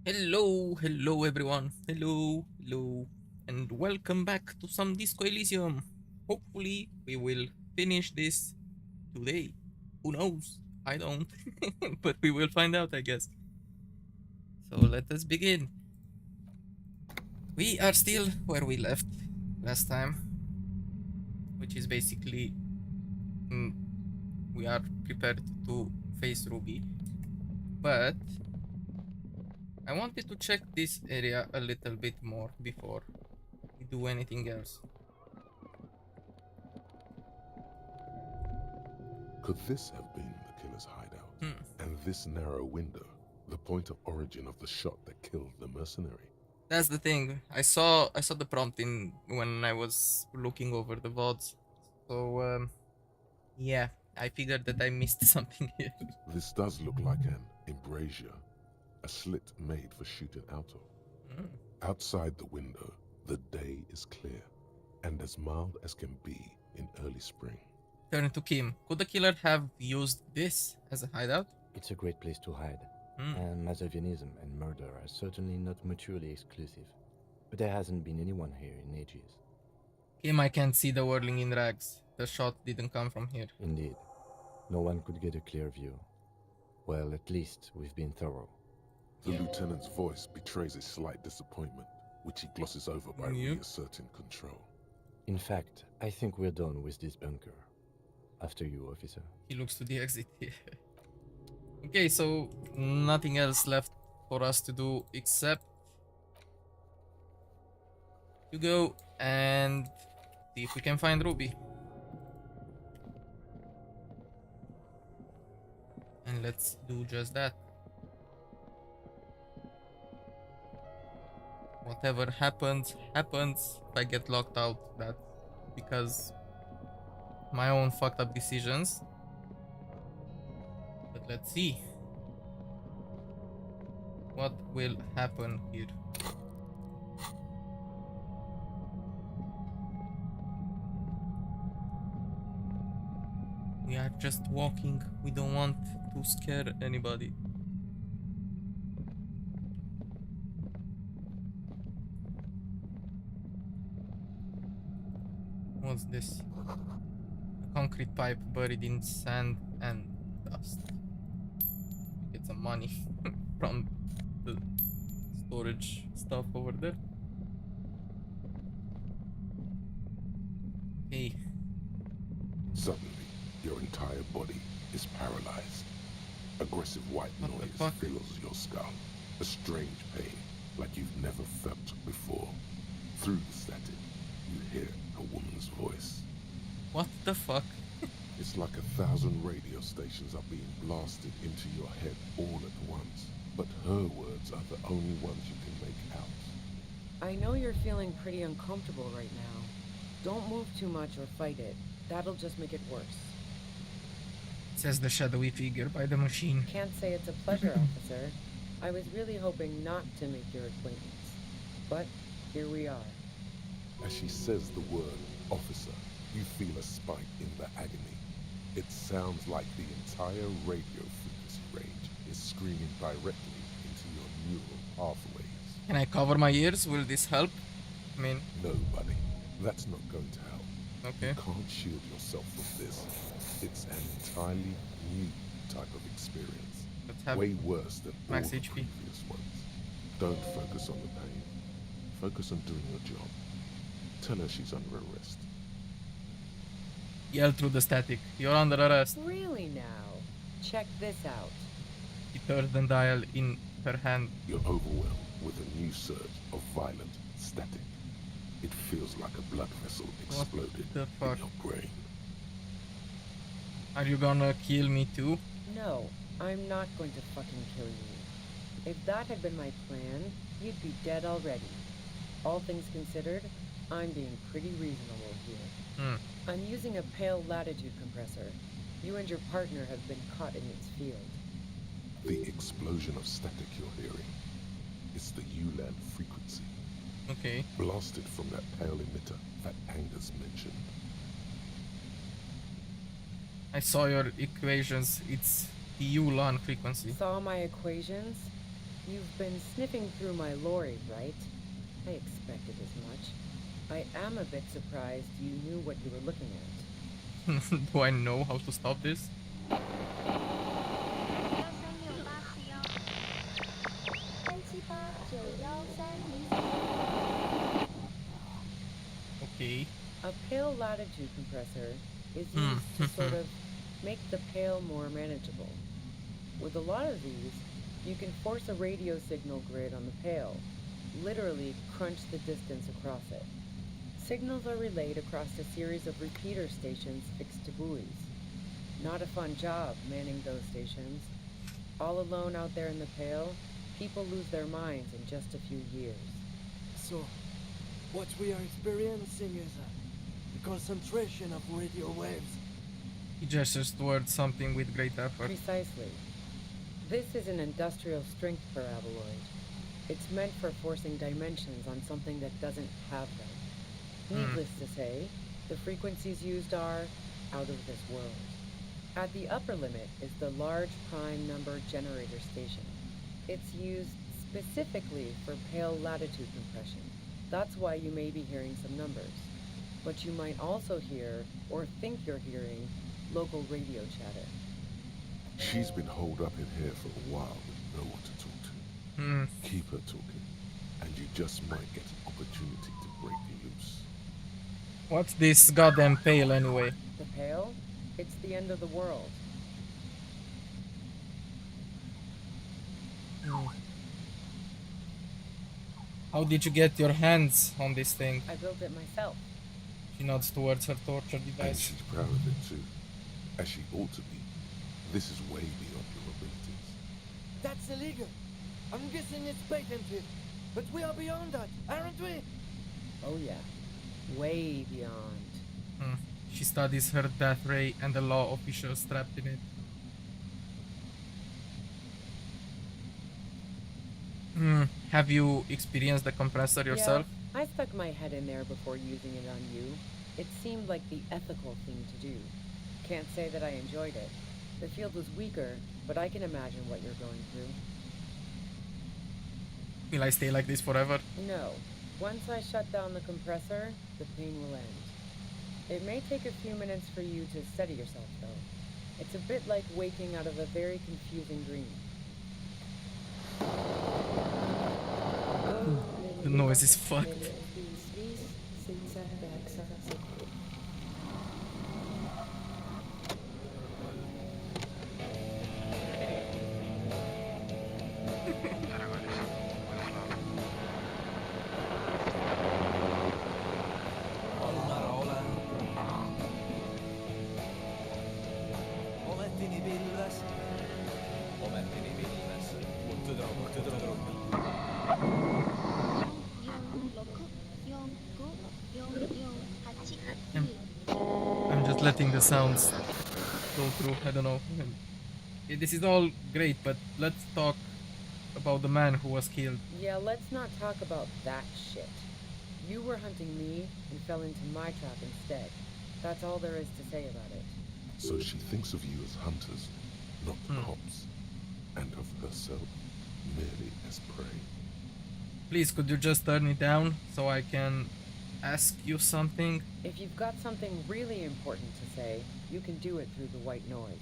Hello everyone. Hello, and welcome back to some Disco Elysium. Hopefully, we will finish this today. Who knows? I don't. But we will find out, I guess. So let us begin. We are still where we left last time, which is basically mm, we are prepared to face Ruby. But I wanted to check this area a little bit more before we do anything else. Could this have been the killer's hideout? Hmm. And this narrow window, the point of origin of the shot that killed the mercenary? That's the thing. I saw the prompt in when I was looking over the VODs. So yeah, I figured that I missed something here. This does look like an embrasure, a slit made for shooting out of. Mm. Outside the window, the day is clear and as mild as can be in early spring. Turn to Kim. Could the killer have used this as a hideout? It's a great place to hide, Mm. and Machiavellianism and murder are certainly not mutually exclusive. But there hasn't been anyone here in ages. Kim, I can't see the whirling in rags. The shot didn't come from here. Indeed, no one could get a clear view. Well, at least we've been thorough. The Yeah. lieutenant's voice betrays a slight disappointment, which he glosses over by Yep. reasserting control. In fact, I think we're done with this bunker. After you, officer. He looks to the exit here. Okay, so nothing else left for us to do except to go and see if we can find Ruby. And let's do just that. Whatever happens, happens. If I get locked out, that's because my own fucked up decisions. But let's see what will happen here. We are just walking. We don't want to scare anybody. What's this? A concrete pipe buried in sand and dust. Get some money from the storage stuff over there. Okay. Suddenly, your entire body is paralyzed. Aggressive white What the noise fuck? fills your skull. A strange pain, like you've never felt before. Through the static, you hear a woman's voice. What the fuck? It's like 1,000 radio stations are being blasted into your head all at once. But her words are the only ones you can make out. I know you're feeling pretty uncomfortable right now. Don't move too much or fight it. That'll just make it worse. Says the shadowy figure by the machine. Can't say it's a pleasure, officer. I was really hoping not to make your acquaintance. But here we are. As she says the word officer, you feel a spike in the agony. It sounds like the entire radio frequency range is screaming directly into your neural pathways. Can I cover my ears? Will this help? I mean, No, buddy, that's not going to help. okay. You can't shield yourself from this. It's an entirely new type of experience. Let's have Way worse than all max the HP. previous ones. Don't focus on the pain. Focus on doing your job. Tell her she's under arrest. Yell through the static. You're under arrest. Really now? Check this out. He turns the dial in her hand. You're overwhelmed with a new surge of violent static. It feels like a blood vessel exploded the in fuck? your brain. Are you gonna kill me too? No, I'm not going to fucking kill you. If that had been my plan, you'd be dead already. All things considered, I'm being pretty reasonable here. Hmm. I'm using a pale latitude compressor. You and your partner have been caught in its field. The explosion of static you're hearing is the ULAN frequency, Okay. blasted from that pale emitter that Angus mentioned. I saw your equations. It's the ULAN frequency. Saw my equations? You've been sniffing through my lorry, right? I expected as much. I am a bit surprised you knew what you were looking at. Do I know how to stop this? Okay. A pale latitude compressor is Hmm. used to sort of make the pale more manageable. With a lot of these, you can force a radio signal grid on the pale, literally crunch the distance across it. Signals are relayed across a series of repeater stations fixed to buoys. Not a fun job manning those stations. All alone out there in the pale, people lose their minds in just a few years. So, what we are experiencing is a concentration of radio waves. He gestures towards something with great effort. Precisely. This is an industrial strength paraboloid. It's meant for forcing dimensions on something that doesn't have them. Needless to say, the frequencies used are out of this world. At the upper limit is the large prime number generator station. It's used specifically for pale latitude compression. That's why you may be hearing some numbers. But you might also hear, or think you're hearing, local radio chatter. She's been holed up in here for a while with no one to talk to. Keep her talking, and you just might get an opportunity to break loose. What's this goddamn pale anyway? The pale? It's the end of the world. How did you get your hands on this thing? I built it myself. She nods towards her torture And device. she's proud of it too, as she ought to be. This is way beyond your abilities. That's illegal. I'm guessing it's patented. But we are beyond that, aren't we? Oh yeah. Way beyond. She studies her death ray and the law officials trapped in it. Have you experienced the compressor yourself? Yeah, I stuck my head in there before using it on you. It seemed like the ethical thing to do. Can't say that I enjoyed it. The field was weaker, but I can imagine what you're going through. Will I stay like this forever? No. Once I shut down the compressor, the pain will end. It may take a few minutes for you to steady yourself, though. It's a bit like waking out of a very confusing dream. The noise is fucked. I'm just letting the sounds go through. I don't know. This is all great, but let's talk about the man who was killed. Yeah, let's not talk about that shit. You were hunting me and fell into my trap instead. That's all there is to say about it. So she thinks of you as hunters, not cops, and of herself merely as prey. Please, could you just turn it down so I can ask you something? If you've got something really important to say, you can do it through the white noise.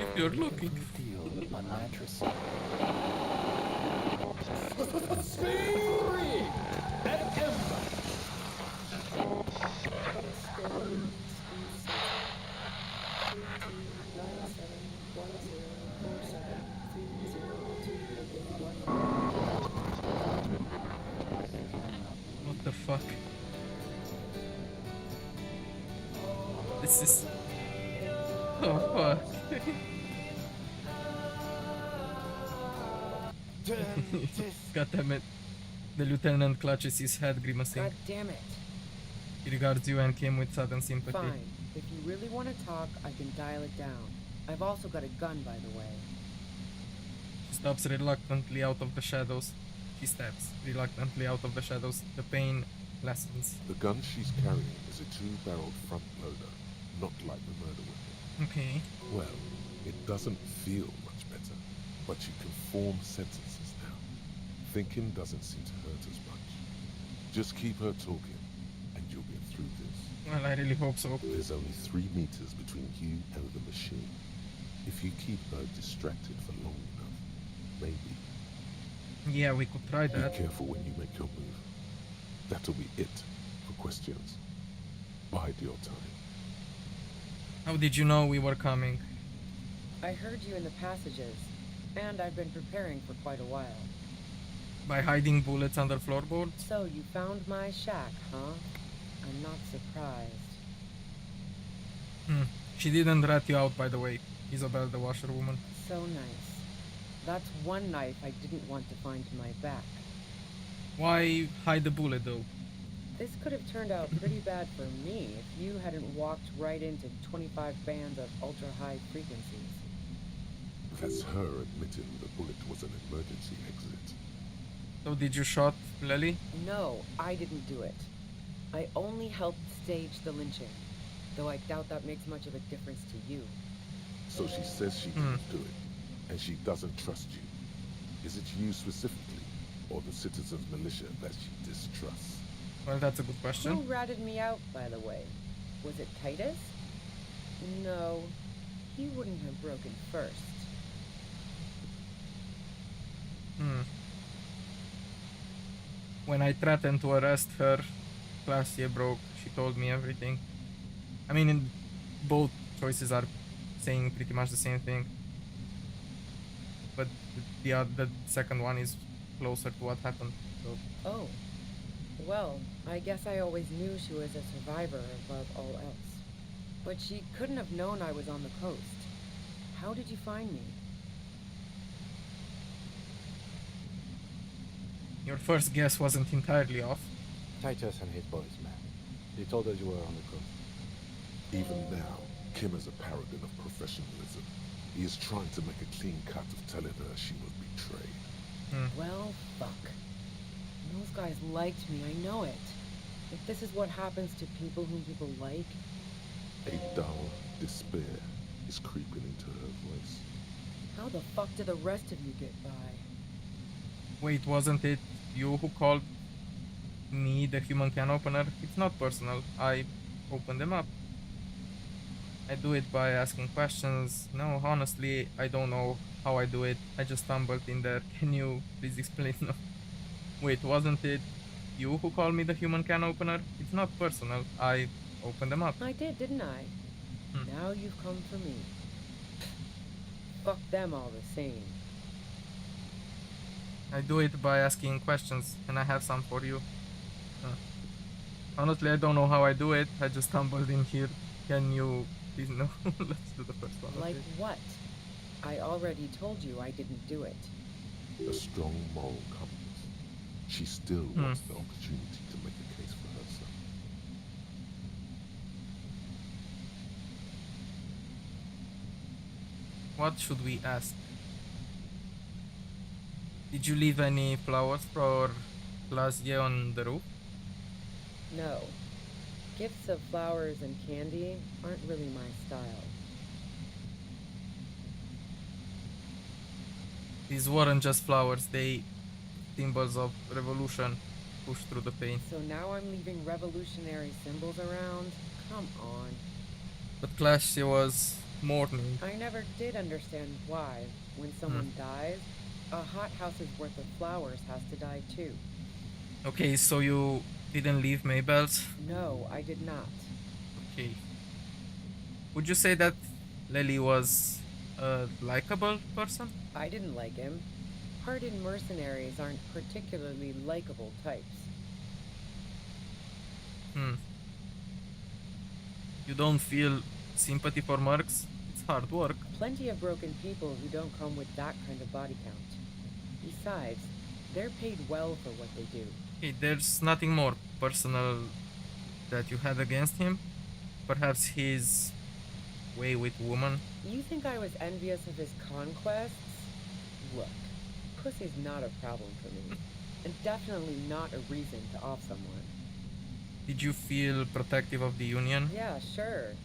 If you're looking. Feel a mattress. What the fuck? This is... Oh fuck. God damn it. The lieutenant clutches his head, grimacing. God damn it. He regards you and came with sudden sympathy. Fine. If you really want to talk, I can dial it down. I've also got a gun, by the way. She stops reluctantly out of the shadows. She steps reluctantly out of the shadows. The pain lessens. The gun she's carrying is a two-barreled front loader, not like the murder weapon. Okay. Well, it doesn't feel much better, but you can form sentences now. Thinking doesn't seem to hurt as much. Just keep her talking, and you'll get through this. Well, I really hope so. There's only 3 meters between you and the machine. If you keep her distracted for long enough, maybe. Yeah, we could try Be that. careful when you make your move. That'll be it for questions. Bide your time. How did you know we were coming? I heard you in the passages, and I've been preparing for quite a while. By hiding bullets under floorboards? So you found my shack, huh? I'm not surprised. She didn't rat you out, by the way. Isabel, the washerwoman. So nice. That's one knife I didn't want to find in my back. Why hide the bullet, though? This could have turned out pretty bad for me if you hadn't walked right into 25 bands of ultra-high frequencies. That's her admitting the bullet was an emergency exit. So did you shot Lily? No, I didn't do it. I only helped stage the lynching, though I doubt that makes much of a difference to you. So she says she didn't do it, and she doesn't trust you. Is it you specifically, or the citizens' militia that she distrusts? Well, that's a good Who question. ratted me out, by the way? Was it Titus? No, he wouldn't have broken first. When I threatened to arrest her, Glacier broke. She told me everything. I mean, both choices are saying pretty much the same thing. But the second one is closer to what happened. So Oh. Well, I guess I always knew she was a survivor above all else. But she couldn't have known I was on the coast. How did you find me? your first guess wasn't entirely off. Titus and his boys, man. They told us you were on the coast. Even now, Kim is a paragon of professionalism. He is trying to make a clean cut of telling her she was betrayed. Well, fuck. Those guys liked me, I know it. If this is what happens to people whom people like, A dull despair is creeping into her voice. how the fuck do the rest of you get by? Wait, wasn't it you who called me the human can opener? It's not personal. I open them up. I do it by asking questions. No, honestly, I don't know how I do it. I just stumbled in there. Can you please explain? No. Wait, wasn't it you who called me the human can opener? It's not personal. I open them up. I did, didn't I? Now you've come for me. Fuck them all the same. I do it by asking questions, and I have some for you. Honestly, I don't know how I do it. I just stumbled in here. Can you please no? Let's do the first one. Like okay? what? I already told you I didn't do it. A strong moral compass. She still wants the opportunity to make a case for herself. What should we ask? Did you leave any flowers for Glacier on the roof? No. Gifts of flowers and candy aren't really my style. These weren't just flowers, they symbols of revolution pushed through the pain. So now I'm leaving revolutionary symbols around? Come on. But Glacier was mourning. I never did understand why, when someone dies, a hothouse's worth of flowers has to die too. Okay, so you didn't leave Maybells? No, I did not. Okay. Would you say that Lily was a likable person? I didn't like him. Hardened mercenaries aren't particularly likable types. You don't feel sympathy for mercs? It's hard work. Plenty of broken people who don't come with that kind of body count. Besides, they're paid well for what they do. Okay, there's nothing more personal that you had against him? Perhaps his way with women? You think I was envious of his conquests? Look, pussy's not a problem for me. and definitely not a reason to off someone. Did you feel protective of the Union? Yeah, sure.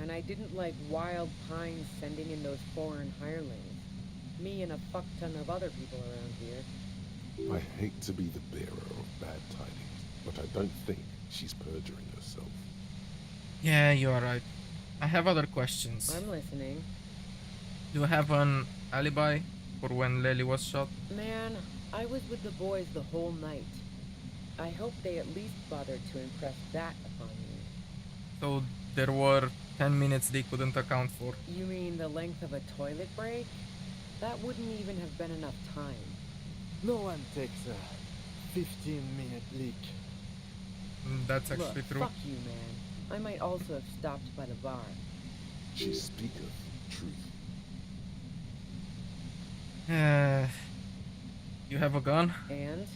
And I didn't like Wild Pines sending in those foreign hirelings. Me and a fuck ton of other people around here. I hate to be the bearer of bad tidings, but I don't think she's perjuring herself. Yeah, you are right. I have other questions. I'm listening. Do you have an alibi for when Lily was shot? Man, I was with the boys the whole night. I hope they at least bothered to impress that upon you. So there were 10 minutes they couldn't account for. You mean the length of a toilet break? That wouldn't even have been enough time. No one takes a 15-minute leak. That's actually Look, true. fuck you, man. I might also have stopped by the bar. She speaketh truth. You have a gun? And?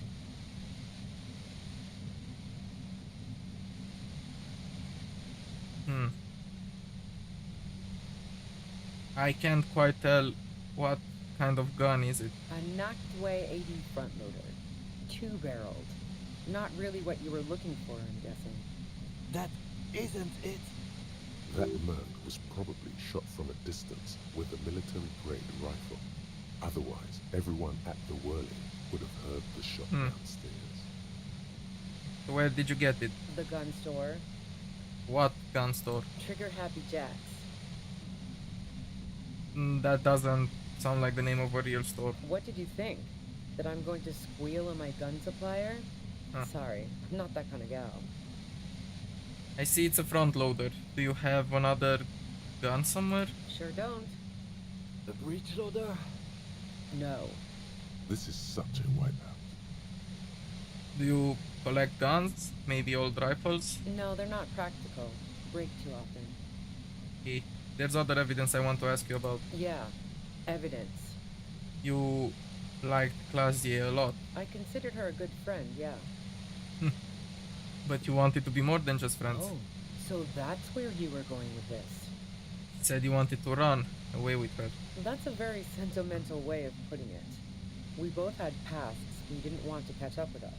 I can't quite tell what kind of gun is it. A Noctway 80 front loader. 2-barreled. Not really what you were looking for, I'm guessing. That isn't it. That man was probably shot from a distance with a military-grade rifle. Otherwise, everyone at the whirling would have heard the shot downstairs. So where did you get it? The gun store. What gun store? Trigger Happy Jacks. That doesn't sound like the name of a real store. What did you think? That I'm going to squeal on my gun supplier? Huh. Sorry, I'm not that kind of gal. I see it's a front loader. Do you have another gun somewhere? Sure don't. The breech loader? No. This is such a wipeout. Do you collect guns? Maybe old rifles? No, they're not practical. Break too often. Okay. There's other evidence I want to ask you about. Yeah. Evidence. You liked Claudia a lot, I considered her a good friend, yeah. but you wanted to be more than just friends. Oh, so that's where you were going with this. Said you wanted to run away with her. That's a very sentimental way of putting it. We both had pasts we didn't want to catch up with us,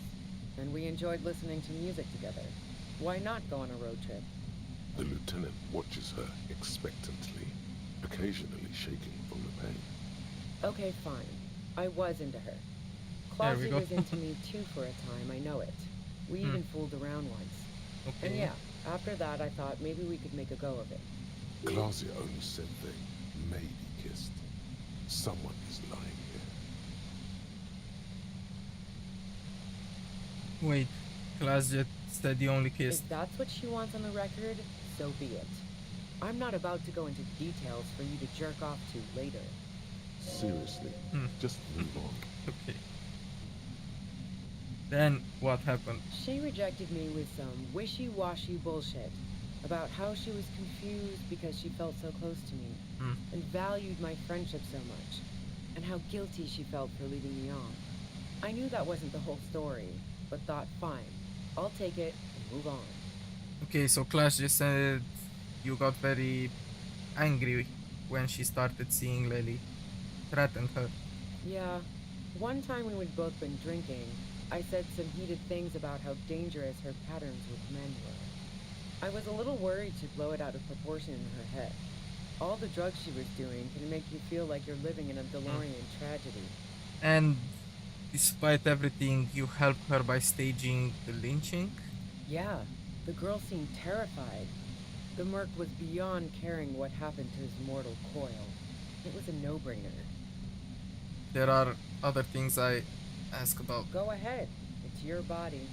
and we enjoyed listening to music together. Why not go on a road trip? The lieutenant watches her expectantly, occasionally shaking from the pain. Okay, fine. I was into her. There we Claudia go. was into me too for a time, I know it. We even fooled around once. Okay. And yeah, after that I thought maybe we could make a go of it. Claudia only said they maybe kissed. Someone is lying here. Wait, Claudia said you only kissed. If that's what she wants on the record, so be it. I'm not about to go into details for you to jerk off to later. Seriously, just move on. Okay. Then what happened? She rejected me with some wishy-washy bullshit about how she was confused because she felt so close to me and valued my friendship so much, and how guilty she felt for leading me on. I knew that wasn't the whole story, but thought, fine, I'll take it and move on. Okay, so Claudia said you got very angry when she started seeing Lily. Threatened her. Yeah, one time when we'd both been drinking, I said some heated things about how dangerous her patterns with men were. I was a little worried she'd blow it out of proportion in her head. All the drugs she was doing can make you feel like you're living in a DeLorean tragedy. And despite everything, you helped her by staging the lynching? Yeah, the girl seemed terrified. The merc was beyond caring what happened to his mortal coil. It was a no-brainer. There are other things I ask about. Go ahead. It's your body.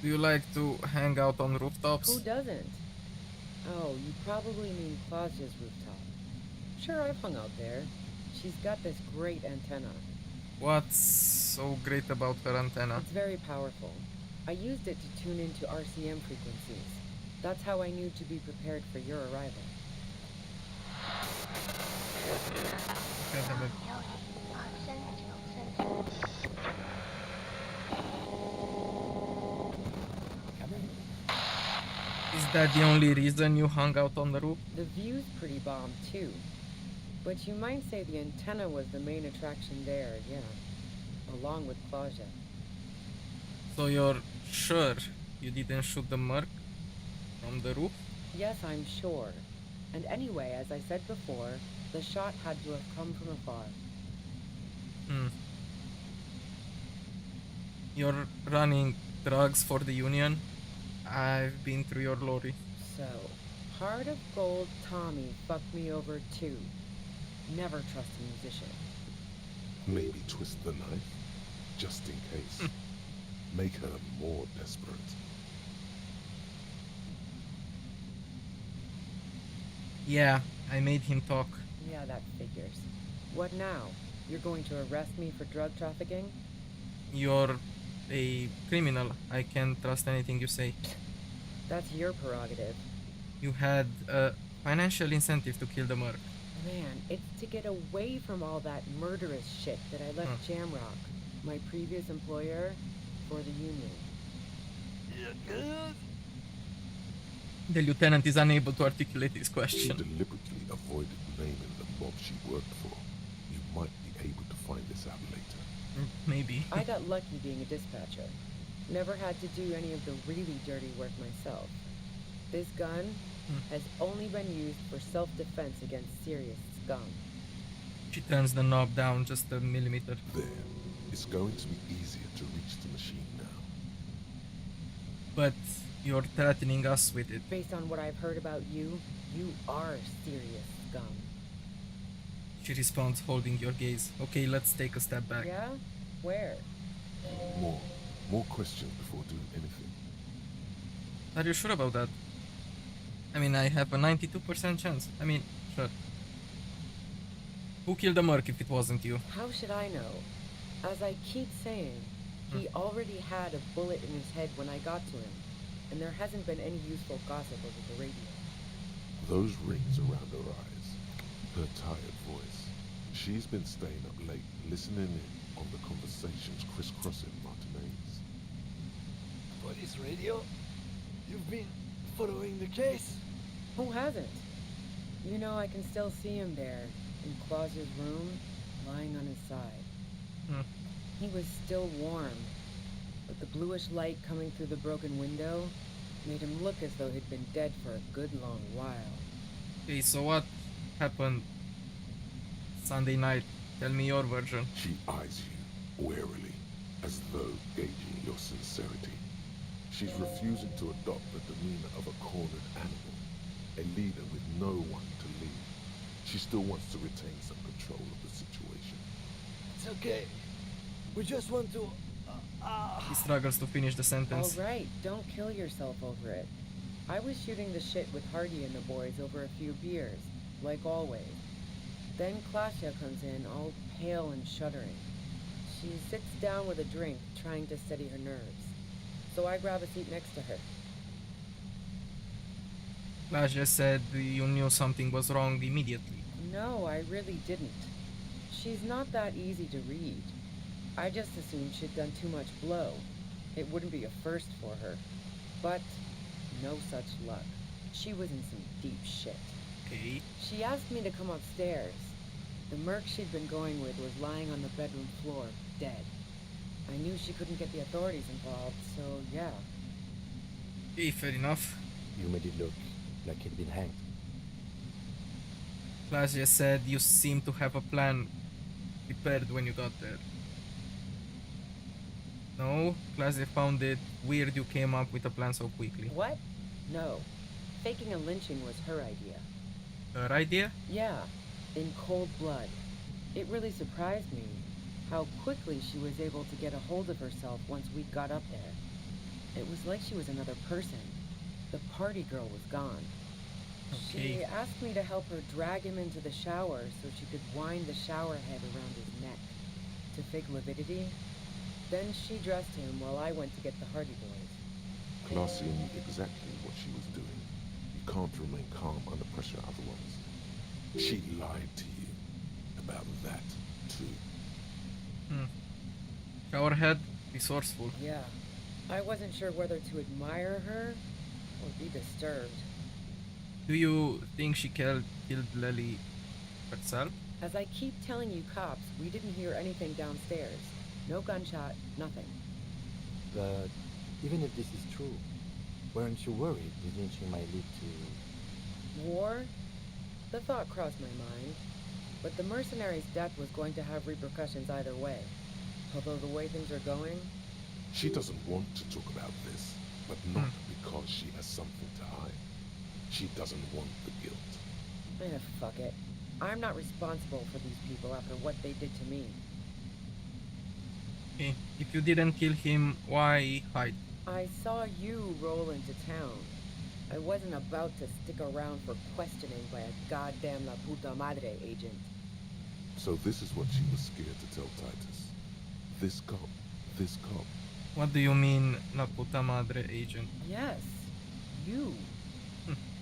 Do you like to hang out on rooftops? Who doesn't? Oh, you probably mean Claudia's rooftop. Sure, I've hung out there. She's got this great antenna. What's so great about her antenna? It's very powerful. I used it to tune into RCM frequencies. That's how I knew to be prepared for your arrival. Okay, damn it. Is that the only reason you hung out on the roof? The view's pretty bomb, too. But you might say the antenna was the main attraction there, yeah. Along with Claudia. So you're sure you didn't shoot the merc from the roof? Yes, I'm sure. And anyway, as I said before, the shot had to have come from afar. Hmm. You're running drugs for the Union? I've been through your lorry. So, Heart of Gold Tommy fucked me over too. Never trust a musician. Maybe twist the knife, just in case. Make her more desperate. Yeah, I made him talk. Yeah, that figures. What now? You're going to arrest me for drug trafficking? You're a criminal. I can't trust anything you say. That's your prerogative. You had a financial incentive to kill the merc. Man, it's to get away from all that murderous shit that I left Jamrock, my previous employer, for the Union. The lieutenant is unable to articulate his She question. deliberately avoided naming the mob she worked for. You might be able to find this out later. Maybe. I got lucky being a dispatcher. Never had to do any of the really dirty work myself. This gun has only been used for self-defense against serious scum. She turns the knob down just a millimeter. There. It's going to be easier to reach the machine now. But you're threatening us with it. Based on what I've heard about you, you are serious scum. She responds, holding your gaze. Okay, let's take a step back. Yeah? Where? More questions before doing anything. Are you sure about that? I mean, I have a 92% chance. I mean, sure. Who killed the merc if it wasn't you? How should I know? As I keep saying, he already had a bullet in his head when I got to him, and there hasn't been any useful gossip over the radio. Those rings around her eyes. Her tired voice. She's been staying up late, listening in on the conversations crisscrossing Martinez. Police radio? You've been following the case? Who hasn't? You know, I can still see him there, in Claus's room, lying on his side. He was still warm, but the bluish light coming through the broken window made him look as though he'd been dead for a good long while. Okay, so what happened Sunday night? Tell me your version. She eyes you warily, as though gauging your sincerity. She's refusing to adopt the demeanor of a cornered animal, a leader with no one to lead. She still wants to retain some control of the situation. It's okay. We just want to... He struggles to finish the sentence. All right, don't kill yourself over it. I was shooting the shit with Hardie and the boys over a few beers, like always. Then Klasia comes in, all pale and shuddering. She sits down with a drink, trying to steady her nerves. So I grab a seat next to her. Klasia said you knew something was wrong immediately. No, I really didn't. She's not that easy to read. I just assumed she'd done too much blow. It wouldn't be a first for her. But no such luck. She was in some deep shit. Okay. She asked me to come upstairs. The merc she'd been going with was lying on the bedroom floor, dead. I knew she couldn't get the authorities involved, so yeah. Okay, fair enough. You made it look like he'd been hanged. Klasia said you seem to have a plan prepared when you got there. No, Klasia found it weird you came up with a plan so quickly. What? No. Faking a lynching was her idea. Her idea? Yeah, in cold blood. It really surprised me how quickly she was able to get a hold of herself once we got up there. It was like she was another person. The party girl was gone. Okay. She asked me to help her drag him into the shower so she could wind the shower head around his neck to fake lividity. Then she dressed him while I went to get the Hardie Boys. Claudia knew exactly what she was doing. You can't remain calm under pressure otherwise. She lied to you about that, too. Showerhead, resourceful. Yeah. I wasn't sure whether to admire her or be disturbed. Do you think she killed Lily herself. As I keep telling you cops, we didn't hear anything downstairs. No gunshot, nothing. But even if this is true, weren't you worried the lynching might lead to... War? The thought crossed my mind. But the mercenaries' death was going to have repercussions either way. Although the way things are going... She doesn't want to talk about this, but not because she has something to hide. She doesn't want the guilt. Fuck it. I'm not responsible for these people after what they did to me. Okay. If you didn't kill him, why hide? I saw you roll into town. I wasn't about to stick around for questioning by a goddamn La Puta Madre agent. So this is what she was scared to tell Titus. This cop. What do you mean, La Puta Madre agent? Yes, you.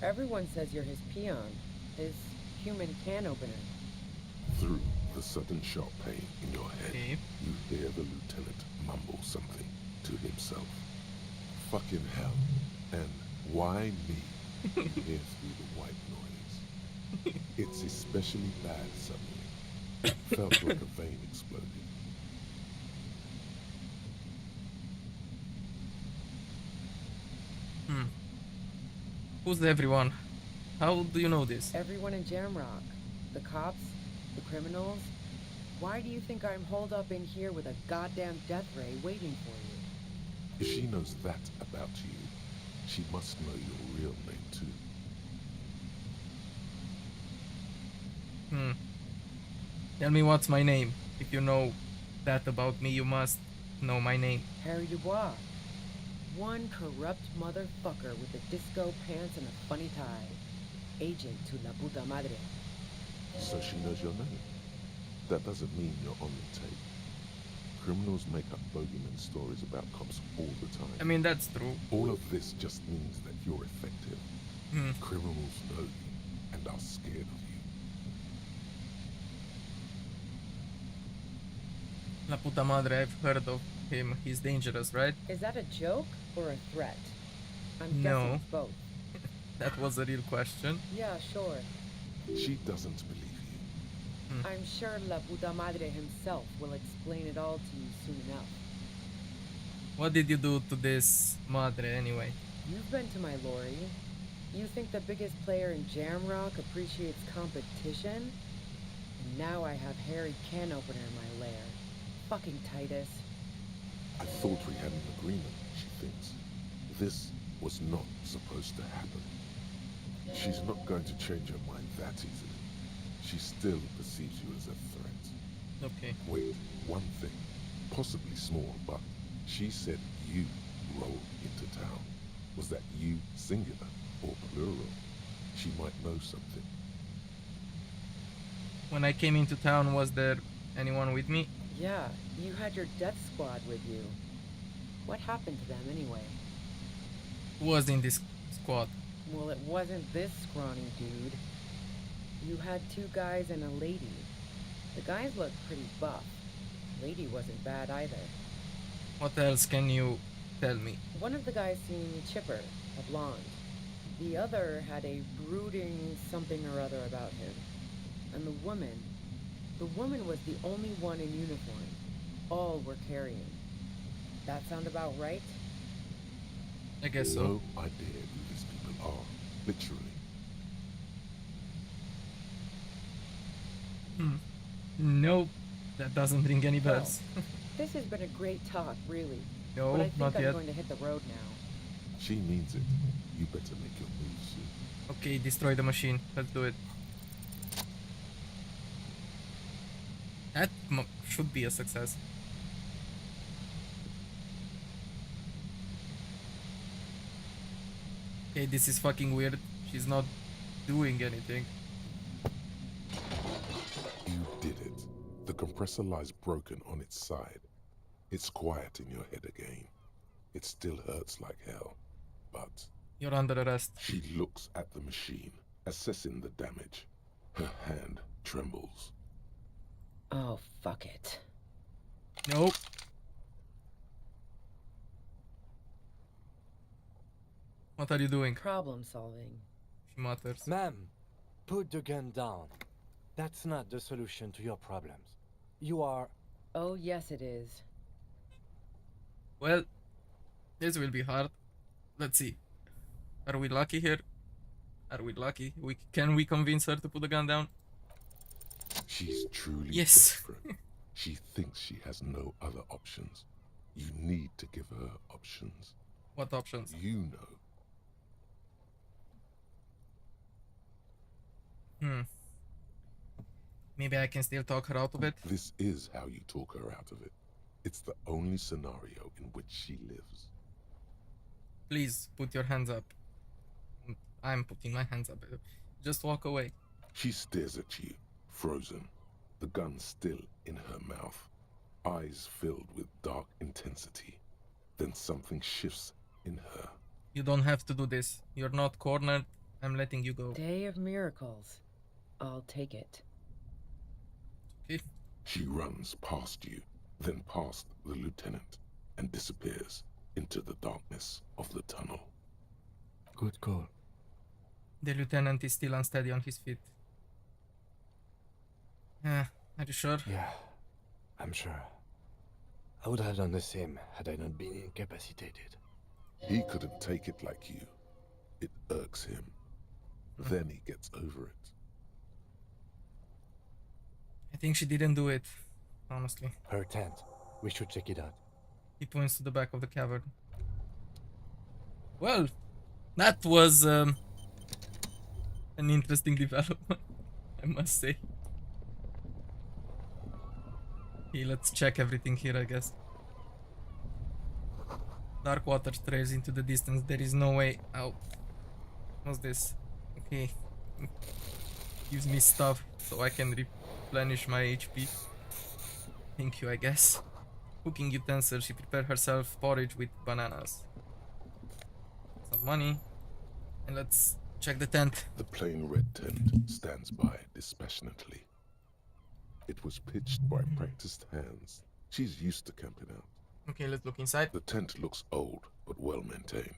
Everyone says you're his peon, his human can opener. Through the sudden sharp pain in your head, Okay. you hear the lieutenant mumble something to himself. Fucking hell. And why me? You hear through the white noise. It's especially bad suddenly. Felt like a vein exploded. Who's everyone? How do you know this? Everyone in Jamrock. The cops, the criminals. Why do you think I'm holed up in here with a goddamn death ray waiting for you? If she knows that about you, she must know your real name too. Tell me what's my name. If you know that about me, you must know my name. Harry Dubois. One corrupt motherfucker with the disco pants and a funny tie. Agent to La Puta Madre. So she knows your name. That doesn't mean you're on the tape. Criminals make up bogeyman stories about cops all the time. I mean, that's true. All of this just means that you're effective. Criminals know you and are scared of you. La Puta Madre, I've heard of him. He's dangerous, right? Is that a joke or a threat? I'm No. guessing it's both. That was a real question. Yeah, sure. She doesn't believe you. I'm sure La Puta Madre himself will explain it all to you soon enough. What did you do to this Madre anyway? You've been to my lorry. You think the biggest player in Jamrock appreciates competition? And now I have Harry Can Opener in my lair. Fucking Titus. I thought we had an agreement, she thinks. This was not supposed to happen. She's not going to change her mind that easily. She still perceives you as a threat. Okay. Wait, one thing, possibly small, but she said you rolled into town. Was that you singular or plural? She might know something. When I came into town, was there anyone with me? Yeah, you had your death squad with you. What happened to them anyway? Who was in this squad? Well, it wasn't this scrawny dude. You had two guys and a lady. The guys looked pretty buff. Lady wasn't bad either. What else can you tell me? One of the guys seemed chipper, a blonde. The other had a brooding something or other about him. And the woman was the only one in uniform. All were carrying. That sound about right? I guess so. No idea who these people are, literally. Nope. That doesn't ring any Well, bells. this has been a great talk, really. No, but I think not I'm yet. going to hit the road now. She means it. You better make your move soon. Okay, destroy the machine. Let's do it. That should be a success. Okay, this is fucking weird. She's not doing anything. You did it. The compressor lies broken on its side. It's quiet in your head again. It still hurts like hell, but... You're under arrest. She looks at the machine, assessing the damage. Her hand trembles. Oh, fuck it. Nope. What are you doing? Problem solving. She mutters. Ma'am, put the gun down. That's not the solution to your problems. You are... Oh, yes, it is. Well, this will be hard. Let's see. Are we lucky here? Are we lucky? Can we convince her to put the gun down? She's truly Yes. desperate. She thinks she has no other options. You need to give her options. What options? You know. Maybe I can still talk her out of it. This is how you talk her out of it. It's the only scenario in which she lives. Please put your hands up. I'm putting my hands up. Just walk away. She stares at you, frozen, the gun still in her mouth, eyes filled with dark intensity. Then something shifts in her. You don't have to do this. You're not cornered. I'm letting you go. Day of miracles. I'll take it. Okay. She runs past you, then past the lieutenant, and disappears into the darkness of the tunnel. Good call. The lieutenant is still unsteady on his feet. Are you sure? Yeah, I'm sure. I would have done the same had I not been incapacitated. He couldn't take it like you. It irks him. Then he gets over it. I think she didn't do it, honestly. Her tent. We should check it out. He points to the back of the cavern. Well, that was an interesting development, I must say. Okay, let's check everything here, I guess. Dark water trails into the distance. There is no way out. What's this? Okay. Gives me stuff so I can replenish my HP. Thank you, I guess. Cooking utensils. She prepared herself porridge with bananas. Some money. And let's check the tent. The plain red tent stands by dispassionately. It was pitched by practiced hands. She's used to camping out. Okay, let's look inside. The tent looks old, but well maintained.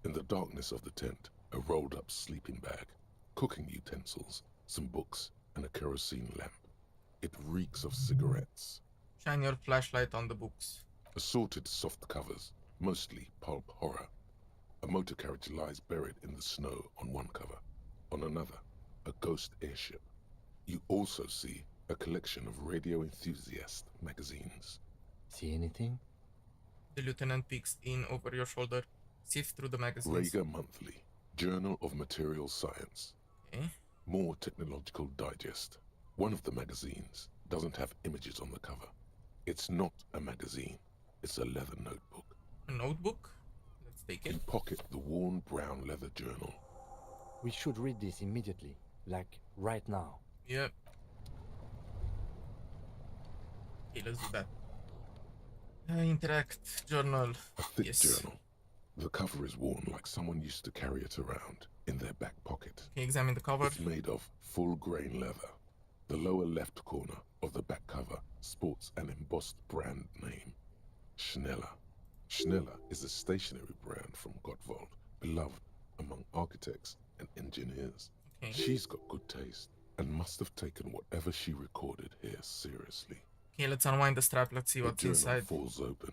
In the darkness of the tent, a rolled up sleeping bag, cooking utensils, some books, and a kerosene lamp. It reeks of cigarettes. Shine your flashlight on the books. Assorted soft covers, mostly pulp horror. A motor carriage lies buried in the snow on one cover. On another, a ghost airship. You also see a collection of radio enthusiast magazines. See anything? The lieutenant peeks in over your shoulder. Sift through the magazines. Rager Monthly, Journal of Material Science. Okay. More Technological Digest. One of the magazines doesn't have images on the cover. It's not a magazine. It's a leather notebook. A notebook? Let's take it. You pocket the worn brown leather journal. We should read this immediately. Like, right now. Yep. Okay, let's do that. Interact journal. A thick Yes. journal. The cover is worn like someone used to carry it around in their back pocket. Okay, examine the cover. It's made of full grain leather. The lower left corner of the back cover sports an embossed brand name, Schneller. Schneller is a stationery brand from Gottwald, beloved among architects and engineers. Okay. She's got good taste and must have taken whatever she recorded here seriously. Okay, let's unwind the strap. Let's see The what's journal inside. falls open.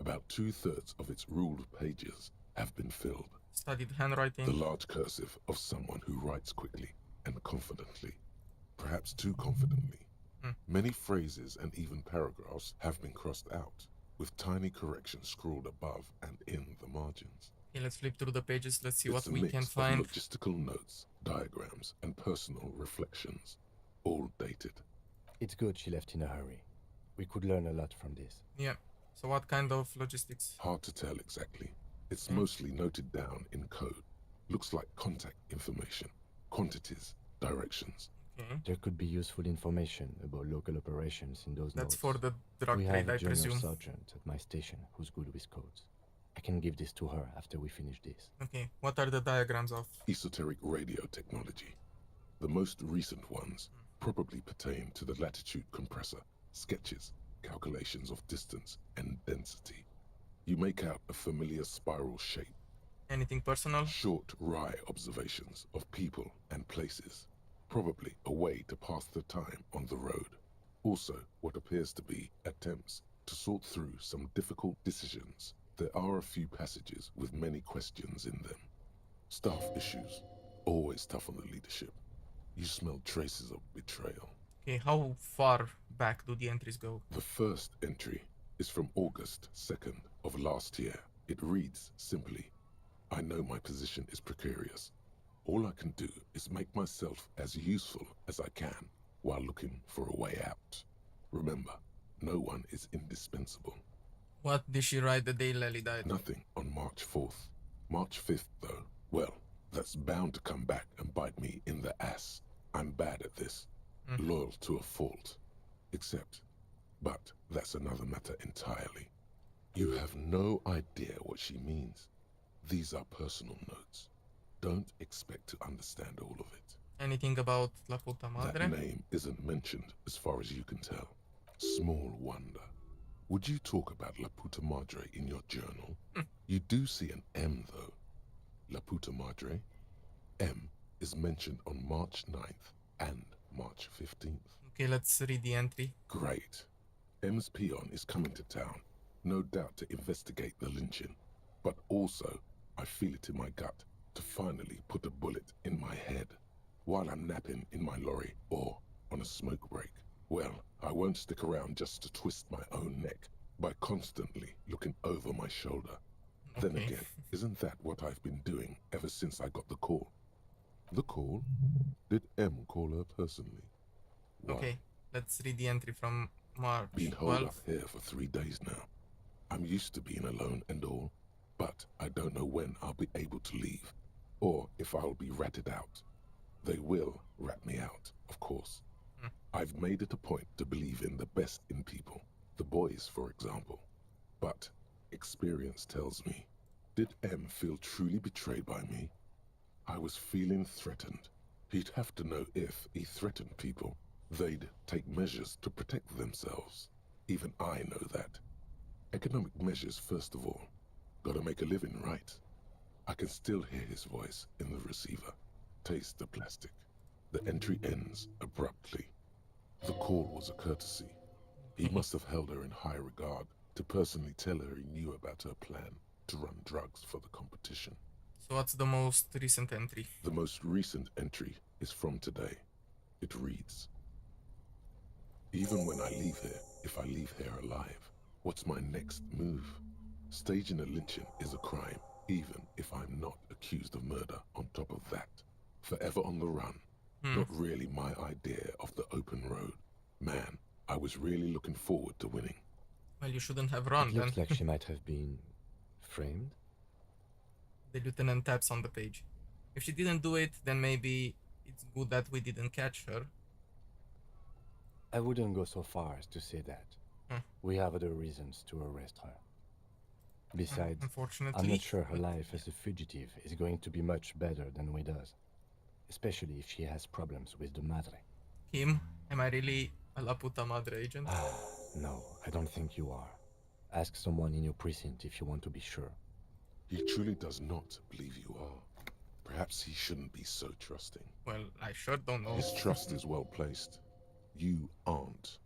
About 2/3 of its ruled pages have been filled. Studied handwriting. The large cursive of someone who writes quickly and confidently. Perhaps too confidently. Many phrases and even paragraphs have been crossed out, with tiny corrections scrawled above and in the margins. Okay, let's flip through the pages. Let's see It's what a we mix can of find. logistical notes, diagrams, and personal reflections, all dated. It's good she left in a hurry. We could learn a lot from this. Yeah. So what kind of logistics? Hard to tell exactly. It's Okay. mostly noted down in code. Looks like contact information, quantities, directions. Okay. There could be useful information about local operations in those That's notes. for the drug We have trade, a I junior presume. sergeant at my station who's good with codes. I can give this to her after we finish this. Okay. What are the diagrams of? Esoteric radio technology. The most recent ones probably pertain to the latitude compressor, sketches, calculations of distance and density. You make out a familiar spiral shape, Anything personal? short, wry observations of people and places. Probably a way to pass the time on the road. Also, what appears to be attempts to sort through some difficult decisions. There are a few passages with many questions in them. Staff issues, always tough on the leadership. You smell traces of betrayal. Okay, how far back do the entries go? The first entry is from August 2nd of last year. It reads simply, I know my position is precarious. All I can do is make myself as useful as I can while looking for a way out. Remember, no one is indispensable. What did she write the day Lely died? Nothing on March 4th. March 5th, though, well, that's bound to come back and bite me in the ass. I'm bad at this. Loyal to a fault. But that's another matter entirely. You have no idea what she means. These are personal notes. Don't expect to understand all of it. Anything about La Puta Madre? That name isn't mentioned as far as you can tell. Small wonder. Would you talk about La Puta Madre in your journal? You do see an M, though. La Puta Madre. M is mentioned on March 9th and March 15th. Okay, let's read the entry. Great. M's peon is coming to town, no doubt to investigate the lynching. But also, I feel it in my gut to finally put a bullet in my head while I'm napping in my lorry or on a smoke break. Well, I won't stick around just to twist my own neck by constantly looking over my shoulder. Then Okay. again, isn't that what I've been doing ever since I got the call? The call? Did M call her personally? Wow. Okay, let's read the entry from March Been holed 12th. up here for 3 days now. I'm used to being alone and all, but I don't know when I'll be able to leave, or if I'll be ratted out. They will rat me out, of course. I've made it a point to believe in the best in people, the boys, for example. But experience tells me, did M feel truly betrayed by me? I was feeling threatened. He'd have to know if he threatened people, they'd take measures to protect themselves. Even I know that. Economic measures first of all. Gotta make a living, right? I can still hear his voice in the receiver. Taste the plastic. The entry ends abruptly. The call was a courtesy. He must have held her in high regard to personally tell her he knew about her plan to run drugs for the competition. So what's the most recent entry? The most recent entry is from today. It reads, even when I leave here, if I leave here alive, what's my next move? Staging a lynching is a crime, even if I'm not accused of murder on top of that. Forever on the run. Not really my idea of the open road. Man, I was really looking forward to winning. Well, you shouldn't have run It then. looks like she might have been framed. The lieutenant taps on the page. If she didn't do it, then maybe it's good that we didn't catch her. I wouldn't go so far as to say that. Hmm. We have other reasons to arrest her. Besides, Unfortunately. I'm not sure her life as a fugitive is going to be much better than we does. Especially if she has problems with the Madre. Kim, am I really a La Puta Madre agent? No, I don't think you are. Ask someone in your precinct if you want to be sure. He truly does not believe you are. Perhaps he shouldn't be so trusting. Well, I sure don't know. His trust is well placed. You aren't.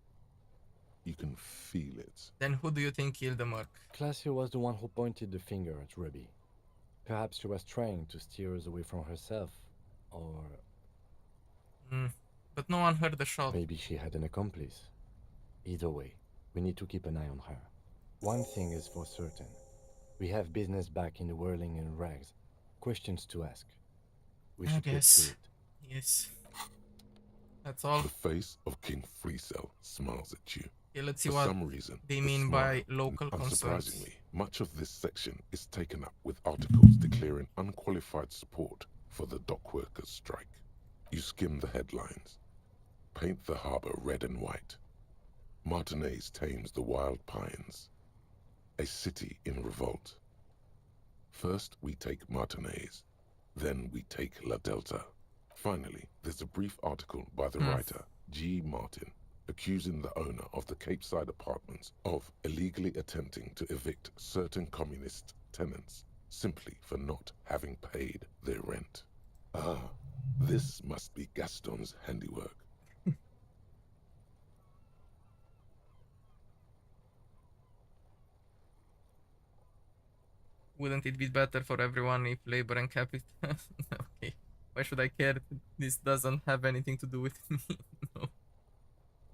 You can feel it. Then who do you think killed the Merc? Classio was the one who pointed the finger at Ruby. Perhaps she was trying to steer us away from herself, or But no one heard the shot. maybe she had an accomplice. Either way, we need to keep an eye on her. One thing is for certain. We have business back in the whirling and rags. Questions to ask. We I should get guess. to it. Yes. That's all. The face of King Fleecell smiles at you. Okay, let's see For what some reason, they the mean by smile, local concerns. unsurprisingly, much of this section is taken up with articles declaring unqualified support for the dock workers' strike. You skim the headlines. Paint the harbor red and white. Martinez tames the wild pines. A city in revolt. First we take Martinez, then we take La Delta. Finally, there's a brief article by the writer, G. Martin, accusing the owner of the Capeside Apartments of illegally attempting to evict certain communist tenants simply for not having paid their rent. Ah, This must be Gaston's handiwork. Wouldn't it be better for everyone if labor and capital? Okay. Why should I care? This doesn't have anything to do with me. No.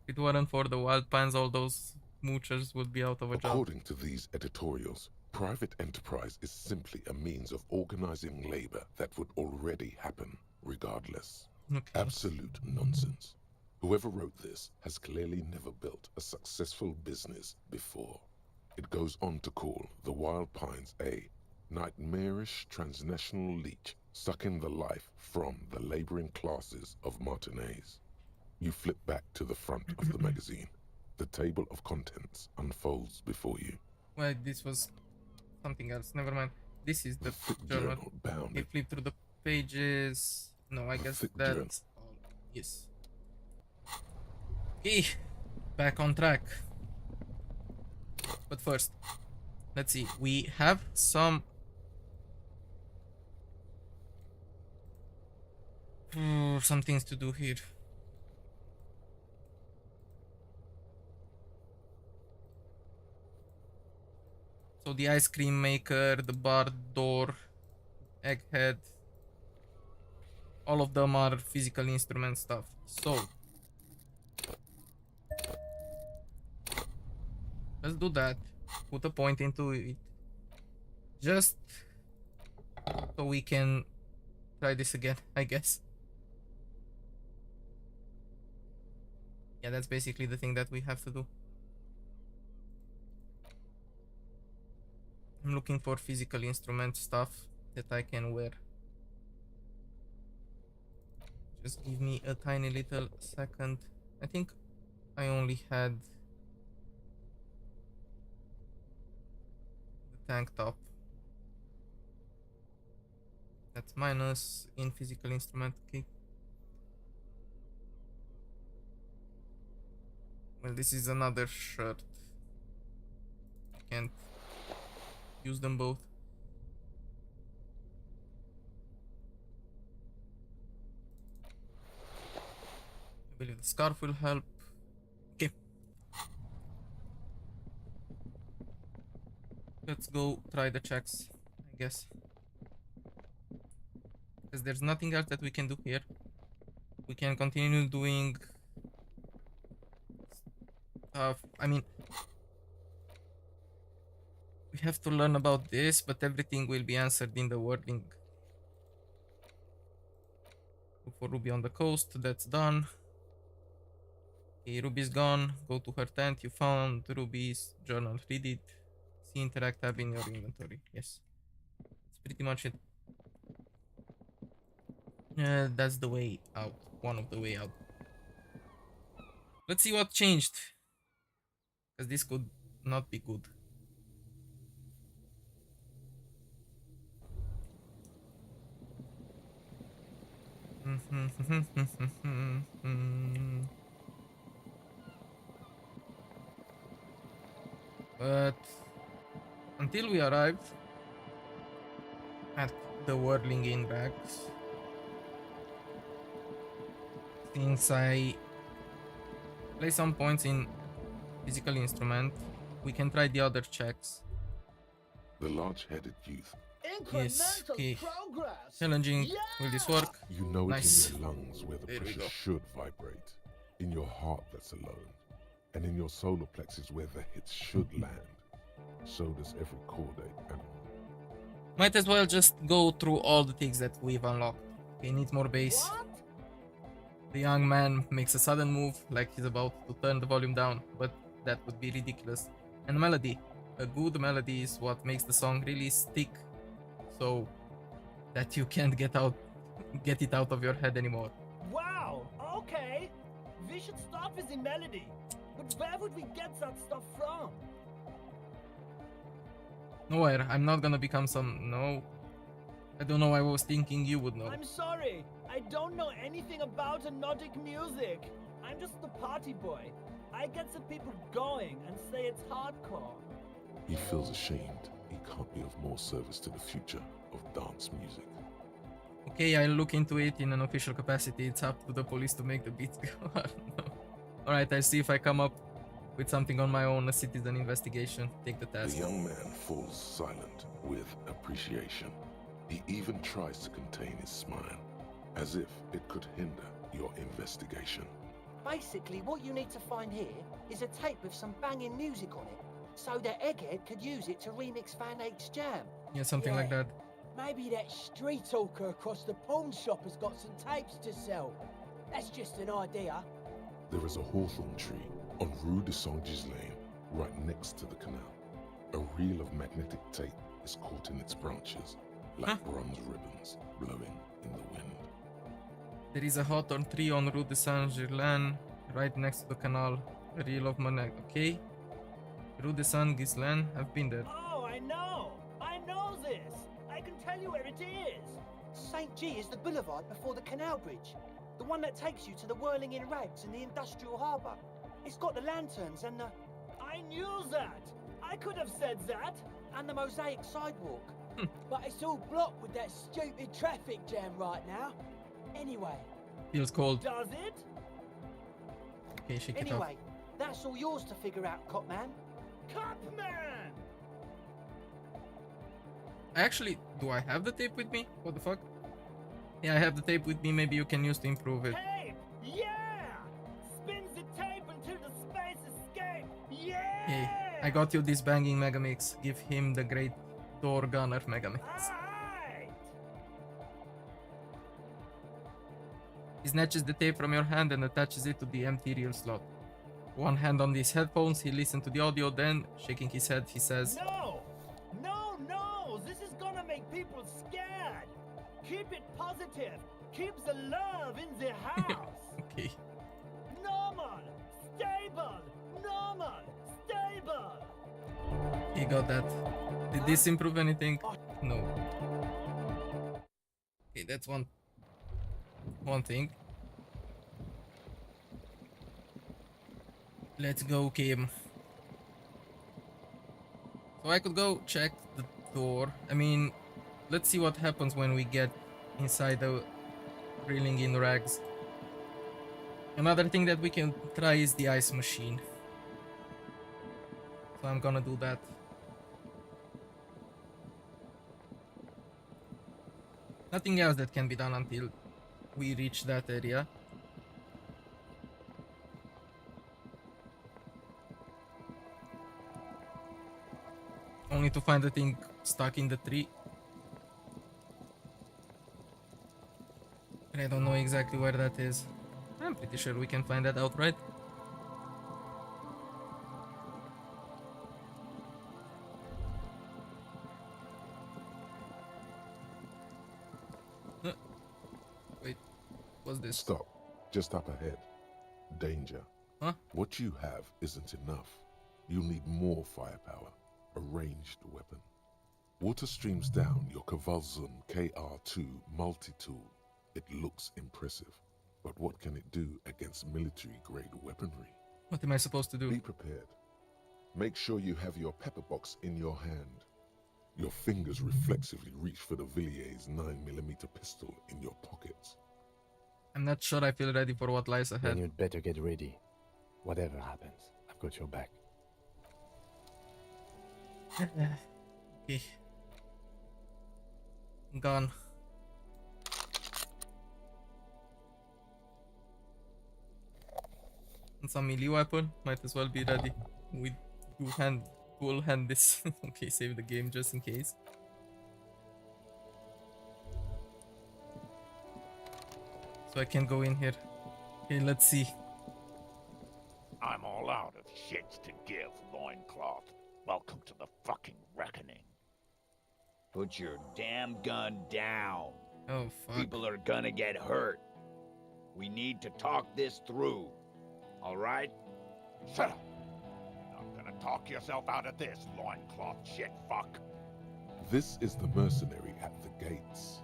If it weren't for the wild pines, all those moochers would be out of a job. According to these editorials, private enterprise is simply a means of organizing labor that would already happen, regardless. Okay. Absolute nonsense. Whoever wrote this has clearly never built a successful business before. It goes on to call the Wild Pines a nightmarish transnational leech sucking the life from the laboring classes of Martinez. You flip back to the front of the magazine. The table of contents unfolds before you. Well, this was something else. Never mind. This is the thick journal. journal bound Okay, flip through the pages. No, I guess thick that's all. Yes. Okay, back on track. But first, let's see. We have some things to do here. So the ice cream maker, the bar door, egghead, all of them are physical instrument stuff. So let's do that. Put a point into it. Just so we can try this again, I guess. Yeah, that's basically the thing that we have to do. I'm looking for physical instrument stuff that I can wear. Just give me a tiny little second. I think I only had the tank top. That's minus in physical instrument. Okay. Well, this is another shirt. Can't use them both. I believe the scarf will help. Okay. Let's go try the checks, I guess. Because there's nothing else that we can do here. We can continue doing stuff. I mean, we have to learn about this, but everything will be answered in the wording. Look for Ruby on the coast. That's done. Okay, Ruby's gone. Go to her tent. You found Ruby's journal. Read it. See interact tab in your inventory. Yes. That's pretty much it. That's the way out. One of the way out. Let's see what changed. Because this could not be good. But until we arrive at the whirling in rags, since I play some points in physical instrument, we can try the other checks. The large-headed youth. Yes, okay. Challenging. Will this work? You know Nice. it's in your lungs where the There we pressure go. should vibrate. In your heart that's alone. And in your solar plexus where the hits should land. So does every chordate animal. Might as well just go through all the things that we've unlocked. Okay, needs more bass. The young man makes a sudden move like he's about to turn the volume down, but that would be ridiculous. And melody. A good melody is what makes the song really stick, so that you can't get it out of your head anymore. Wow, okay. We should start with the melody. But where would we get that stuff from? Nowhere. I'm not gonna become some... No. I don't know. I was thinking you would know. I'm sorry. I don't know anything about Nordic music. I'm just the party boy. I get the people going and say it's hardcore. He feels ashamed. He can't be of more service to the future of dance music. Okay, I'll look into it in an official capacity. It's up to the police to make the beats go. I don't know. Alright, I'll see if I come up with something on my own, a citizen investigation. Take the The task. young man falls silent with appreciation. He even tries to contain his smile, as if it could hinder your investigation. Basically, what you need to find here is a tape with some banging music on it, so that Egghead could use it to remix Fan 8's jam. Yeah, something like that. Maybe that street talker across the pawn shop has got some tapes to sell. That's just an idea. There is a hawthorn tree on Rue de Saint-Gislain, right next to the canal. A reel of magnetic tape is caught in its branches, like bronze ribbons blowing in the wind. There is a hawthorn tree on Rue de Saint-Germain, right next to the canal. A reel of money. Okay. Rue de Saint-Gislain. I've been there. Oh, I know! I know this! I can tell you where it is! St. G is the boulevard before the canal bridge. The one that takes you to the whirling in rags and the industrial harbour. It's got the lanterns and the... I knew that! I could have said that! and the mosaic sidewalk. But it's all blocked with that stupid traffic jam right now. Anyway, Feels cold. Does it? Okay, shake it off. Anyway, that's all yours to figure out, Copman. Copman! Actually, do I have the tape with me? What the fuck? Yeah, I have the tape with me. Maybe you can use to improve it. Tape! Yeah! Spins the tape until the space escape! Yeah! Hey, I got you this banging megamix. Give him the great door gunner megamix. Alright! He snatches the tape from your hand and attaches it to the empty reel slot. One hand on these headphones, he listens to the audio, then, shaking his head, he says, No! No, no! This is gonna make people scared! Keep it positive! Keep the love in the house! Okay. Normal! Stable! Normal! Stable! He got that. Did this improve anything? No. Okay, that's one thing. Let's go, Kim. So I could go check the door. I mean, let's see what happens when we get inside the reeling in rags. Another thing that we can try is the ice machine. So I'm gonna do that. Nothing else that can be done until we reach that area. Only to find the thing stuck in the tree. And I don't know exactly where that is. I'm pretty sure we can find that out, right? Wait, what's this? Stop. Just up ahead. Danger. Huh? What you have isn't enough. You'll need more firepower. A ranged weapon. Water streams down your Kavulzun KR2 multi-tool. It looks impressive, but what can it do against military-grade weaponry? What am I supposed to do? Be prepared. Make sure you have your pepper box in your hand. Your fingers reflexively reach for the Villiers 9mm pistol in your pockets. I'm not sure I feel ready for what lies Then ahead. you'd better get ready. Whatever happens, I've got your back. Okay. Gone. And some melee weapon might as well be ready. We dual hand this. Okay, save the game just in case. So I can go in here. Okay, let's see. I'm all out of shits to give, loincloth. Welcome to the fucking reckoning. Put your damn gun down. Oh fuck. People are gonna get hurt. We need to talk this through. All right? Shut up. Not gonna talk yourself out of this, loincloth shit fuck. This is the mercenary at the gates.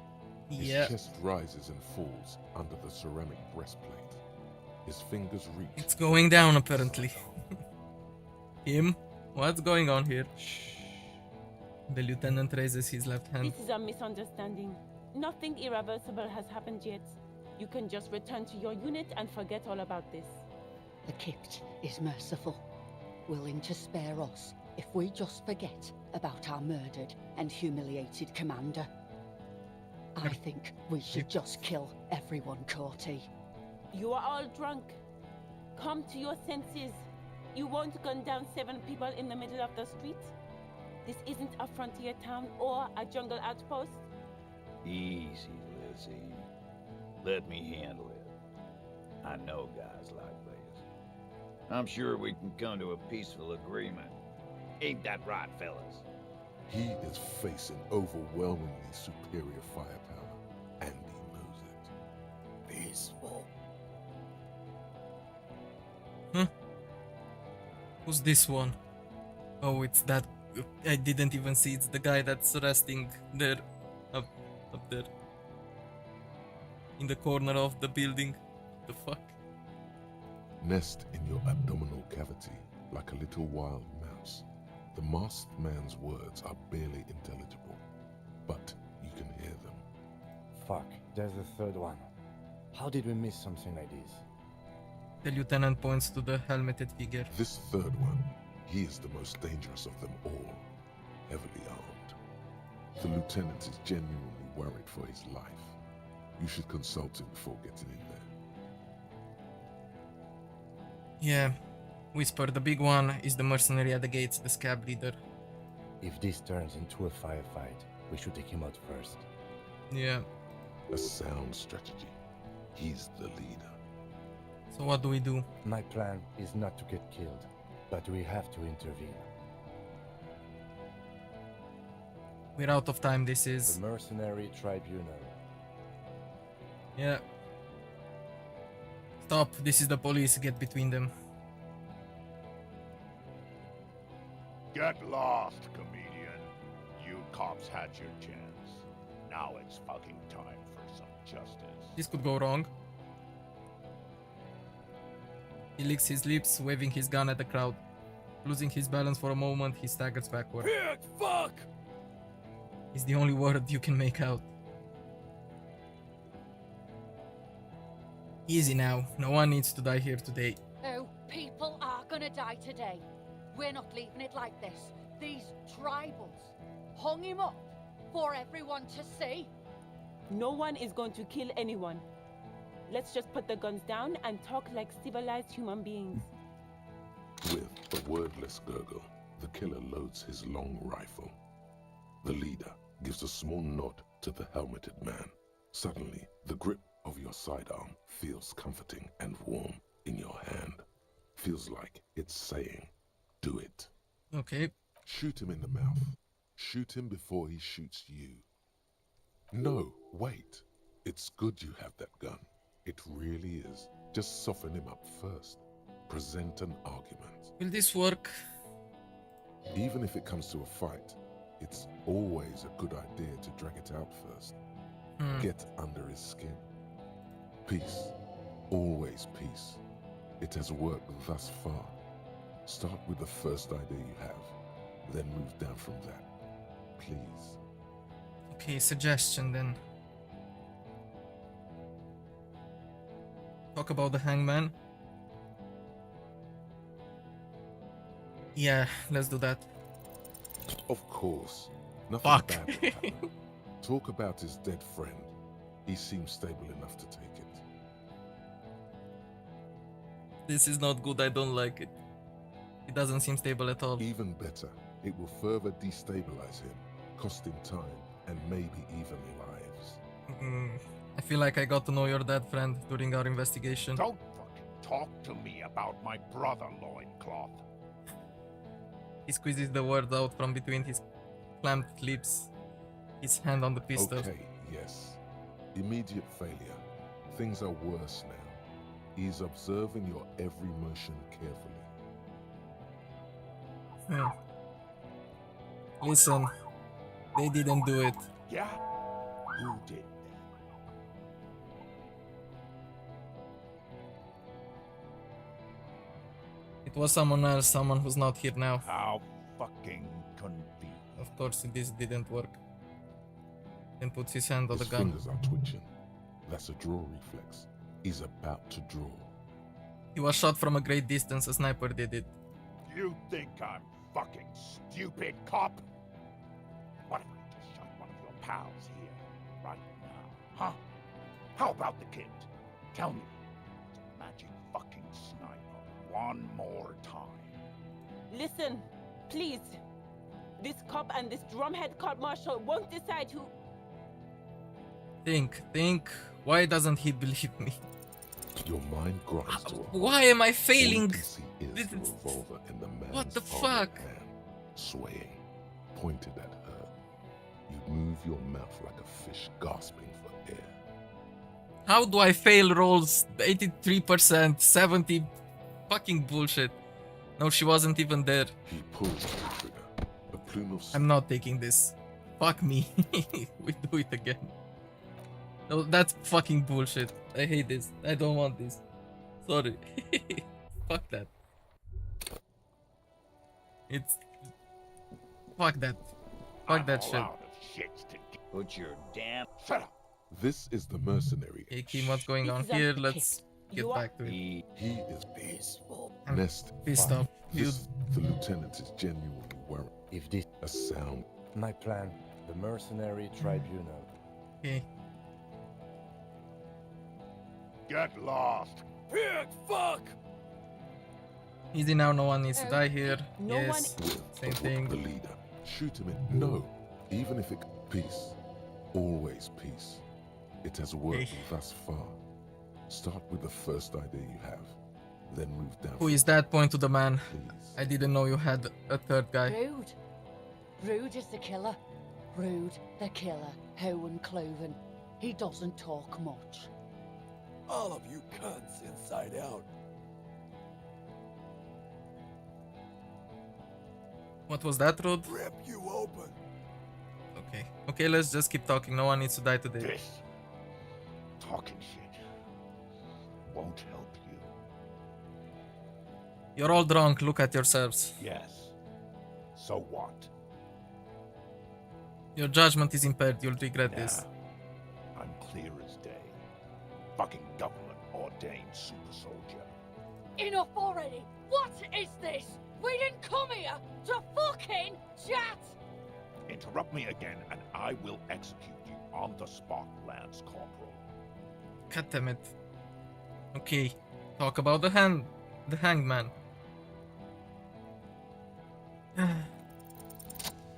His Yeah, chest rises and falls under the ceramic breastplate. His fingers reach. it's going down apparently. Him? What's going on here? The lieutenant raises his left hand. This is a misunderstanding. Nothing irreversible has happened yet. You can just return to your unit and forget all about this. The Kipt is merciful, willing to spare us if we just forget about our murdered and humiliated commander. I think we should just kill everyone, Corty. You are all drunk. Come to your senses. You won't gun down 7 people in the middle of the street. This isn't a frontier town or a jungle outpost. Easy, Lizzie. Let me handle it. I know guys like this. I'm sure we can come to a peaceful agreement. Ain't that right, fellas? He is facing overwhelmingly superior firepower, and he knows it. Peaceful. Huh? Who's this one? Oh, it's that. I didn't even see. It's the guy that's resting there. Up there. In the corner of the building. The fuck? Nest in your abdominal cavity like a little wild mouse. The masked man's words are barely intelligible, but you can hear them. Fuck, there's a third one. How did we miss something like this? The lieutenant points to the helmeted figure. This third one, he is the most dangerous of them all, heavily armed. The lieutenant is genuinely worried for his life. You should consult him before getting in there. Yeah. Whisper, the big one is the mercenary at the gates, the scab leader. If this turns into a firefight, we should take him out first. Yeah. A sound strategy. He's the leader. So what do we do? My plan is not to get killed, but we have to intervene. We're out of time, this is. The mercenary tribunal. Yeah. Stop, this is the police, get between them. Get lost, comedian. You cops had your chance. Now it's fucking time for some justice. This could go wrong. He licks his lips, waving his gun at the crowd. Losing his balance for a moment, he staggers backward. Fuck! It's the only word you can make out. Easy now, no one needs to die here today. Oh, people are gonna die today. We're not leaving it like this. These tribals hung him up for everyone to see. No one is going to kill anyone. Let's just put the guns down and talk like civilized human beings. With a wordless gurgle, the killer loads his long rifle. The leader gives a small nod to the helmeted man. Suddenly, the grip of your sidearm feels comforting and warm in your hand. Feels like it's saying, do it. Okay. Shoot him in the mouth. Shoot him before he shoots you. No, wait. It's good you have that gun. It really is. Just soften him up first. Present an argument. Will this work? Even if it comes to a fight, it's always a good idea to drag it out first. Get under his skin. Peace. Always peace. It has worked thus far. Start with the first idea you have, then move down from that. Please. Okay, suggestion then. Talk about the hangman. Yeah, let's do that. Of course. Nothing Fuck. bad will happen. Talk about his dead friend. He seems stable enough to take it. This is not good, I don't like it. It doesn't seem stable at all. Even better, it will further destabilize him, cost him time, and maybe even lives. I feel like I got to know your dead friend during our investigation. Don't fucking talk to me about my brother, Loincloth. He squeezes the words out from between his clamped lips, his hand on the pistol. Okay, yes. Immediate failure. Things are worse now. He's observing your every motion carefully. Listen, they didn't do it. Yeah? Who did then? It was someone else, someone who's not here now. How fucking convenient. Of course, this didn't work. Then puts his hand on His the gun. fingers are twitching. That's a draw reflex. He's about to draw. He was shot from a great distance. A sniper did it. You think I'm fucking stupid, cop? What if I just shot one of your pals here, right now, huh? How about the kid? Tell me, magic fucking sniper, one more time. Listen, please. This cop and this drumhead cop marshal won't decide who. Think. Why doesn't he believe me? Your mind grinds to a halt. Why am I All you failing? can see is This the is- revolver in the man's What the armored fuck? hand, swaying, pointed at her. You move your mouth like a fish gasping for air. How do I fail rolls 83%, 70 fucking bullshit? No, she wasn't even there. He pulls the trigger. A plume of I'm not taking this. Fuck me. We do it again. No, that's fucking bullshit. I hate this. I don't want this. Sorry. Fuck that. It's... Fuck that. Fuck that I'm shit. all out of shit to do. Put your damn... Shut up! This is the mercenary. Okay, Kim, what's going on This is here? a Let's get You are- back to it. He is peaceful. I'm Nest pissed 5. off. You... The lieutenant is genuinely worried. If this A sound. my plan, the mercenary tribunal. Okay. Get lost! Pig, fuck! Easy now, no one needs to die here. No Yes. Will Same of thing. The leader. Shoot him in. No. Even if it peace. Always peace. It has worked Okay. thus far. Start with the first idea you have. Then move down. Who is that? Point to the man. Please. I didn't know you had a third guy. Rude. Rude is the killer. Rude, the killer. Howen Cloven. He doesn't talk much. All of you cunts inside out. What was that, Rod? Rip you open. Okay. Okay, let's just keep talking. No one needs to die today. This talking shit won't help you. You're all drunk. Look at yourselves. Yes. So what? Your judgment is impaired. You'll regret this. Nah, I'm clear as day. Fucking government ordained super soldier. Enough already! What is this? We didn't come here to fucking chat! Interrupt me again and I will execute you on the spot, Lance Corporal. God damn it. Okay. Talk about the hanged man.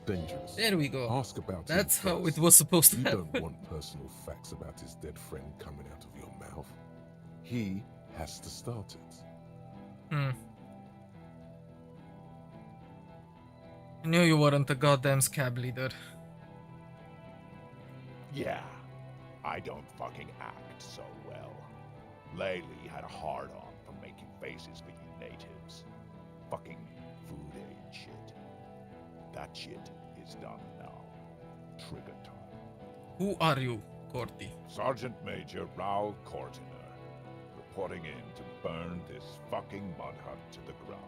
Dangerous. There we go. Ask about him That's how first. it was supposed to You happen. don't want personal facts about his dead friend coming out of your mouth. He has to start it. I knew you weren't a goddamn scab leader. Yeah, I don't fucking act so well. Laylee had a hard-on for making faces for you natives. Fucking food aid shit. That shit is done now. Trigger time. Who are you, Corty? Sergeant Major Raoul Cortiner, reporting in to burn this fucking mud hut to the ground.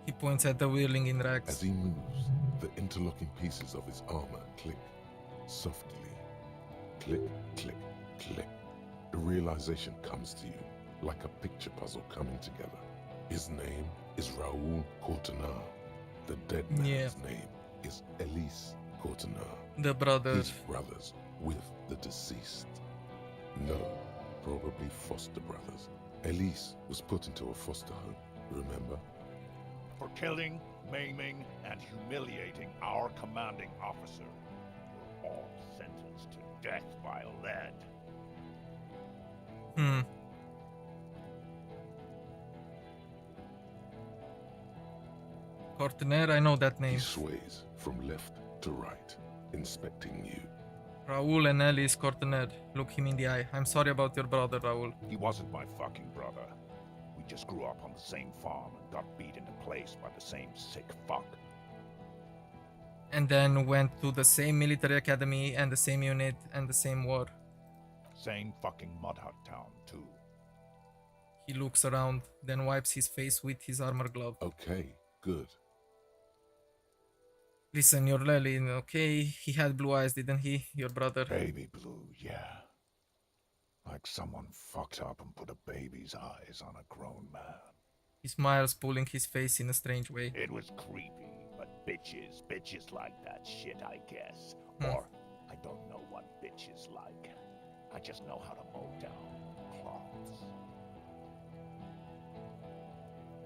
He points at the whirling in As rags. he moves, the interlocking pieces of his armor click softly. Click, click, click. The realization comes to you like a picture puzzle coming together. His name is Raoul Courtenay. The dead man's name is Elise Courtenay. The brother. His brothers with the deceased. No, probably foster brothers. Elise was put into a foster home, remember? For killing, maiming, and humiliating our commanding officer, you're all sentenced to death by lead. Cortiner, I know that He name. sways from left to right, inspecting you. Raoul and Ellis Cortiner. Look him in the eye. I'm sorry about your brother, Raoul. He wasn't my fucking brother. We just grew up on the same farm and got beat into place by the same sick fuck. And then went to the same military academy and the same unit and the same war. Same fucking mud hut town, too. He looks around, then wipes his face with his armor glove. Okay, good. Listen, you're Lelin, okay? He had blue eyes, didn't he? Your brother. Baby blue, yeah. Like someone fucked up and put a baby's eyes on a grown man. He smiles, pulling his face in a strange way. It was creepy, but bitches like that shit, I guess. Hmm. Or, I don't know what bitches like. I just know how to mow down cloths.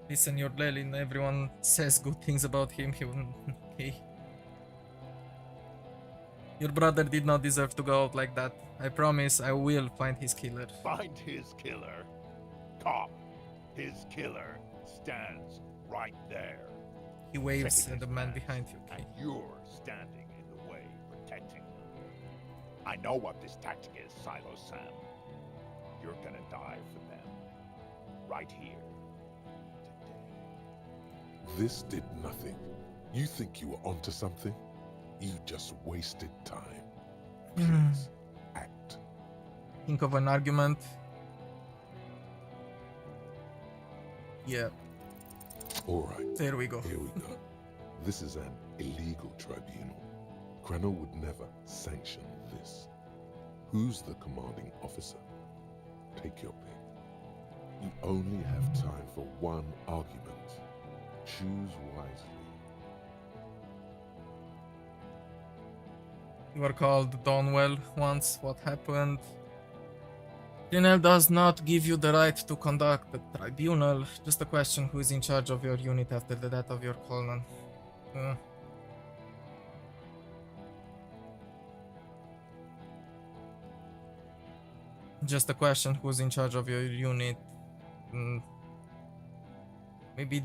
Listen, you're Lelin, everyone says good things about him, okay? Your brother did not deserve to go out like that. I promise I will find his killer. Find his killer. Cop, his killer stands right there. He waves Checking at the his man pants, behind you, okay? And you're standing in the way, protecting him. I know what this tactic is, Silo Sam. You're gonna die for them. Right here. Today. This did nothing. You think you were onto something? You just wasted time. Please, act. Think of an argument. Yeah, Alright, there we go. here we go. This is an illegal tribunal. Krenner would never sanction this. Who's the commanding officer? Take your pick. You only have time for one argument. Choose wisely. You were called Donwell once. What happened? Grinnell does not give you the right to conduct the tribunal. Just a question: who is in charge of your unit after the death of your colonel? Just a question: who's in charge of your unit? Maybe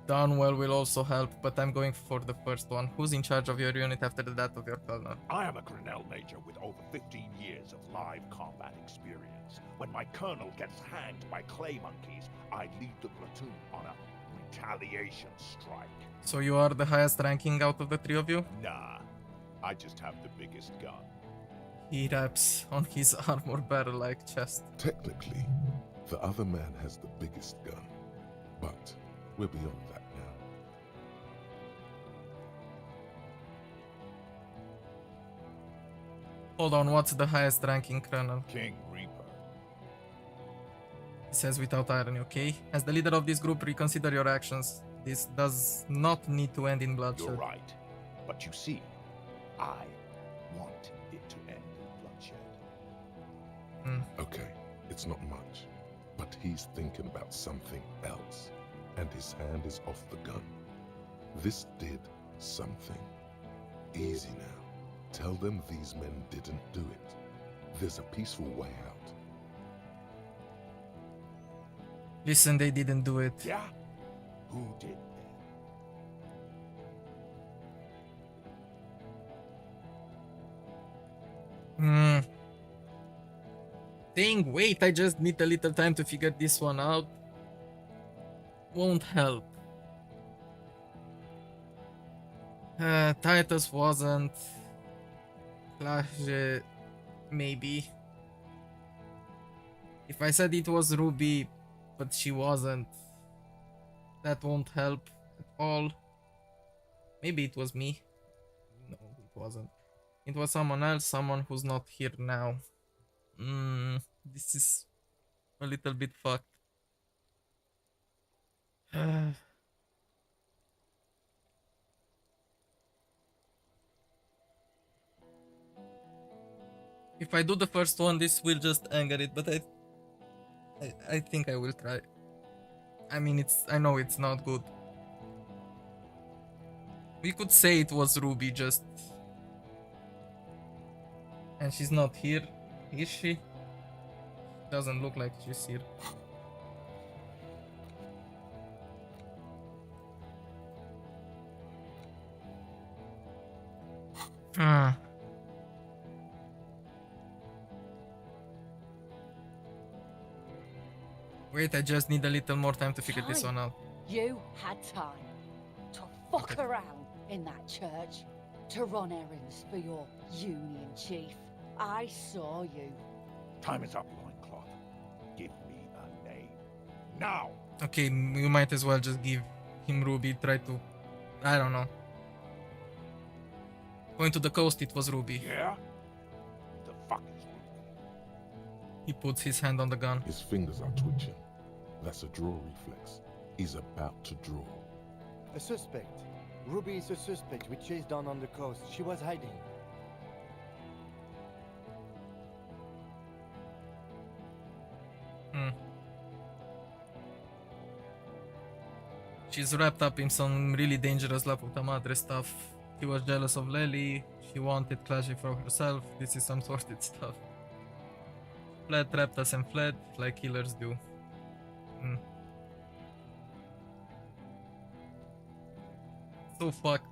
Donwell will also help, but I'm going for the first one. Who's in charge of your unit after the death of your colonel? I am a Grinnell Major with over 15 years of live combat experience. When my colonel gets hanged by clay monkeys, I lead the platoon on a retaliation strike. So you are the highest ranking out of the three of you? Nah, I just have the biggest gun. He raps on his armor barrel-like chest. Technically, the other man has the biggest gun, but we're beyond that now. Hold on, what's the highest ranking colonel? King Reaper. He says without irony, okay? As the leader of this group, reconsider your actions. This does not need to end in bloodshed. You're right. But you see, I want it to end in bloodshed. Okay, it's not much, but he's thinking about something else, and his hand is off the gun. This did something. Easy now. Tell them these men didn't do it. There's a peaceful way out. Listen, they didn't do it. Yeah? Who did then? Saying, wait, I just need a little time to figure this one out, won't help. Titus wasn't. Clash, maybe. If I said it was Ruby, but she wasn't, that won't help at all. Maybe it was me. No, it wasn't. It was someone else, someone who's not here now. This is a little bit fucked. If I do the first one, this will just anger it, but I think I will try. I mean, I know it's not good. We could say it was Ruby, just... And she's not here, is she? Doesn't look like she's here. Wait, I just need a little more time to figure this one out. You had time to fuck around in that church, to run errands for your union chief. I saw you. Time is up, Loincloth. Give me a name. Now! Okay, you might as well just give him Ruby, try to... I don't know. Going to the coast, it was Ruby. Yeah? The fuck is Ruby? He puts his hand on the gun. His fingers are twitching. That's a draw reflex. He's about to draw. A suspect. Ruby is a suspect we chased down on the coast. She was hiding. She's wrapped up in some really dangerous La Puta Madre stuff. He was jealous of Lely. She wanted Clashy for herself. This is some sorted stuff. Fled, trapped us and fled like killers do. So fucked.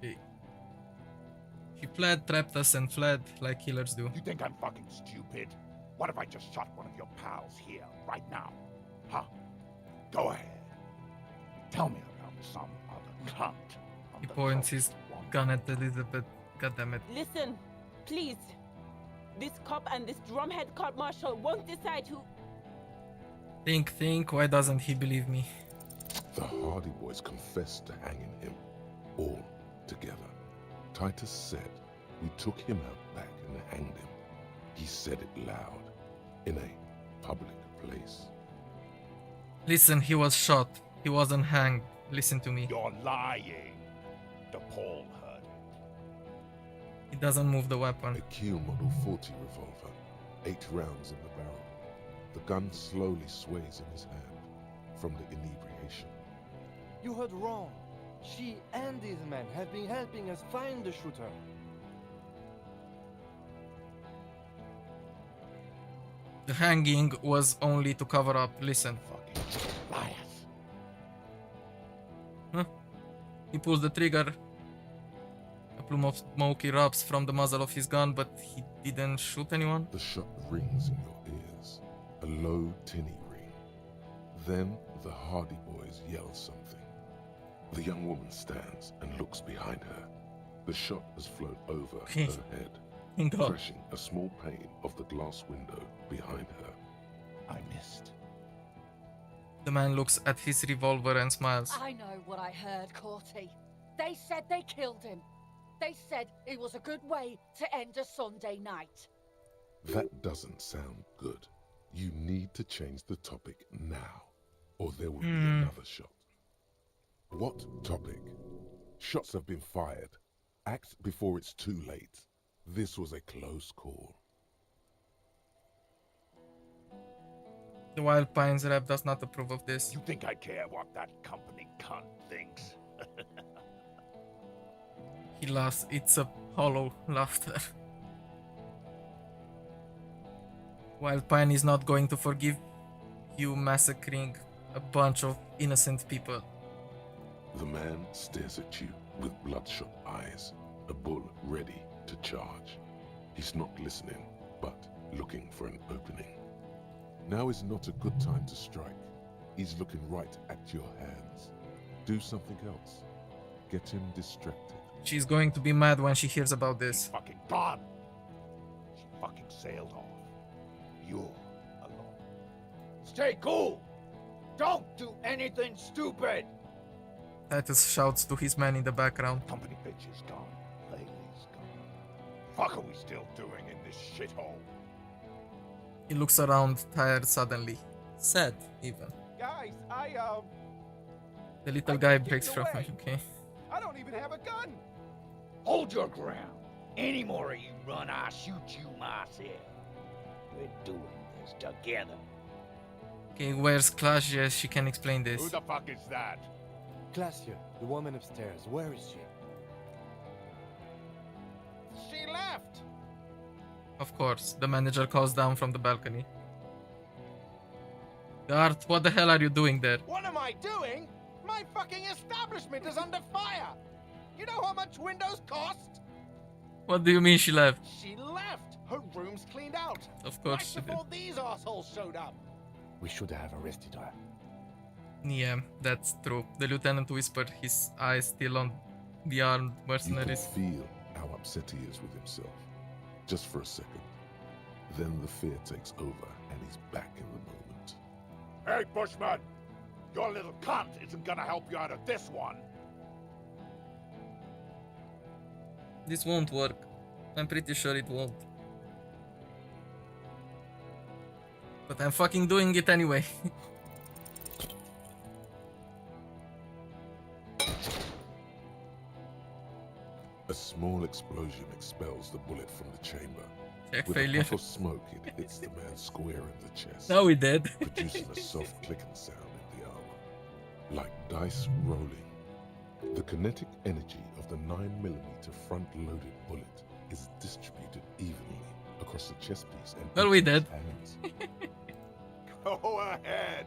She fled, trapped us and fled like killers do. You think I'm fucking stupid? What if I just shot one of your pals here, right now? Huh? Go ahead. Tell me about some other cunt. He points his gun at Elizabeth. Goddammit. Listen, please. This cop and this drumhead cop marshal won't decide who. Think, why doesn't he believe me? The Hardie Boys confessed to hanging him, all together. Titus said we took him out back and hanged him. He said it loud, in a public place. Listen, he was shot. He wasn't hanged. Listen to me. You're lying. DePaul heard it. He doesn't move the weapon. A Kiel Model 40 revolver, 8 rounds in the barrel. The gun slowly sways in his hand from the inebriation. You heard wrong. She and these men have been helping us find the shooter. The hanging was only to cover up. Listen. Fucking liars. He pulls the trigger. A plume of smoke erupts from the muzzle of his gun, but he didn't shoot anyone. The shot rings in your ears, a low, tinny ring. Then the Hardie Boys yell something. The young woman stands and looks behind her. The shot has flown over her head, crashing a small pane of the glass window behind her. I missed. The man looks at his revolver and smiles. I know what I heard, Corty. They said they killed him. They said it was a good way to end a Sunday night. That doesn't sound good. You need to change the topic now, or there will be another shot. What topic? Shots have been fired. Act before it's too late. This was a close call. The Wild Pines rep does not approve of this. You think I care what that company cunt thinks? He laughs. It's a hollow laughter. Wild Pine is not going to forgive you massacring a bunch of innocent people. The man stares at you with bloodshot eyes, a bull ready to charge. He's not listening, but looking for an opening. Now is not a good time to strike. He's looking right at your hands. Do something else. Get him distracted. She's going to be mad when she hears about this. She's fucking gone. She fucking sailed off. You're alone. Stay cool! Don't do anything stupid! Titus shouts to his man in the background. Company bitch is gone. Laylee's gone. Fuck are we still doing in this shithole? He looks around, tired suddenly. Sad, even. Guys, The little guy breaks from him, okay? I don't even have a gun! Hold your ground. Any more of you run, I'll shoot you myself. We're doing this together. Okay, where's Clash? She can explain this. Who the fuck is that? Glacia, the woman upstairs. Where is she? She left! Of course, the manager calls down from the balcony. Guard, what the hell are you doing there? What am I doing? My fucking establishment is under fire! You know how much windows cost? What do you mean she left? She left! Her room's cleaned out! Of course she right did. before these assholes showed up! We should have arrested her. Yeah, that's true. The lieutenant whispered, his eyes still on the armed You can mercenaries. feel how upset he is with himself. Just for a second. Then the fear takes over and he's back in the moment. Hey, Bushman! Your little cunt isn't gonna help you out of this one! This won't work. I'm pretty sure it won't. But I'm fucking doing it anyway. A small explosion expels the bullet from the chamber. Check With failure. a puff of smoke, it hits the man square in the chest. Now we dead. Producing a soft clicking sound in the armor. Like dice rolling. The kinetic energy of the 9mm front-loaded bullet is distributed evenly across the chest piece and Well, we each dead. hands. Go ahead.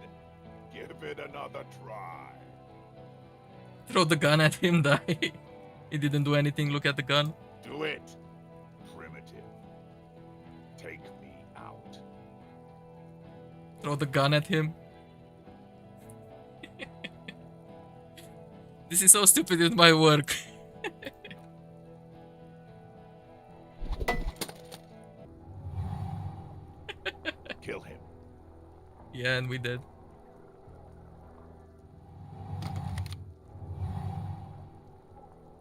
Give it another try. Throw the gun at him, die. He didn't do anything, look at the gun. Do it. Primitive. Take me out. Throw the gun at him. This is so stupid with my work. Kill him. Yeah, and we did.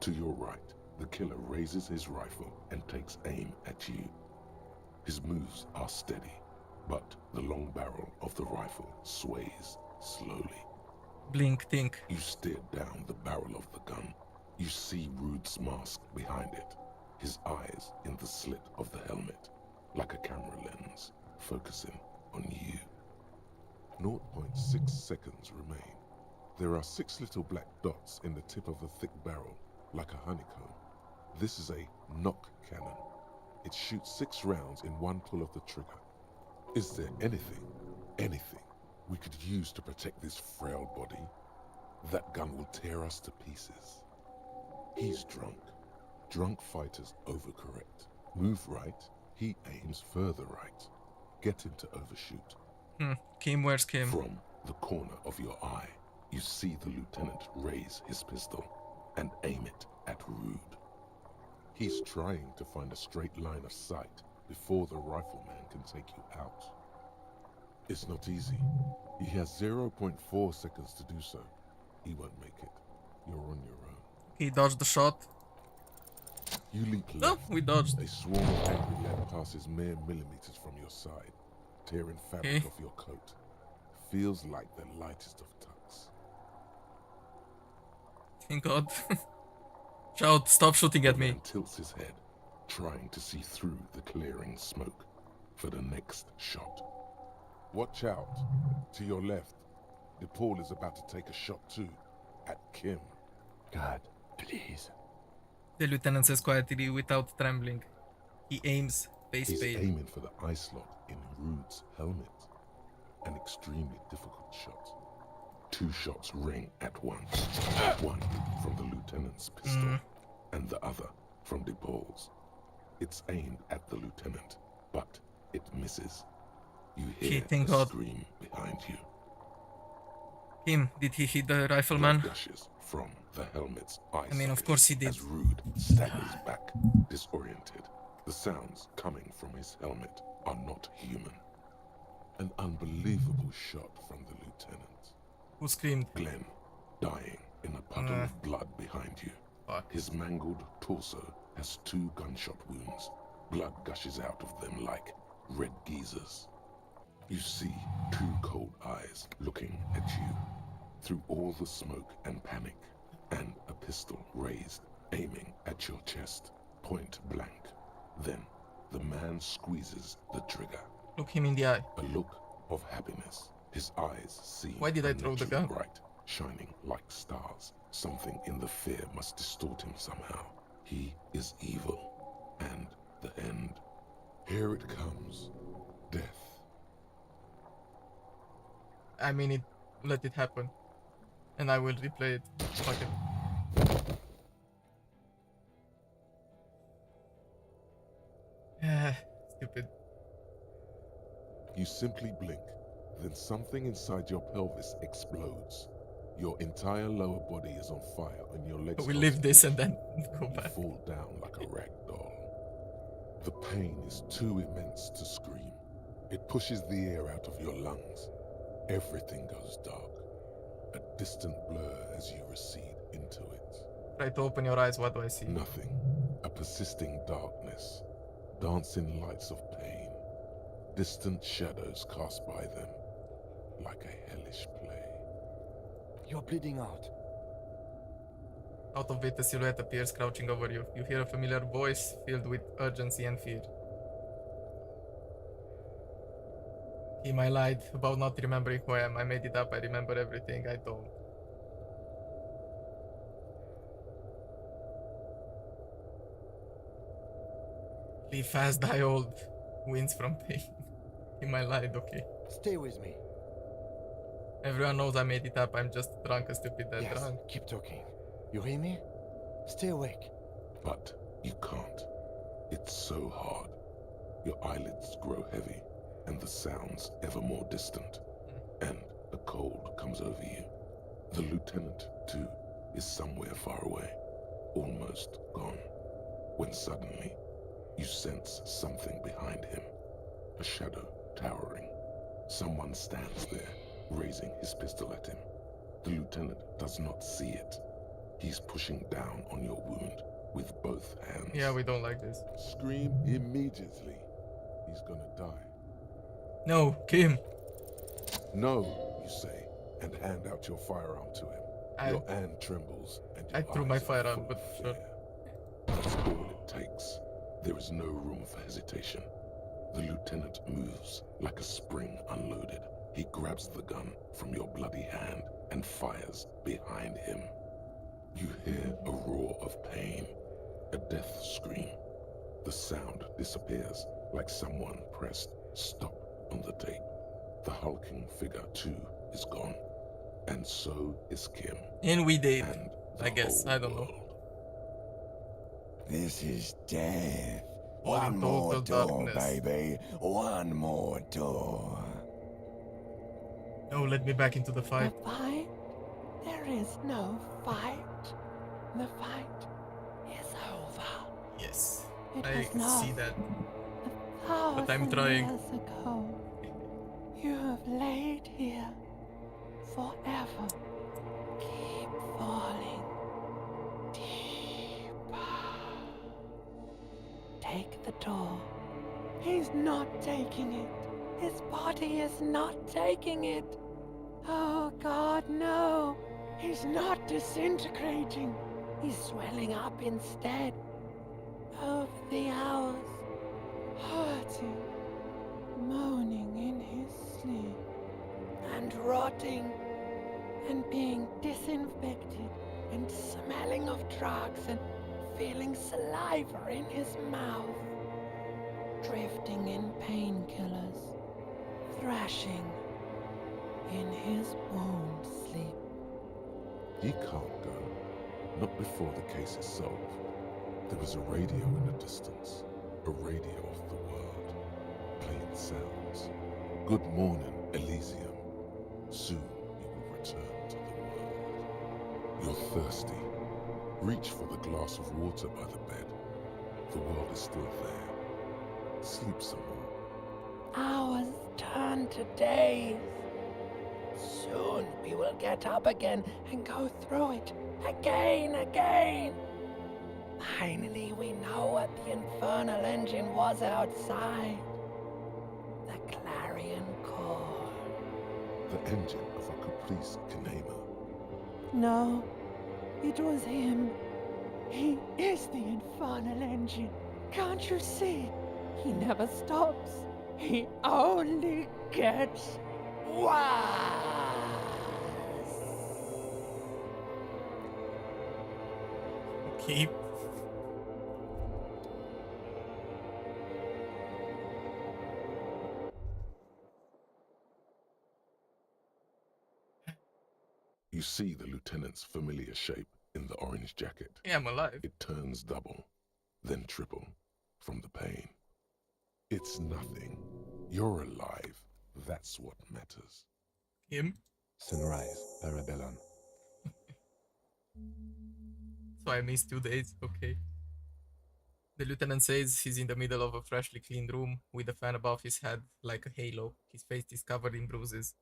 To your right, the killer raises his rifle and takes aim at you. His moves are steady, but the long barrel of the rifle sways slowly. Blink, think. You stare down the barrel of the gun. You see Rude's mask behind it, his eyes in the slit of the helmet, like a camera lens, focusing on you. 0.6 seconds remain. There are 6 little black dots in the tip of the thick barrel, like a honeycomb. This is a knock cannon. It shoots 6 rounds in one pull of the trigger. Is there anything we could use to protect this frail body? That gun will tear us to pieces. He's drunk. Drunk fighters overcorrect. Move right, he aims further right. Get him to overshoot. Kim, where's Kim? From the corner of your eye, you see the lieutenant raise his pistol and aim it at Rude. He's trying to find a straight line of sight before the rifleman can take you out. It's not easy. He has 0.4 seconds to do so. He won't make it. You're on your own. He dodged the shot. You leap No, left. we dodged. A swarm of angry lead passes mere millimeters from your side, tearing fabric off your coat. Feels like the lightest of tucks. Thank God. Shout, stop shooting at The me. man tilts his head, trying to see through the clearing smoke for the next shot. Watch out. To your left, DePaul is about to take a shot too, at Kim. God, please. The lieutenant says quietly without trembling. He aims face He's pale. aiming for the eye slot in Rude's helmet. An extremely difficult shot. 2 shots ring at once. One from the lieutenant's pistol, and the other from DePaul's. It's aimed at the lieutenant, but it misses. You hear Thank a God. scream behind you. Kim, did he hit the rifleman? Blood gushes from the helmet's eye I mean, of socket course he did. As Rude staggers back, disoriented. The sounds coming from his helmet are not human. An unbelievable shot from the lieutenant. Who screamed? Glenn, dying in a puddle of blood behind you. Fuck. His mangled torso has 2 gunshot wounds. Blood gushes out of them like red geysers. You see 2 cold eyes looking at you through all the smoke and panic, and a pistol raised, aiming at your chest, point blank. Then the man squeezes the trigger. Look him in the eye. A look of happiness. His eyes seem Why did I throw the gun? bright, shining like stars. Something in the fear must distort him somehow. He is evil, and the end. Here it comes. Death. I mean it. Let it happen. And I will replay it. Fuck it. Stupid. You simply blink, then something inside your pelvis explodes. Your entire lower body is on fire and your legs We leave this and then go you back. fall down like a rag doll. The pain is too immense to scream. It pushes the air out of your lungs. Everything goes dark. A distant blur as you recede into it. Try to open your eyes, what do I see? Nothing. A persisting darkness, dancing lights of pain, distant shadows cast by them, like a hellish play. You're bleeding out. Out of it, a silhouette appears crouching over you. You hear a familiar voice filled with urgency and fear. Kim, I lied about not remembering who I am. I made it up. I remember everything. I don't. Live fast, die old. Wins from pain. Kim, I lied, okay. Stay with me. Everyone knows I made it up. I'm just drunk, a stupid Yes, drunk. keep talking. You hear me? Stay awake. But you can't. It's so hard. Your eyelids grow heavy, and the sounds ever more distant. And a cold comes over you. The lieutenant, too, is somewhere far away, almost gone, when suddenly you sense something behind him. A shadow towering. Someone stands there, raising his pistol at him. The lieutenant does not see it. He's pushing down on your wound with both hands. Yeah, we don't like this. Scream immediately. He's gonna die. No, Kim. No, you say, and hand out your firearm to him. Your hand trembles, and your I threw my eyes are firearm, full but of sure. fear. That's all it takes. There is no room for hesitation. The lieutenant moves like a spring unloaded. He grabs the gun from your bloody hand and fires behind him. You hear a roar of pain, a death scream. The sound disappears like someone pressed stop on the tape. The hulking figure, too, is gone. And so is Kim. And we did, And I the guess. whole I don't know. world. This is death. All in One more total door, darkness. baby. One more door. No, let me back into the fight. The fight? There is no fight. The fight is over. Yes, It I was not. see that. But I'm trying. Years ago, you have laid here forever. Keep falling deeper. Take the door. He's not taking it. His body is not taking it. Oh God, no. He's not disintegrating. He's swelling up instead. Over the hours, hurting, moaning in his sleep, and rotting, and being disinfected, and smelling of drugs, and feeling saliva in his mouth, drifting in painkillers, thrashing in his wound sleep. He can't go. Not before the case is solved. There was a radio in the distance. A radio of the world. Playing sounds. Good morning, Elysium. Soon you will return to the world. You're thirsty. Reach for the glass of water by the bed. The world is still there. Sleep some more. Hours turn to days. Soon we will get up again and go through it again. Finally, we know what the infernal engine was outside. The clarion call. The engine of a caprice Kanema. No, it was him. He is the infernal engine. Can't you see? He never stops. He only gets worse. Keep. You see the lieutenant's familiar shape in the orange jacket. Yeah, I'm alive. It turns double, then triple, from the pain. It's nothing. You're alive. That's what matters. Him? Sunrise, Parabellum. So I missed 2 days, okay. The lieutenant says he's in the middle of a freshly cleaned room with a fan above his head like a halo. His face is covered in bruises.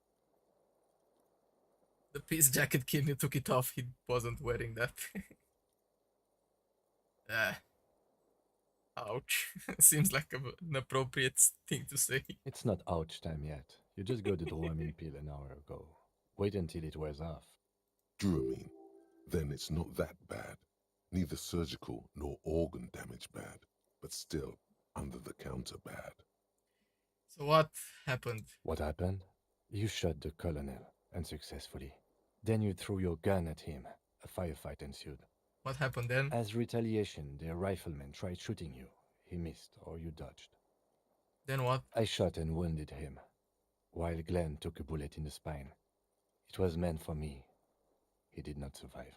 The piece jacket Kim, you took it off. He wasn't wearing that. Ah. Ouch. Seems like an appropriate thing to say. It's not ouch time yet. You just got the Dramamine pill an hour ago. Wait until it wears off. Dramamine? Then it's not that bad. Neither surgical nor organ damage bad, but still under the counter bad. So what happened? What happened? You shot the colonel, unsuccessfully. Then you threw your gun at him. A firefight ensued. What happened then? As retaliation, the rifleman tried shooting you. He missed, or you dodged. Then what? I shot and wounded him, while Glenn took a bullet in the spine. It was meant for me. He did not survive.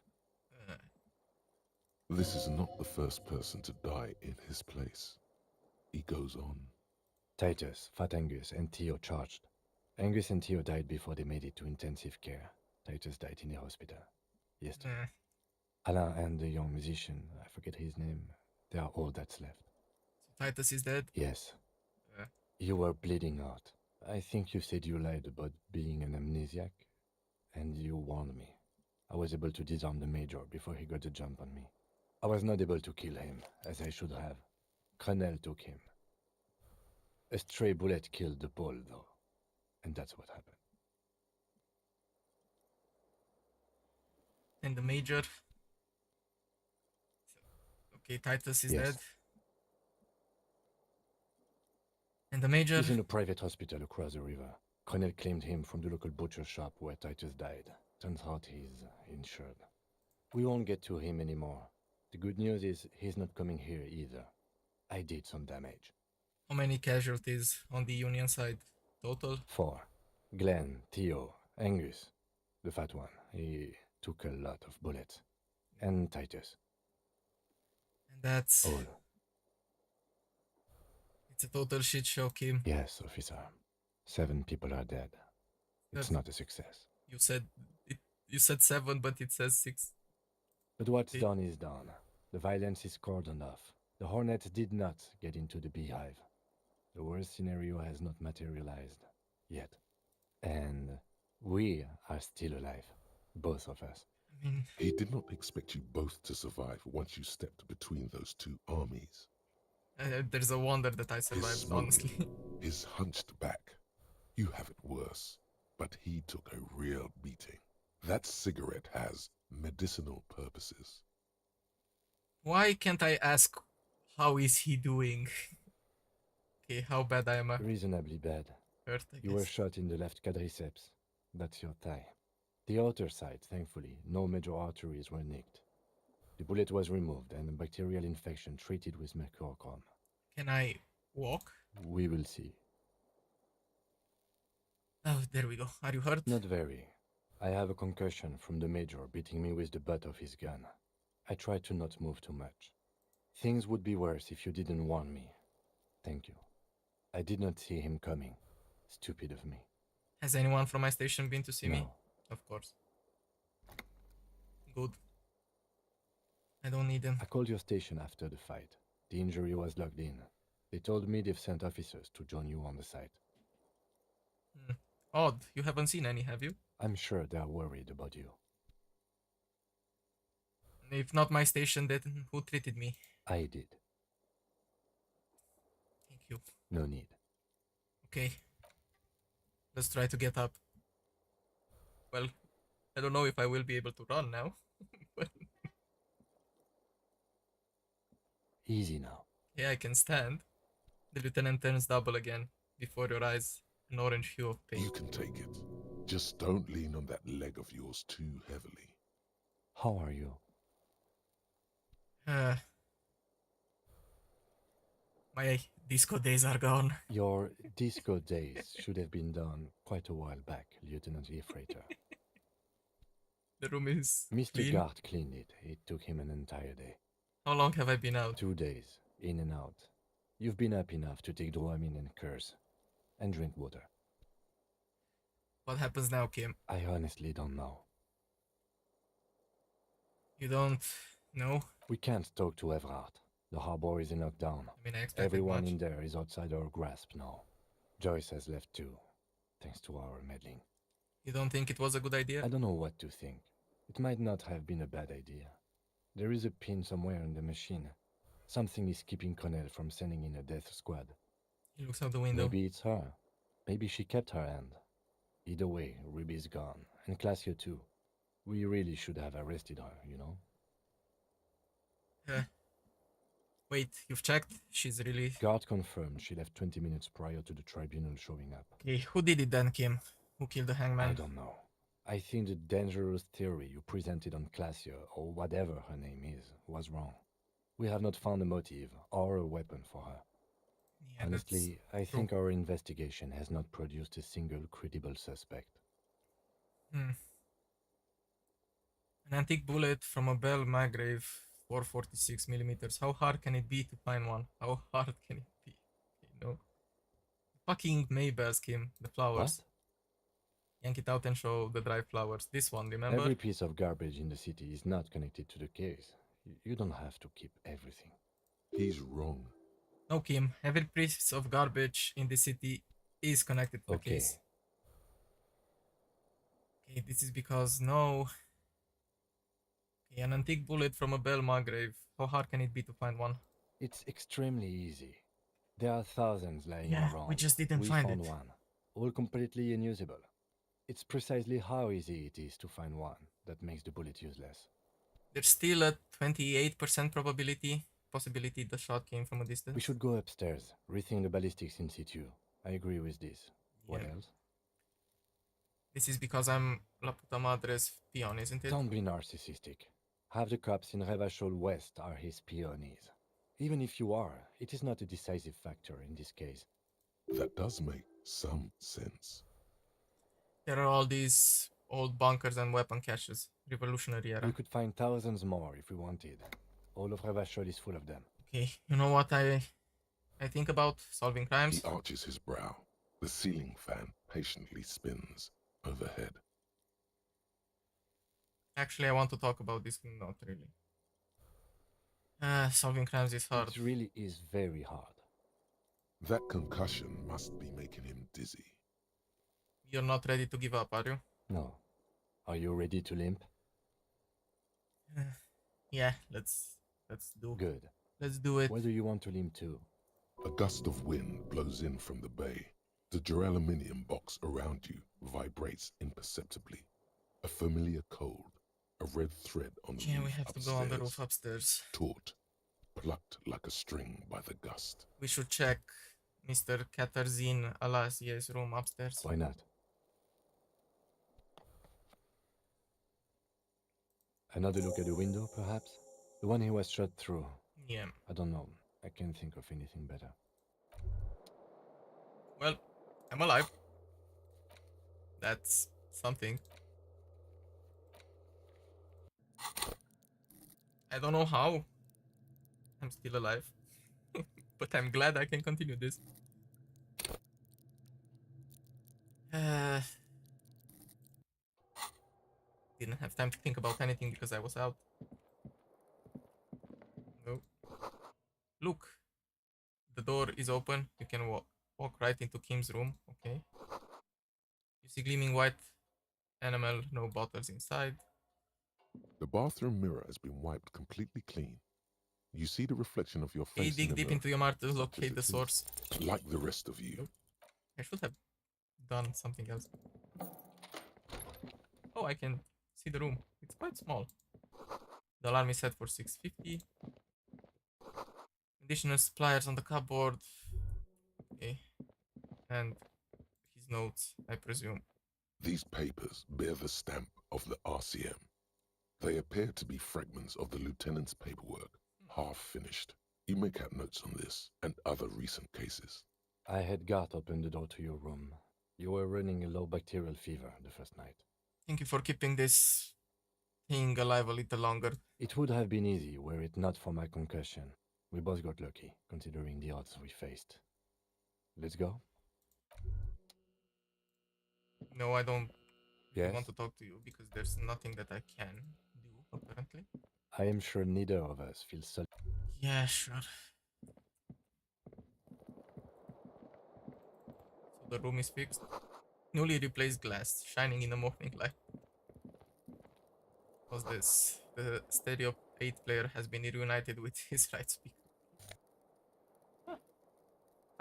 This is not the first person to die in his place. He goes on. Titus, Fat Angus, and Theo charged. Angus and Theo died before they made it to intensive care. Titus died in the hospital yesterday. Alain and the young musician, I forget his name, they are all that's left. So Titus is dead? Yes. You were bleeding out. I think you said you lied about being an amnesiac, and you warned me. I was able to disarm the major before he got the jump on me. I was not able to kill him, as I should have. Crenel took him. A stray bullet killed the Pole, though, and that's what happened. And the major? Okay, Titus is dead. And the major? He's in a private hospital across the river. Crenel claimed him from the local butcher shop where Titus died. Turns out he's insured. We won't get to him anymore. The good news is he's not coming here either. I did some damage. How many casualties on the Union side total? 4. Glenn, Theo, Angus, the fat one. He took a lot of bullets. And Titus. And that's... all. It's a total shit show, Kim. Yes, officer. 7 people are dead. It's not a success. You said 7, but it says 6. But what's done is done. The violence is cordoned off. The Hornets did not get into the beehive. The worst scenario has not materialized yet. And we are still alive. Both of us. I mean... He did not expect you both to survive once you stepped between those two armies. There's a wonder that I survived, honestly. His hunched back. You have it worse. But he took a real beating. That cigarette has medicinal purposes. Why can't I ask, how is he doing? Okay, how bad I am? Reasonably bad. Hurt, I You were guess. shot in the left quadriceps. That's your thigh. The outer side, thankfully, no major arteries were nicked. The bullet was removed and a bacterial infection treated with mercurochrome. Can I walk? We will see. Oh, there we go. Are you hurt? Not very. I have a concussion from the major beating me with the butt of his gun. I tried to not move too much. Things would be worse if you didn't warn me. Thank you. I did not see him coming. Stupid of me. Has anyone from my station been to see me? No. Of course. Good. I don't need them. I called your station after the fight. The injury was logged in. They told me they've sent officers to join you on the site. Odd. You haven't seen any, have you? I'm sure they are worried about you. If not my station, then who treated me? I did. Thank you. No need. Okay. Let's try to get up. Well, I don't know if I will be able to run now. But Easy now. yeah, I can stand. The lieutenant turns double again. Before your eyes, an orange hue of pain. You can take it. Just don't lean on that leg of yours too heavily. How are you? My disco days are gone. Your disco days should have been done quite a while back, Lieutenant Freighter. The room is Mr. clean. Gart cleaned it. It took him an entire day. How long have I been out? 2 days, in and out. You've been up enough to take Dramamine and curse. And drink water. What happens now, Kim? I honestly don't know. You don't know? We can't talk to Everard. The harbor is in lockdown. I mean, I expected Everyone much. in there is outside our grasp now. Joyce has left too, thanks to our meddling. You don't think it was a good idea? I don't know what to think. It might not have been a bad idea. There is a pin somewhere in the machine. Something is keeping Connell from sending in a death squad. He looks out the window. Maybe it's her. Maybe she kept her hand. Either way, Ruby's gone. And Classio too. We really should have arrested her, you know? Wait, you've checked? She's really... Guard confirmed she left 20 minutes prior to the tribunal showing up. Okay, who did it then, Kim? Who killed the hangman? I don't know. I think the dangerous theory you presented on Classio, or whatever her name is, was wrong. We have not found a motive or a weapon for her. Yeah, honestly, I think our investigation has not produced a single credible suspect. An antique bullet from a Bell Magrave, 446 millimeters. How hard can it be to find one? How hard can it be? You know? Fucking Maybells, Kim. The flowers. What? Yank it out and show the dried flowers. This one, remember? Every piece of garbage in the city is not connected to the case. You don't have to keep everything. He's wrong. No, Kim. Every piece of garbage in the city is connected to the case. Okay, this is because no... Okay, an antique bullet from a Bell Magrave. How hard can it be to find one? It's extremely easy. There are thousands lying around. We just didn't find it. We found one. All completely unusable. It's precisely how easy it is to find one that makes the bullet useless. There's still a 28% possibility the shot came from a distance. We should go upstairs, rethink the ballistics in situ. I agree with this. What else? This is because I'm La Puta Madre's peon, isn't it? Don't be narcissistic. Half the cops in Revachol West are his peonies. Even if you are, it is not a decisive factor in this case. That does make some sense. There are all these old bunkers and weapon caches. Revolutionary era. We could find thousands more if we wanted. All of Revachol is full of them. Okay, you know what I think about solving crimes? He arches his brow. The ceiling fan patiently spins overhead. Actually, I want to talk about this. Not really. Solving crimes is hard. It really is very hard. That concussion must be making him dizzy. You're not ready to give up, are you? No. Are you ready to limp? Yeah, let's do. Good. Let's do it. Where do you want to limp to? A gust of wind blows in from the bay. The duraluminum box around you vibrates imperceptibly. A familiar cold, a red thread on the roof we have upstairs, to go on the roof upstairs. Taut, plucked like a string by the gust. We should check Mr. Katarzin Alasie's room upstairs. Why not? Another look at the window, perhaps? The one he was shot through. Yeah. I don't know. I can't think of anything better. Well, I'm alive. That's something. I don't know how I'm still alive. But I'm glad I can continue this. Didn't have time to think about anything because I was out. No. Look. The door is open. You can walk right into Kim's room. Okay. You see gleaming white enamel, no bottles inside. The bathroom mirror has been wiped completely clean. You see the reflection of your face. Hey, in dig the deep mirror. into your mouth to locate the source. Like the rest of you. I should have done something else. Oh, I can see the room. It's quite small. The alarm is set for 6:50. Additional pliers on the cupboard. Okay. And his notes, I presume. These papers bear the stamp of the RCM. They appear to be fragments of the lieutenant's paperwork, half finished. You make out notes on this and other recent cases. I had Gart open the door to your room. You were running a low bacterial fever the first night. Thank you for keeping this thing alive a little longer. It would have been easy were it not for my concussion. We both got lucky, considering the odds we faced. Let's go? No, I don't Yes? want to talk to you because there's nothing that I can do, apparently. I am sure neither of us feels so... Yeah, sure. So the room is fixed. Newly replaced glass, shining in the morning light. What's this? The stereo 8 player has been reunited with his right speaker.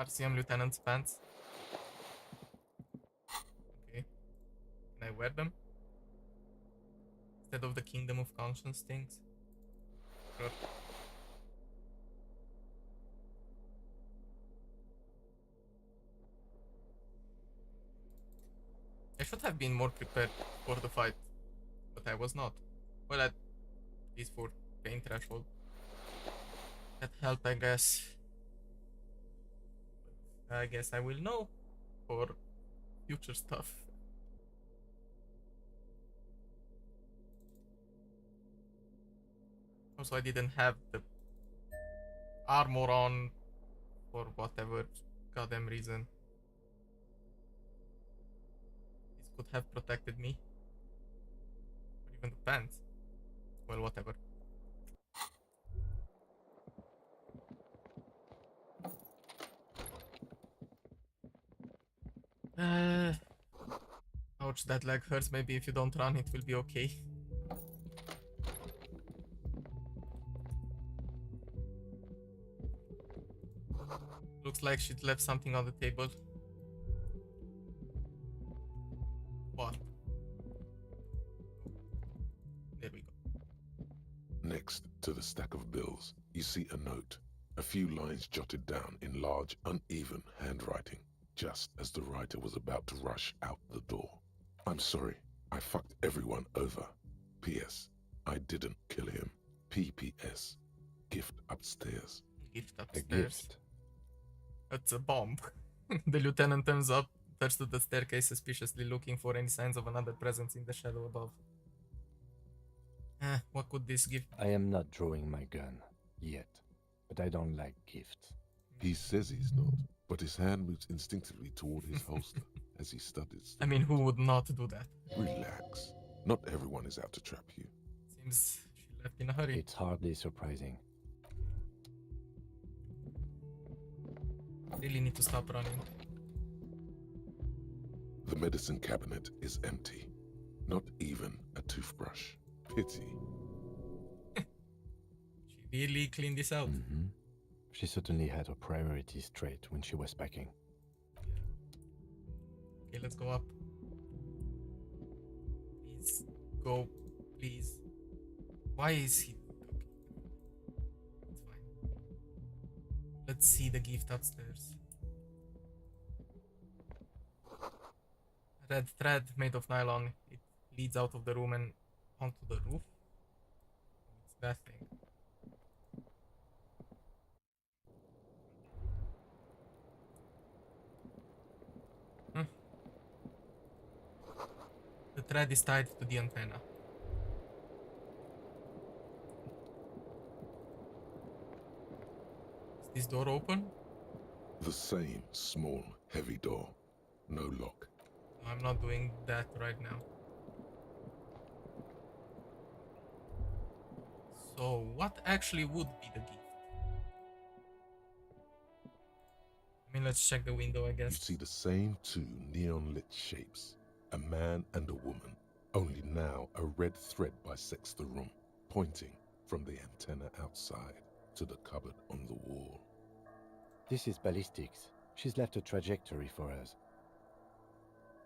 RCM Lieutenant's pants. Okay. Can I wear them? Instead of the Kingdom of Conscience things? Sure. I should have been more prepared for the fight, but I was not. Well, at least for pain threshold. That helped, I guess. But I guess I will know for future stuff. Also, I didn't have the armor on for whatever goddamn reason. This could have protected me. Or even the pants. Well, whatever. Ouch, that leg hurts. Maybe if you don't run, it will be okay. Looks like she'd left something on the table. What? There we go. Next to the stack of bills, you see a note. A few lines jotted down in large, uneven handwriting, just as the writer was about to rush out the door. I'm sorry, I fucked everyone over. P.S. I didn't kill him. P.P.S. Gift upstairs. Gift A upstairs. gift. That's a bomb. The lieutenant turns to the staircase suspiciously, looking for any signs of another presence in the shadow above. What could this gift? I am not drawing my gun yet, but I don't like gifts. He says he's not, but his hand moves instinctively toward his holster as he studies. I mean, who would not do that? Relax. Not everyone is out to trap you. Seems she left in a hurry. It's hardly surprising. Really need to stop running. The medicine cabinet is empty. Not even a toothbrush. Pity. She really cleaned this out. Mm-hmm. She certainly had her priorities straight when she was packing. Okay, let's go up. Please go, please. Why is he? Okay, it's fine. Let's see the gift upstairs. Red thread made of nylon. It leads out of the room and onto the roof. It's that thing. The thread is tied to the antenna. Is this door open? The same small, heavy door. No lock. I'm not doing that right now. So, what actually would be the gift? I mean, let's check the window, I You guess. see the same two neon-lit shapes. A man and a woman. Only now a red thread bisects the room, pointing from the antenna outside to the cupboard on the wall. This is ballistics. She's left a trajectory for us.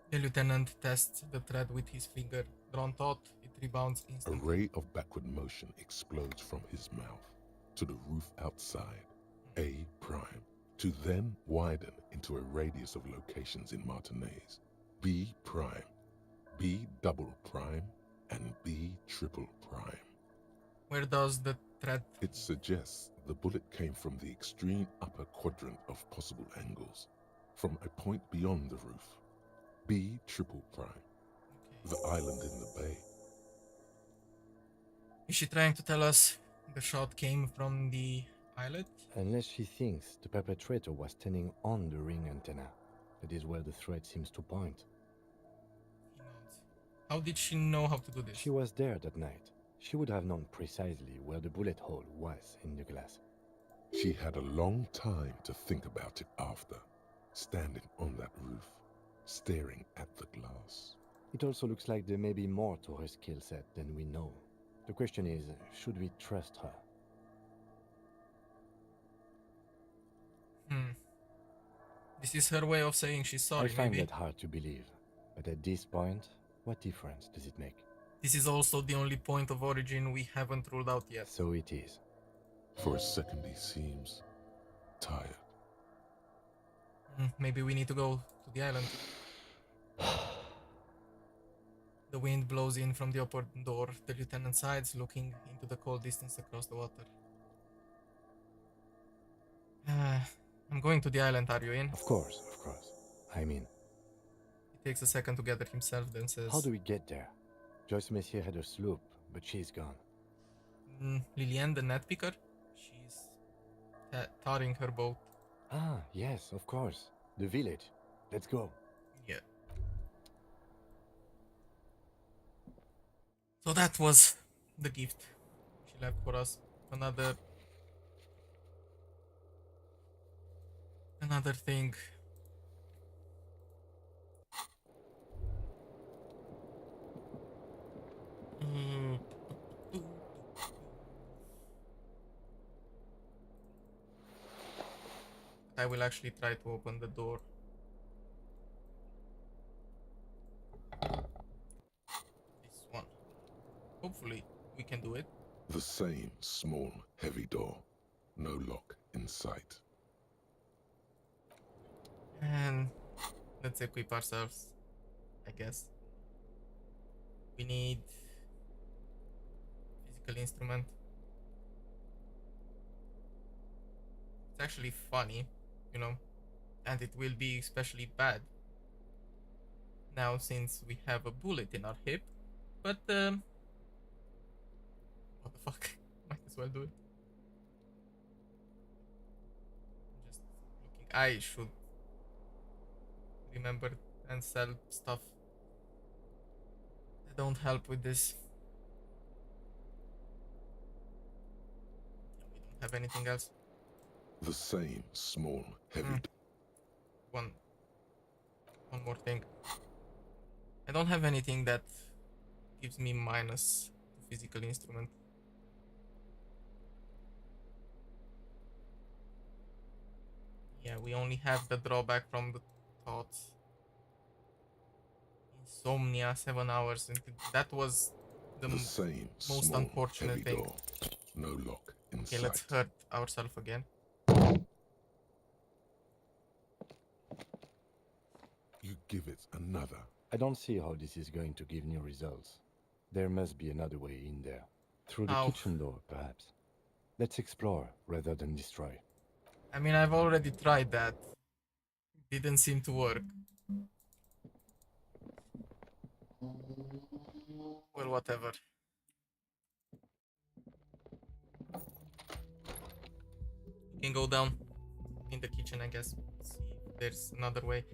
The lieutenant tests the thread with his finger. Drawn taut, it rebounds A instantly. ray of backward motion explodes from his mouth to the roof outside, A prime, to then widen into a radius of locations in Martinez. B prime, B double prime, and B triple prime. Where does the thread... It suggests the bullet came from the extreme upper quadrant of possible angles, from a point beyond the roof. B triple prime, the island in the bay. Is she trying to tell us the shot came from the islet? Unless she thinks the perpetrator was standing on the ring antenna. That is where the thread seems to point. He nods. How did she know how to do this? She was there that night. She would have known precisely where the bullet hole was in the glass. She had a long time to think about it after, standing on that roof, staring at the glass. It also looks like there may be more to her skill set than we know. The question is, should we trust her? This is her way of saying she's sorry, I find maybe. that hard to believe. But at this point, what difference does it make? This is also the only point of origin we haven't ruled out yet. So it is. For a second, he seems tired. Maybe we need to go to the island. The wind blows in from the upper door. The lieutenant sighs, looking into the cold distance across the water. I'm going to the island, are you in? Of course, of course. I'm in. He takes a second to gather himself, then says... How do we get there? Joyce Messier had a sloop, but she's gone. Liliane, the net picker? She's tarring her boat. Ah, yes, of course. The village. Let's go. Yeah. So that was the gift she left for us. Another thing. I will actually try to open the door. This one. Hopefully we can do it. The same small, heavy door. No lock in sight. And let's equip ourselves, I guess. We need physical instrument. It's actually funny, you know, and it will be especially bad now since we have a bullet in our hip. But what the fuck? Might as well do it. Just looking. I should remember and sell stuff that don't help with this. We don't have anything else. The same small, heavy One more thing. I don't have anything that gives me minus to physical instrument. Yeah, we only have the drawback from the thoughts. Insomnia, 7 hours. And that was the same most small, unfortunate heavy thing. door. No lock in Okay, sight. let's hurt ourselves again. You give it another. I don't see how this is going to give new results. There must be another way in there. Through the How? kitchen door, perhaps. Let's explore rather than destroy. I mean, I've already tried that. It didn't seem to work. Well, whatever. We can go down in the kitchen, I guess. See if there's another way.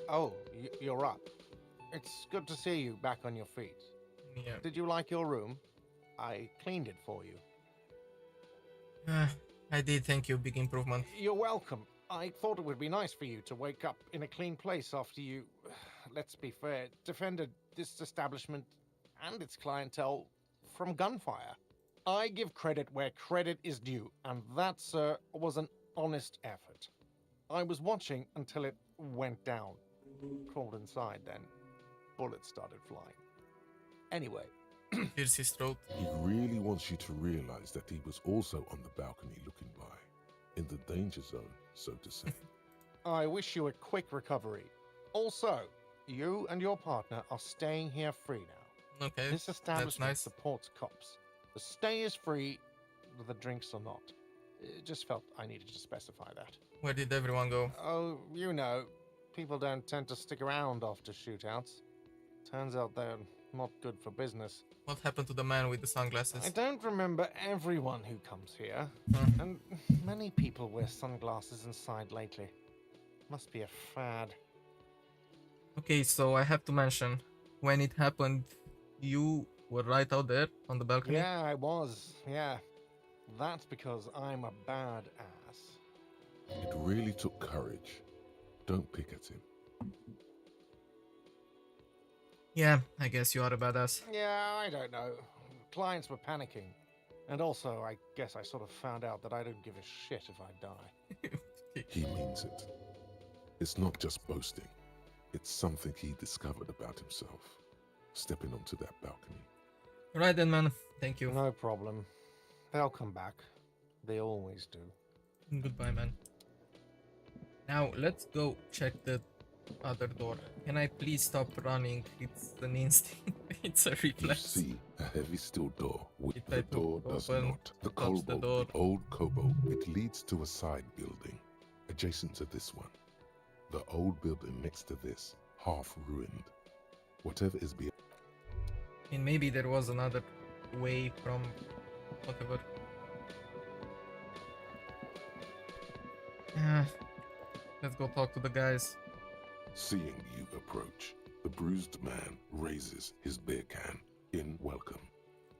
Oh, you're up. It's good to see you back on your feet. Yeah. Did you like your room? I cleaned it for you. I did, thank you. Big improvement. You're welcome. I thought it would be nice for you to wake up in a clean place after you, let's be fair, defended this establishment and its clientele from gunfire. I give credit where credit is due, and that, sir, was an honest effort. I was watching until it went down. Crawled inside then. Bullets started flying. Anyway. Pierce his throat. He really wants you to realize that he was also on the balcony looking by. In the danger zone, so to say. I wish you a quick recovery. Also, you and your partner are staying here free now. Okay, This establishment nice. supports cops. The stay is free, the drinks are not. Just felt I needed to specify that. Where did everyone go? Oh, you know, people don't tend to stick around after shootouts. Turns out they're not good for business. What happened to the man with the sunglasses? I don't remember everyone who comes here, and many people wear sunglasses inside lately. Must be a fad. Okay, so I have to mention, when it happened, you were right out there on the balcony? Yeah, I was, yeah. That's because I'm a bad ass. It really took courage. Don't pick at him. Yeah, I guess you are a badass. Yeah, I don't know. clients were panicking. And also, I guess I sort of found out that I don't give a shit if I die. He means it. It's not just boasting. It's something he discovered about himself, stepping onto that balcony. Alright then, man. Thank you. No problem. They'll come back. They always do. Goodbye, man. Now, let's go check the other door. Can I please stop running? It's an instinct. It's a You reflex. see a heavy steel door. It The tried to door does open, not. The touch the kobold, door. the old kobold, it leads to a side building, adjacent to this one. The old building next to this, half ruined. Whatever is beyond. And maybe there was another way from whatever. Yeah. Let's go talk to the guys. Seeing you approach, the bruised man raises his beer can in welcome.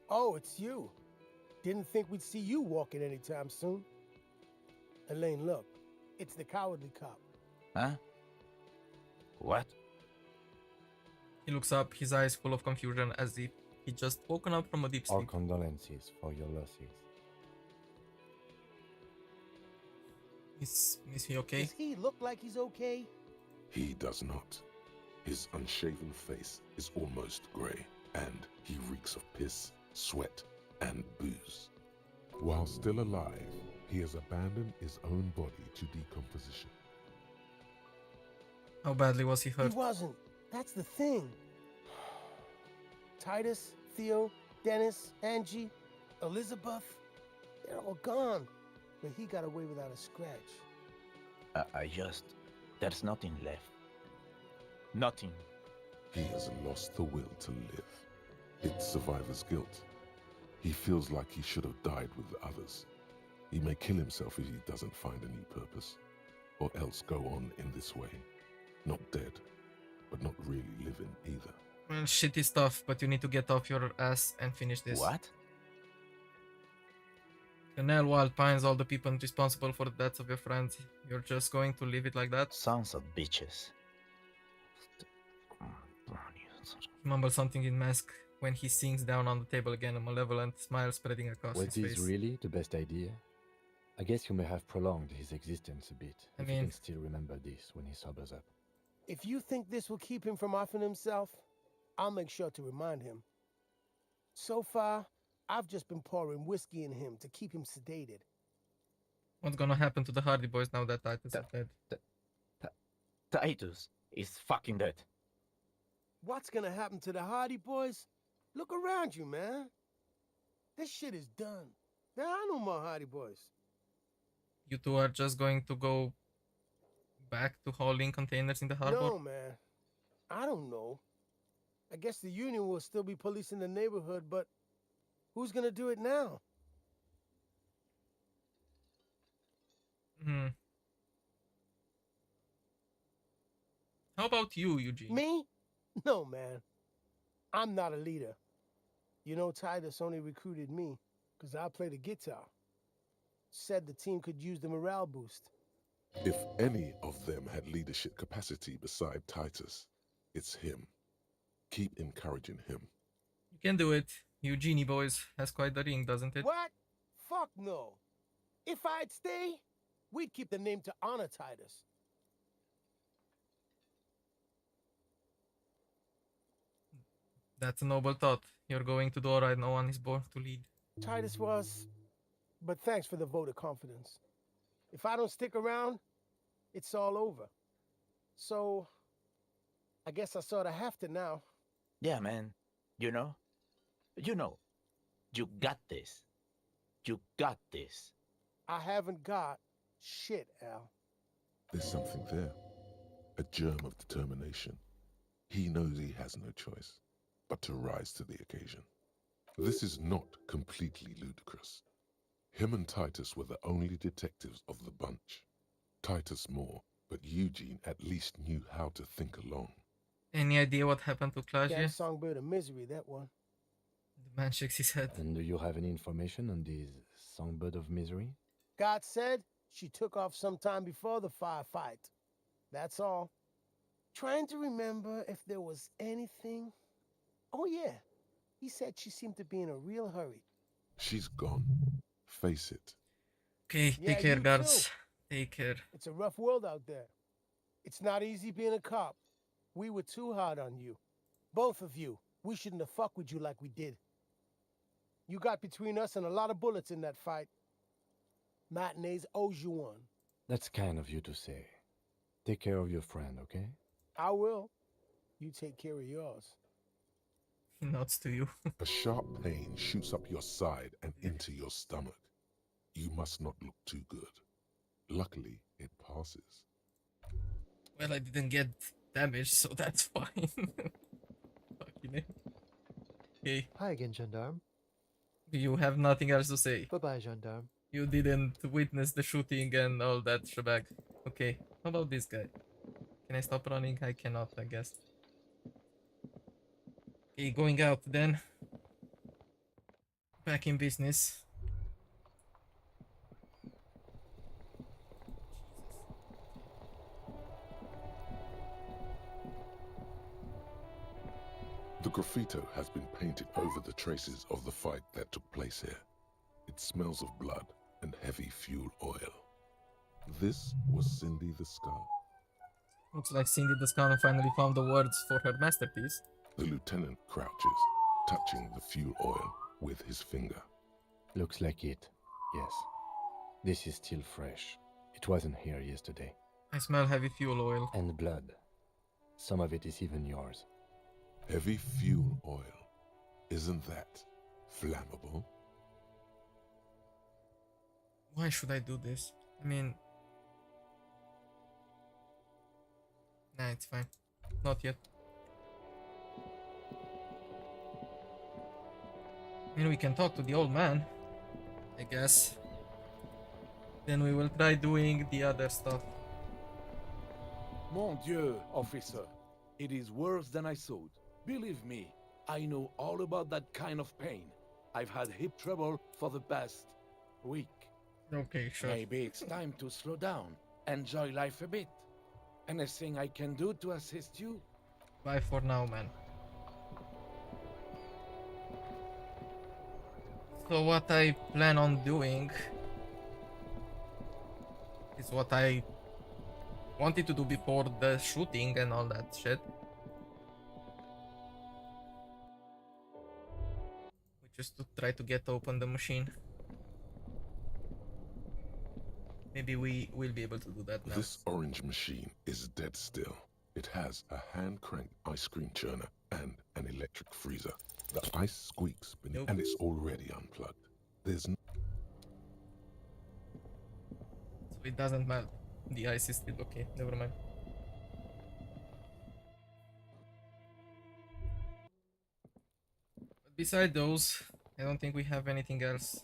Oh, it's you. Didn't think we'd see you walking anytime soon. Elaine, look. It's the cowardly cop. Huh? What? He looks up, his eyes full of confusion as if he just woken up from a deep Our sleep. condolences for your losses. Is he okay? Does he look like he's okay? He does not. His unshaven face is almost grey, and he reeks of piss, sweat, and booze. While still alive, he has abandoned his own body to decomposition. How badly was he He hurt? wasn't. That's the thing. Titus, Theo, Dennis, Angie, Elizabeth, they're all gone. But he got away without a scratch. There's nothing left. Nothing. He has lost the will to live. It's survivor's guilt. He feels like he should have died with the others. He may kill himself if he doesn't find a new purpose, or else go on in this way. Not dead, but not really living either. Well, shitty stuff, but you need to get off your ass and finish this. What? Canal Wild Pines, all the people responsible for the deaths of your friends. You're just going to leave it like that? Sons of bitches. He mumbles something in mask when he sinks down on the table again, a malevolent smile spreading across Was his this face. really the best idea? I guess you may have prolonged his existence a bit, I if mean- you can still remember this when he sobers up. If you think this will keep him from offing himself, I'll make sure to remind him. So far, I've just been pouring whiskey in him to keep him sedated. What's gonna happen to the Hardie Boys now that Titus is dead? Titus is fucking dead. What's gonna happen to the Hardie Boys? Look around you, man. This shit is done. There are no more Hardie Boys. You two are just going to go back to hauling containers in the harbor? No, man. I don't know. I guess the Union will still be policing the neighborhood, but who's gonna do it now? Hmm. How about you, Eugene? Me? No, man. I'm not a leader. You know, Titus only recruited me because I play the guitar. Said the team could use the morale boost. If any of them had leadership capacity beside Titus, it's him. Keep encouraging him. You can do it. Eugenie Boys has quite the ring, doesn't it? What? Fuck no. If I'd stay, we'd keep the name to honor Titus. That's a noble thought. You're going to do alright, no one is born to lead. Titus was, but thanks for the vote of confidence. If I don't stick around, it's all over. So, I guess I sort of have to now. Yeah, man. You know, you got this. You got this. I haven't got shit, Al. There's something there. A germ of determination. He knows he has no choice but to rise to the occasion. This is not completely ludicrous. Him and Titus were the only detectives of the bunch. Titus more, but Eugene at least knew how to think along. Any idea what happened to Damn Claudia? songbird of misery, that one. The man shakes his head. And do you have any information on this songbird of misery? God said she took off sometime before the firefight. That's all. Trying to remember if there was anything. Oh, yeah. He said she seemed to be in a real hurry. She's gone. Face it. Okay, Yeah, take care, you guards. too. Take care. It's a rough world out there. It's not easy being a cop. We were too hard on you. Both of you. We shouldn't have fucked with you like we did. You got between us and a lot of bullets in that fight. Matinees owes you one. That's kind of you to say. Take care of your friend, okay? I will. You take care of yours. He nods to you. A sharp pain shoots up your side and into your stomach. You must not look too good. Luckily, it passes. Well, I didn't get damaged, so that's fine. Fucking hell. Okay, Hi again, gendarme. you have nothing else to say. Bye-bye, gendarme. You didn't witness the shooting and all that shebang. Okay, how about this guy? Can I stop running? I cannot, I guess. Okay, going out then. Back in business. The graffito has been painted over the traces of the fight that took place here. It smells of blood and heavy fuel oil. This was Cindy the Skull. Looks like Cindy the Skull finally found the words for her masterpiece. The lieutenant crouches, touching the fuel oil with his finger. Looks like it, yes. This is still fresh. It wasn't here yesterday. I smell heavy fuel oil. And blood. Some of it is even yours. Heavy fuel oil. Isn't that flammable? Why should I do this? I mean... Nah, it's fine. Not yet. I mean, we can talk to the old man, I guess. Then we will try doing the other stuff. Mon Dieu, officer. It is worse than I thought. Believe me, I know all about that kind of pain. I've had hip trouble for the past week. Okay, sure. Maybe it's time to slow down, enjoy life a bit. Anything I can do to assist you? Bye for now, man. So what I plan on doing is what I wanted to do before the shooting and all that shit. Which is to try to get open the machine. Maybe we will be able to do that now. This orange machine is dead still. It has a hand-cranked ice cream churner and an electric freezer. The ice squeaks beneath, and it's already unplugged. There's no... So it doesn't melt. The ice is still okay. Never mind. But beside those, I don't think we have anything else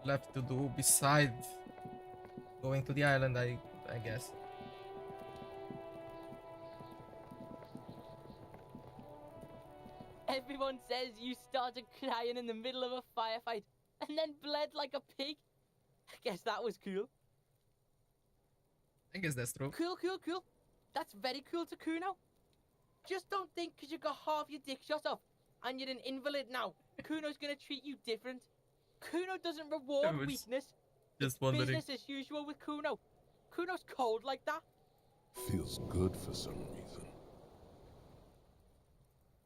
left to do besides going to the island, I guess. Everyone says you started crying in the middle of a firefight and then bled like a pig. I guess that was cool. I guess that's true. Cool. That's very cool to Kuno. Just don't think because you got half your dick shot off and you're an invalid now, Kuno's gonna treat you different. Kuno doesn't reward weakness. Just wondering. Business as usual with Kuno. Kuno's cold like that. Feels good for some reason.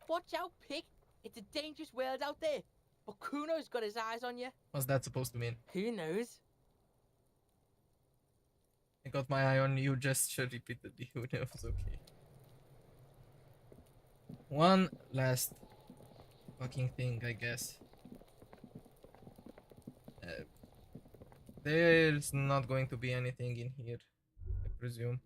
Watch out, pig. It's a dangerous world out there. But Kuno's got his eyes on you. What's that supposed to mean? Who knows? I got my eye on you gesture repeatedly. Who knows? Okay. One last fucking thing, I guess. There's not going to be anything in here, I presume.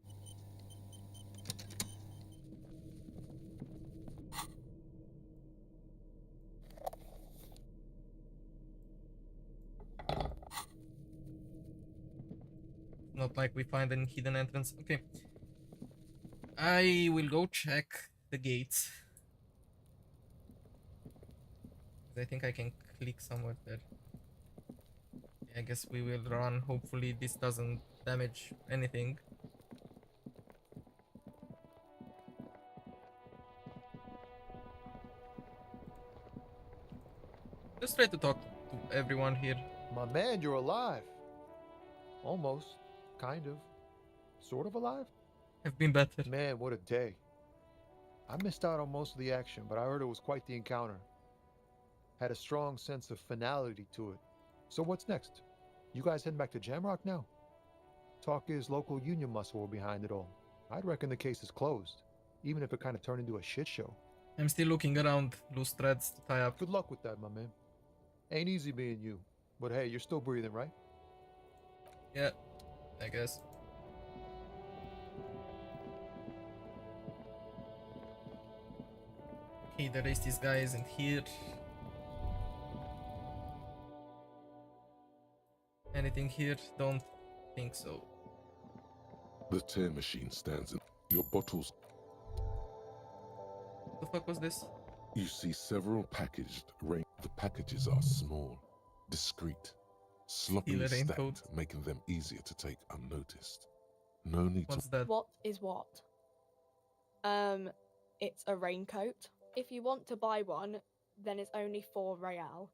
Not like we find any hidden entrance. Okay. I will go check the gates. I think I can click somewhere there. I guess we will run. Hopefully this doesn't damage anything. Let's try to talk to everyone here. My man, you're alive. Almost. Kind of. Sort of alive? Have been better. Man, what a day. I missed out on most of the action, but I heard it was quite the encounter. Had a strong sense of finality to it. So what's next? You guys heading back to Jamrock now? Talk is local union muscle were behind it all. I'd reckon the case is closed, even if it kind of turned into a shit show. I'm still looking around loose threads to tie up. Good luck with that, my man. Ain't easy being you, but hey, you're still breathing, right? Yeah, I guess. Okay, the rest this guy isn't here. Anything here? Don't think so. The tear machine stands in your bottles. What the fuck was this? You see several packaged rain. The packages are small, discreet, sloppily Steal a stacked, raincoat. making them easier to take unnoticed. No need What's to. that? What is what? It's a raincoat. If you want to buy one, then it's only 4 real.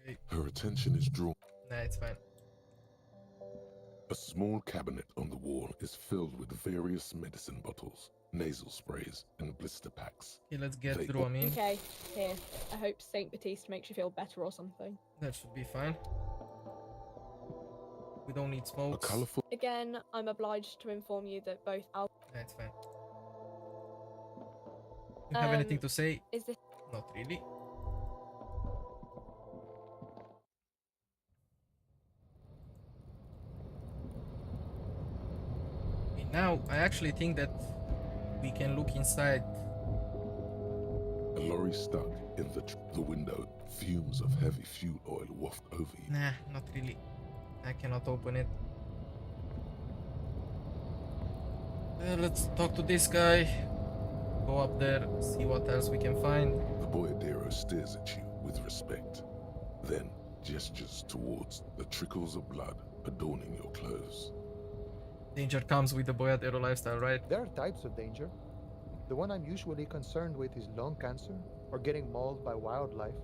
Okay. Her attention is drawn. Nah, it's fine. A small cabinet on the wall is filled with various medicine bottles, nasal sprays, and blister packs. Okay, let's get They through. I mean, Okay, here. I hope Saint Baptiste makes you feel better or something. that should be fine. We don't need A smokes. colorful. Again, I'm obliged to inform you that both That's fine. You have anything to say? Is this Not really. Okay, now, I actually think that we can look inside. A lorry stuck in the window. Fumes of heavy fuel oil waft over you. Nah, not really. I cannot open it. Let's talk to this guy. Go up there, see what else we can find. The boyadero stares at you with respect, then gestures towards the trickles of blood adorning your clothes. Danger comes with the boyadero lifestyle, right? There are types of danger. The one I'm usually concerned with is lung cancer or getting mauled by wildlife,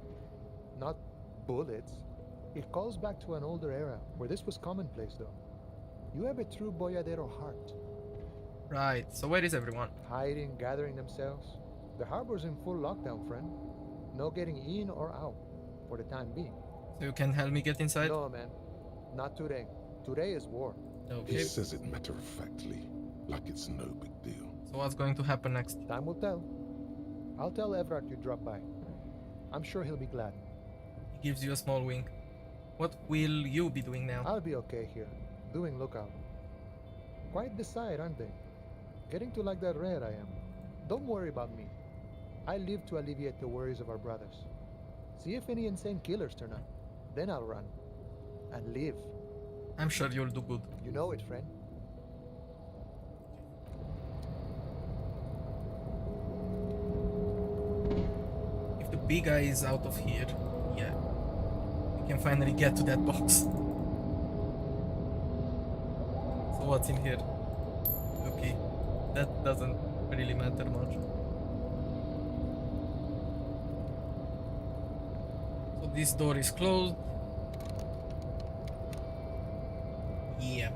not bullets. It calls back to an older era where this was commonplace, though. You have a true boyadero heart. Right, so where is everyone? Hiding, gathering themselves. The harbor's in full lockdown, friend. No getting in or out, for the time being. So you can help me get inside? No, man. Not today. Today is war. Okay. He says it matter-of-factly, like it's no big deal. So what's going to happen next? Time will tell. I'll tell Everard you dropped by. I'm sure he'll be glad. He gives you a small wink. What will you be doing now? I'll be okay here, doing lookout. Quite the sight, aren't they? Getting to like that red I am. Don't worry about me. I live to alleviate the worries of our brothers. See if any insane killers turn up. Then I'll run. And live. I'm sure you'll do good. You know it, friend. If the big guy is out of here, yeah, we can finally get to that box. So what's in here? Okay, that doesn't really matter much. So this door is closed. Yeah.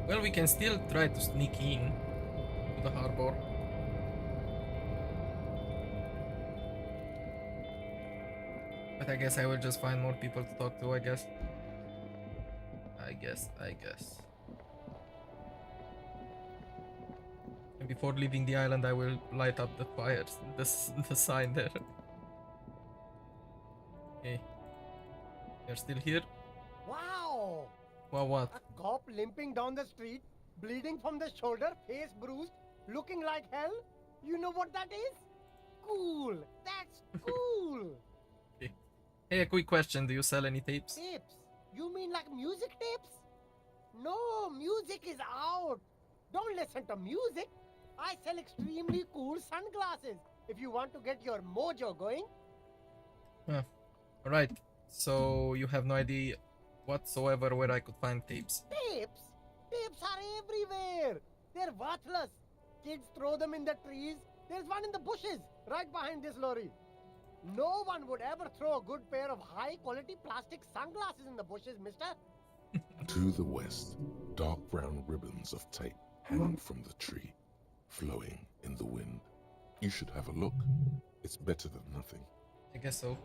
Well, we can still try to sneak in to the harbor. But I guess I will just find more people to talk to, I guess. I guess. And before leaving the island, I will light up the fires, the sign there. Okay. You're still here? Wow! Well, what? A cop limping down the street, bleeding from the shoulder, face bruised, looking like hell? You know what that is? Cool! That's cool! Okay. Hey, a quick question. Do you sell any tapes? Tapes? You mean like music tapes? No, music is out. Don't listen to music. I sell extremely cool sunglasses if you want to get your mojo going. Huh. Alright. So you have no idea whatsoever where I could find tapes. Tapes? Tapes are everywhere. They're worthless. Kids throw them in the trees. There's one in the bushes. Right behind this lorry. No one would ever throw a good pair of high-quality plastic sunglasses in the bushes, mister. To the west, dark brown ribbons of tape hang from the tree, flowing in the wind. You should have a look. It's better than nothing. I guess so.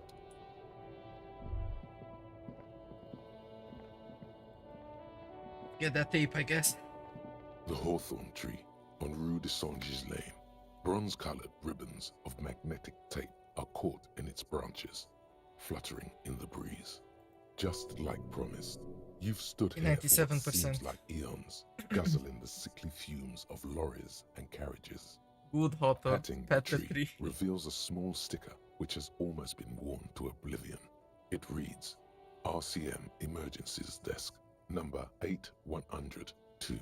Get that tape, I guess. The hawthorn tree on Rue de Saint-Gilles Lane. Bronze-colored ribbons of magnetic tape are caught in its branches, fluttering in the breeze. Just like promised, you've stood here for what 97%. seems like eons, guzzling the sickly fumes of lorries and carriages. Good hot dog. Patting the Pet the tree tree. reveals a small sticker which has almost been worn to oblivion. It reads, RCM Emergencies Desk, number 8102.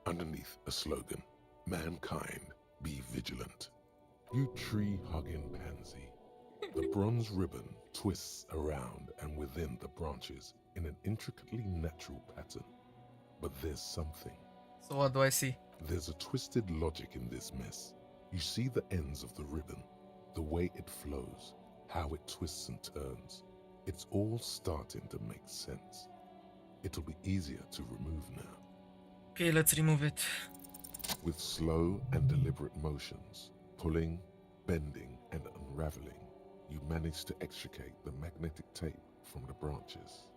Underneath a slogan, Mankind, be vigilant. You tree-hugging pansy. The bronze ribbon twists around and within the branches in an intricately natural pattern. But there's something. So what do I see? There's a twisted logic in this mess. You see the ends of the ribbon, the way it flows, how it twists and turns. It's all starting to make sense. It'll be easier to remove now. Okay, let's remove it. With slow and deliberate motions, pulling, bending, and unraveling, you manage to extricate the magnetic tape from the branches.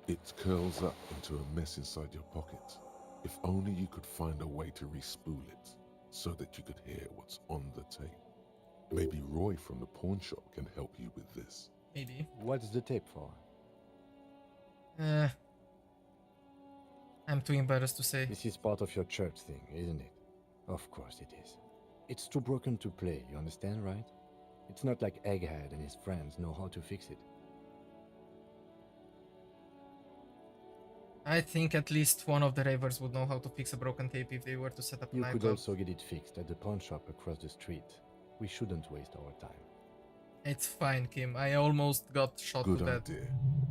It curls up into a mess inside your pocket. If only you could find a way to re-spool it, so that you could hear what's on the tape. Maybe Roy from the pawn shop can help you with this. Maybe. What's the tape for? I'm too embarrassed to say. This is part of your church thing, isn't it? Of course it is. It's too broken to play, you understand, right? It's not like Egghead and his friends know how to fix it. I think at least one of the ravers would know how to fix a broken tape if they were to set up a You could nightclub. also get it fixed at the pawn shop across the street. We shouldn't waste our time. It's fine, Kim. I almost got shot Good to death. idea.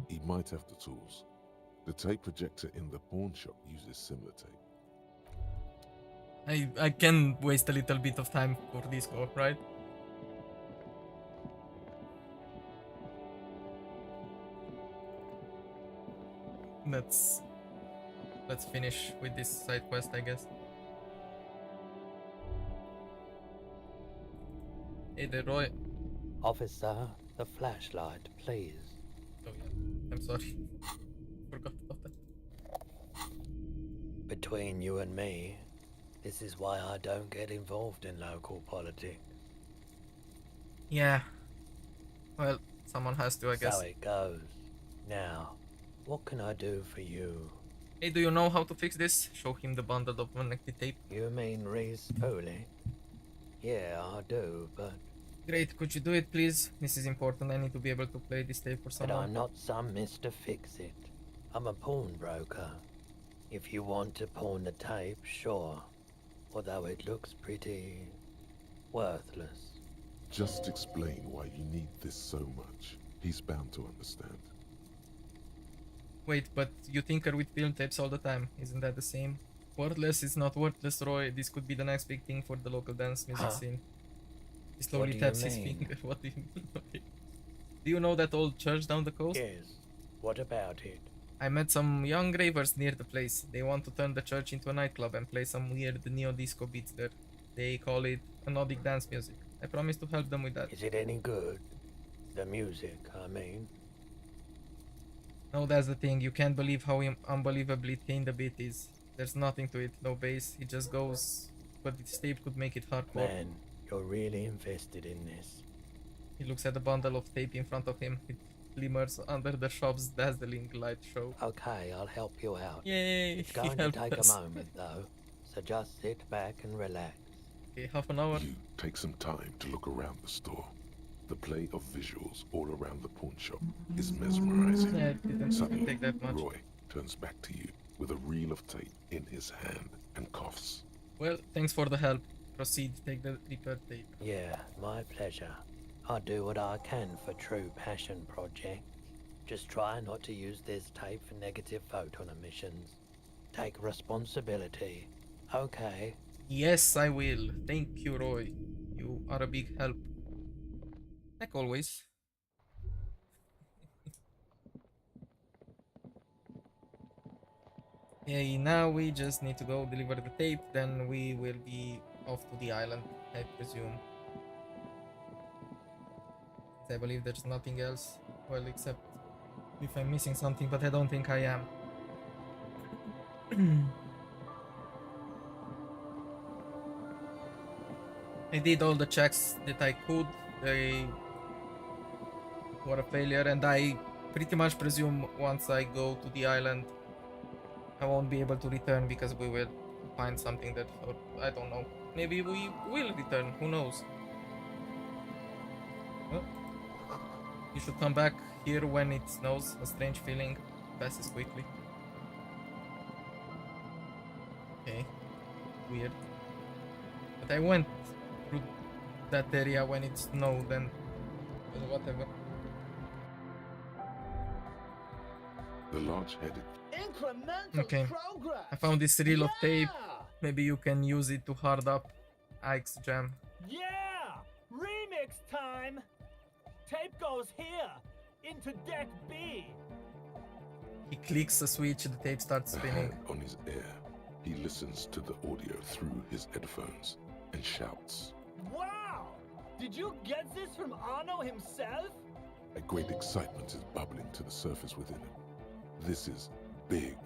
He might have the tools. The tape projector in the pawn shop uses similar tape. I can waste a little bit of time for Disco, right? Let's finish with this side quest, I guess. Hey there, Roy. Officer, the flashlight, please. Oh yeah, I'm sorry. Forgot about that. Between you and me, this is why I don't get involved in local politics. Yeah. Well, someone has to, I guess. So it goes. Now, what can I do for you? Hey, do you know how to fix this? Show him the bundle of magnetic tape. You mean re-spooling? Yeah, I do, but... Great, could you do it, please? This is important. I need to be able to play this tape for But someone. I'm not some Mr. Fix-It. I'm a pawnbroker. If you want to pawn the tape, sure. Although it looks pretty... worthless. Just explain why you need this so much. He's bound to understand. Wait, but you tinker with film tapes all the time. Isn't that the same? Worthless is not worthless, Roy. This could be the next big thing for the local dance music scene. He slowly taps his finger. What do you mean? Okay. Do you know that old church down the coast? Yes. What about it? I met some young ravers near the place. They want to turn the church into a nightclub and play some weird neo-disco beats there. They call it Nordic dance music. I promise to help them with that. Is it any good? The music, I mean. No, that's the thing. You can't believe how unbelievably thin the beat is. There's nothing to it. No bass. It just goes. But this tape could make it hardcore. Man, you're really invested in this. He looks at the bundle of tape in front of him. It glimmers under the shop's dazzling light show. Okay, I'll help you out. Yay! It's going he to helped take us. a moment, though. So just sit back and relax. Okay, half an hour. You take some time to look around the store. The play of visuals all around the pawn shop is mesmerizing. Yeah, it didn't Suddenly, take that much. Roy turns back to you with a reel of tape in his hand and coughs. Well, thanks for the help. Proceed, take the repaired tape. Yeah, my pleasure. I'll do what I can for true passion projects. Just try not to use this tape for negative photon emissions. Take responsibility. Okay. Yes, I will. Thank you, Roy. You are a big help. Like always. Okay, now we just need to go deliver the tape, then we will be off to the island, I presume. I believe there's nothing else, well, except if I'm missing something, but I don't think I am. I did all the checks that I could, they were a failure, and I pretty much presume once I go to the island I won't be able to return because we will find something that, or I don't know, maybe we will return, who knows. Well, you should come back here when it snows, a strange feeling passes quickly. Okay, weird. But I went through that area when it snowed and whatever. The large-headed. Incremental Okay, progress. I found this reel of tape. Maybe you can use it to hard up Ike's jam. Yeah! Remix time! Tape goes here, into deck B. He clicks a switch, the tape starts A spinning. hand on his ear, he listens to the audio through his headphones and shouts. Wow! Did you get this from Arno himself? A great excitement is bubbling to the surface within him. This is big.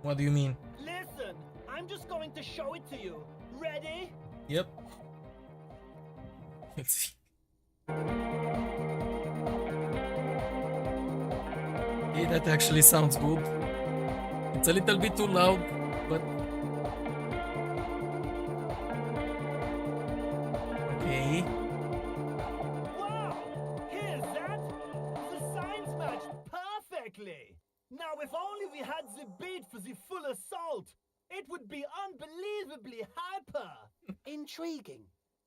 What do you mean? Listen, I'm just going to show it to you. Ready? Yep. Let's see. Hey, that actually sounds good. It's a little bit too loud, but... Okay. Wow! Here's that! The signs matched perfectly! Now if only we had the beat for the full assault, it would be unbelievably hyper! Intriguing.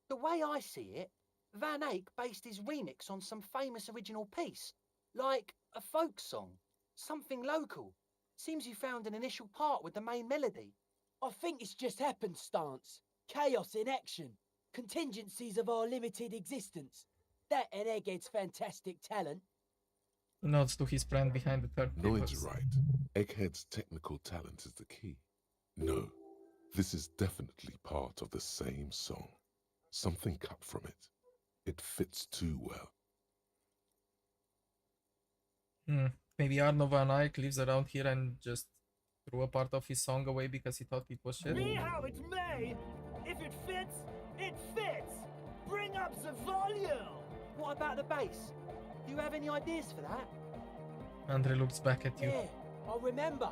The way I see it, Van Eyck based his remix on some famous original piece, like a folk song, something local. Seems you found an initial part with the main melody. I think it's just happenstance. Chaos in action. Contingencies of our limited existence. That and Egghead's fantastic talent. He nods to his friend behind the third Lloyd's tables. right. Egghead's technical talent is the key. No, this is definitely part of the same song. Something cut from it. It fits too well. Maybe Arno Van Eyck lives around here and just threw a part of his song away because he thought it was shit. Be how it may, if it fits, it fits! Bring up the volume! What about the bass? Do you have any ideas for that? Andre looks back at you. Yeah, I remember.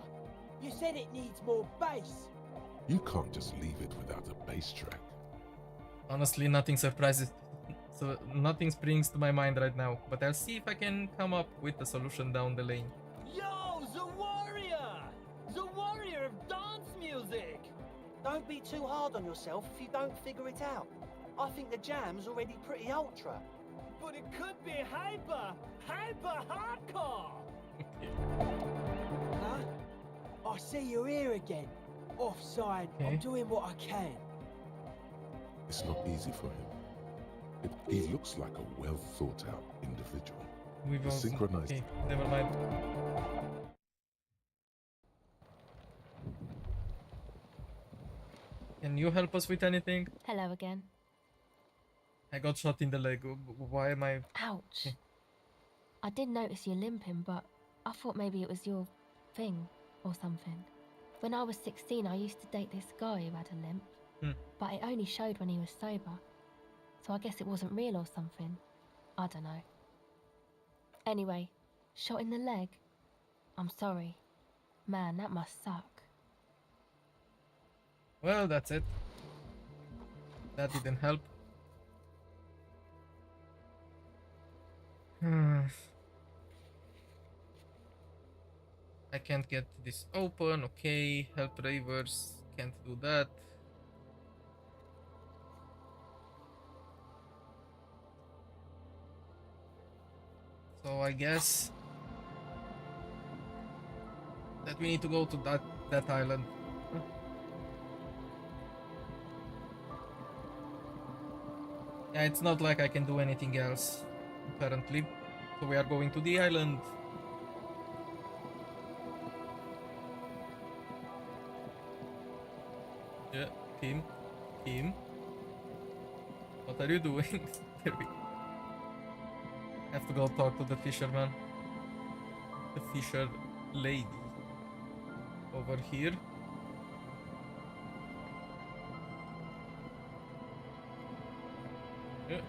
You said it needs more bass. You can't just leave it without a bass track. Honestly, nothing surprises. So nothing springs to my mind right now, but I'll see if I can come up with a solution down the lane. Yo, the warrior! The warrior of dance music! Don't be too hard on yourself if you don't figure it out. I think the jam's already pretty ultra. But it could be hyper hardcore! Huh? I see you're here again. Offside. Okay. I'm doing what I can. It's not easy for him. He looks like a well-thought-out individual. We've He's also... synchronized. Okay, never mind. Can you help us with anything? Hello again. I got shot in the leg. Why am I... Ouch. I did notice you limping, but I thought maybe it was your thing or something. When I was 16, I used to date this guy who had a limp, but it only showed when he was sober. So I guess it wasn't real or something. I don't know. Anyway, shot in the leg? I'm sorry. Man, that must suck. Well, that's it. That didn't help. I can't get this open. Okay, help Ravers. Can't do that. So I guess that we need to go to that island. Yeah, it's not like I can do anything else. apparently. So we are going to the island. Yeah, Kim, what are you doing? There we have to go talk to the fisherman. The fisher lady. Over here. Yeah.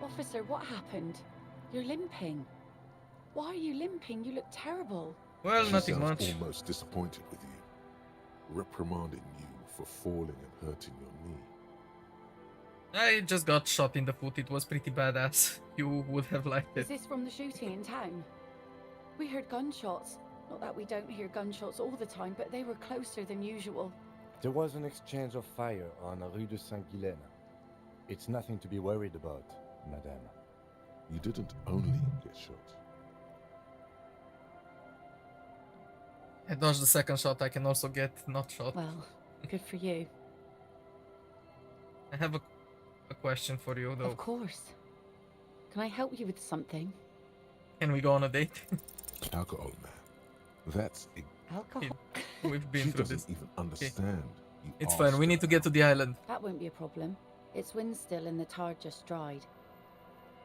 Officer, what happened? You're limping. Why are you limping? You look terrible. Well, She nothing sounds much. almost disappointed with you, reprimanding you for falling and hurting your knee. I just got shot in the foot. It was pretty badass. You would have liked Is it. this from the shooting in town? We heard gunshots. Not that we don't hear gunshots all the time, but they were closer than usual. There was an exchange of fire on Rue de Saint-Guylaine. It's nothing to be worried about, madame. You didn't only get shot. I dodged the second shot. I can also get not shot. Well, good for you. I have a question for you, though. Of course. Can I help you with something? Can we go on a date? Alcohol, man. That's it. Alcohol? We've been She through doesn't this. even understand. You It's asked fine. We her need to get to the island. That won't be a problem. It's wind still and the tar just dried.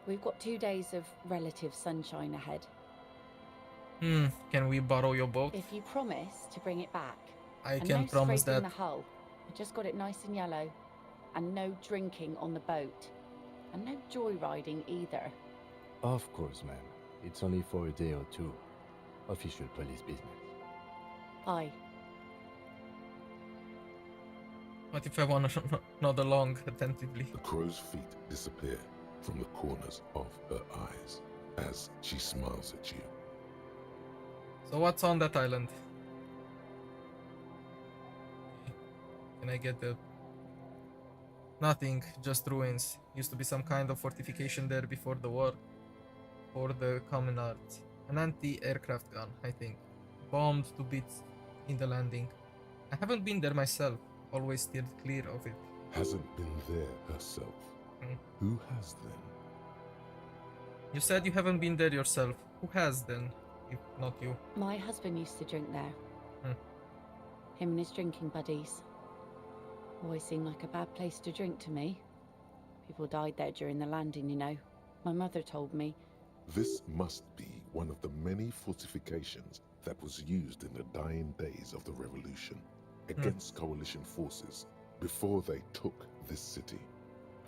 We've got 2 days of relative sunshine ahead. Can we borrow your boat? If you promise to bring it back. I and can no promise scraping that. the hull. I just got it nice and yellow. And no drinking on the boat. And no joyriding either. Of course, ma'am. It's only for a day or two. Official police business. Aye. What if I want to nod along attentively? The crow's feet disappear from the corners of her eyes as she smiles at you. So what's on that island? Can I get the... Nothing, just ruins. Used to be some kind of fortification there before the war. For the commonards. An anti-aircraft gun, I think. Bombed to bits in the landing. I haven't been there myself. Always steered clear of it. Hasn't been there herself. Who has then? You said you haven't been there yourself. Who has then, if not you? My husband used to drink there. Him and his drinking buddies. Always seemed like a bad place to drink to me. People died there during the landing, you know. My mother told me. This must be one of the many fortifications that was used in the dying days of the revolution against coalition forces before they took this city.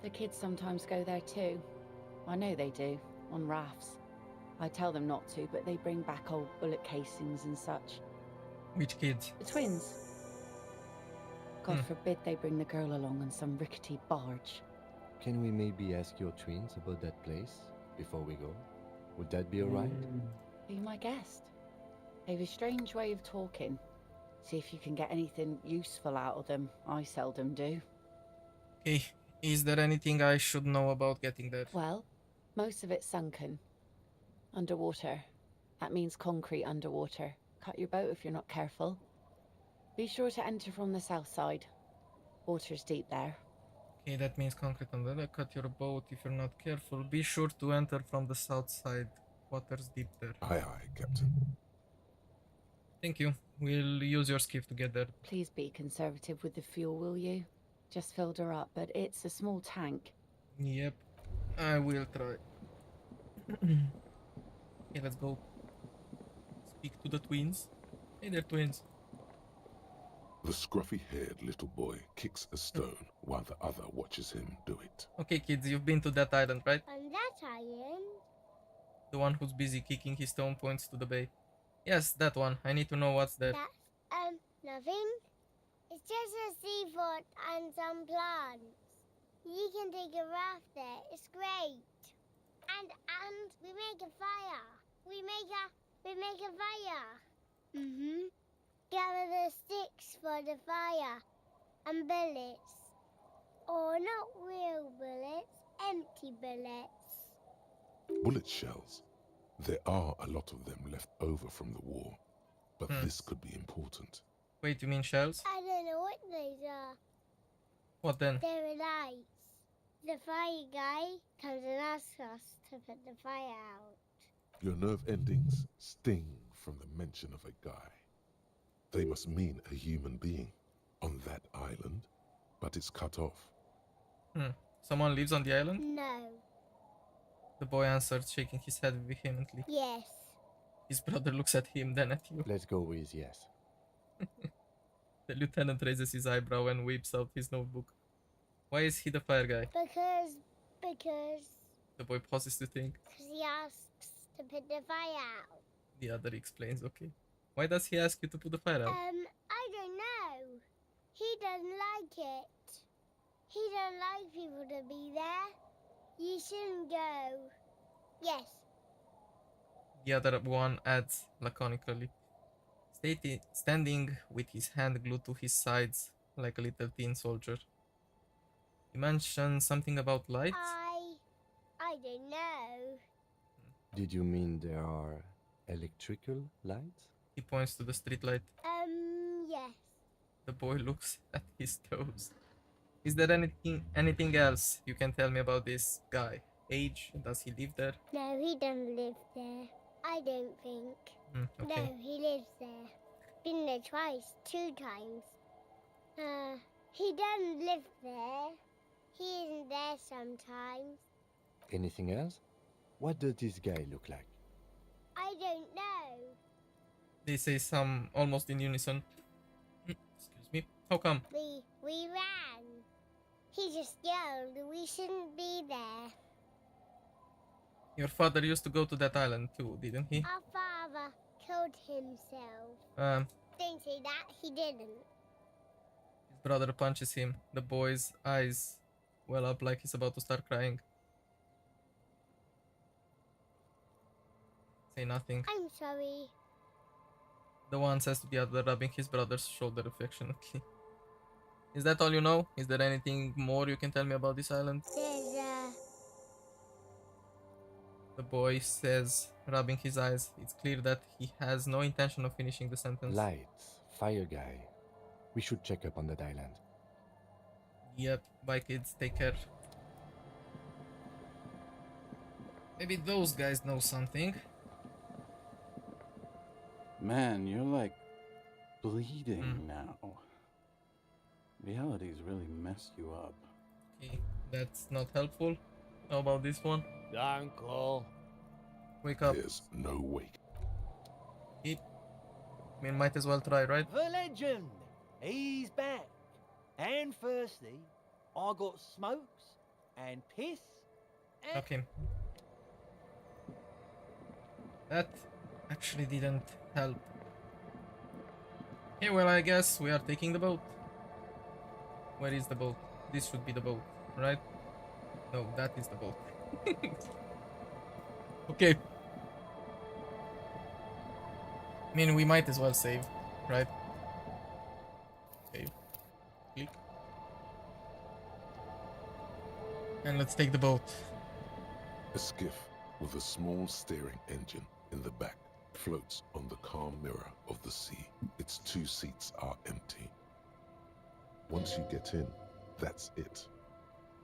The kids sometimes go there too. I know they do, on rafts. I tell them not to, but they bring back old bullet casings and such. Which kids? The twins. God forbid they bring the girl along on some rickety barge. Can we maybe ask your twins about that place before we go? Would that be alright? Be my guest. They've a strange way of talking. See if you can get anything useful out of them. I seldom do. Okay, is there anything I should know about getting there? Well, most of it's sunken. Underwater. That means concrete underwater. Cut your boat if you're not careful. Be sure to enter from the south side. Water's deep there. Okay, that means concrete on the cut your boat if you're not careful. Be sure to enter from the south side. Water's deep there. Aye, aye, Captain. Thank you. We'll use your skiff to get there. Please be conservative with the fuel, will you? Just filled her up, but it's a small tank. Yep, I will try. Okay, let's go. Speak to the twins. Hey there, twins. The scruffy-haired little boy kicks a stone while the other watches him do it. Okay, kids, you've been to that island, right? On that island? The one who's busy kicking his stone points to the bay. Yes, that one. I need to know what's there. That's, nothing. It's just a seafort and some plants. You can take a raft there. It's great. And we make a fire. We make a fire. Mm-hmm. Gather the sticks for the fire. And bullets. Or not real bullets, empty bullets. Bullet shells. There are a lot of them left over from the war, but this could be important. Wait, you mean shells? I don't know what those are. What then? They're lights. The fire guy comes and asks us to put the fire out. Your nerve endings sting from the mention of a guy. They must mean a human being on that island, but it's cut off. Someone lives on the island? No. The boy answered, shaking his head vehemently. Yes. His brother looks at him, then at you. Let's go with yes. The lieutenant raises his eyebrow and whips out his notebook. Why is he the fire guy? Because The boy pauses to think. he asks to put the fire out. The other explains, okay. Why does he ask you to put the fire out? I don't know. He doesn't like it. He don't like people to be there. You shouldn't go. Yes. The other one adds laconically. Standing with his hand glued to his sides like a little tin soldier. He mentioned something about lights? I don't know. Did you mean there are electrical lights? He points to the street light. Yes. The boy looks at his toes. Is there anything else you can tell me about this guy? Age? Does he live there? No, he doesn't live there. I don't think. Okay. No, he lives there. Been there twice, 2 times. He doesn't live there. He isn't there sometimes. Anything else? What does this guy look like? I don't know. They say some almost in unison. Excuse me. How come? We ran. He just yelled we shouldn't be there. Your father used to go to that island too, didn't he? Our father killed himself. Don't say that, he didn't. His brother punches him. The boy's eyes well up like he's about to start crying. Say nothing. I'm sorry. The one says to the other, rubbing his brother's shoulder affectionately. Is that all you know? Is there anything more you can tell me about this island? The boy says, rubbing his eyes. It's clear that he has no intention of finishing the sentence. Lights, fire guy. We should check up on that island. Yep, bye kids, take care. Maybe those guys know something. Man, you're like bleeding now. Reality's really messed you up. Okay, that's not helpful. How about this one? Uncle. Wake up. There's no wake. I mean, might as well try, right? The legend, he's back. And firstly, I got smokes and piss and... Okay. That actually didn't help. Okay, well, I guess we are taking the boat. Where is the boat? This should be the boat, right? No, that is the boat. Okay. I mean, we might as well save, right? Save. Click. And let's take the boat. A skiff with a small steering engine in the back floats on the calm mirror of the sea. Its 2 seats are empty. Once you get in, that's it.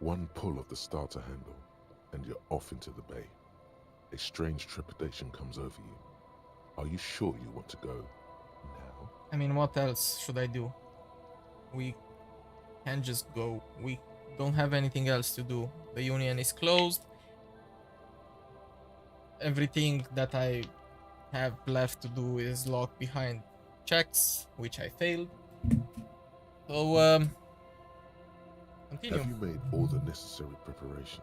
One pull of the starter handle, and you're off into the bay. A strange trepidation comes over you. Are you sure you want to go now? I mean, what else should I do? We can't just go. We don't have anything else to do. The union is closed. Everything that I have left to do is locked behind checks, which I failed. So, continue. Have you made all the necessary preparations?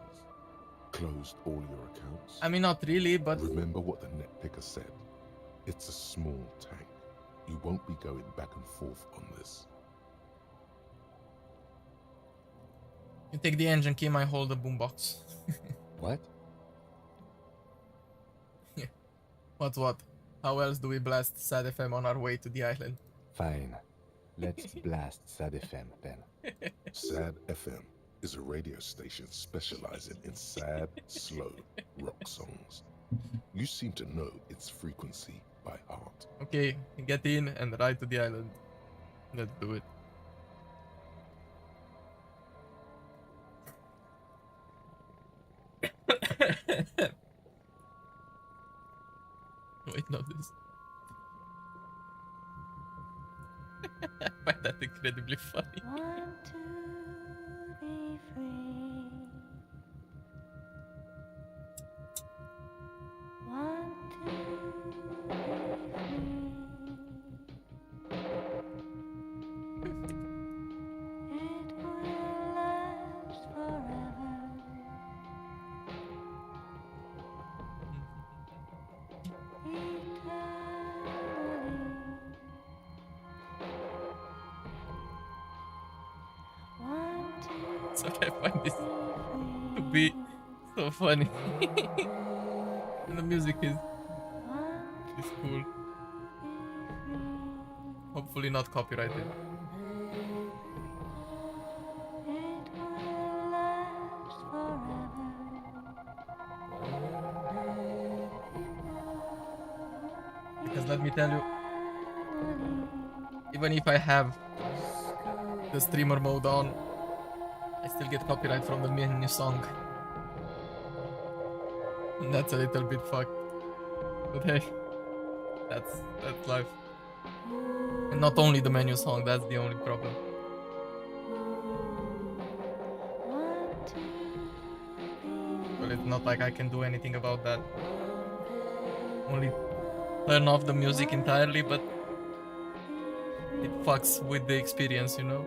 Closed all your accounts? I mean, not really, but... Remember what the net picker said. It's a small tank. You won't be going back and forth on this. You take the engine key, I hold the boombox. What? Yeah. What? How else do we blast Sad FM on our way to the island? Fine. Let's blast Sad FM then. Sad FM is a radio station specializing in sad, slow rock songs. You seem to know its frequency by heart. Okay, get in and ride to the island. Let's do it. that incredibly funny. So I find this to be so funny. And the music is cool. Hopefully not copyrighted. Because let me tell you, even if I have the streamer mode on, I still get copyright from the menu song. And that's a little bit fucked. But hey, that's life. And not only the menu song, that's the only problem. Well, it's not like I can do anything about that. Only turn off the music entirely, but it fucks with the experience, you know?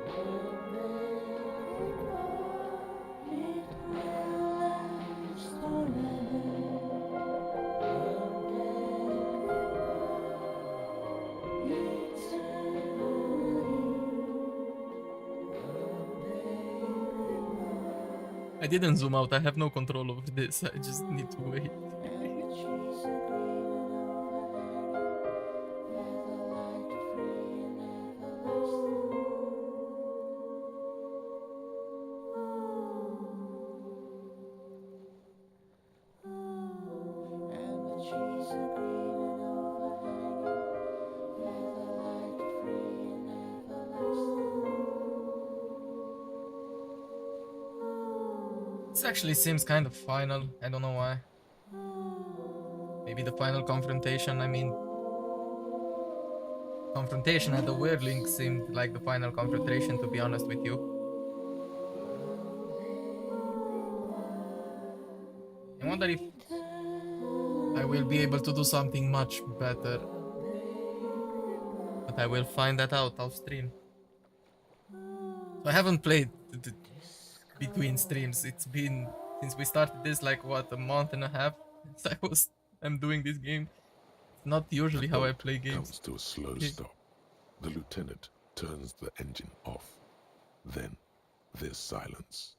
I didn't zoom out, I have no control over this, I just need to wait. This actually seems kind of final, I don't know why. Maybe the final confrontation, I mean... Confrontation at the Whirling seemed like the final confrontation, to be honest with you. I wonder if I will be able to do something much better. But I will find that out off stream. So I haven't played between streams. It's been since we started this like what, a month and a half since I'm doing this game. It's not usually how I play games. Comes to a slow stop. The lieutenant turns the engine off. Then there's silence.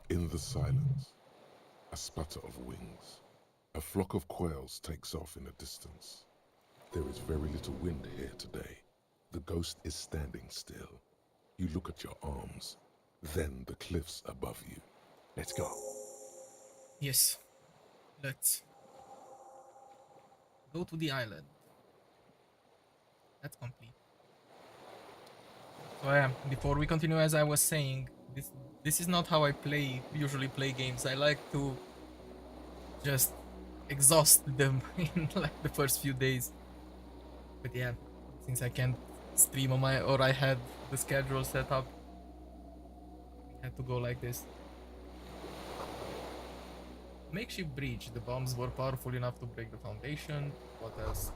In the silence, a sputter of wings. A flock of quails takes off in the distance. There is very little wind here today. The ghost is standing still. You look at your arms, then the cliffs above you. Let's go. Yes. Let's go to the island. That's complete. So before we continue, as I was saying, this is not how I usually play games. I like to just exhaust them in like the first few days. But yeah, since I can't stream on or I had the schedule set up, I had to go like this. Makeshift bridge. The bombs were powerful enough to break the foundation. What else?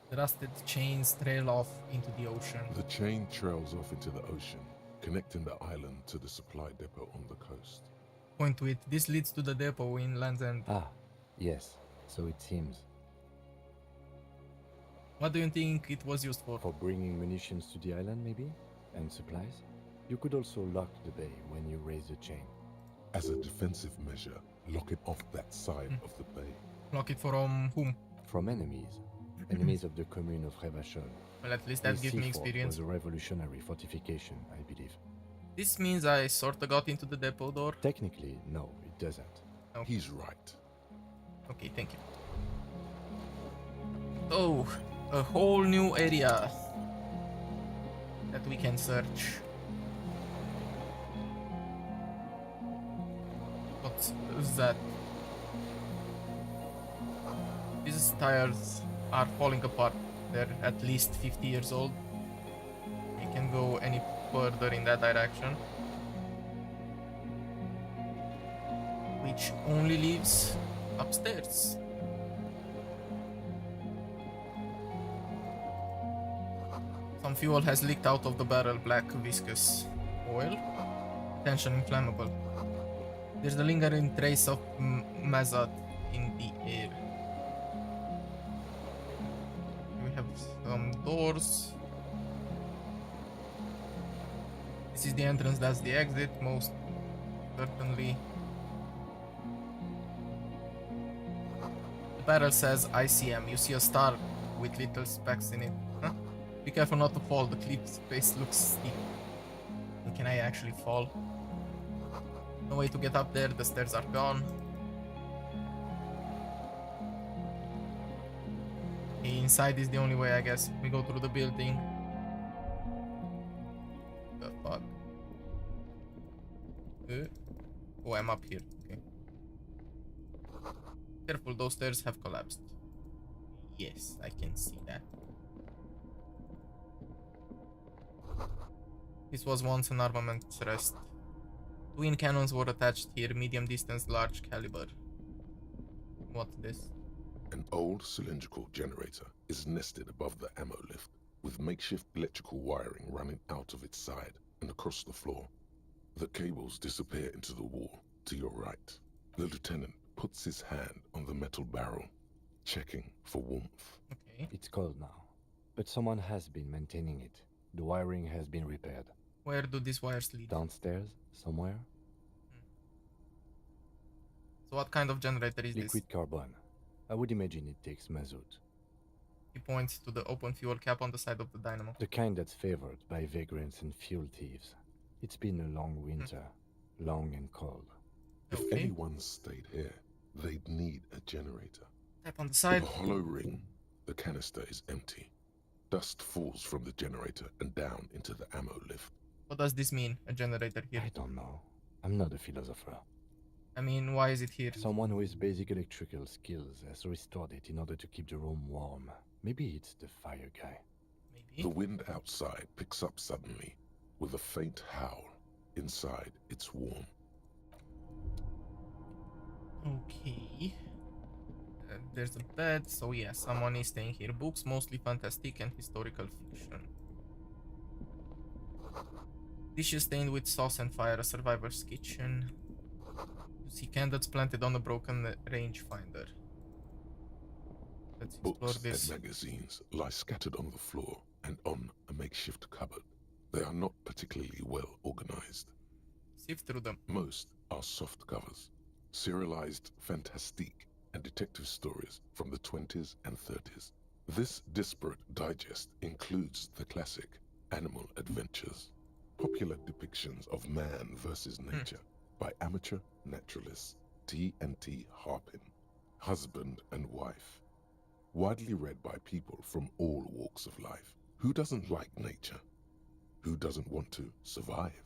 The rusted chains trail off into the ocean. The chain trails off into the ocean, connecting the island to the supply depot on the coast. Point to it. This leads to the depot in Land's End. Ah, yes. So it seems. What do you think it was used for? For bringing munitions to the island, maybe? And supplies? You could also lock the bay when you raise the chain. As a defensive measure, lock it off that side of the bay. Lock it from whom? From enemies. Enemies of the commune of Revachol. Well, at least that gives me experience. Was a revolutionary fortification, I believe. This means I sorta got into the depot door? Technically, no, it doesn't. Okay. He's right. Okay, thank you. Oh, a whole new area that we can search. What is that? These tires are falling apart. They're at least 50 years old. go any further in that direction. Which only leaves upstairs. Some fuel has leaked out of the barrel, black viscous oil, tension inflammable. There's a lingering trace of mazut in the air. We have some doors. This is the entrance, that's the exit, most certainly. The barrel says ICM. You see a star with little specks in it. Huh? Be careful not to fall, the cliff space looks steep. And can I actually fall? No way to get up there, the stairs are gone. Okay, inside is the only way, I guess. We go through the building. The fuck? Oh, I'm up here. Okay. Careful, those stairs have collapsed. Yes, I can see that. This was once an armaments rest. Twin cannons were attached here, medium distance, large caliber. What's this? An old cylindrical generator is nested above the ammo lift, with makeshift electrical wiring running out of its side and across the floor. The cables disappear into the wall to your right. The lieutenant puts his hand on the metal barrel, checking for warmth. Okay. It's cold now, but someone has been maintaining it. The wiring has been repaired. Where do these wires lead? Downstairs, somewhere. So what kind of generator is Liquid this? carbon. I would imagine it takes mazut. He points to the open fuel cap on the side of the dynamo. The kind that's favored by vagrants and fuel thieves. It's been a long winter, long and cold. If anyone stayed here, they'd need a generator. Tap on the side. In the hollow ring, the canister is empty. Dust falls from the generator and down into the ammo lift. What does this mean, a generator here? I don't know. I'm not a philosopher. I mean, why is it here? Someone with basic electrical skills has restored it in order to keep the room warm. Maybe it's the fire guy. Maybe. The wind outside picks up suddenly, with a faint howl. Inside, it's warm. Okay. There's a bed, so yeah, someone is staying here. Books, mostly fantastic and historical fiction. Dishes stained with sauce and fire, a survivor's kitchen. You see candles planted on a broken rangefinder. Let's explore Books this. and magazines lie scattered on the floor and on a makeshift cupboard. They are not particularly well organized. Sift through them. Most are soft covers, serialized fantastique and detective stories from the 20s and 30s. This disparate digest includes the classic Animal Adventures, popular depictions of man versus nature by amateur naturalists T&T Harpin, husband and wife. Widely read by people from all walks of life. Who doesn't like nature? Who doesn't want to survive?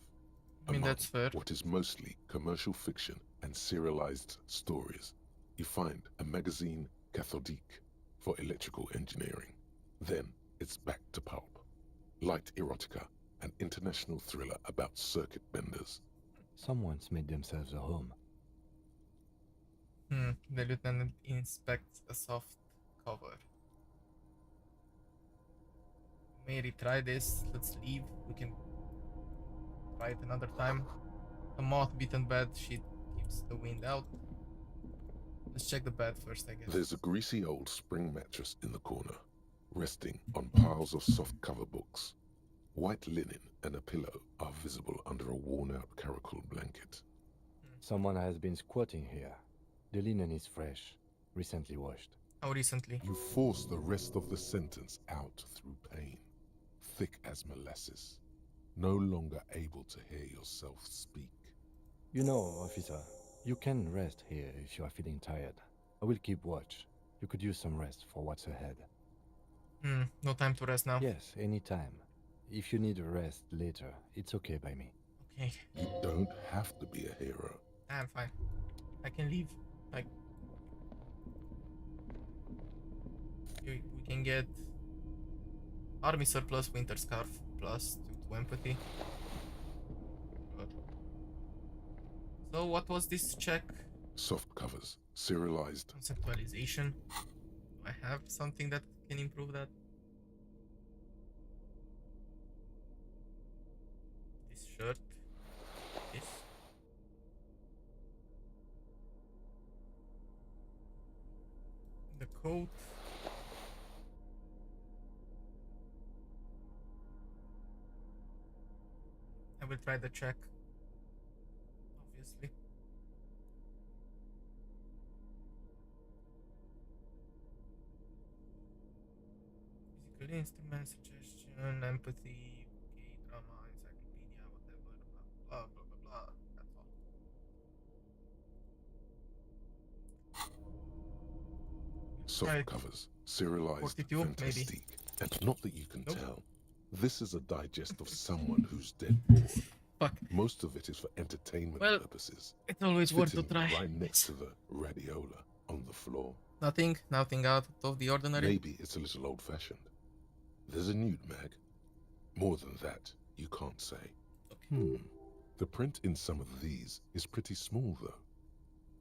I mean, Among that's fair. what is mostly commercial fiction and serialized stories, you find a magazine cathodique for electrical engineering. Then it's back to pulp. Light erotica, an international thriller about circuit benders. Someone's made themselves a home. The lieutenant inspects a soft cover. Mary, try this. Let's leave. We can try it another time. A moth-beaten bed sheet keeps the wind out. Let's check the bed first, I guess. There's a greasy old spring mattress in the corner, resting on piles of soft cover books. White linen and a pillow are visible under a worn-out caracol blanket. Someone has been squatting here. The linen is fresh, recently washed. How recently? You force the rest of the sentence out through pain, thick as molasses, no longer able to hear yourself speak. You know, officer, you can rest here if you are feeling tired. I will keep watch. You could use some rest for what's ahead. No time to rest now. Yes, anytime. If you need a rest later, it's okay by me. Okay. You don't have to be a hero. I'm fine. I can leave. Like, we can get army surplus, winter scarf plus to empathy. Good. So what was this check? Soft covers, serialized. Conceptualization. Do I have something that can improve that? This shirt. This. The coat. I will try the check. Obviously. Physical instrument, suggestion, empathy, okay, drama, encyclopedia, whatever, blah blah blah blah blah. That's all. Soft covers, serialized, 42, fantastique. maybe. And not that you can Nope. tell. This is a digest of someone who's dead bored. Fuck. Most of it is for entertainment Well, purposes. it's always worth to Sitting try. right next to the radiola on the floor. Nothing out of the ordinary. Maybe it's a little old-fashioned. There's a nude mag. More than that, you can't say. Okay. The print in some of these is pretty small, though.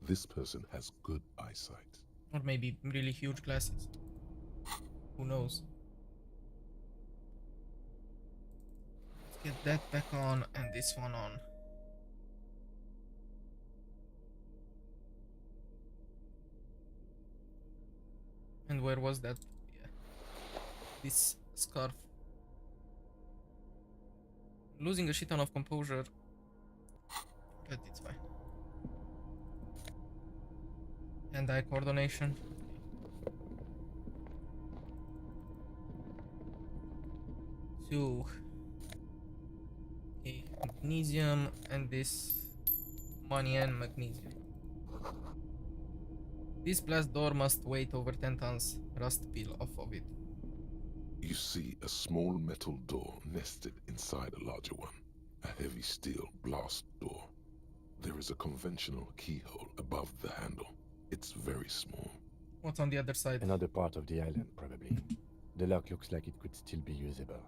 This person has good eyesight. Or maybe really huge glasses. Who knows? Let's get that back on and this one on. And where was that? Yeah. This scarf. Losing a shit ton of composure. But it's fine. Hand-eye coordination. So, okay, magnesium and this money and magnesium. This blast door must weigh over 10 tons. Rust peel off of it. You see a small metal door nested inside a larger one. A heavy steel blast door. There is a conventional keyhole above the handle. It's very small. What's on the other side? Another part of the island, probably. The lock looks like it could still be usable.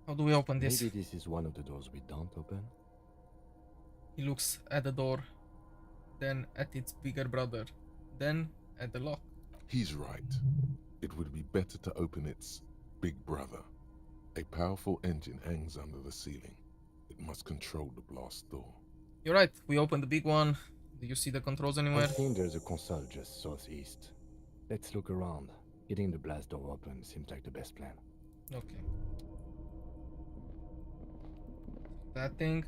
How do we open this? Maybe this is one of the doors we don't open? He looks at the door, then at its bigger brother, then at the lock. He's right. It would be better to open its big brother. A powerful engine hangs under the ceiling. It must control the blast door. You're right, we opened the big one. Do you see the controls anywhere? I think there's a console just southeast. Let's look around. Getting the blast door open seems like the best plan. Okay. That thing.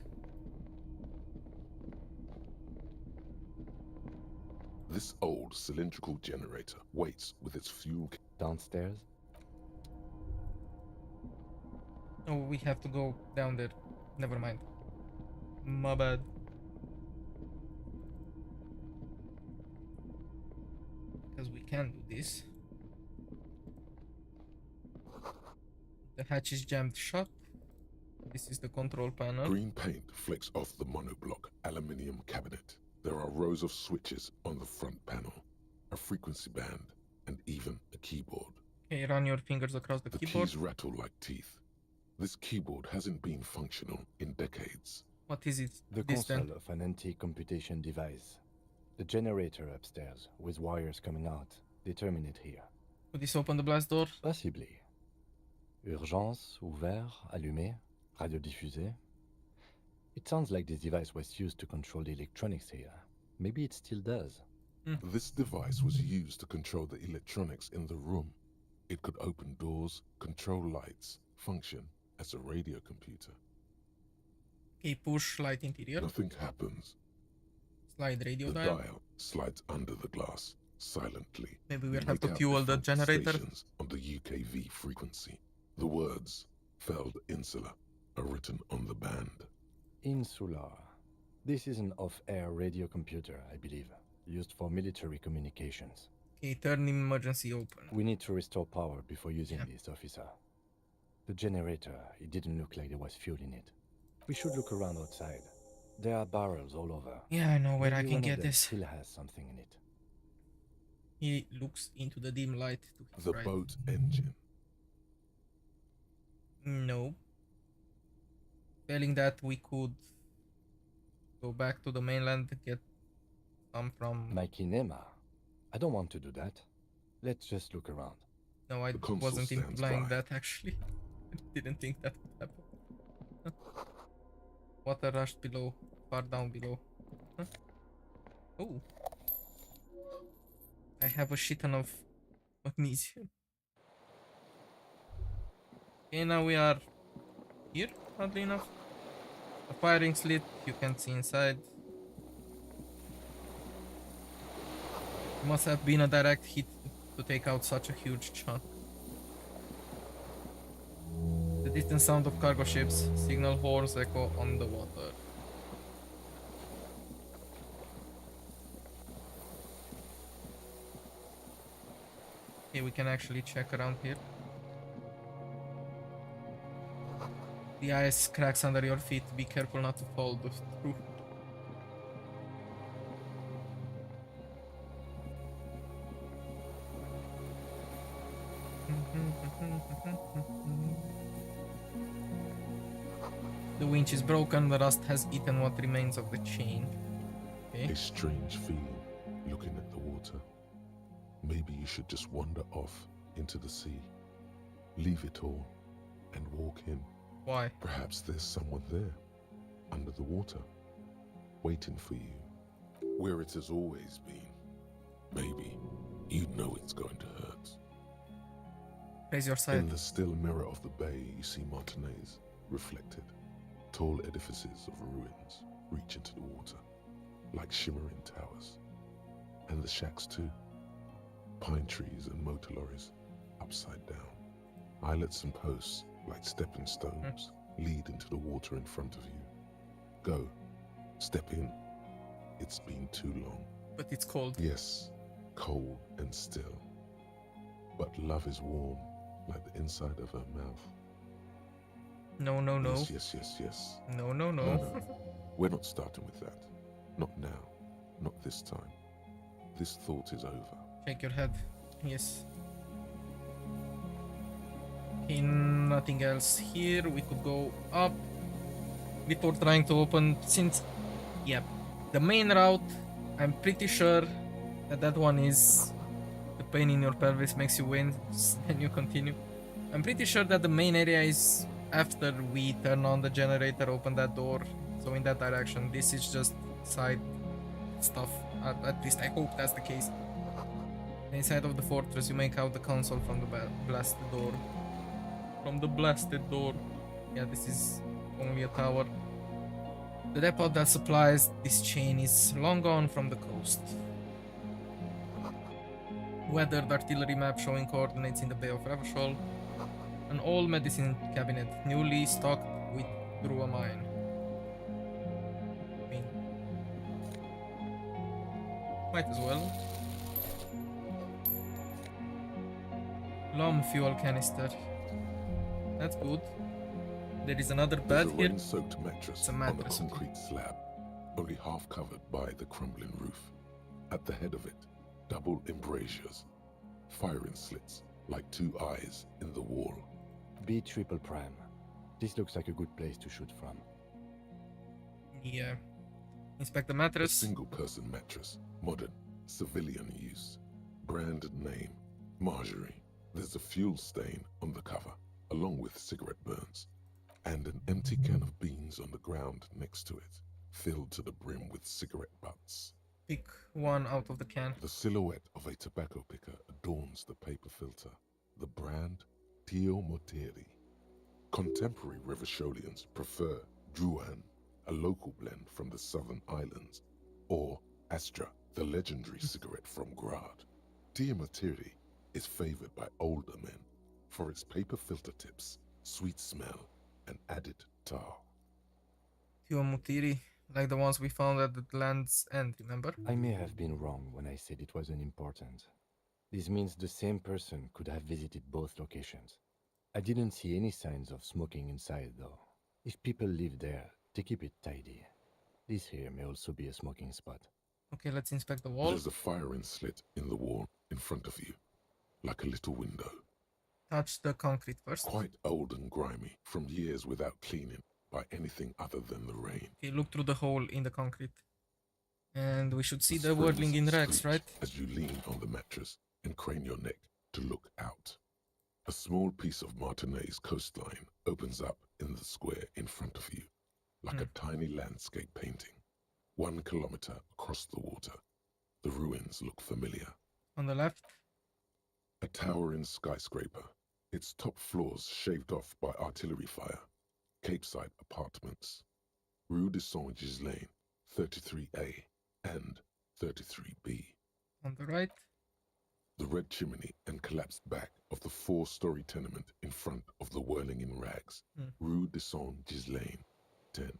This old cylindrical generator waits with its fuel downstairs. Oh, we have to go down there. Never mind. My bad. Because we can do this. The hatch is jammed shut. This is the control panel. Green paint flicks off the monoblock aluminium cabinet. There are rows of switches on the front panel, a frequency band, and even a keyboard. Okay, run your fingers across the keyboard. Keys rattle like teeth. This keyboard hasn't been functional in decades. What is it? The console of an anti-computation device. The generator upstairs, with wires coming out. They terminate here. Could this open the blast door? Possibly. Urgence, ouvert, allumé, radiodiffusé. It sounds like this device was used to control the electronics here. Maybe it still does. This device was used to control the electronics in the room. It could open doors, control lights, function as a radio computer. Okay, push light interior. Nothing happens. Slide radio The dial. dial slides under the glass, silently. Maybe we'll You have to make out fuel the different generator. stations on the UKV frequency. The words, Feld Insula, are written on the band. Insular. This is an off-air radio computer, I believe, used for military communications. Okay, turn emergency open. We need to restore power before using this, officer. The generator, it didn't look like there was fuel in it. We should look around outside. There are barrels all over. Yeah, I know where Maybe I can one of get them this. Still has something in it. He looks into the dim light to his The right. boat engine. No. Failing that, we could go back to the mainland, get some from... My kinema. I don't want to do that. Let's just look around. No, I wasn't implying that, actually. I didn't think that would happen. Huh. Water rushed below, far down below. Huh. Oh. I have a shit ton of magnesium. Okay, now we are here, oddly enough. The firing slit, you can't see inside. It must have been a direct hit to take out such a huge chunk. The distant sound of cargo ships, signal horns echo on the water. Okay, we can actually check around here. The ice cracks under your feet. Be careful not to fall through. The winch is broken. The rust has eaten what remains of the chain. Okay. A strange feeling looking at the water. Maybe you should just wander off into the sea. Leave it all and walk in. Why? Perhaps there's someone there, under the water, waiting for you, where it has always been. Maybe you know it's going to hurt. Raise your side. In the still mirror of the bay, you see Martinez, reflected. Tall edifices of ruins reach into the water, like shimmering towers. And the shacks too. Pine trees and motor lorries, upside down. Islets and posts, like stepping stones, lead into the water in front of you. Go. Step in. It's been too long. But it's cold. Yes, cold and still. But love is warm, like the inside of her mouth. No, no, no. Yes. No, no, no. No. We're not starting with that. Not now. Not this time. This thought is over. Shake your head. Yes. Okay, nothing else here. We could go up before trying to open, since, yep, the main route, I'm pretty sure that one is the pain in your pelvis makes you wince and you continue. I'm pretty sure that the main area is after we turn on the generator, open that door, so in that direction. This is just side stuff. At least I hope that's the case. Inside of the fortress, you make out the console from the blasted door. From the blasted door. Yeah, this is only a tower. The depot that supplies this chain is long gone from the coast. Weathered artillery map showing coordinates in the Bay of Revachol. An old medicine cabinet, newly stocked with through a mine. I mean, might as well. Lom fuel canister. That's good. There is another bed There's a here. rain-soaked mattress, It's a mattress. on a concrete slab, only half covered by the crumbling roof. At the head of it, double embrasures, firing slits like two eyes in the wall. B triple prime. This looks like a good place to shoot from. Yeah. Inspect the A mattress. single-person mattress, modern, civilian use. Brand name, Marjorie. There's a fuel stain on the cover, along with cigarette burns, and an empty can of beans on the ground next to it, filled to the brim with cigarette butts. Pick one out of the can. The silhouette of a tobacco picker adorns the paper filter. The brand, Tio Moteri. Contemporary Revacholians prefer Druan, a local blend from the southern islands, or Astra, the legendary cigarette from Grad. Tio Moteri is favored by older men for its paper filter tips, sweet smell, and added tar. Tio Mutiri, like the ones we found at the Land's End, remember? I may have been wrong when I said it wasn't important. This means the same person could have visited both locations. I didn't see any signs of smoking inside, though. If people live there, they keep it tidy. This here may also be a smoking spot. Okay, let's inspect the wall. There's a firing slit in the wall in front of you, like a little window. Touch the concrete first. Quite old and grimy, from years without cleaning. by anything other than the rain. Okay, look through the hole in the concrete. And we should see the springs whirling in rags, screech right? as you lean on the mattress and crane your neck to look out. A small piece of Martinez coastline opens up in the square in front of you, like a tiny landscape painting. 1 kilometer across the water, the ruins look familiar. On the left? A towering skyscraper, its top floors shaved off by artillery fire. Capeside apartments. Rue de Saint-Ghislain, 33A and 33B. On the right? The red chimney and collapsed back of the 4-story tenement in front of the whirling in rags. Rue de Saint-Ghislain, 10.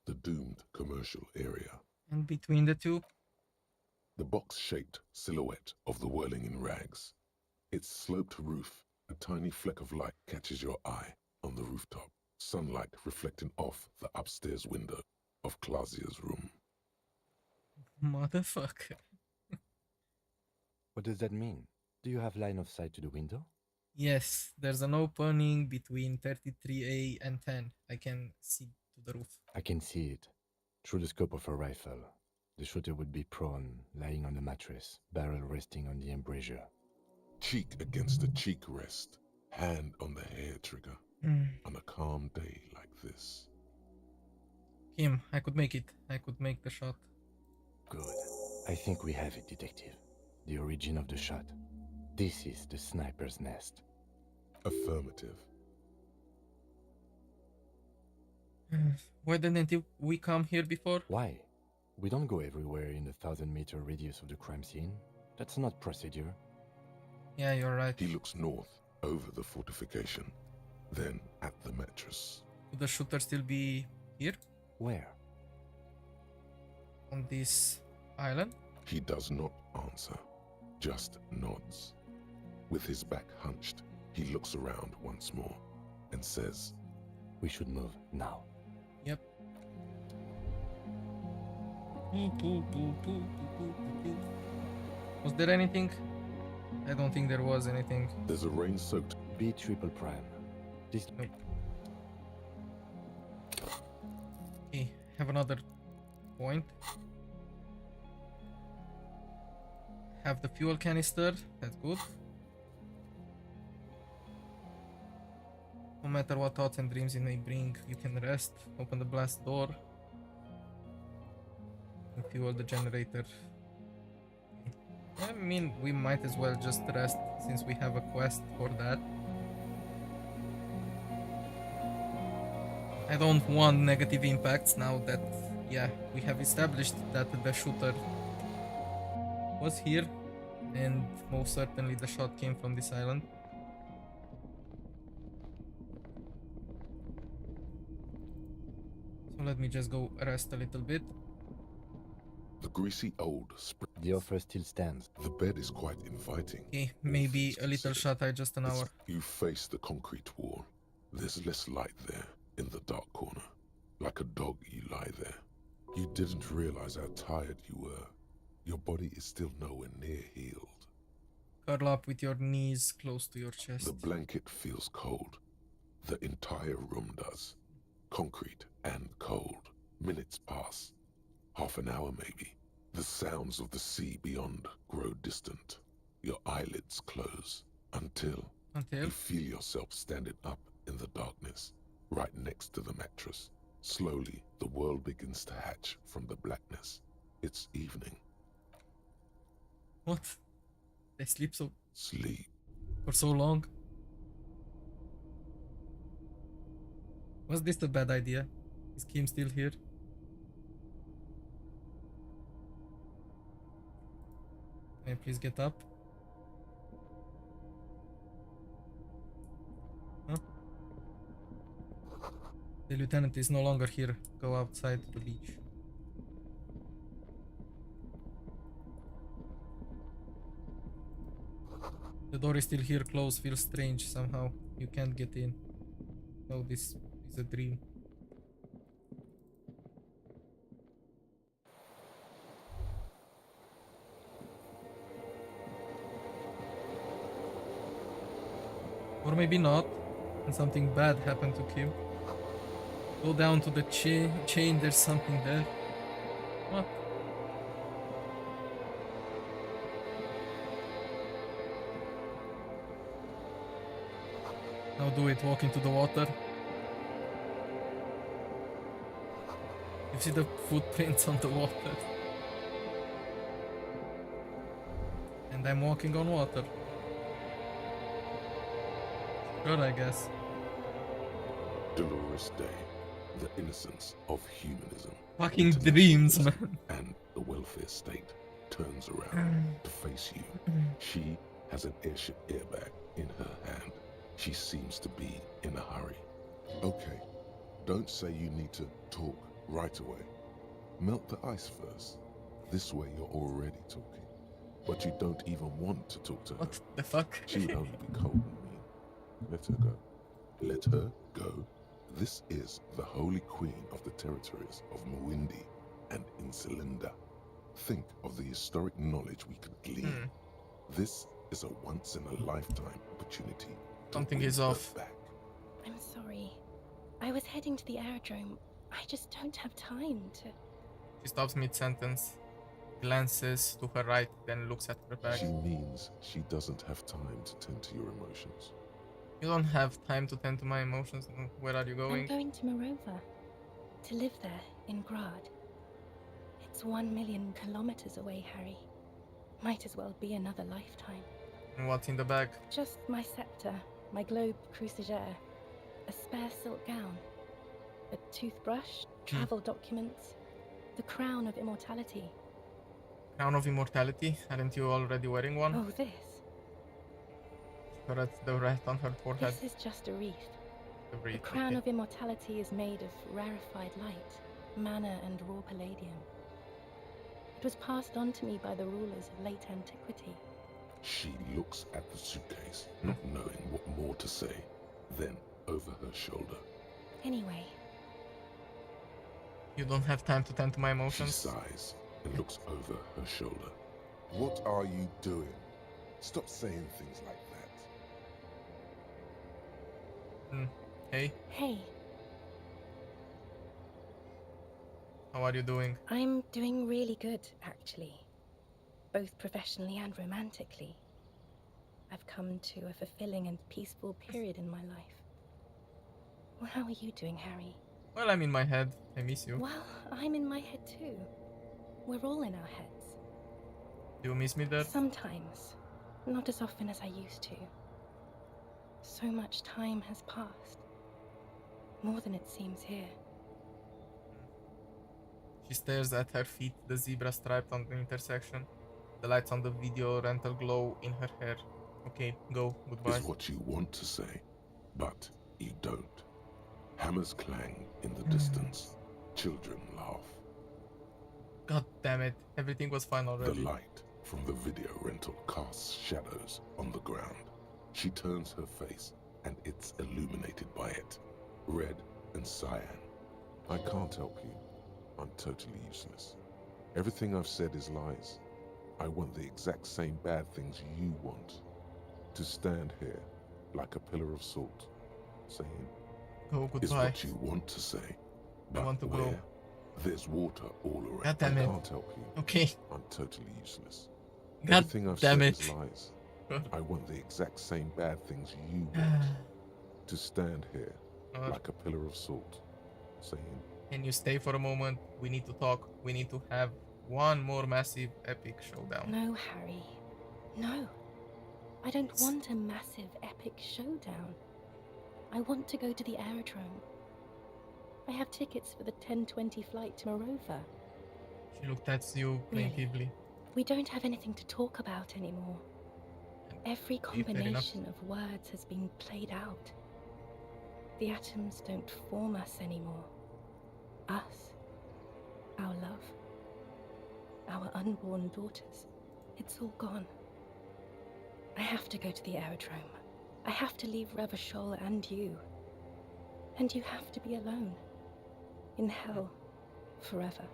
The doomed commercial area. And between the two? The box-shaped silhouette of the whirling in rags. Its sloped roof, a tiny fleck of light catches your eye on the rooftop. Sunlight reflecting off the upstairs window of Clausia's room. Motherfucker. What does that mean? Do you have line of sight to the window? Yes, there's an opening between 33A and 10. I can see to the roof. I can see it. Through the scope of a rifle. The shooter would be prone, lying on the mattress, barrel resting on the embrasure. Cheek against the cheek rest, hand on the hair trigger. On a calm day like this. Him, I could make it. I could make the shot. Good. I think we have it, detective. The origin of the shot. This is the sniper's nest. Affirmative. Why didn't we come here before? Why? We don't go everywhere in the 1,000-meter radius of the crime scene. That's not procedure. Yeah, you're right. He looks north, over the fortification, then at the mattress. Could the shooter still be here? Where? On this island? He does not answer, just nods. With his back hunched, he looks around once more and says, "We should move now." Yep. Was there anything? I don't think there was anything. There's a rain-soaked B triple prime. This. Nope. Okay, have another point. Have the fuel canister. That's good. No matter what thoughts and dreams it may bring, you can rest. Open the blast door. And fuel the generator. I mean, we might as well just rest since we have a quest for that. I don't want negative impacts now that, yeah, we have established that the shooter was here and most certainly the shot came from this island. So let me just go rest a little bit. The greasy old The offer still stands. The bed is quite inviting. Okay, maybe a little shut eye, just an hour. You face the concrete wall. There's less light there, in the dark corner. Like a dog, you lie there. You didn't realize how tired you were. Your body is still nowhere near healed. Curl up with your knees close to your chest. The blanket feels cold. The entire room does. Concrete and cold. Minutes pass. Half an hour maybe. The sounds of the sea beyond grow distant. Your eyelids close until you feel yourself standing up in the darkness, right next to the mattress. Slowly, the world begins to hatch from the blackness. It's evening. What? They sleep so... Sleep. For so long? Was this a bad idea? Is Kim still here? Can I please get up? Huh? The lieutenant is no longer here. Go outside the beach. The door is still here, closed. Feels strange somehow. You can't get in. No, this is a dream. Or maybe not, and something bad happened to Kim. Go down to the chain, there's something there. What? Now do it, walk into the water. You see the footprints on the water. And I'm walking on water. Good, I guess. Dolorous day, the innocence of humanism. Fucking dreams, man. And the welfare state turns around to face you. She has an airship airbag in her hand. She seems to be in a hurry. Okay, don't say you need to talk right away. Melt the ice first. This way you're already talking. But you don't even want to talk to her. What the fuck? She would only be cold and mean. Let her go. Let her go. This is the holy queen of the territories of Mwindi and Insulinda. Think of the historic knowledge we could glean. This is a once-in-a-lifetime opportunity. Something is off. I'm sorry. I was heading to the aerodrome. I just don't have time to... She stops mid-sentence, glances to her right, then looks at her bag. She means she doesn't have time to tend to your emotions. You don't have time to tend to my emotions. Where are you going? I'm going to Morova. To live there, in Grad. It's 1 million kilometers away, Harry. Might as well be another lifetime. And what's in the bag? Just my scepter, my globe cruciger, a spare silk gown, a toothbrush, travel documents, the crown of immortality. Crown of immortality? Aren't you already wearing one? Oh, this. The rat on her forehead. This is just a wreath. The wreath, The crown okay. of immortality is made of rarefied light, mana and raw palladium. It was passed on to me by the rulers of late antiquity. She looks at the suitcase, not knowing what more to say. Then, over her shoulder, Anyway, You don't have time to tend to my she emotions. sighs and looks over her shoulder. What are you doing? Stop saying things like that. Hey, hey, how are you doing? I'm doing really good, actually. Both professionally and romantically. I've come to a fulfilling and peaceful period in my life. Well, how are you doing, Harry? Well, I'm in my head. I miss you. Well, I'm in my head too. We're all in our heads. Do you miss me there? Sometimes. Not as often as I used to. So much time has passed. More than it seems here. She stares at her feet, the zebra stripe on the intersection. The lights on the video rental glow in her hair. Okay, go. Goodbye. Is what you want to say, but you don't. Hammers clang in the distance. Children laugh. God damn it. Everything was fine already. The light from the video rental casts shadows on the ground. She turns her face, and it's illuminated by it. Red and cyan. I can't help you. I'm totally useless. Everything I've said is lies. I want the exact same bad things you want. To stand here like a pillar of salt, saying, Go, Is goodbye. what you want to say, I but want to where? go. There's water all around. God damn I it. can't help you. Okay. I'm totally useless. God Everything I've damn said it. is lies. I want the exact same bad things you want. To stand here like a pillar of salt, saying, Can you stay for a moment? We need to talk. We need to have one more massive epic showdown. No, Harry. No. I don't want a massive epic showdown. I want to go to the aerodrome. I have tickets for the 10:20 flight to Morova. She looked at you plaintively. We don't have anything to talk about anymore. Every fair enough. combination of words has been played out. The atoms don't form us anymore. Us, our love, our unborn daughters, it's all gone. I have to go to the aerodrome. I have to leave Revachol and you. And you have to be alone. In hell, forever.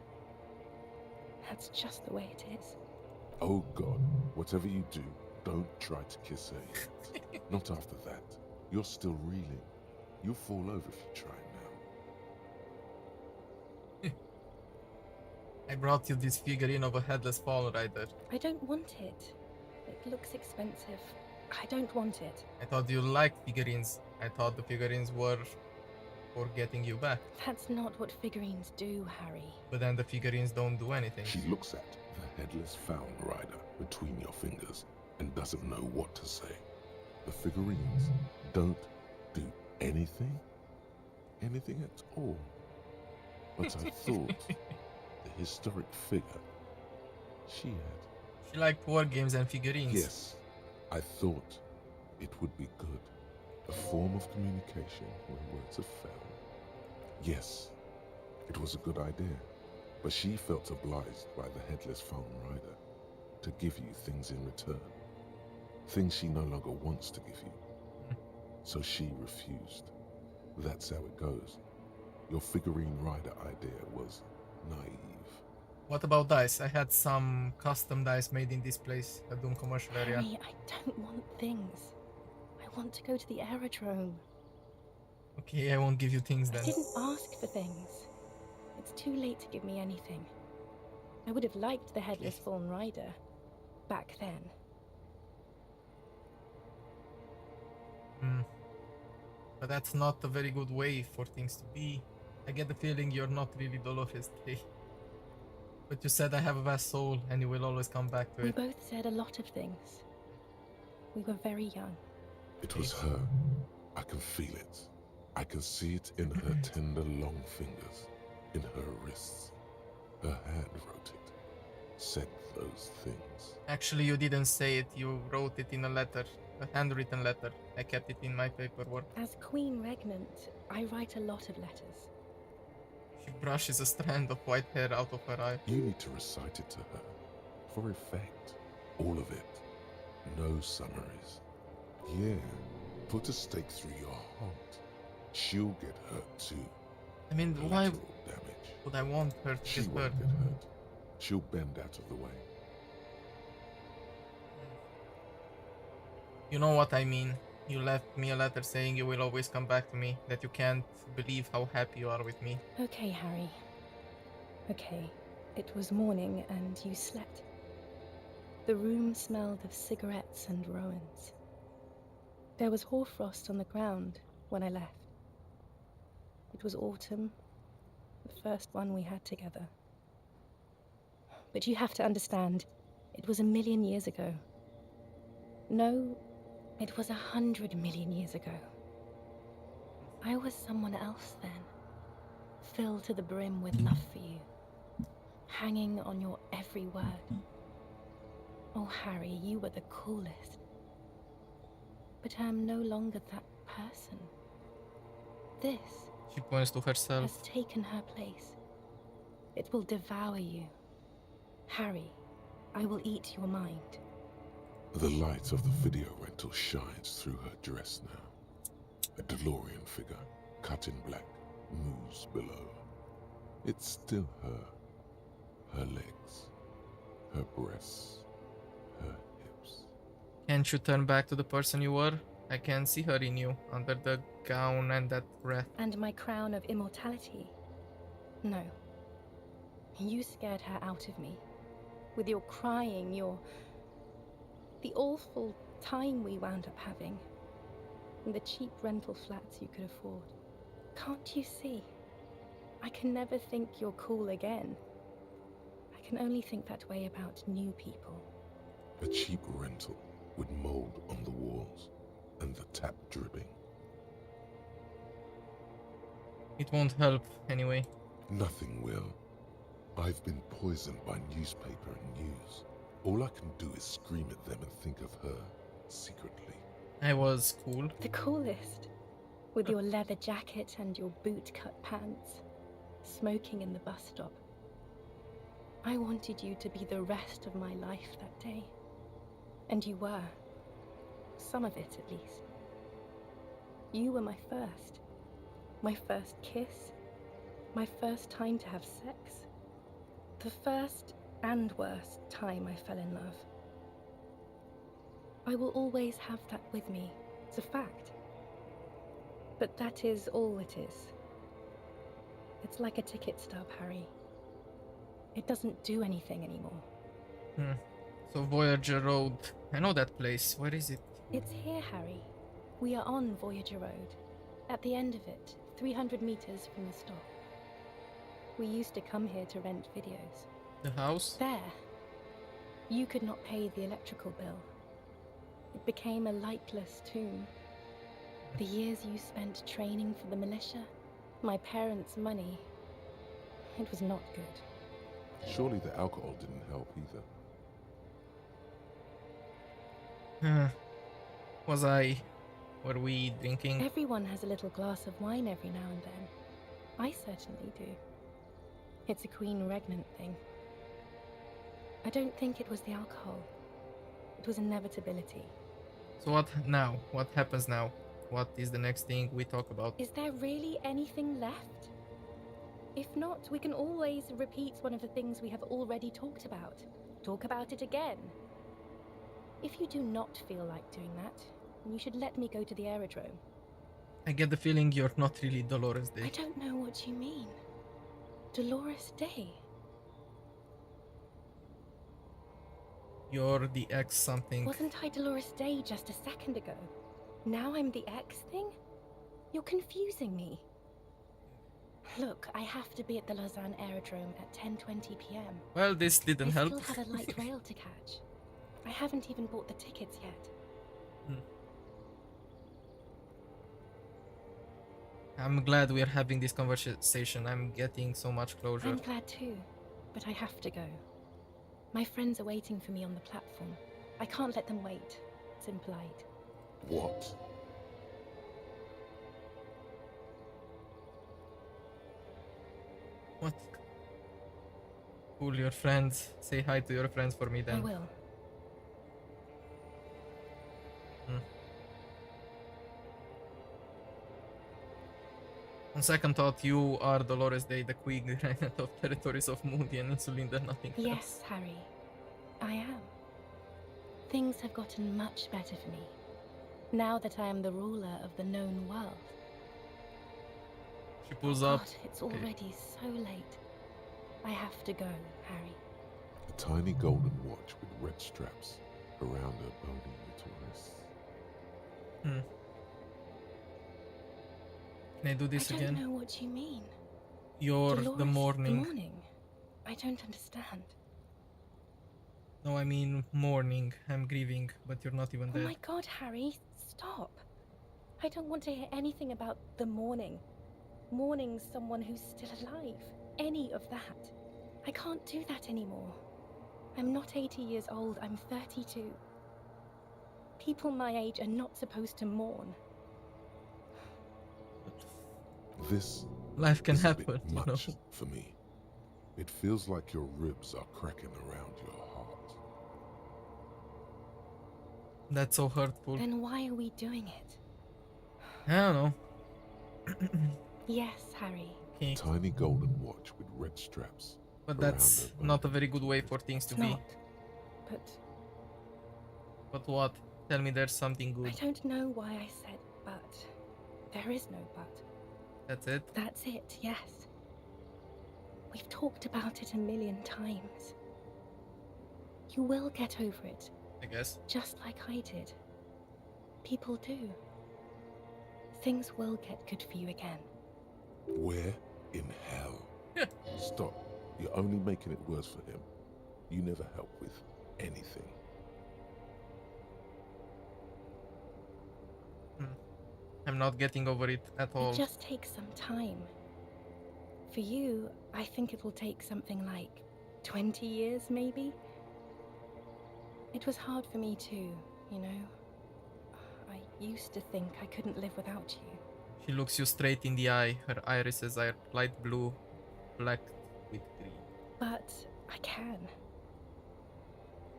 That's just the way it is. Oh God, whatever you do, don't try to kiss her. Not after that. You're still reeling. You'll fall over if you try now. I brought you this figurine of a headless Fall Rider. I don't want it. It looks expensive. I don't want it. I thought you liked figurines. I thought the figurines were for getting you back. That's not what figurines do, Harry. But then the figurines don't do anything. She looks at the headless Found Rider between your fingers and doesn't know what to say. The figurines don't do anything? Anything at all. But I thought the historic figure she had. She liked war games and figurines. Yes, I thought it would be good. A form of communication when words are found. Yes, it was a good idea. But she felt obliged by the headless Found Rider to give you things in return. Things she no longer wants to give you. So she refused. That's how it goes. Your figurine rider idea was naive. What about dice? I had some custom dice made in this place, a Doom commercial area. Harry, I don't want things. I want to go to the aerodrome. Okay, I won't give you things then. I didn't ask for things. It's too late to give me anything. I would have liked the headless Fallen Rider back then. But that's not a very good way for things to be. I get the feeling you're not really Dolores today. But you said I have a vast soul and you will always come back to We it. both said a lot of things. We were very young. It was her. I can feel it. I can see it in her tender long fingers, in her wrists. Her hand wrote it, said those things. Actually, you didn't say it, you wrote it in a letter. A handwritten letter. I kept it in my paperwork. As Queen Regnant, I write a lot of letters. She brushes a strand of white hair out of her eye. You need to recite it to her, for effect. All of it. No summaries. Yeah, put a stake through your heart. She'll get hurt too. I mean, why damage. would I want her to She get won't hurt? get hurt. She'll bend out of the way. You know what I mean. You left me a letter saying you will always come back to me, that you can't believe how happy you are with me. Okay, Harry. Okay. It was morning and you slept. The room smelled of cigarettes and Rowans. There was hoarfrost on the ground when I left. It was autumn, the first one we had together. But you have to understand, it was 1,000,000 years ago. No, it was 100 million years ago. I was someone else then, filled to the brim with love for you, hanging on your every word. Oh, Harry, you were the coolest. But I am no longer that person. This She points to herself. has taken her place. It will devour you. Harry, I will eat your mind. The light of the video rental shines through her dress now. A DeLorean figure, cut in black, moves below. It's still her. Her legs, her breasts, her hips. Can't you turn back to the person you were? I can see her in you, under the gown and that breath. And my crown of immortality. No. You scared her out of me. With your crying, the awful time we wound up having. And the cheap rental flats you could afford. Can't you see? I can never think you're cool again. I can only think that way about new people. A cheap rental with mold on the walls and the tap dripping. It won't help, anyway. Nothing will. I've been poisoned by newspaper and news. All I can do is scream at them and think of her, secretly. I was cool. The coolest. With your leather jacket and your boot-cut pants. Smoking in the bus stop. I wanted you to be the rest of my life that day. And you were. Some of it, at least. You were my first. My first kiss. My first time to have sex. The first and worst time I fell in love. I will always have that with me. It's a fact. But that is all it is. It's like a ticket stub, Harry. It doesn't do anything anymore. So Voyager Road. I know that place. Where is it? It's here, Harry. We are on Voyager Road. At the end of it, 300 meters from the stop. We used to come here to rent videos. The house? There. You could not pay the electrical bill. It became a lightless tomb. The years you spent training for the militia, my parents' money, it was not good. Surely the alcohol didn't help either. Were we drinking? Everyone has a little glass of wine every now and then. I certainly do. It's a Queen Regnant thing. I don't think it was the alcohol. It was inevitability. So what now? What happens now? What is the next thing we talk about? Is there really anything left? If not, we can always repeat one of the things we have already talked about. Talk about it again. If you do not feel like doing that, you should let me go to the aerodrome. I get the feeling you're not really Dolores Day. I don't know what you mean. Dolores Day? You're the X something. Wasn't I Dolores Day just a second ago? Now I'm the X thing? You're confusing me. Look, I have to be at the Lausanne aerodrome at 10:20 p.m. Well, this didn't help. I still have a light rail to catch. I haven't even bought the tickets yet. I'm glad we're having this conversation. I'm getting so much closure. I'm glad too, but I have to go. My friends are waiting for me on the platform. I can't let them wait. It's impolite. What? What? Cool, your friends. Say hi to your friends for me then. I will. On second thought, you are Dolores Day, the Queen Regnant of territories of Moody and Insulinda, nothing else. Yes, Harry. I am. Things have gotten much better for me, now that I am the ruler of the known world. She pulls Oh up. God, it's already so late. I have to go, Harry. A tiny golden watch with red straps around her bony little wrists. Can I do this again? I don't know what you mean. You're Dolores, the morning. The morning? I don't understand. No, I mean morning. I'm grieving, but you're not even Oh dead. my God, Harry, stop. I don't want to hear anything about the morning. Mourning someone who's still alive. Any of that. I can't do that anymore. I'm not 80 years old, I'm 32. People my age are not supposed to mourn. This Life can is a happen, bit you know. much for me. It feels like your ribs are cracking around your heart. That's so hurtful. Then why are we doing it? I don't know. Yes, Harry. Okay. Tiny golden watch with red straps. But around that's her not a very good way for things to be. Not. But But what? Tell me there's something good. I don't know why I said but. There is no but. That's it? That's it, yes. We've talked about it a million times. You will get over it. I guess. Just like I did. People do. Things will get good for you again. Where in hell? Stop. You're only making it worse for him. You never help with anything. I'm not getting over it at all. It just takes some time. For you, I think it will take something like 20 years, maybe? It was hard for me too, you know? I used to think I couldn't live without you. She looks you straight in the eye. Her irises are light blue, black with green. But I can.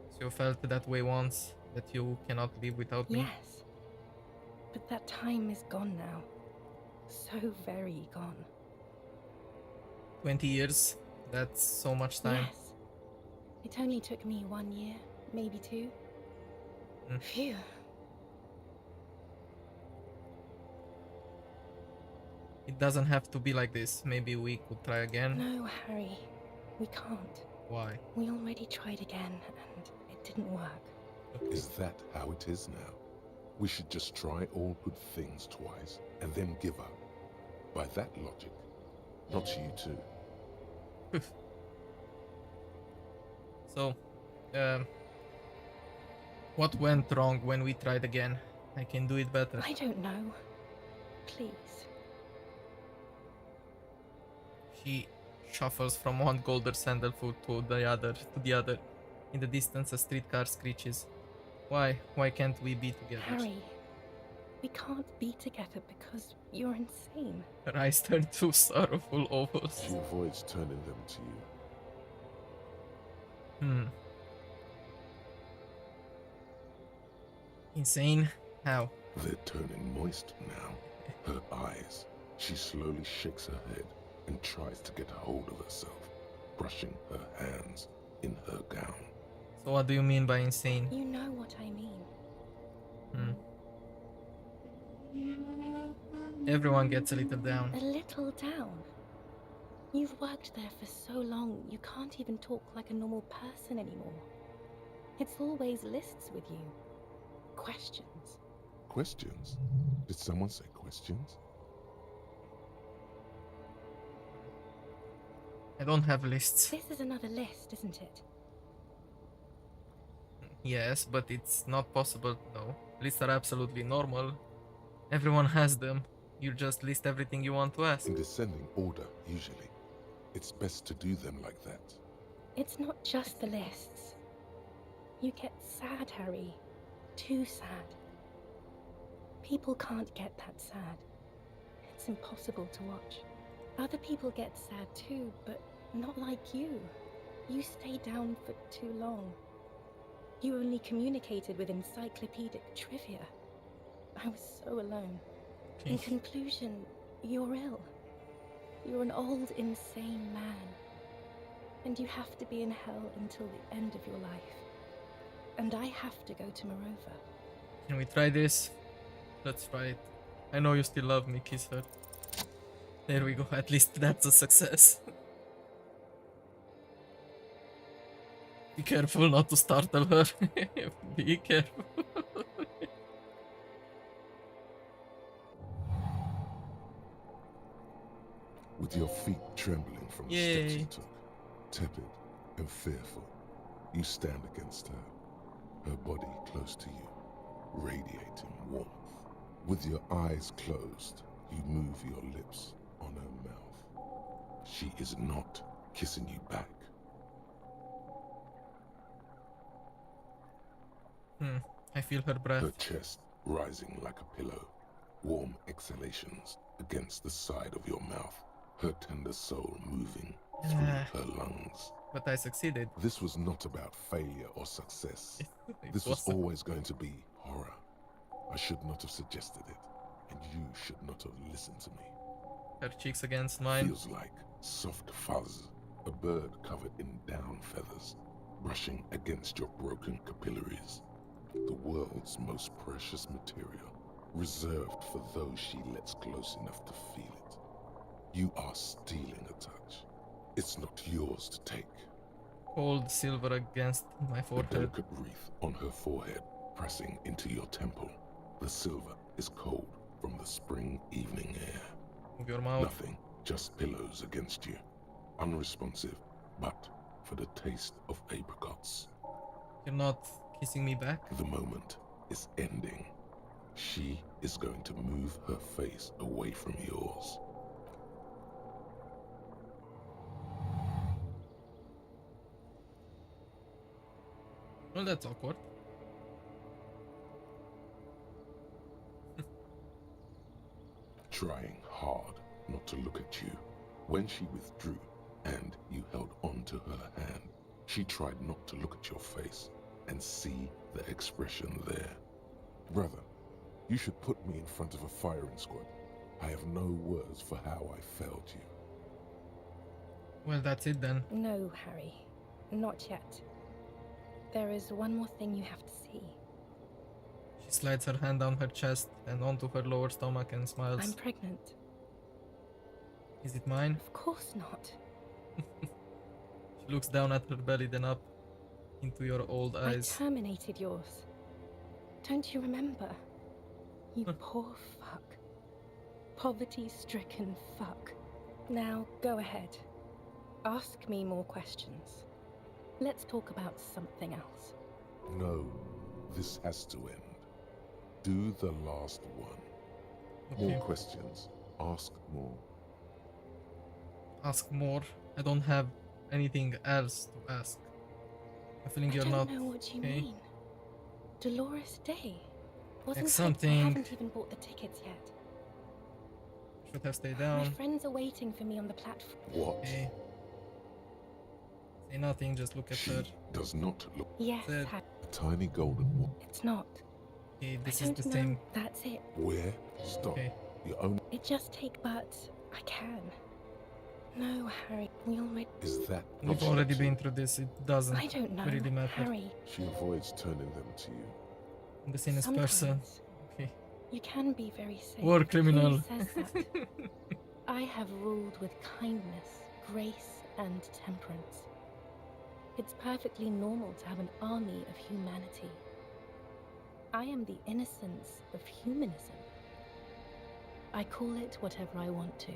So you felt that way once, that you cannot live without me? Yes. But that time is gone now. So very gone. 20 years? That's so much time. Yes. It only took me 1 year, maybe 2. Phew. It doesn't have to be like this. Maybe we could try again. No, Harry. We can't. Why? We already tried again, and it didn't work. Is that how it is now? We should just try all good things twice and then give up. By that logic, not you too. So, what went wrong when we tried again? I can do it better. I don't know. Please. She shuffles from one golden sandalfoot to the other. In the distance, a streetcar screeches. Why? Why can't we be together? Harry, we can't be together because you're insane. Her eyes turn to sorrowful ovals. She avoids turning them to you. Insane? How? They're turning moist now. Her eyes. She slowly shakes her head and tries to get hold of herself, brushing her hands in her gown. So what do you mean by insane? You know what I mean. Everyone gets a little down. A little down? You've worked there for so long, you can't even talk like a normal person anymore. It's always lists with you. Questions. Questions? Did someone say questions? I don't have lists. This is another list, isn't it? Yes, but it's not possible, no. Lists are absolutely normal. Everyone has them. You just list everything you want to ask. In descending order, usually. It's best to do them like that. It's not just the lists. You get sad, Harry. Too sad. People can't get that sad. It's impossible to watch. Other people get sad too, but not like you. You stay down for too long. You only communicated with encyclopedic trivia. I was so alone. In conclusion, you're ill. You're an old, insane man. And you have to be in hell until the end of your life. And I have to go to Morova. Can we try this? Let's try it. I know you still love me, kiss her. There we go, at least that's a success. Be careful not to startle her. Be careful. With your feet trembling from the steps you took, tepid and fearful, you stand against her body close to you, radiating warmth. With your eyes closed, you move your lips on her mouth. She is not kissing you back. I feel her breath. Her chest rising like a pillow, warm exhalations against the side of your mouth, her tender soul moving through her lungs. But I succeeded. This was not about failure or success. This was always going to be horror. I should not have suggested it, and you should not have listened to me. Her cheeks against mine. Feels like soft fuzz, a bird covered in down feathers, brushing against your broken capillaries. The world's most precious material, reserved for those she lets close enough to feel it. You are stealing a touch. It's not yours to take. Cold silver against my A forehead. delicate wreath on her forehead, pressing into your temple. The silver is cold from the spring evening air. Move your mouth. Nothing, just pillows against you. Unresponsive, but for the taste of apricots. You're not kissing me back? The moment is ending. She is going to move her face away from yours. Well, that's awkward. Trying hard not to look at you. When she withdrew and you held on to her hand, she tried not to look at your face and see the expression there. Brother, you should put me in front of a firing squad. I have no words for how I failed you. Well, that's it then. No, Harry. Not yet. There is one more thing you have to see. She slides her hand down her chest and onto her lower stomach and smiles. I'm pregnant. Is it mine? Of course not. looks down at her belly, then up into your old eyes. I terminated yours. Don't you remember? You poor fuck. Poverty-stricken fuck. Now, go ahead. Ask me more questions. Let's talk about something else. No, this has to end. Do the last one. More questions. Ask more. Ask more. I don't have anything else to ask. I'm feeling you're not I don't know what you okay. mean. Dolores Day. Wasn't Like I something. haven't even bought the tickets yet. Should have stayed My down. friends are waiting for me on the platform. What? Okay. Say nothing, just look at her. Does not look. Yes, Said- A tiny golden one. it's not. Okay, this I is don't the know. same. That's it. Where? Stop. Okay. You only. It just take but I can. No, Harry, we already. Is that? We've what already she- been through this. It doesn't I don't know, really matter. Harry. She avoids turning them to you. I'm the sanest person. Sometimes Okay. you can be very safe. War criminal. Who says that? I have ruled with kindness, grace, and temperance. It's perfectly normal to have an army of humanity. I am the innocence of humanism. I call it whatever I want to.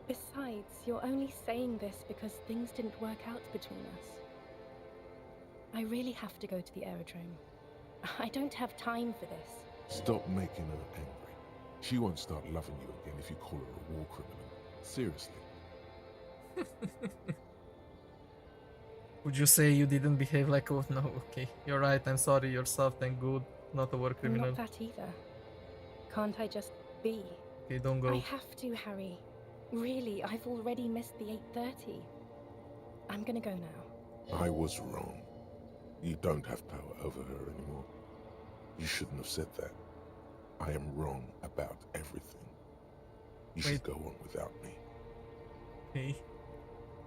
Besides, you're only saying this because things didn't work out between us. I really have to go to the aerodrome. I don't have time for this. Stop making her angry. She won't start loving you again if you call her a war criminal. Seriously. Would you say you didn't behave like oh no, okay. You're right, I'm sorry, you're soft and good, not a war I'm criminal. not that either. Can't I just be? Okay, don't go. I have to, Harry. Really, I've already missed the 8:30. I'm gonna go now. I was wrong. You don't have power over her anymore. You shouldn't have said that. I am wrong about everything. You should go on without me. Okay.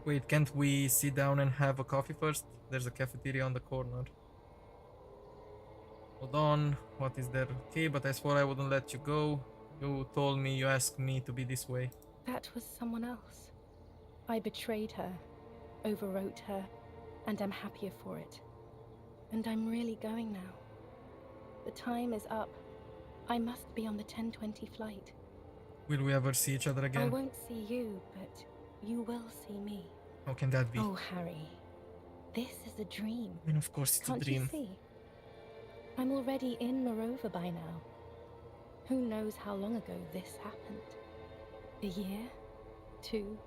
Wait, can't we sit down and have a coffee first? There's a cafeteria on the corner. Hold on, what is there? Okay, but I swore I wouldn't let you go. You told me, you asked me to be this way. That was someone else. I betrayed her, overwrote her, and I'm happier for it. And I'm really going now. The time is up. I must be on the 10:20 flight. Will we ever see each other I again? won't see you, but you will see me. How can that be? Oh, Harry. This is a dream. I mean, of course it's Can't a dream. you see? I'm already in Morova by now. Who knows how long ago this happened? A year? 2?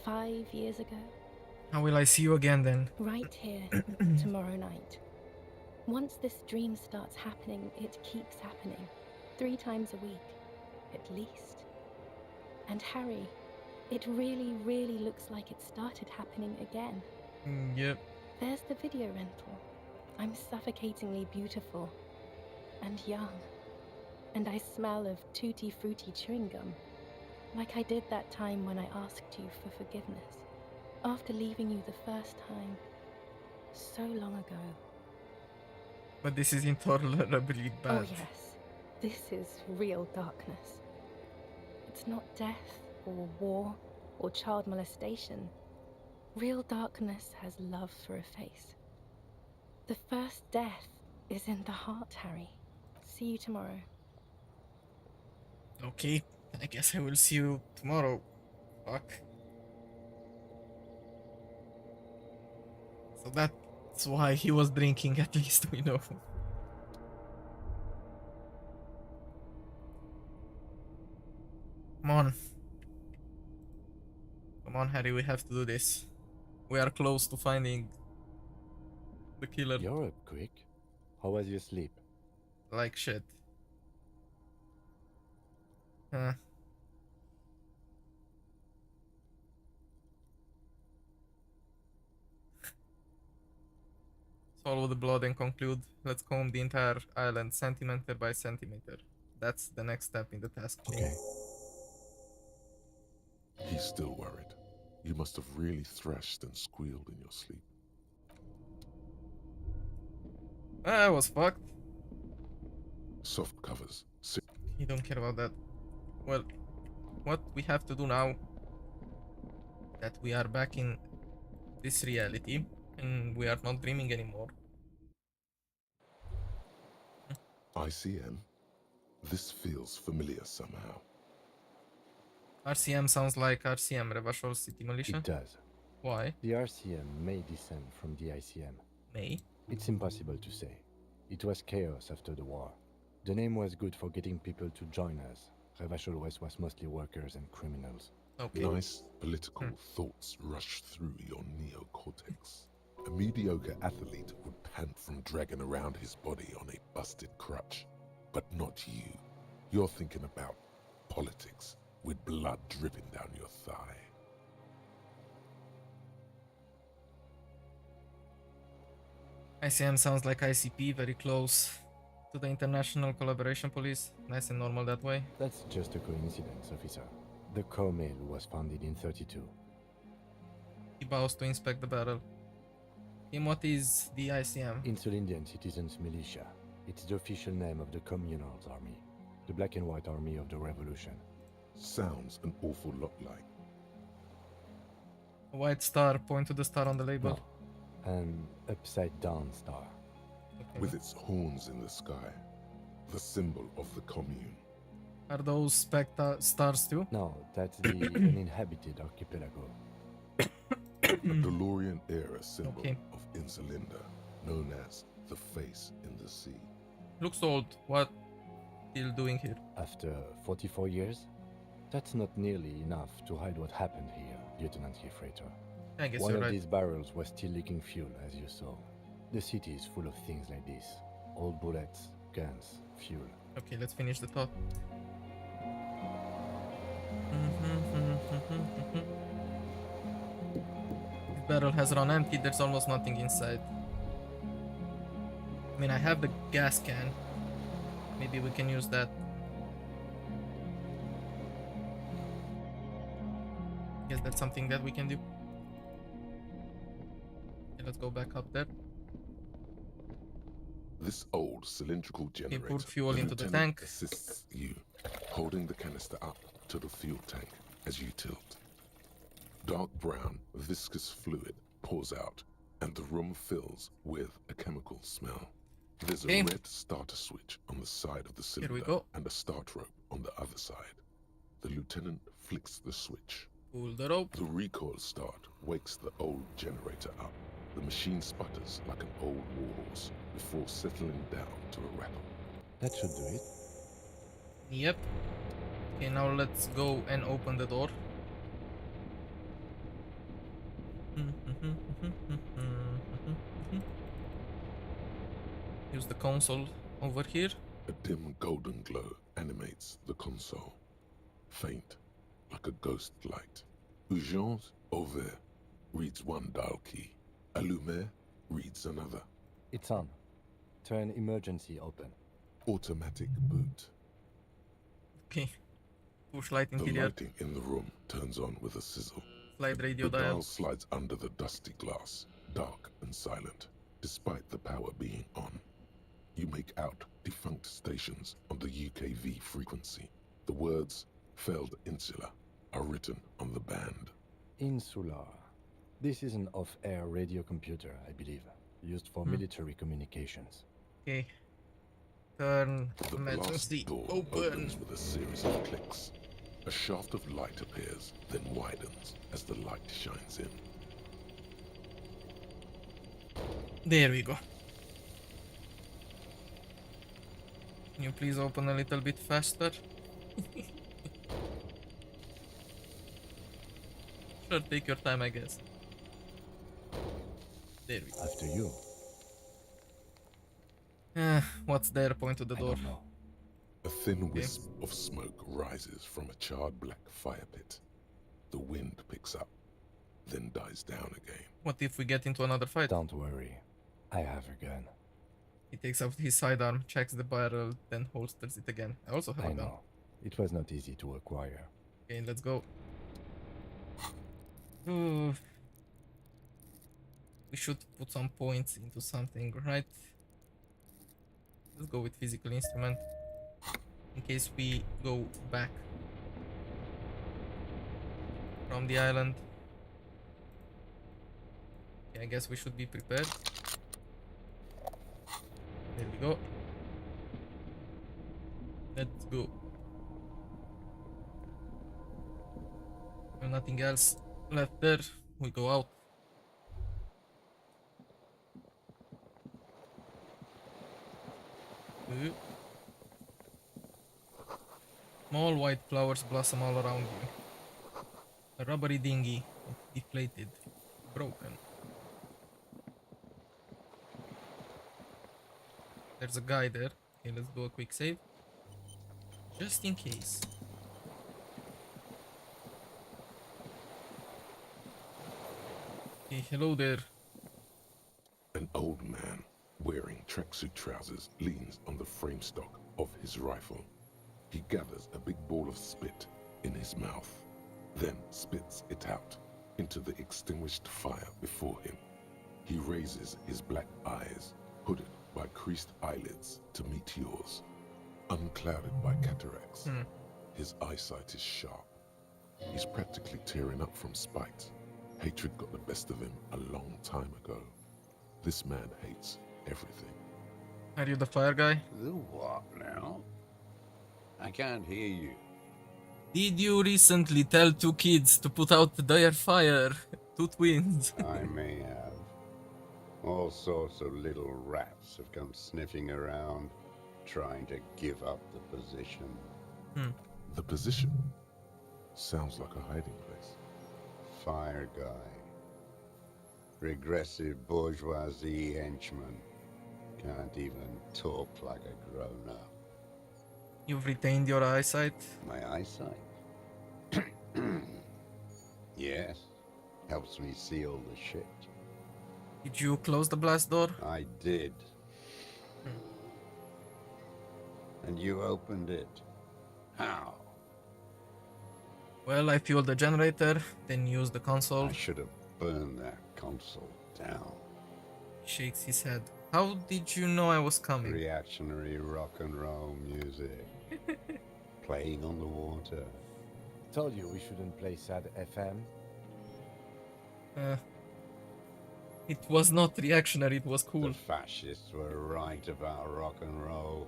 5 years ago? How will I see you again then? Right here, tomorrow night. Once this dream starts happening, it keeps happening. 3 times a week, at least. And Harry, it really, really looks like it started happening again. Yep. There's the video rental. I'm suffocatingly beautiful. And young. And I smell of tutti frutti chewing gum. Like I did that time when I asked you for forgiveness. After leaving you the first time. So long ago. But this is intolerably bad. Oh yes. This is real darkness. It's not death or war or child molestation. Real darkness has love for a face. The first death is in the heart, Harry. See you tomorrow. Okay, I guess I will see you tomorrow. Fuck. So that's why he was drinking, at least we know. Come on. Come on, Harry, we have to do this. We are close to finding the killer. You're up quick. How was your sleep? Like shit. Huh. Swallow the blood and conclude. Let's comb the entire island centimeter by centimeter. That's the next step in the task chain. Okay. He's still worried. You must have really thrashed and squealed in your sleep. I was fucked. Soft covers. You don't care about that. Well, what we have to do now that we are back in this reality and we are not dreaming anymore. ICM? This feels familiar somehow. RCM sounds like RCM, Revachol City Militia. It does. Why? The RCM may descend from the ICM. May? It's impossible to say. It was chaos after the war. The name was good for getting people to join us. Revachol West was mostly workers and criminals. Okay. Nice political thoughts rush through your neocortex. A mediocre athlete would pant from dragging around his body on a busted crutch. But not you. You're thinking about politics with blood dripping down your thigh. ICM sounds like ICP, very close to the International Collaboration Police. Nice and normal that way. That's just a coincidence, officer. The COMEL was founded in 32. He bows to inspect the barrel. And what is the ICM? Insulindian Citizens Militia. It's the official name of the Communals Army, the black and white army of the revolution. Sounds an awful lot like. A white star, point to the star on the label. No, an upside-down star. Okay. With its horns in the sky, the symbol of the commune. Are those stars too? No, that's the uninhabited archipelago. A DeLorean-era symbol of Insulinda, known as the face in the sea. Looks old. What still doing here? After 44 years? That's not nearly enough to hide what happened here, Lieutenant Gefreiter. I guess One you're of right. these barrels was still leaking fuel, as you saw. The city is full of things like this. Old bullets, guns, fuel. Okay, let's finish the thought. This barrel has run empty, there's almost nothing inside. I mean, I have the gas can. Maybe we can use that. Guess that's something that we can do. Okay, let's go back up there. This old cylindrical generator pour fuel into the lieutenant tank. assists you, holding the canister up to the fuel tank as you tilt. Dark brown, viscous fluid pours out, and the room fills with a chemical smell. There's a red starter switch on the side of the cylinder and a start rope on the other side. The lieutenant flicks the switch. Pull the rope. The recoil start wakes the old generator up. The machine sputters like an old warhorse before settling down to a rattle. That should do it. Yep. Okay, now let's go and open the door. Use the console over here. A dim golden glow animates the console. Faint, like a ghost light. Urgence ouvert reads one dial key. Allumer reads another. It's on. Turn emergency open. Automatic boot. Okay. Push light The interior. lighting in the room turns on with a sizzle. Slide radio The dial. dial slides under the dusty glass, dark and silent, despite the power being on. You make out defunct stations on the UKV frequency. The words, failed insula, are written on the band. Insular. This is an off-air radio computer, I believe, used for military communications. Okay. Turn The emergency blast door open. opens with a series of clicks. A shaft of light appears, then widens as the light shines in. There we go. Can you please open a little bit faster? Sure, take your time, I guess. There we go. After you. What's there? Point to the door. A thin wisp of smoke rises from a charred black fire pit. The wind picks up, then dies down again. What if we get into another fight? Don't worry. I have a gun. He takes out his sidearm, checks the barrel, then holsters it again. I also have a I gun. know. It was not easy to acquire. Okay, let's go. Ooh. We should put some points into something, right? Let's go with physical instrument. In case we go back from the island. Okay, I guess we should be prepared. There we go. Let's go. If nothing else left there, we go out. Small white flowers blossom all around you. A rubbery dinghy, it's deflated, broken. There's a guy there. Okay, let's do a quick save. Just in case. Okay, hello there. An old man wearing tracksuit trousers leans on the frame stock of his rifle. He gathers a big ball of spit in his mouth, then spits it out into the extinguished fire before him. He raises his black eyes, hooded by creased eyelids, to meet yours. Unclouded by cataracts, his eyesight is sharp. He's practically tearing up from spite. Hatred got the best of him a long time ago. This man hates everything. Are you the fire guy? The what now? I can't hear you. Did you recently tell 2 kids to put out their fire? 2 twins. I may have. All sorts of little rats have come sniffing around, trying to give up the position. The position? Sounds like a hiding place. Fire guy. Regressive bourgeoisie henchman. Can't even talk like a grown-up. You've retained your eyesight? My eyesight? Yes. Helps me see all the shit. Did you close the blast door? I did. And you opened it. How? Well, I fueled the generator, then used the console. I should have burned that console down. He shakes his head. How did you know I was coming? Reactionary rock and roll music. Playing on the water. Told you we shouldn't play sad FM. It was not reactionary, it was cool. The fascists were right about rock and roll.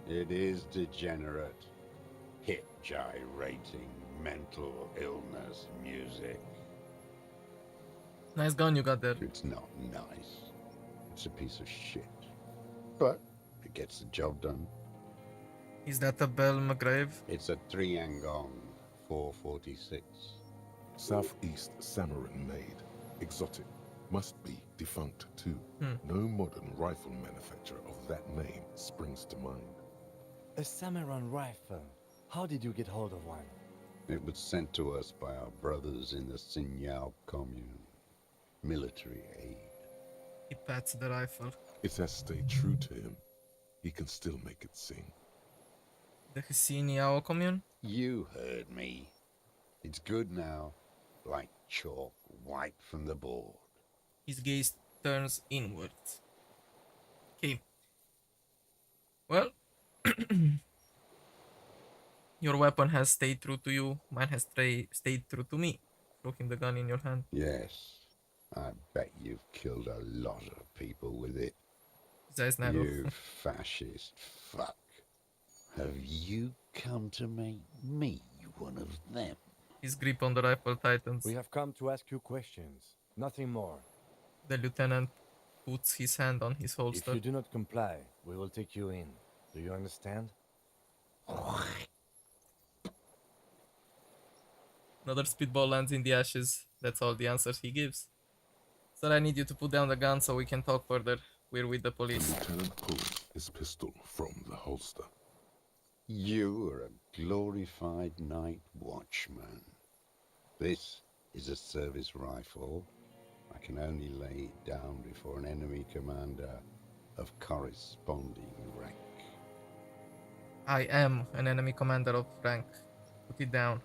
It is degenerate. Hip gyrating, mental illness music. Nice gun you got there. It's not nice. It's a piece of shit. But it gets the job done. Is that a Bell McGrave? It's a 3-Angong 446. Southeast Samarin made. Exotic. Must be defunct too. No modern rifle manufacturer of that name springs to mind. A Samaran rifle. How did you get hold of one? It was sent to us by our brothers in the Sinyao commune. Military aid. He pats the rifle. It has stayed true to him. He can still make it sing. The Sinyao commune? You heard me. It's good now. Like chalk wiped from the board. His gaze turns inwards. Okay. Well, your weapon has stayed true to you. Mine has stayed true to me. Throw him the gun in your hand. Yes. I bet you've killed a lot of people with it. You fascist fuck. Have you come to make me one of them? His grip on the rifle tightens. We have come to ask you questions. Nothing more. The lieutenant puts his hand on his holster. If you do not comply, we will take you in. Do you understand? Another spitball lands in the ashes. That's all the answers he gives. Sir, I need you to put down the gun so we can talk further. We're with the police. The lieutenant pulls his pistol from the holster. You are a glorified night watchman. This is a service rifle. I can only lay it down before an enemy commander of corresponding rank. I am an enemy commander of rank. Put it down.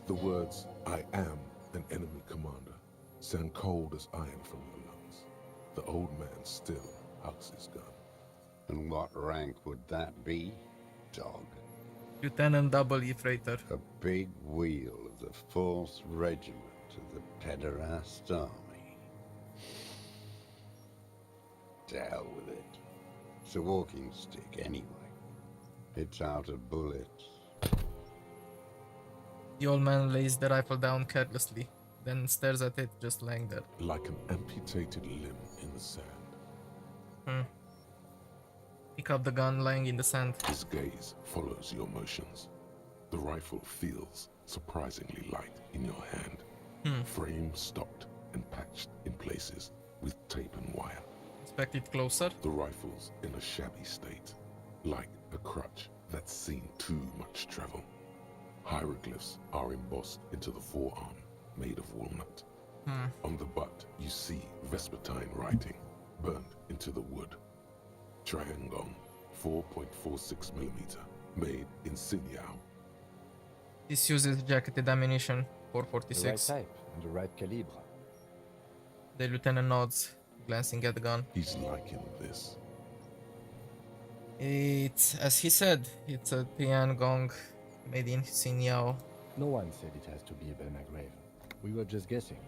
The words, I am an enemy commander, sound cold as iron from your lungs. The old man still hugs his gun. And what rank would that be, dog? Lieutenant W. Freighter. A big wheel of the 4th Regiment of the pederast army. To hell with it. It's a walking stick anyway. It's out of bullets. The old man lays the rifle down carelessly, then stares at it just lying there. Like an amputated limb in the sand. Pick up the gun lying in the sand. His gaze follows your motions. The rifle feels surprisingly light in your hand. Frame stopped and patched in places with tape and wire. Inspect it closer. The rifle's in a shabby state, like a crutch that's seen too much travel. Hieroglyphs are embossed into the forearm, made of walnut. On the butt, you see Vespertine writing, burned into the wood. Triangon, 4.46mm, made in Sinyao. This uses jacketed ammunition, The right 446. type and the right calibre. The lieutenant nods, glancing at the gun. He's liking this. It's, as he said, it's a Tiangong made in Sinyao. No one said it has to be a Belmagrave. We were just guessing.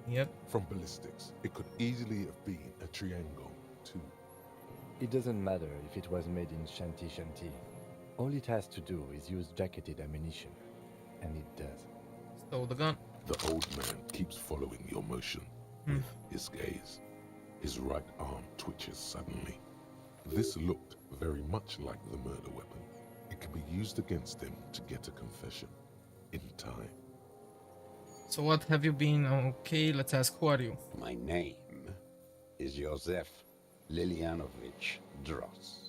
Yep. From ballistics, it could easily have been a Triangon, too. It doesn't matter if it was made in Shanti Shanti. All it has to do is use jacketed ammunition. And it does. Stow the gun. The old man keeps following your motion with his gaze. His right arm twitches suddenly. This looked very much like the murder weapon. It can be used against him to get a confession. In time. So what have you been? Okay, let's ask, who are you? My name is Josef Lilianovich Dross.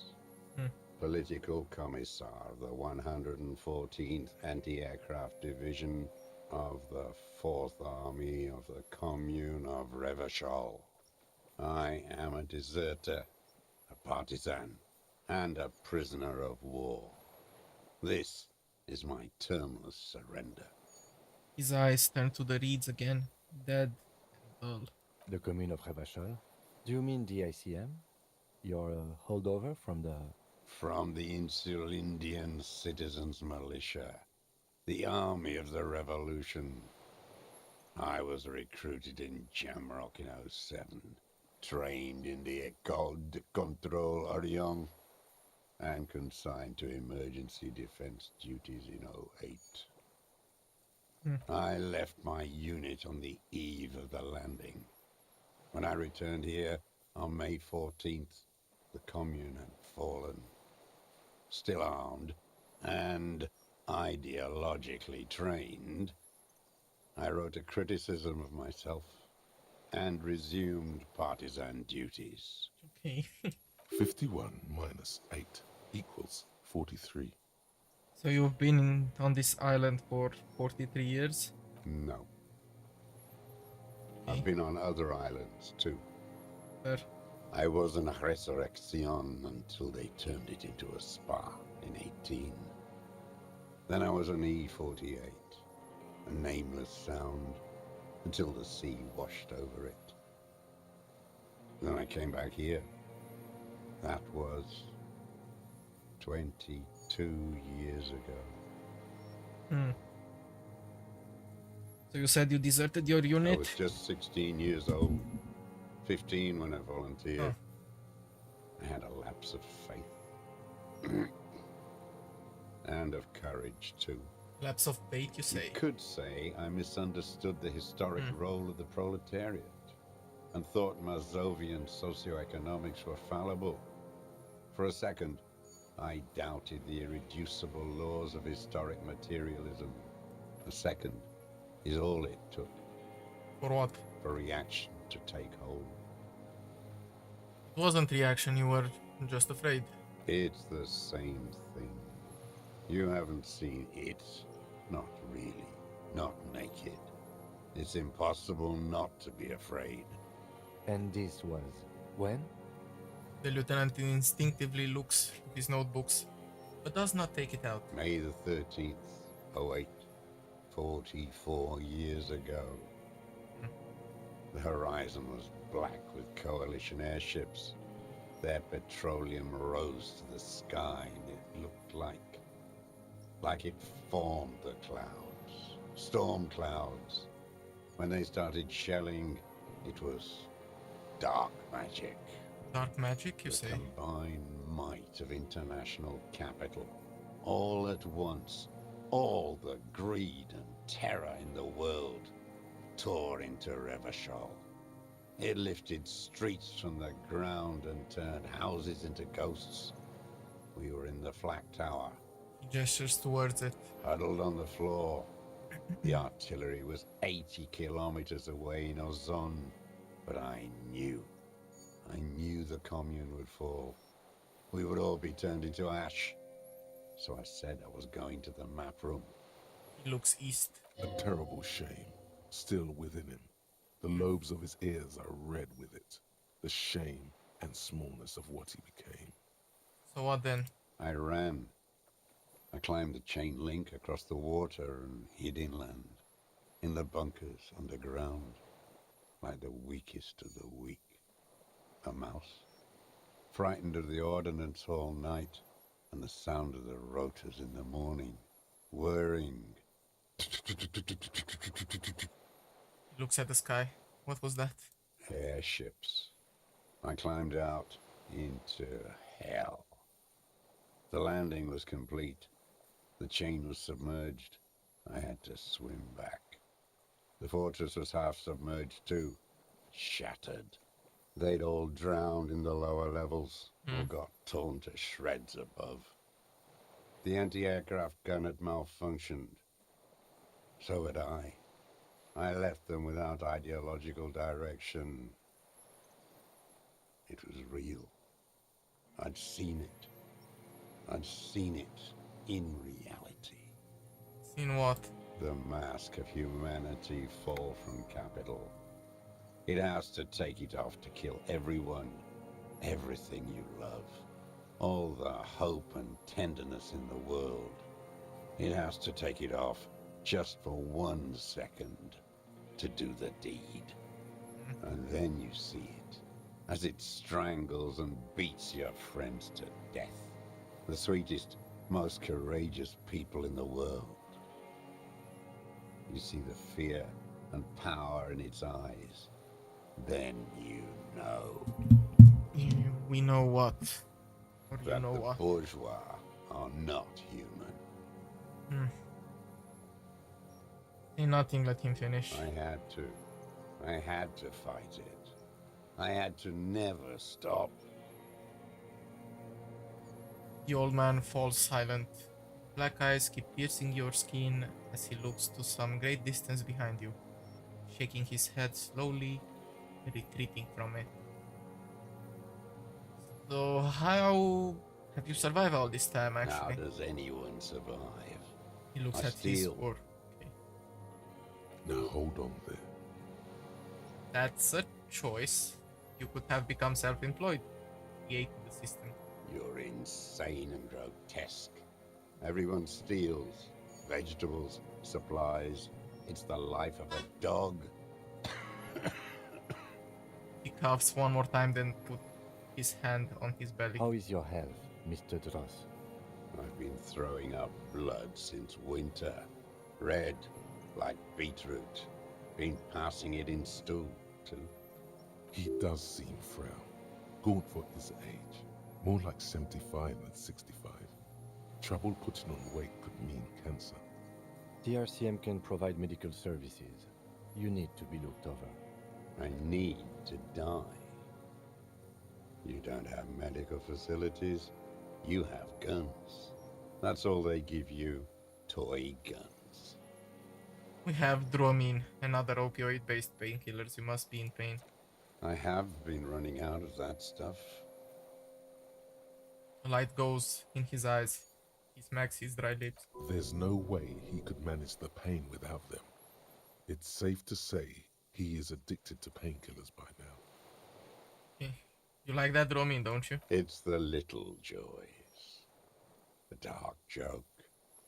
Political Commissar of the 114th Anti-Aircraft Division of the 4th Army of the Commune of Revachol. I am a deserter, a partisan, and a prisoner of war. This is my termless surrender. His eyes turn to the reeds again, dead and dull. The Commune of Revachol? Do you mean the ICM? Your holdover from the... From the Insular Indian Citizens Militia, the army of the revolution. I was recruited in Jamrock in 07, trained in the École de Contrôle Orient, and consigned to emergency defense duties in 08. I left my unit on the eve of the landing. When I returned here on May 14th, the commune had fallen. Still armed and ideologically trained, I wrote a criticism of myself and resumed partisan duties. Okay. 51 minus 8 equals 43. So you've been on this island for 43 years? No. I've been on other islands too. Where? I was an resurrection until they turned it into a spa in 18. Then I was an E-48, a nameless sound, until the sea washed over it. Then I came back here. That was 22 years ago. So you said you deserted your unit? I was just 16 years old. 15 when I volunteered. I had a lapse of faith. And of courage, too. Lapse of faith, you say? You could say I misunderstood the historic role of the proletariat and thought Mazovian socioeconomics were fallible. For a second, I doubted the irreducible laws of historic materialism. A second is all it took. For what? For reaction to take hold. It wasn't reaction, you were just afraid. It's the same thing. You haven't seen it. Not really. Not naked. It's impossible not to be afraid. And this was when? The lieutenant instinctively looks at his notebooks, but does not take it out. May the 13th, 08. 44 years ago. The horizon was black with coalition airships. Their petroleum rose to the sky, and it looked like it formed the clouds. Storm clouds, When they started shelling, it was dark magic. Dark magic, you the say? Combined might of international capital. All at once, all the greed and terror in the world tore into Revachol. It lifted streets from the ground and turned houses into ghosts. We were in the flak tower. He gestures towards it. Huddled on the floor. The artillery was 80 kilometers away in Ozon, but I knew the commune would fall. We would all be turned into ash. So I said I was going to the map room. He looks east. A terrible shame, still within him. The lobes of his ears are red with it. The shame and smallness of what he became. So what then? I ran. I climbed the chain link across the water and hid inland. In the bunkers underground. Like the weakest of the weak. A mouse. Frightened of the ordnance all night. And the sound of the rotors in the morning. Whirring. He looks at the sky. What was that? Airships. I climbed out into hell. The landing was complete. The chain was submerged. I had to swim back. The fortress was half submerged too. Shattered. They'd all drowned in the lower levels, or got torn to shreds above. The anti-aircraft gun had malfunctioned. So had I. I left them without ideological direction. It was real. I'd seen it. I'd seen it in reality. Seen what? The mask of humanity fall from capital. It has to take it off to kill everyone, everything you love. All the hope and tenderness in the world. It has to take it off just for 1 second to do the deed. And then you see it, as it strangles and beats your friends to death. The sweetest, most courageous people in the world. You see the fear and power in its eyes. Then you know. We know what? Or you That know the what? bourgeois are not human. Say nothing, let him finish. I had to fight it. I had to never stop. The old man falls silent. Black eyes keep piercing your skin as he looks to some great distance behind you, shaking his head slowly, retreating from it. So how have you survived all this time, actually? How does anyone survive? He looks I at his steal. sword. Okay. Now hold on there. That's a choice. You could have become self-employed. Create the system. You're insane and grotesque. Everyone steals. Vegetables, supplies. It's the life of a dog. He coughs one more time, then put his hand on his belly. How is your health, Mr. Dross? I've been throwing up blood since winter. Red, like beetroot. Been passing it in stew, too. He does seem frail. Gaunt for his age. More like 75 than 65. Trouble putting on weight could mean cancer. The RCM can provide medical services. You need to be looked over. I need to die. You don't have medical facilities. You have guns. That's all they give you. Toy guns. We have Dramamine and other opioid-based painkillers. You must be in pain. I have been running out of that stuff. The light goes in his eyes. He smacks his dry lips. There's no way he could manage the pain without them. It's safe to say he is addicted to painkillers by now. Okay. You like that, Dramamine, don't you? It's the little joys. The dark joke.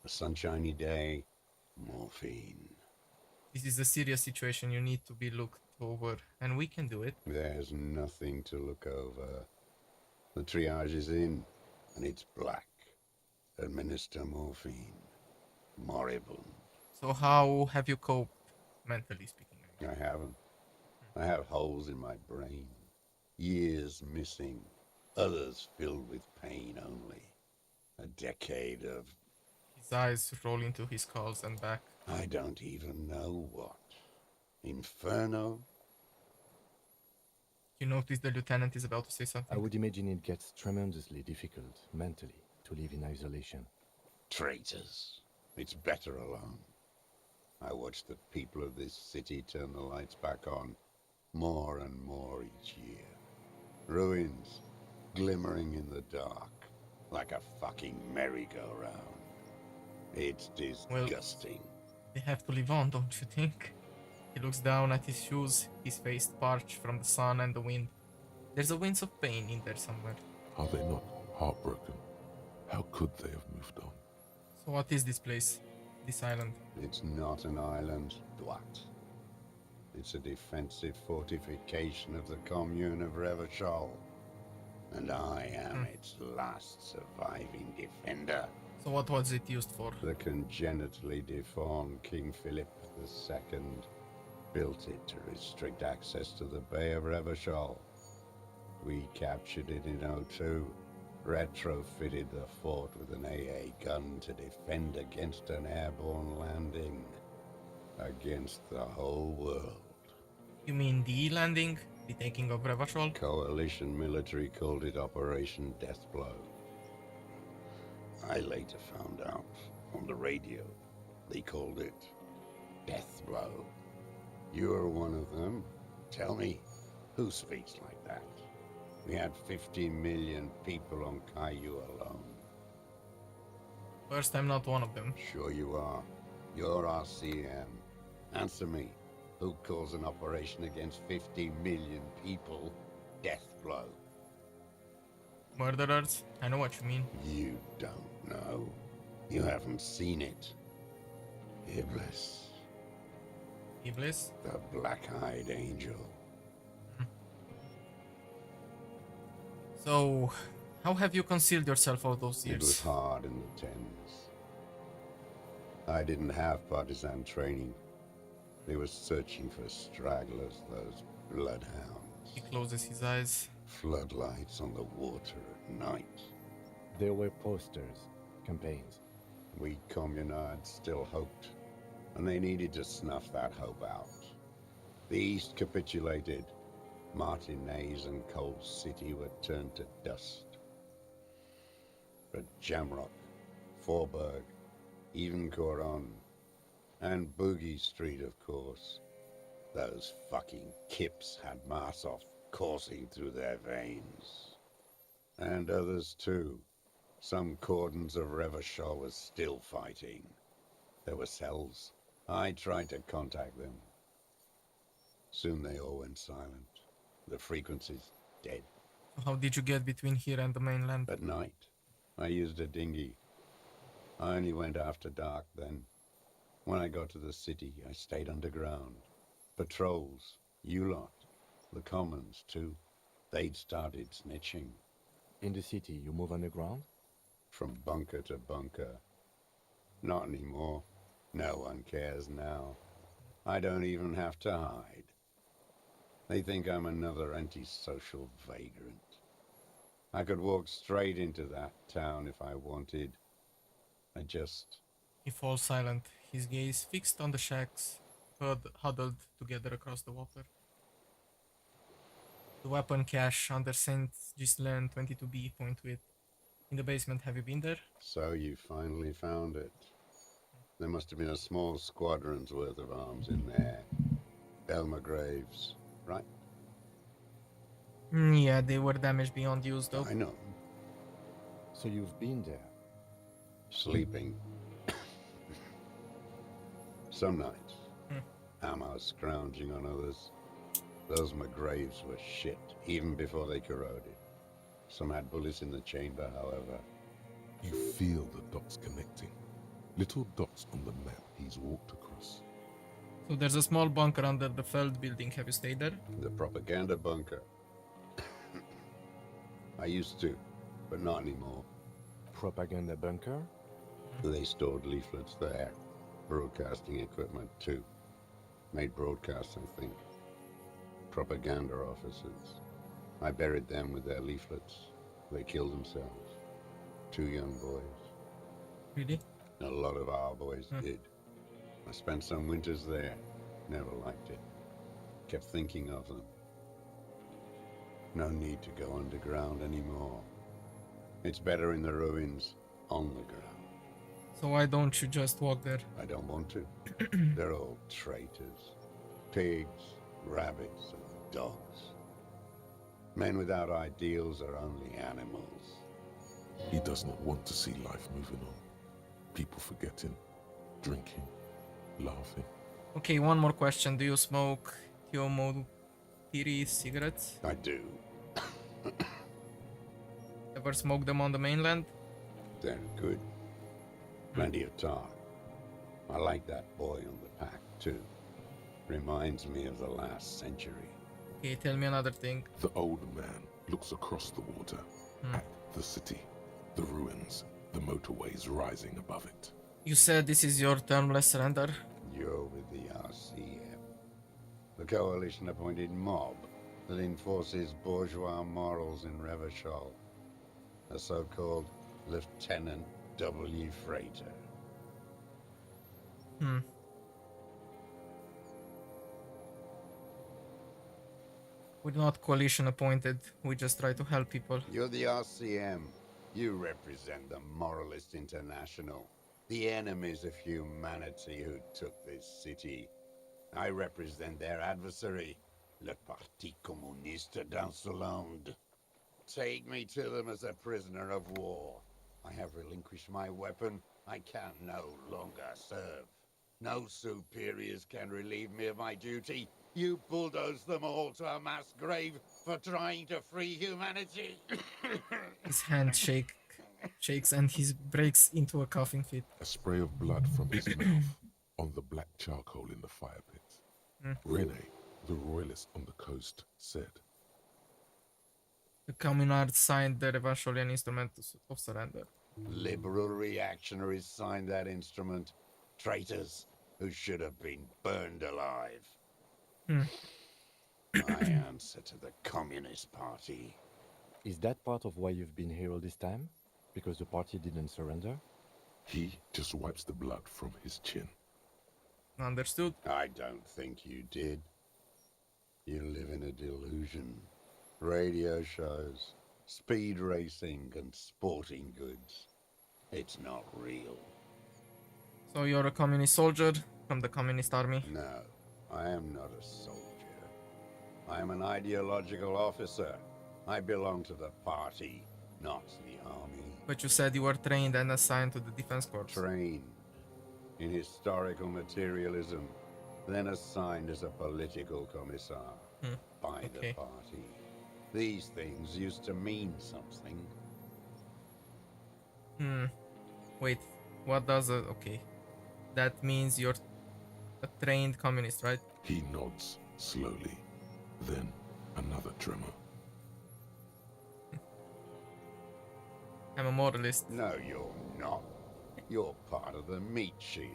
A sunshiny day. Morphine. This is a serious situation. You need to be looked over, and we can do it. There's nothing to look over. The triage is in, and it's black. Administer morphine. Moribund. So how have you coped, mentally speaking, I I haven't. I have holes in my brain. Years missing. Others filled with pain only. A decade of... His eyes roll into his skulls and back. I don't even know what. Inferno? You notice the lieutenant is about to say something. I would imagine it gets tremendously difficult, mentally, to live in isolation. Traitors. It's better alone. I watch the people of this city turn the lights back on more and more each year. Ruins, glimmering in the dark, like a fucking merry-go-round. It's disgusting. Well, they have to live on, don't you think? He looks down at his shoes, his face parched from the sun and the wind. There's a wince of pain in there somewhere. Are they not heartbroken? How could they have moved on? So what is this place? This island? It's not an island, Dwat. It's a defensive fortification of the commune of Revachol. And I am its last surviving defender. So what was it used for? The congenitally deformed King Philip II built it to restrict access to the Bay of Revachol. We captured it in '02, retrofitted the fort with an AA gun to defend against an airborne landing. Against the whole world. You mean the landing? The taking of Revachol? Coalition military called it Operation Deathblow. I later found out on the radio they called it Deathblow. You're one of them. Tell me, who speaks like that? We had 50 million people on Caillou alone. First, I'm not one of them. Sure you are. You're RCM. Answer me. Who calls an operation against 50 million people Deathblow? Murderers? I know what you mean. You don't know. You haven't seen it. Iblis. Iblis? The black-eyed angel. So, how have you concealed yourself all those years? It was hard in the tens. I didn't have partisan training. They were searching for stragglers, those bloodhounds. He closes his eyes. Floodlights on the water at night. There were posters, campaigns. We communards still hoped, and they needed to snuff that hope out. The East capitulated. Martinez and Cold City were turned to dust. But Jamrock, Forburg, even Coron, and Boogie Street, of course. Those fucking kips had Marsov coursing through their veins. And others too. Some cordons of Revachol was still fighting. There were cells. I tried to contact them. Soon they all went silent. The frequencies dead. How did you get between here and the mainland? At night, I used a dinghy. I only went after dark then. When I got to the city, I stayed underground. Patrols, you lot, the commons too. They'd started snitching. In the city, you move underground? From bunker to bunker. Not anymore. No one cares now. I don't even have to hide. They think I'm another antisocial vagrant. I could walk straight into that town if I wanted. I just... He falls silent, his gaze fixed on the shacks, huddled together across the water. The weapon cache under St. Ghislain 22B, point to it. In the basement, have you been there? So you finally found it. There must have been a small squadron's worth of arms in there. Elmer Graves, right? Yeah, they were damaged beyond use, though. I know. So you've been there? Sleeping. Some nights. Ammo scrounging on others. Those McGraves were shit, even before they corroded. Some had bullets in the chamber, however. You feel the dots connecting. Little dots on the map he's walked across. So there's a small bunker under the Feld building. Have you stayed there? The propaganda bunker. I used to, but not anymore. Propaganda bunker? They stored leaflets there. Broadcasting equipment, too. Made broadcasts, I think. Propaganda officers. I buried them with their leaflets. They killed themselves. 2 young boys. Really? A lot of our boys did. I spent some winters there. Never liked it. Kept thinking of them. No need to go underground anymore. It's better in the ruins, on the ground. So why don't you just walk there? I don't want to. They're all traitors. Pigs, rabbits, and dogs. Men without ideals are only animals. He does not want to see life moving on. People forgetting, drinking, laughing. Okay, one more question. Do you smoke Tiomo Tiri cigarettes? I do. Ever smoke them on the mainland? They're good. Plenty of tar. I like that boy on the pack, too. Reminds me of the last century. Okay, tell me another thing. The old man looks across the water at the city, the ruins, the motorways rising above it. You said this is your termless surrender? You're with the RCM. The coalition-appointed mob that enforces bourgeois morals in Revachol. A so-called Lieutenant W. Freighter. We're not coalition appointed. We just try to help people. You're the RCM. You represent the Moralist International. The enemies of humanity who took this city. I represent their adversary, le Parti Communiste d'Insolande. Take me to them as a prisoner of war. I have relinquished my weapon. I can no longer serve. No superiors can relieve me of my duty. You bulldoze them all to a mass grave for trying to free humanity. His hand shakes and he breaks into a coughing fit. A spray of blood from his mouth on the black charcoal in the fire pit. Rene, the royalist on the coast, said, The communards signed the Revacholian instrument of surrender. Liberal reactionaries signed that instrument. Traitors who should have been burned alive. My answer to the Communist Party. Is that part of why you've been here all this time? Because the party didn't surrender? He just wipes the blood from his chin. Understood. I don't think you did. You live in a delusion. Radio shows, speed racing, and sporting goods. It's not real. So you're a communist soldier from the communist army? No, I am not a soldier. I am an ideological officer. I belong to the party, not the army. But you said you were trained and assigned to the defense corps. Trained in historical materialism, then assigned as a political commissar by the party. These things used to mean something. Wait, what does a... Okay. That means you're a trained communist, right? He nods slowly. Then another tremor. I'm a moralist. No, you're not. You're part of the meat shield.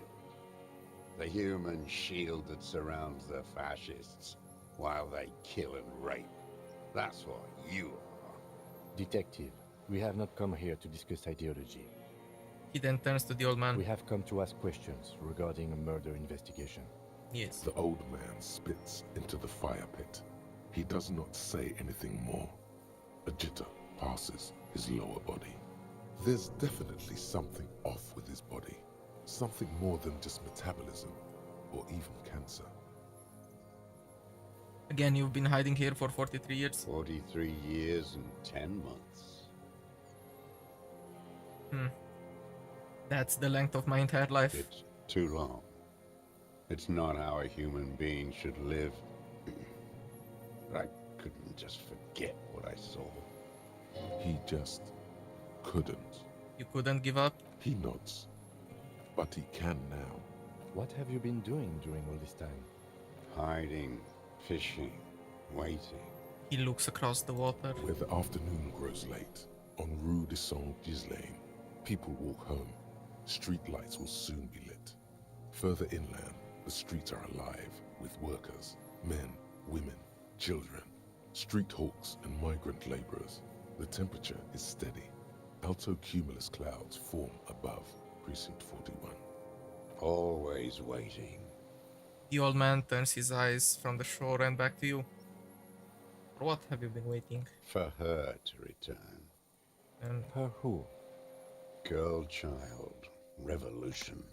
The human shield that surrounds the fascists while they kill and rape. That's what you are. Detective, we have not come here to discuss ideology. He then turns to the old man. We have come to ask questions regarding a murder investigation. Yes. The old man spits into the fire pit. He does not say anything more. A jitter passes his lower body. There's definitely something off with his body. Something more than just metabolism, or even cancer. Again, you've been hiding here for 43 years? 43 years and 10 months. That's the length of my entire life. It's too long. It's not how a human being should live. I couldn't just forget what I saw. He just couldn't. You couldn't give up? He nods. But he can now. What have you been doing during all this time? Hiding, fishing, waiting. He looks across the water. Where the afternoon grows late, on Rue de Saint-Ghislain, people walk home. Street lights will soon be lit. Further inland, the streets are alive with workers, men, women, children, street hawks and migrant laborers. The temperature is steady. Alto cumulus clouds form above Precinct 41. Always waiting. The old man turns his eyes from the shore and back to you. For what have you been waiting? For her to return. And her who? Girl child. Revolution.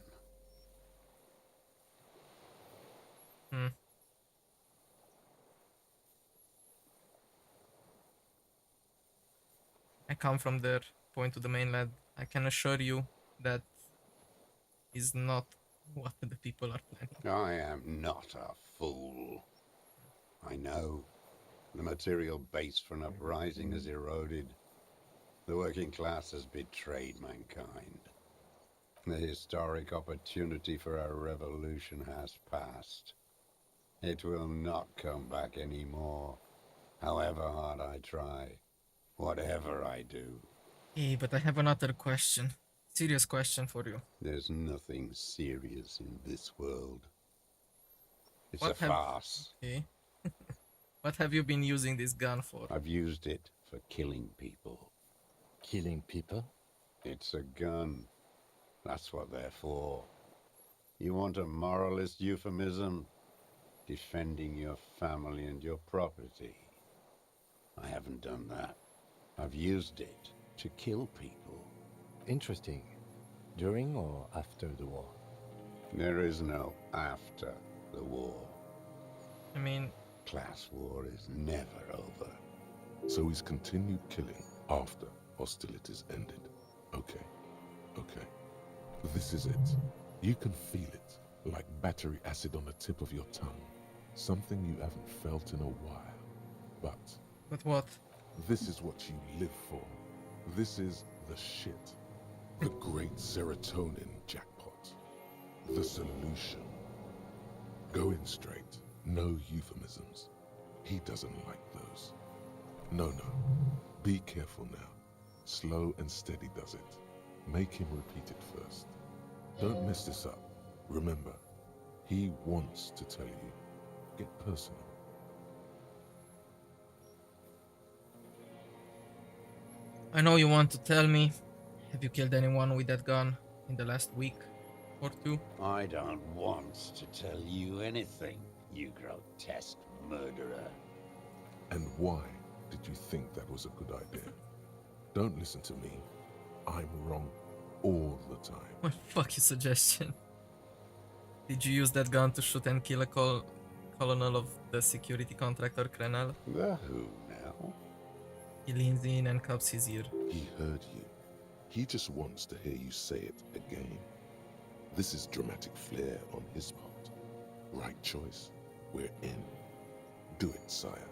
I come from there, point to the mainland. I can assure you that is not what the people are planning. I am not a fool. I know. The material base for an uprising has eroded. The working class has betrayed mankind. The historic opportunity for a revolution has passed. It will not come back anymore, however hard I try, whatever I do. Hey, but I have another question. Serious question for you. There's nothing serious in this world. It's What a farce. Okay. What have you been using this gun for? I've used it for killing people. Killing people? It's a gun. That's what they're for. You want a moralist euphemism? Defending your family and your property. I haven't done that. I've used it to kill people. Interesting. During or after the war? There is no after the war. I mean... Class war is never over. So he's continued killing after hostilities ended. Okay. This is it. You can feel it, like battery acid on the tip of your tongue. Something you haven't felt in a while. But what? This is what you live for. This is the shit. The great serotonin jackpot. The solution. Go in straight. No euphemisms. He doesn't like those. No. Be careful now. Slow and steady does it. Make him repeat it first. Don't mess this up. Remember, he wants to tell you. Get personal. I know you want to tell me. Have you killed anyone with that gun in the last week or two? I don't want to tell you anything, you grotesque murderer. And why did you think that was a good idea? Don't listen to me. I'm wrong all the time. What fuck your suggestion? Did you use that gun to shoot and kill a colonel of the security contractor Crenel? The who now? He leans in and cups his ear. He heard you. He just wants to hear you say it again. This is dramatic flair on his part. Right choice. We're in. Do it, sire.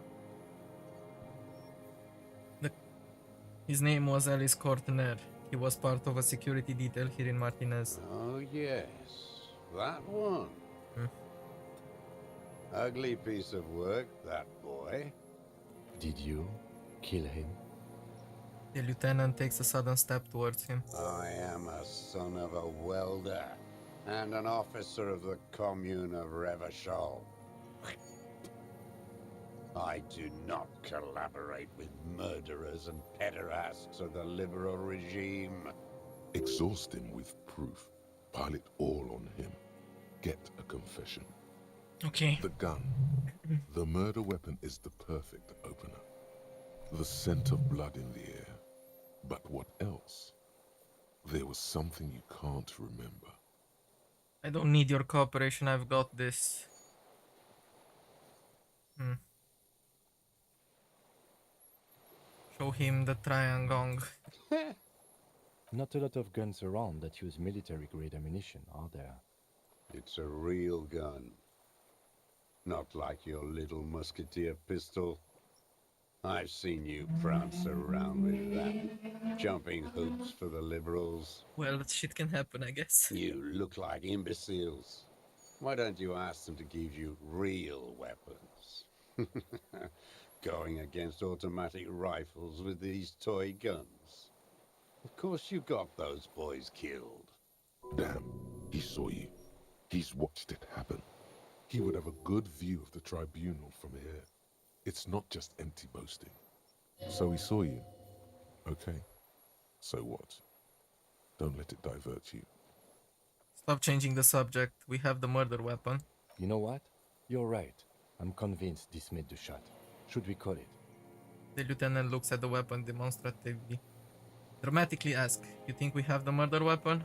His name was Alice Cortner. He was part of a security detail here in Martinez. Oh yes, that one. Ugly piece of work, that boy. Did you kill him? The lieutenant takes a sudden step towards him. I am a son of a welder and an officer of the commune of Revachol. I do not collaborate with murderers and pederasts of the liberal regime. Exhaust him with proof. Pile it all on him. Get a confession. Okay. The gun. The murder weapon is the perfect opener. The scent of blood in the air. But what else? There was something you can't remember. I don't need your cooperation, I've got this. Show him the triangong. Not a lot of guns around that use military-grade ammunition, are there? It's a real gun. Not like your little musketeer pistol. I've seen you prance around with that. Jumping hoops for the liberals. Well, shit can happen, I guess. You look like imbeciles. Why don't you ask them to give you real weapons? Going against automatic rifles with these toy guns. Of course you got those boys killed. Damn, he saw you. He's watched it happen. He would have a good view of the tribunal from here. It's not just empty boasting. So he saw you. Okay. So what? Don't let it divert you. Stop changing the subject. We have the murder weapon. You know what? You're right. I'm convinced this made the shot. Should we call it? The lieutenant looks at the weapon demonstratively. Dramatically ask, you think we have the murder weapon?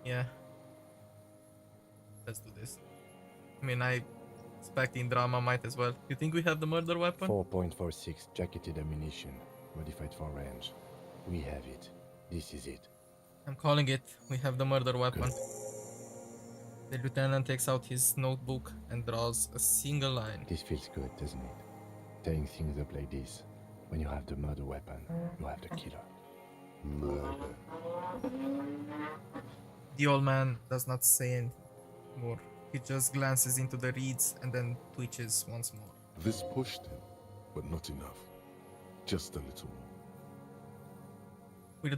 Yeah. Let's do this. I mean, I expecting drama, might as well. You think we have the murder weapon? 4.46 jacketed ammunition, modified for range. We have it. This is it. I'm calling it. We have the murder weapon. Good. The lieutenant takes out his notebook and draws a single line. This feels good, doesn't it? Tying things up like this. When you have the murder weapon, you have the killer. Murder. The old man does not say anything more. He just glances into the reeds and then twitches once more. This pushed him, but not enough. Just a little more.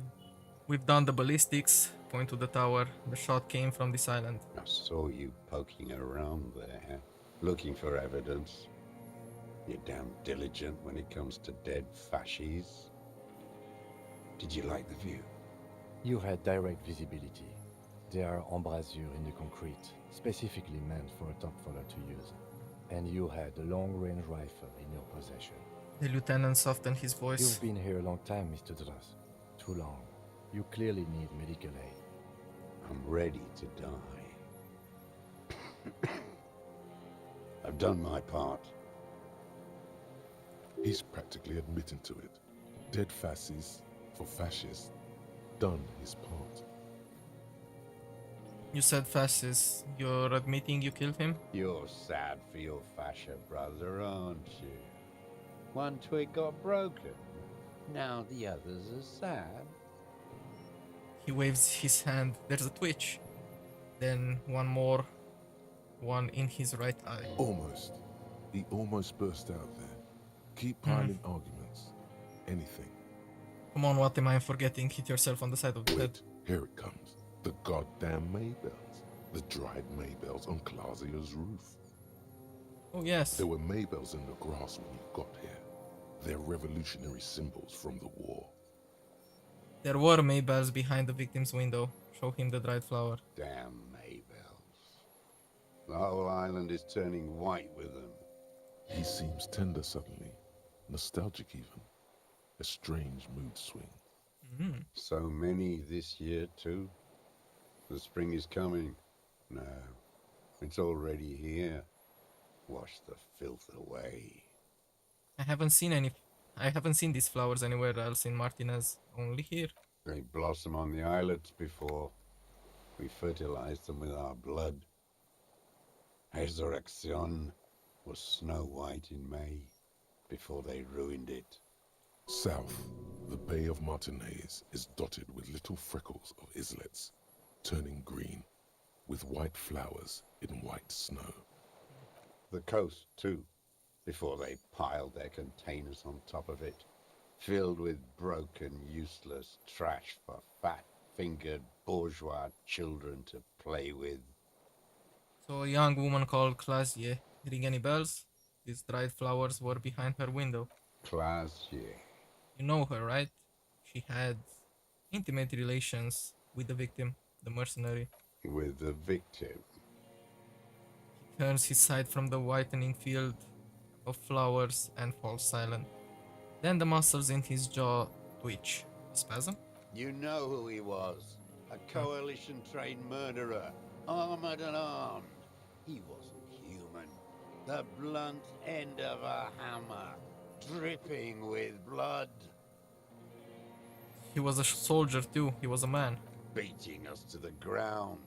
We've done the ballistics. Point to the tower. The shot came from this island. I saw you poking around there, looking for evidence. You're damn diligent when it comes to dead fascies. Did you like the view? You had direct visibility. There are embrasures in the concrete, specifically meant for a top follower to use. And you had a long-range rifle in your possession. The lieutenant softened his voice. You've been here a long time, Mr. Dross. Too long. You clearly need medical aid. I'm ready to die. I've done my part. He's practically admitting to it. Dead fascists for fascists. Done his part. You said fascist. You're admitting you killed him? You're sad for your fascia brother, aren't you? One twig got broken. Now the others are sad. He waves his hand. There's a twitch. Then one more. One in his right eye. Almost. He almost burst out there. Keep piling arguments. Anything. Come on, what am I forgetting? Hit yourself on the side of the head. Here it comes. The goddamn Maybells. The dried Maybells on Clausia's roof. Oh, yes. There were Maybells in the grass when you got here. They're revolutionary symbols from the war. There were Maybells behind the victim's window. Show him the dried flower. Damn Maybells. The whole island is turning white with them. He seems tender suddenly. Nostalgic even. A strange mood swing. So many this year too. The spring is coming. No, it's already here. Wash the filth away. I haven't seen these flowers anywhere else in Martinez. Only here. They blossom on the islets before. We fertilize them with our blood. Resurrection was snow white in May, before they ruined it. South, the Bay of Martinez is dotted with little freckles of islets, turning green, with white flowers in white snow. The coast, too, before they piled their containers on top of it, filled with broken, useless trash for fat-fingered bourgeois children to play with. So a young woman called Clausia. Ring any bells? These dried flowers were behind her window. Clausia. You know her, right? She had intimate relations with the victim, the mercenary. With the victim? He turns his sight from the whitening field of flowers and falls silent. Then the muscles in his jaw twitch. Spasm? You know who he was. A coalition-trained murderer, armored and armed. He wasn't human. The blunt end of a hammer, dripping with blood. He was a soldier too. He was a man. Beating us to the ground,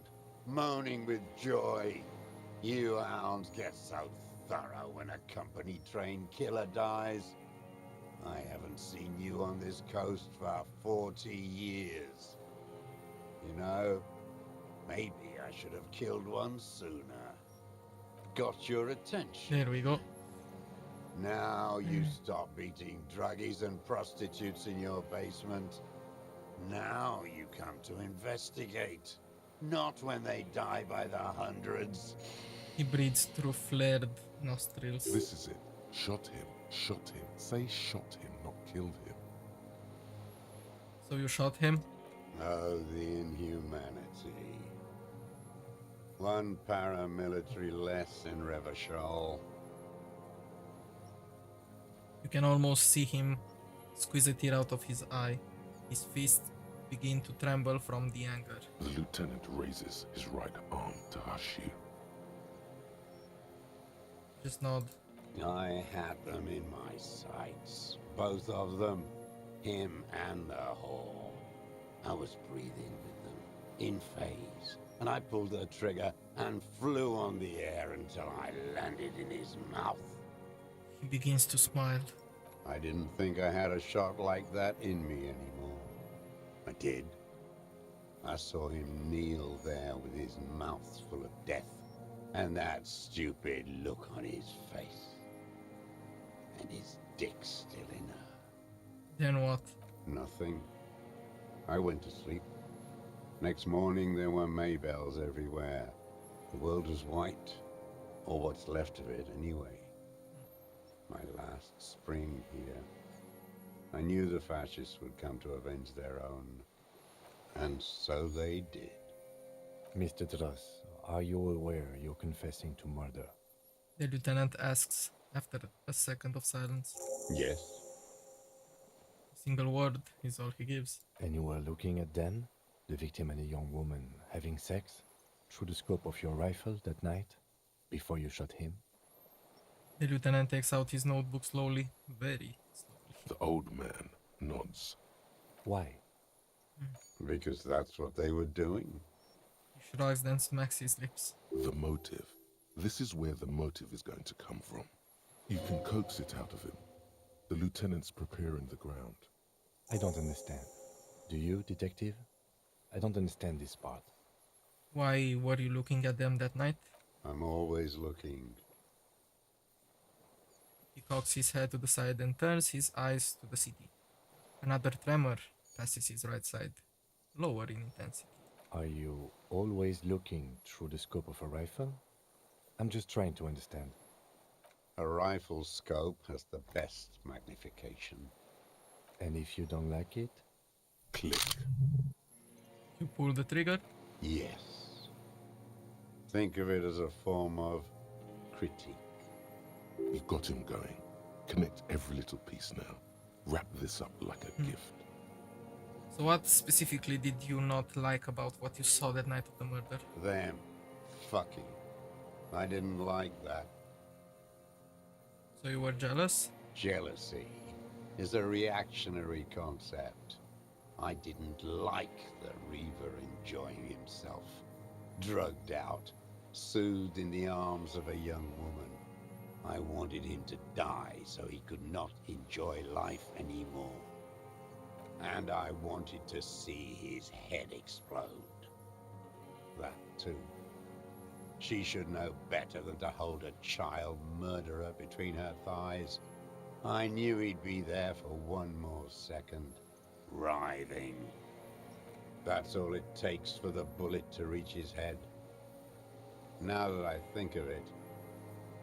moaning with joy. You hounds get so thorough when a company-trained killer dies. I haven't seen you on this coast for 40 years. You know, maybe I should have killed one sooner. Got your attention. There we go. Now you stop beating druggies and prostitutes in your basement. Now you come to investigate. Not when they die by the hundreds. He breathes through flared nostrils. This is it. Shot him. Shot him. Say shot him, not killed him. So you shot him? Oh, the inhumanity. One paramilitary less in Revachol. You can almost see him squeeze a tear out of his eye. His fists begin to tremble from the anger. The lieutenant raises his right arm to hush you. Just nod. I had them in my sights. Both of them. Him and the whore. I was breathing with them, in phase, and I pulled the trigger and flew on the air until I landed in his mouth. He begins to smile. I didn't think I had a shot like that in me anymore. I did. I saw him kneel there with his mouth full of death, and that stupid look on his face. And his dick still in her. Then what? Nothing. I went to sleep. Next morning there were Maybells everywhere. The world was white, or what's left of it anyway. My last spring here. I knew the fascists would come to avenge their own. And so they did. Mr. Dross, are you aware you're confessing to murder? The lieutenant asks after a second of silence. Yes. A single word is all he gives. And you were looking at Dan, the victim and a young woman, having sex through the scope of your rifle that night, before you shot him? The lieutenant takes out his notebook slowly, very slowly. The old man nods. Why? Because that's what they were doing. He shrugs, then smacks his lips. The motive. This is where the motive is going to come from. You can coax it out of him. The lieutenant's preparing the ground. I don't understand. Do you, detective? I don't understand this part. Why were you looking at them that night? I'm always looking. He cocks his head to the side and turns his eyes to the city. Another tremor passes his right side, lower in intensity. Are you always looking through the scope of a rifle? I'm just trying to understand. A rifle scope has the best magnification. And if you don't like it? Click. You pull the trigger? Yes. Think of it as a form of critique. You've got him going. Connect every little piece now. Wrap this up like a gift. So what specifically did you not like about what you saw that night of the murder? Them fucking. I didn't like that. So you were jealous? Jealousy is a reactionary concept. I didn't like the Reaver enjoying himself. Drugged out, soothed in the arms of a young woman. I wanted him to die so he could not enjoy life anymore. And I wanted to see his head explode. That too. She should know better than to hold a child murderer between her thighs. I knew he'd be there for one more second, writhing. That's all it takes for the bullet to reach his head. Now that I think of it,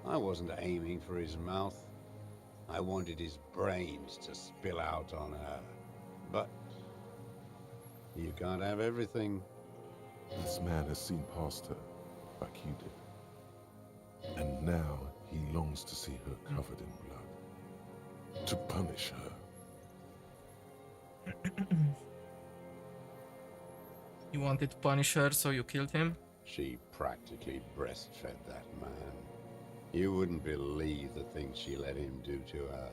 I wasn't aiming for his mouth. I wanted his brains to spill out on her. But you can't have everything. This man has seen past her, like you did. And now he longs to see her covered in blood. To punish her. You wanted to punish her, so you killed him? She practically breastfed that man. You wouldn't believe the things she let him do to her.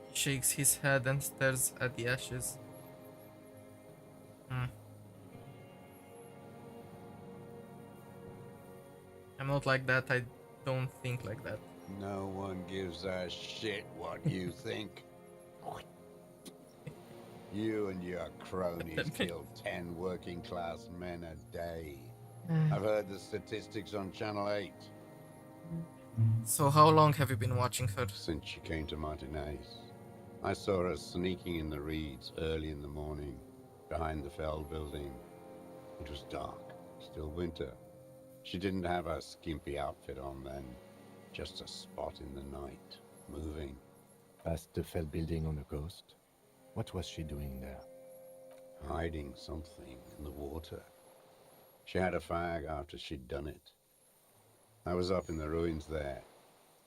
He shakes his head and stares at the ashes. I'm not like that. I don't think like that. No one gives a shit what you think. You and your cronies kill 10 working class men a day. I've heard the statistics on Channel 8. So how long have you been watching her? Since she came to Martinez. I saw her sneaking in the reeds early in the morning, behind the Fell building. It was dark, still winter. She didn't have a skimpy outfit on then, just a spot in the night, moving. Past the fell building on the coast? What was she doing there? Hiding something in the water. She had a fag after she'd done it. I was up in the ruins there.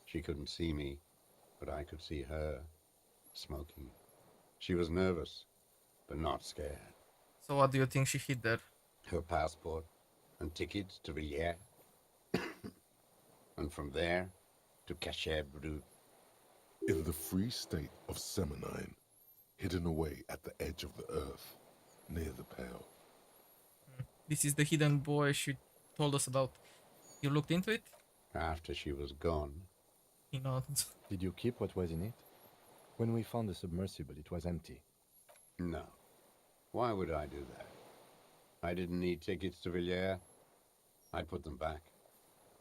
She couldn't see me, but I could see her, smoking. She was nervous, but not scared. So what do you think she hid there? Her passport and tickets to Villiers. And from there to Cachet Brut. In the free state of Seminine, hidden away at the edge of the earth, near the Pale. This is the hidden boy she told us about. You looked into it? After she was gone. He nods. Did you keep what was in it? When we found the submersible, it was empty. No. Why would I do that? I didn't need tickets to Villiers. I put them back.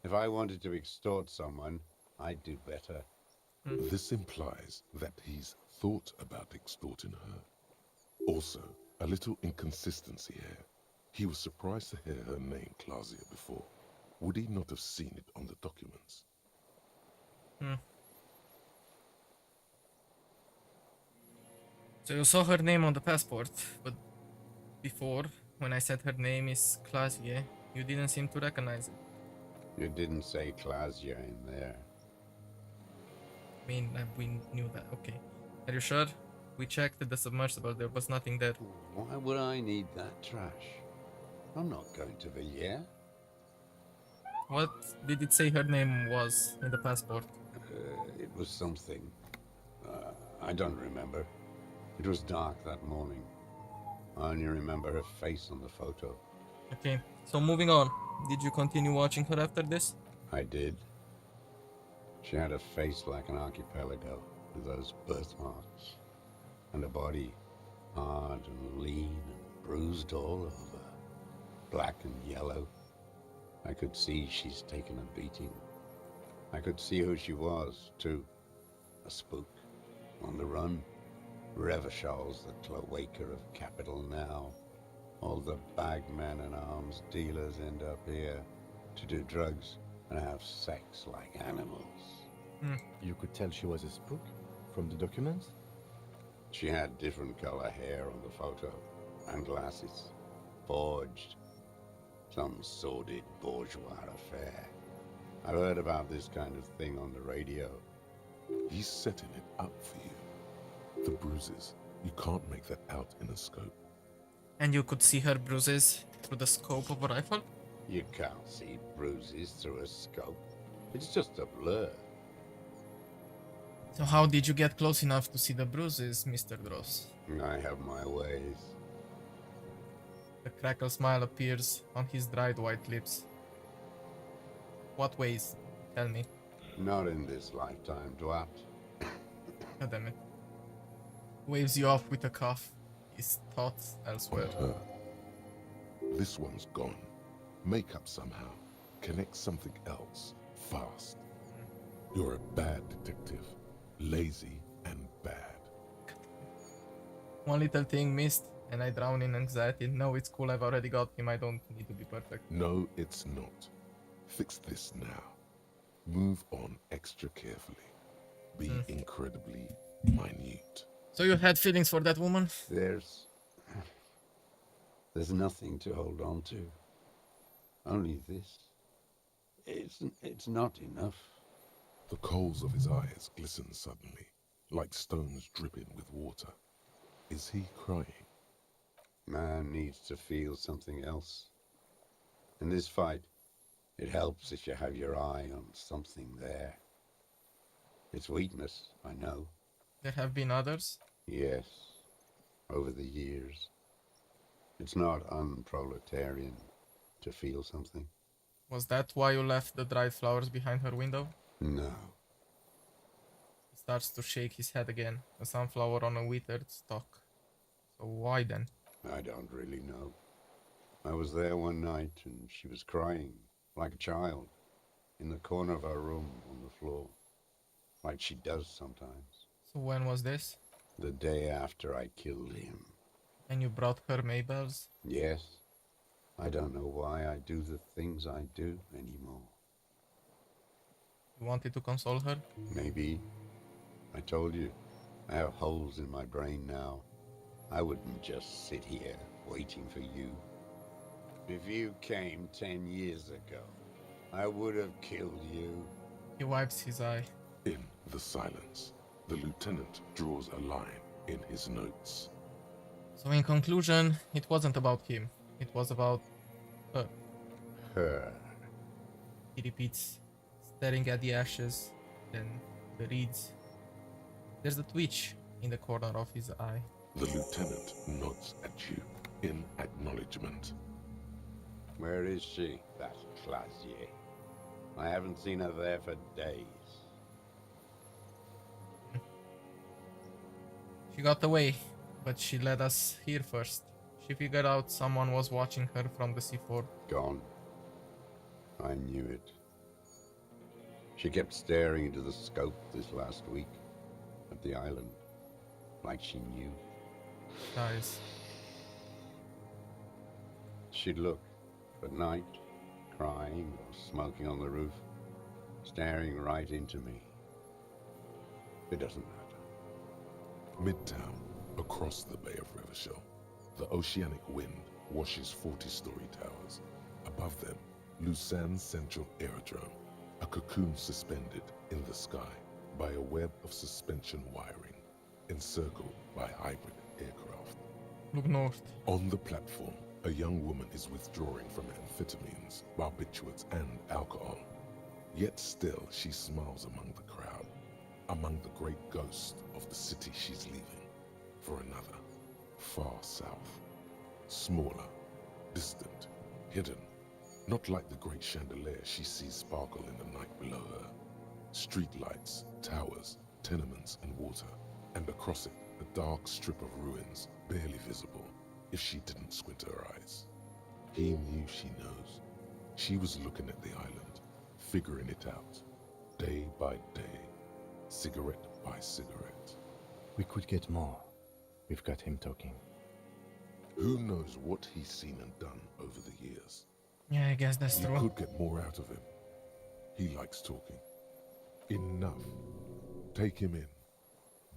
If I wanted to extort someone, I'd do better. This implies that he's thought about extorting her. Also, a little inconsistency here. He was surprised to hear her name Clausia before. Would he not have seen it on the documents? So you saw her name on the passport, but before, when I said her name is Clausia, you didn't seem to recognize it. You didn't say Clausia in there. I mean, we knew that. Okay. Are you sure? We checked the submersible. There was nothing there. Why would I need that trash? I'm not going to Villiers. What did it say her name was in the passport? It was something. I don't remember. It was dark that morning. I only remember her face on the photo. Okay, so moving on. Did you continue watching her after this? I did. She had a face like an archipelago with those birthmarks. And a body hard and lean and bruised all over. Black and yellow. I could see she's taken a beating. I could see who she was, too. A spook. On the run. Revachol's the cloaca of capital now. All the bagmen and arms dealers end up here to do drugs and have sex like animals. You could tell she was a spook from the documents? She had different color hair on the photo and glasses. Forged. Some sordid bourgeois affair. I've heard about this kind of thing on the radio. He's setting it up for you. The bruises, you can't make that out in a scope. And you could see her bruises through the scope of a rifle? You can't see bruises through a scope. It's just a blur. So how did you get close enough to see the bruises, Mr. Dross? I have my ways. A crackle smile appears on his dried white lips. What ways? Tell me. Not in this lifetime, Dwat. God damn it. Waves you off with a cough. His thoughts elsewhere. On her. This one's gone. Make up somehow. Connect something else. Fast. You're a bad detective. Lazy and bad. One little thing missed, and I drown in anxiety. No, it's cool. I've already got him. I don't need to be perfect. No, it's not. Fix this now. Move on extra carefully. Be incredibly minute. So you had feelings for that woman? There's nothing to hold on to. Only this. It's not enough. The coals of his eyes glisten suddenly, like stones dripping with water. Is he crying? Man needs to feel something else. In this fight, it helps if you have your eye on something there. It's weakness, I know. There have been others? Yes, over the years. It's not unproletarian to feel something. Was that why you left the dried flowers behind her window? No. He starts to shake his head again. A sunflower on a withered stalk. So why then? I don't really know. I was there one night and she was crying, like a child, in the corner of our room on the floor, like she does sometimes. So when was this? The day after I killed him. And you brought her Maybells? Yes. I don't know why I do the things I do anymore. You wanted to console her? Maybe. I told you, I have holes in my brain now. I wouldn't just sit here waiting for you. If you came 10 years ago, I would have killed you. He wipes his eye. In the silence, the lieutenant draws a line in his notes. So in conclusion, it wasn't about him. It was about her. Her. He repeats, staring at the ashes, then the reeds. There's a twitch in the corner of his eye. The lieutenant nods at you in acknowledgement. Where is she, that Clasier? I haven't seen her there for days. She got away, but she led us here first. She figured out someone was watching her from the C4. Gone. I knew it. She kept staring into the scope this last week at the island, like she knew. Guys. She'd look at night, crying or smoking on the roof, staring right into me. It doesn't matter. Midtown, across the Bay of Revachol, the oceanic wind washes 40-story towers. Above them, Lusan's central aerodrome, a cocoon suspended in the sky by a web of suspension wiring, encircled by hybrid aircraft. Look north. On the platform, a young woman is withdrawing from amphetamines, barbiturates, and alcohol. Yet still, she smiles among the crowd, among the great ghosts of the city she's leaving, for another, far south. Smaller, distant, hidden, not like the great chandelier she sees sparkle in the night below her. Streetlights, towers, tenements, and water, and across it, a dark strip of ruins, barely visible, if she didn't squint her eyes. He knew she knows. She was looking at the island, figuring it out, day by day, cigarette by cigarette. We could get more. We've got him talking. Who knows what he's seen and done over the years? Yeah, I guess that's true. You could get more out of him. He likes talking. Enough. Take him in.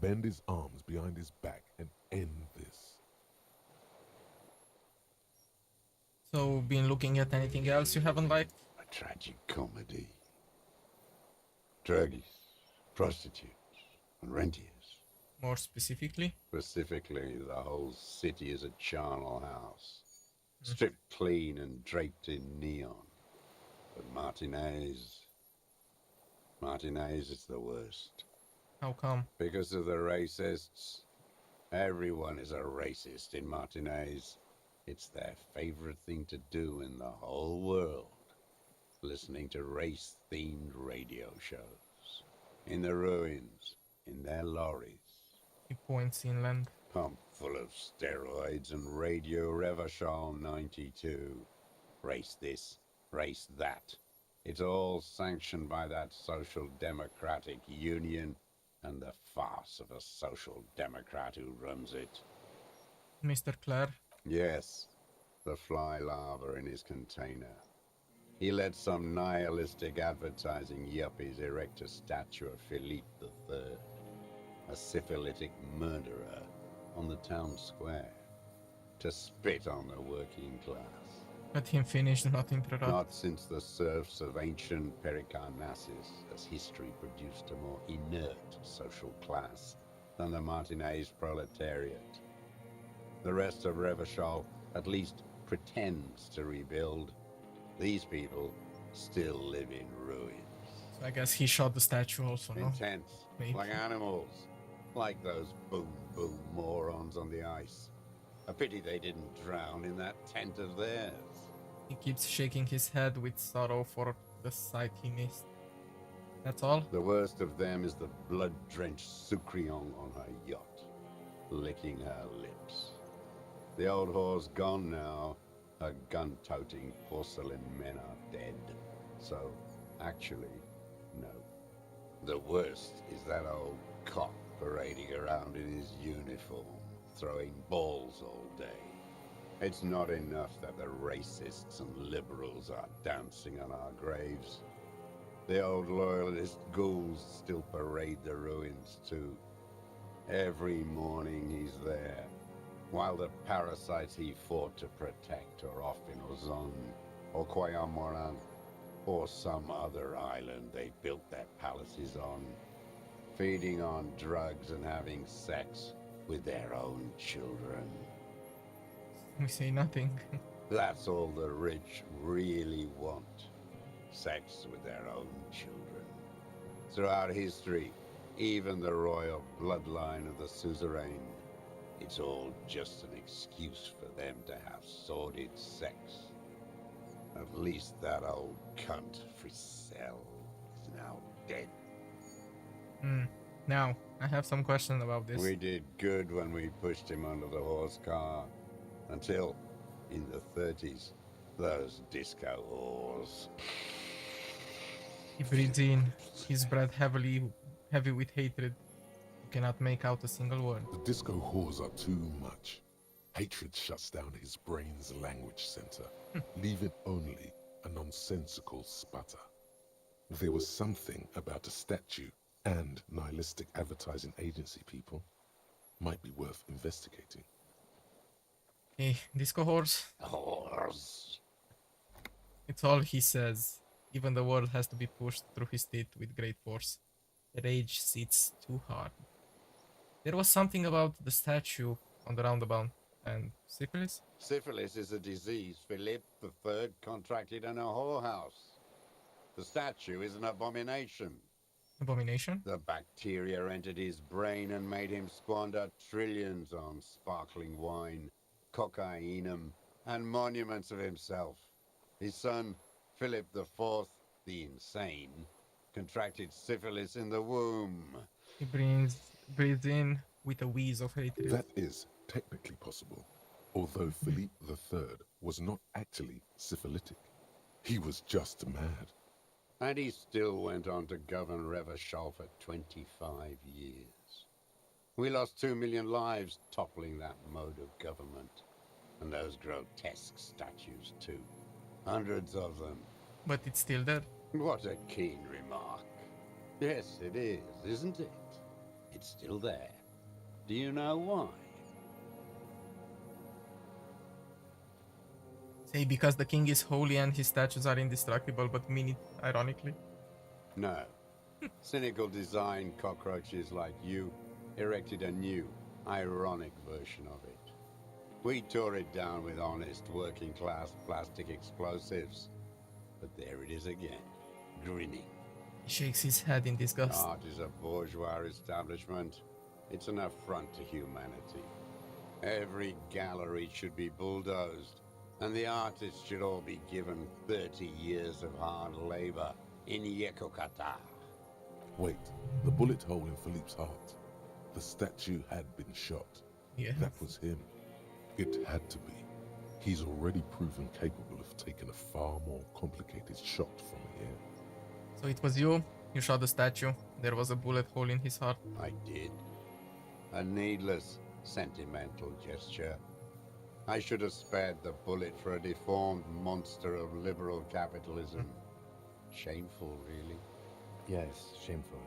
Bend his arms behind his back and end this. So, been looking at anything else you haven't liked? A tragic comedy. Druggies, prostitutes, and rentiers. More specifically? Specifically, the whole city is a charnel house. Stripped clean and draped in neon. But Martinez is the worst. How come? Because of the racists. Everyone is a racist in Martinez. It's their favorite thing to do in the whole world. Listening to race-themed radio shows. In the ruins, in their lorries. He points inland. Pumped full of steroids and radio Revachol 92. Race this, race that. It's all sanctioned by that Social Democratic Union and the farce of a Social Democrat who runs it. Mr. Clare? Yes, the fly larva in his container. He let some nihilistic advertising yuppies erect a statue of Philippe III, a syphilitic murderer, on the town square, to spit on the working class. Let him finish, not interrupt. Not since the serfs of ancient Pericarnassus has history produced a more inert social class than the Martinez proletariat. The rest of Revachol at least pretends to rebuild. These people still live in ruins. So I guess he shot the statue also, no? Intense, Maybe. like animals. Like those boom-boom morons on the ice. A pity they didn't drown in that tent of theirs. He keeps shaking his head with sorrow for the sight he missed. That's all? The worst of them is the blood-drenched Sucrion on her yacht, licking her lips. The old whore's gone now. Her gun-toting porcelain men are dead. So, actually, no. The worst is that old cop parading around in his uniform, throwing balls all day. It's not enough that the racists and liberals are dancing on our graves. The old loyalist ghouls still parade the ruins too. Every morning he's there, while the parasites he fought to protect are off in Ozon, or Koyamoran, or some other island they built their palaces on, feeding on drugs and having sex with their own children. We say nothing. That's all the rich really want. Sex with their own children. Throughout history, even the royal bloodline of the suzerain, it's all just an excuse for them to have sordid sex. At least that old cunt Frisell is now dead. Now, I have some questions about this. We did good when we pushed him under the horse car. Until, in the 30s, those disco whores. He breathes in his breath heavy with hatred. You cannot make out a single word. The disco whores are too much. Hatred shuts down his brain's language center, leaving only a nonsensical sputter. There was something about a statue and nihilistic advertising agency people. Might be worth investigating. Okay, disco horse. Horse. It's all he says. Even the world has to be pushed through his teeth with great force. Rage sits too hard. There was something about the statue on the roundabout. And syphilis? Syphilis is a disease Philip III contracted in a whorehouse. The statue is an abomination. Abomination? The bacteria entered his brain and made him squander trillions on sparkling wine, cocainum, and monuments of himself. His son, Philip IV, the insane, contracted syphilis in the womb. He breathes in with a wheeze of hatred. That is technically possible, although Philippe III was not actually syphilitic. He was just mad. And he still went on to govern Revachol for 25 years. We lost 2 million lives toppling that mode of government. And those grotesque statues too. Hundreds of them. But it's still there. What a keen remark. Yes, it is, isn't it? It's still there. Do you know why? Say because the king is holy and his statues are indestructible, but mean it ironically. No. Cynical design cockroaches like you erected a new, ironic version of it. We tore it down with honest, working-class plastic explosives. But there it is again, grinning. He shakes his head in disgust. Art is a bourgeois establishment. It's an affront to humanity. Every gallery should be bulldozed, and the artists should all be given 30 years of hard labor in Yekokata. Wait, the bullet hole in Philippe's heart. The statue had been shot. Yeah. That was him. It had to be. He's already proven capable of taking a far more complicated shot from here. So it was you shot the statue. There was a bullet hole in his heart. I did. A needless, sentimental gesture. I should have spared the bullet for a deformed monster of liberal capitalism. Shameful, really. Yes, shameful.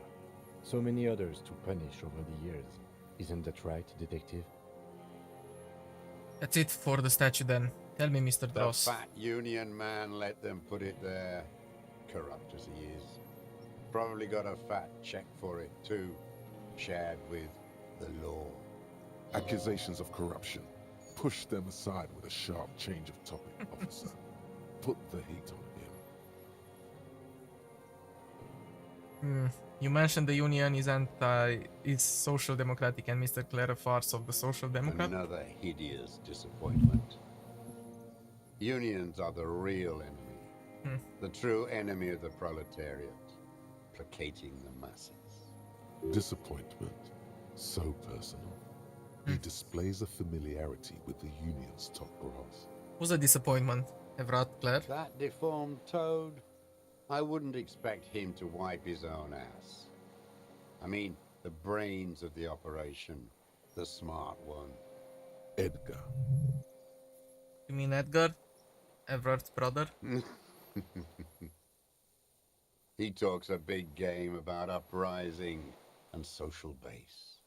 So many others to punish over the years. Isn't that right, detective? That's it for the statue then. Tell me, Mr. The Dross. fat union man let them put it there. Corrupt as he is. Probably got a fat check for it too. Shared with the law. Accusations of corruption. Push them aside with a sharp change of topic, officer. Put the heat on him. You mentioned the union is social democratic and Mr. Claire a farce of the social democrat. Another hideous disappointment. Unions are the real enemy. The true enemy of the proletariat. Placating the masses. Disappointment. So personal. He displays a familiarity with the union's top brass. Who's a disappointment? Evrat Claire? That deformed toad? I wouldn't expect him to wipe his own ass. I mean, the brains of the operation. The smart one. Edgar. You mean Edgar? Everard's brother? He talks a big game about uprising and social base.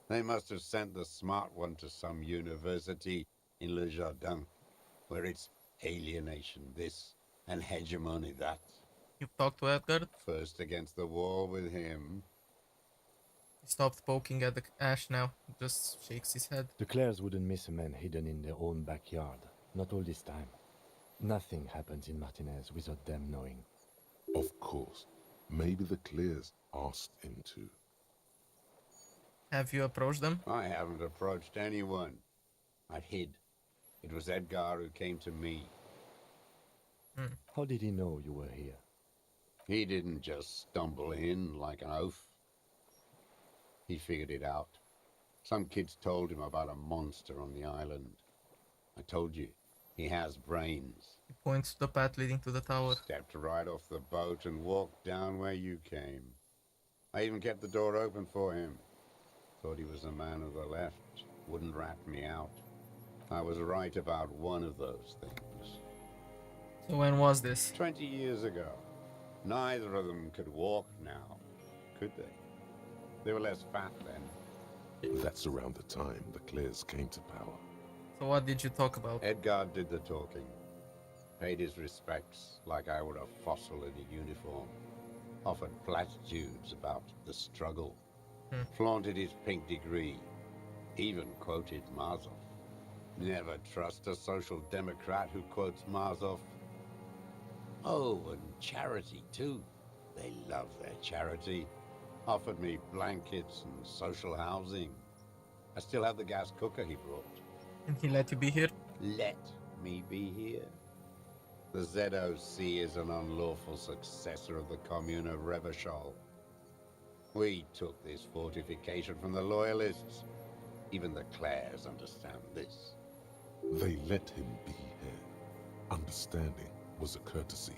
They must have sent the smart one to some university in Le Jardin, where it's alienation this and hegemony that. You've talked to Edgar? First against the wall with him. He stopped poking at the ash now, just shakes his head. The Clares wouldn't miss a man hidden in their own backyard. Not all this time. Nothing happens in Martinez without them knowing. Of course. Maybe the Clears asked him to. Have you approached them? I haven't approached anyone. I hid. It was Edgar who came to me. How did he know you were here? He didn't just stumble in like an oaf. He figured it out. Some kids told him about a monster on the island. I told you, he has brains. He points to the path leading to the tower. Stepped right off the boat and walked down where you came. I even kept the door open for him. Thought he was a man of the left. Wouldn't rat me out. I was right about one of those things. So when was this? 20 years ago. Neither of them could walk now, could they? They were less fat then. That's around the time the Clears came to power. So what did you talk about? Edgar did the talking. Paid his respects like I were a fossil in a uniform. Offered platitudes about the struggle. Flaunted his pink degree. Even quoted Marzov. Never trust a social democrat who quotes Marzov. Oh, and charity too. They love their charity. Offered me blankets and social housing. I still have the gas cooker he brought. And he let you be here? Let me be here? The ZOC is an unlawful successor of the Commune of Revachol. We took this fortification from the Loyalists. Even the Clares understand this. They let him be here. Understanding was a courtesy.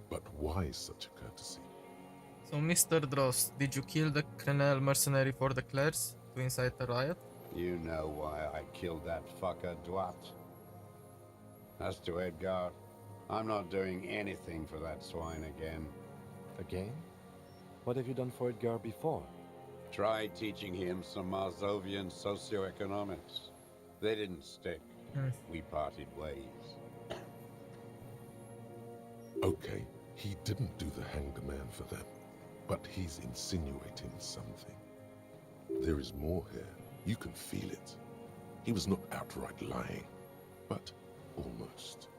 But why such a courtesy? So, Mr. Dross, did you kill the Crenel mercenary for the Clares to incite a riot? You know why I killed that fucker, Dwat. As to Edgar, I'm not doing anything for that swine again. Again? What have you done for Edgar before? Tried teaching him some Marzovian socioeconomics. They didn't stick. We parted ways. Okay, he didn't do the hang the man for them, but he's insinuating something. There is more here. You can feel it. He was not outright lying, but almost.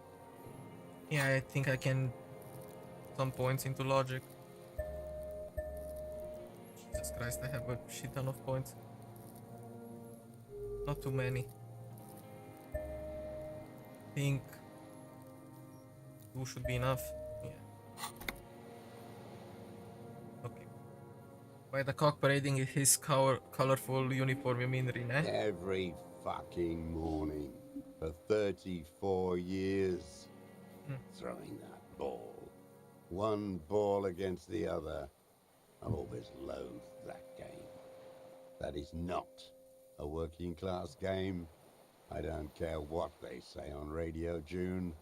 Yeah, I think I can some points into logic. Jesus Christ, I have a shit ton of points. Not too many. Think 2 should be enough. Yeah. Okay. By the cock parading in his colorful uniform, you mean Rene? Every fucking morning for 34 years. Throwing that ball. One ball against the other. I've always loathed that game. That is not a working class game. I don't care what they say on Radio June.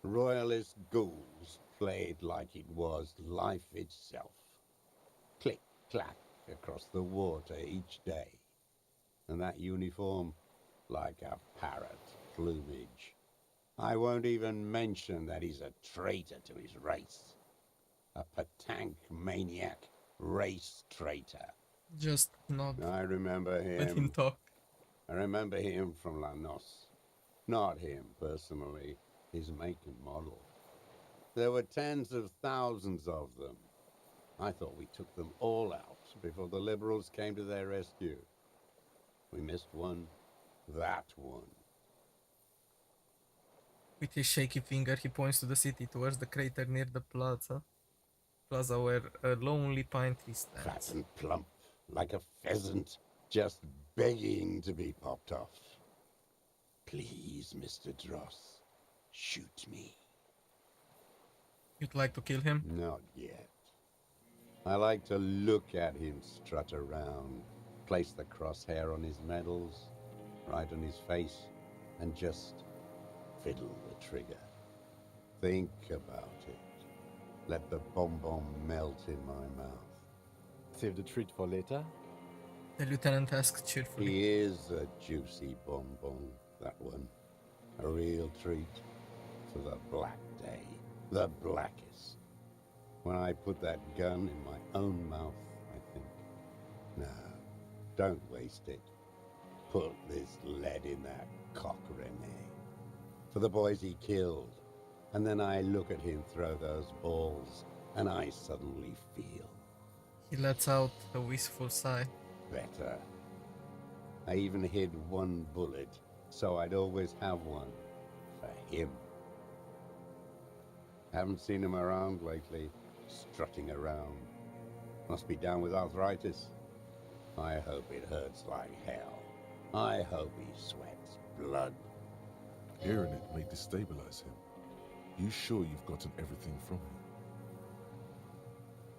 Royalist ghouls play it like it was life itself. Click, clack across the water each day. And that uniform, like a parrot's plumage. I won't even mention that he's a traitor to his race. A Patank maniac race traitor. Just not. I remember him. Let him talk. I remember him from La Noce. Not him personally, his make and model. There were tens of thousands of them. I thought we took them all out before the liberals came to their rescue. We missed one. That one. With his shaky finger, he points to the city towards the crater near the plaza. Plaza where a lonely pine tree stands. Fat and plump, like a pheasant, just begging to be popped off. Please, Mr. Dross, shoot me. You'd like to kill him? Not yet. I like to look at him strut around, place the crosshair on his medals, right on his face, and just fiddle the trigger. Think about it. Let the bonbon melt in my mouth. Save the treat for later? The lieutenant asked cheerfully. He is a juicy bonbon, that one. A real treat for the black day. The blackest. When I put that gun in my own mouth, I think, no, don't waste it. Put this lead in that cock, Rene. For the boys he killed. And then I look at him throw those balls, and I suddenly feel He lets out a wistful sigh. better. I even hid one bullet, so I'd always have one for him. Haven't seen him around lately, strutting around. Must be down with arthritis. I hope it hurts like hell. I hope he sweats blood. Hearing it may destabilize him. You sure you've gotten everything from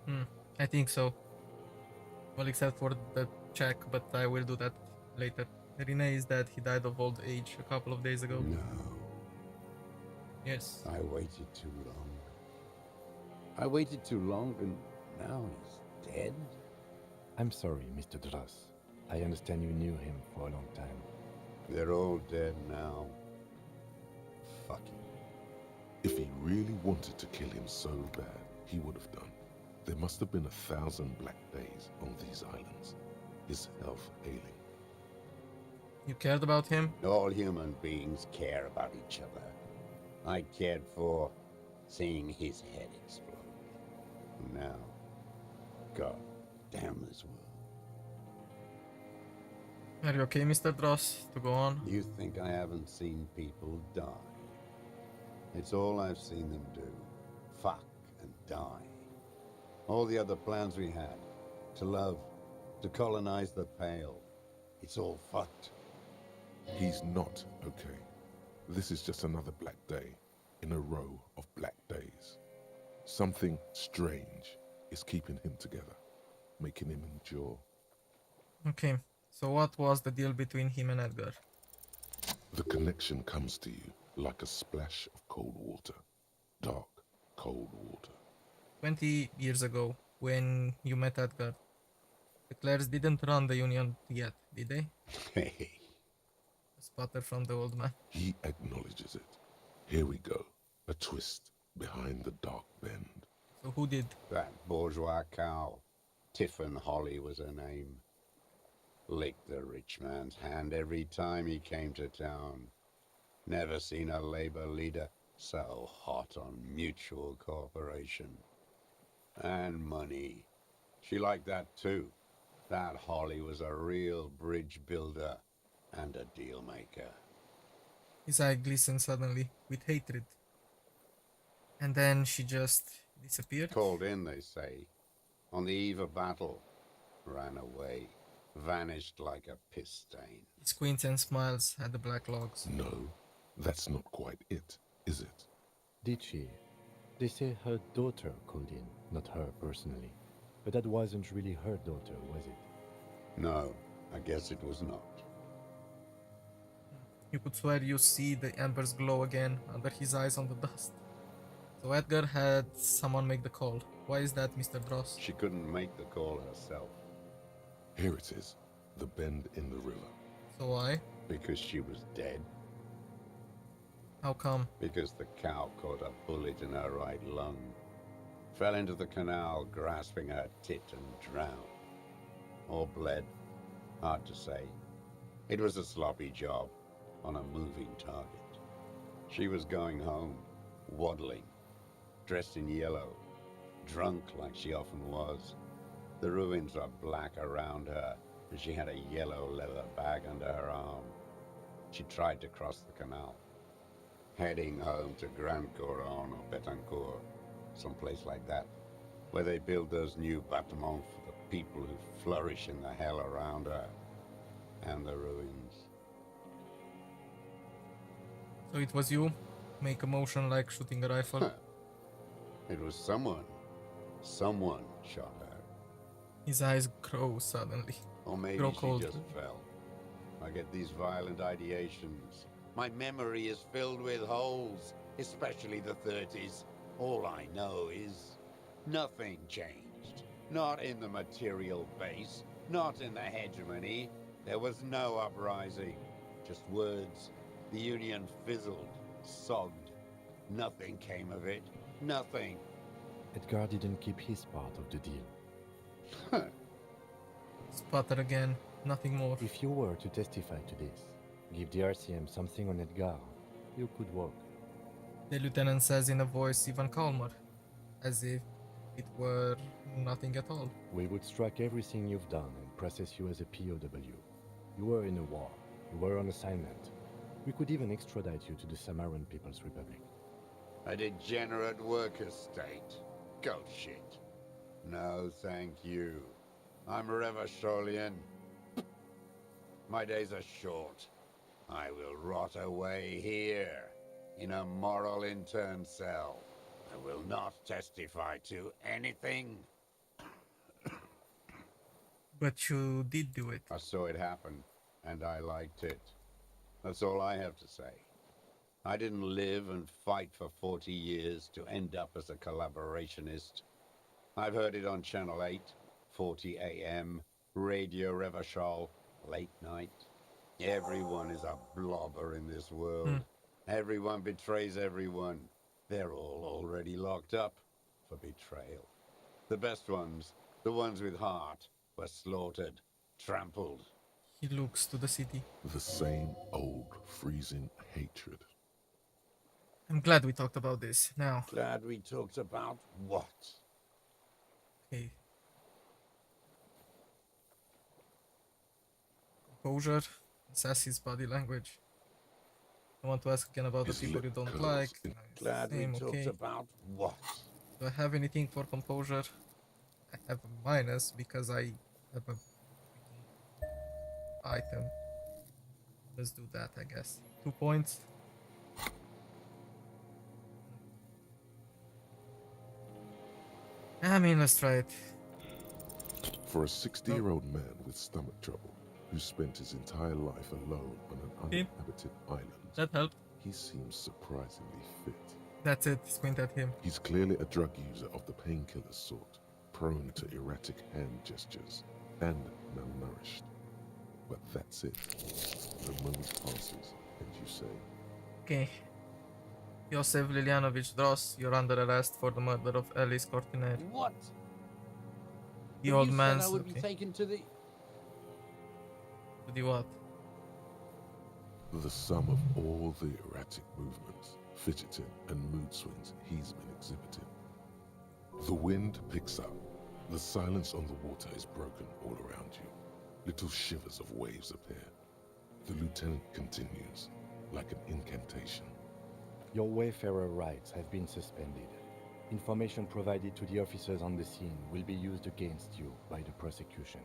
him? I think so. Well, except for the check, but I will do that later. Rene is dead. He died of old age a couple of days ago. No. Yes. I waited too long. I waited too long, and now he's dead? I'm sorry, Mr. Dross. I understand you knew him for a long time. They're all dead now. Fuck him. If he really wanted to kill him so bad, he would have done. There must have been 1,000 black days on these islands. His health ailing. You cared about him? All human beings care about each other. I cared for seeing his head explode. Now, God damn this world. Are you okay, Mr. Dross, to go on? You think I haven't seen people die? It's all I've seen them do. Fuck and die. All the other plans we had. To love. To colonize the Pale. It's all fucked. He's not okay. This is just another black day in a row of black days. Something strange is keeping him together, making him endure. Okay, so what was the deal between him and Edgar? The connection comes to you like a splash of cold water. Dark, cold water. 20 years ago, when you met Edgar, the Clares didn't run the Union yet, did they? Hey. A sputter from the old man. He acknowledges it. Here we go. A twist behind the dark bend. So who did? That bourgeois cow. Tiffin Holly was her name. Licked the rich man's hand every time he came to town. Never seen a labor leader so hot on mutual cooperation. And money. She liked that too. That Holly was a real bridge builder and a deal maker. His eye glistened suddenly with hatred. And then she just disappeared? Called in, they say. On the eve of battle. Ran away. Vanished like a piss stain. He squints and smiles at the black logs. No, that's not quite it, is it? Did she? They say her daughter called in, not her personally. But that wasn't really her daughter, was it? No, I guess it was not. You could swear you see the embers glow again under his eyes on the dust. So Edgar had someone make the call. Why is that, Mr. Dross? She couldn't make the call herself. Here it is, the bend in the river. So why? Because she was dead. How come? Because the cow caught a bullet in her right lung. Fell into the canal, grasping her tit and drowned. Or bled. Hard to say. It was a sloppy job, on a moving target. She was going home, waddling, dressed in yellow, drunk like she often was. The ruins are black around her, and she had a yellow leather bag under her arm. She tried to cross the canal, heading home to Grand Couronne or Betancourt, someplace like that, where they build those new bâtiments for the people who flourish in the hell around her, and the ruins. So it was you? Make a motion like shooting a rifle? It was someone. Someone shot her. His eyes grow suddenly. Or maybe grow she cold. just fell. I get these violent ideations. My memory is filled with holes, especially the 30s. All I know is nothing changed. Not in the material base, not in the hegemony. There was no uprising. Just words. The Union fizzled, sogged. Nothing came of it. Nothing. Edgar didn't keep his part of the deal. Sputter again, nothing more. If you were to testify to this, give the RCM something on Edgar, you could work. The lieutenant says in a voice even calmer, as if it were nothing at all. We would strike everything you've done and process you as a POW. You were in a war. You were on assignment. We could even extradite you to the Samaran People's Republic. A degenerate worker state. Go shit. No, thank you. I'm Revacholian. My days are short. I will rot away here, in a moral intern cell. I will not testify to anything. But you did do it. I saw it happen, and I liked it. That's all I have to say. I didn't live and fight for 40 years to end up as a collaborationist. I've heard it on Channel 8, 40 AM, Radio Revachol, late night. Everyone is a blobber in this world. Everyone betrays everyone. They're all already locked up for betrayal. The best ones, the ones with heart, were slaughtered, trampled. He looks to the city. The same old freezing hatred. I'm glad we talked about this now. Glad we talked about what? Okay. Composure, Sassy's body language. I want to ask again about the people you don't like. Glad we talked about what? Do I have anything for composure? I have a minus because I have a item. Let's do that, I guess. 2 points. I mean, let's try it. For a 60-year-old man with stomach trouble, who spent his entire life alone on an uninhabited island, that helped. He seems surprisingly fit. That's it, squint at him. He's clearly a drug user of the painkiller sort, prone to erratic hand gestures, and malnourished. But that's it. The moment passes, and you say, Okay. Josef Lilianovich Dross, you're under arrest for the murder of Alice Cortiner. What? The But old you man's... said I would be taken to the... To the what? the sum of all the erratic movements, fidgeting, and mood swings he's been exhibiting. The wind picks up. The silence on the water is broken all around you. Little shivers of waves appear. The lieutenant continues, like an incantation. Your Wayfarer rights have been suspended. Information provided to the officers on the scene will be used against you by the prosecution.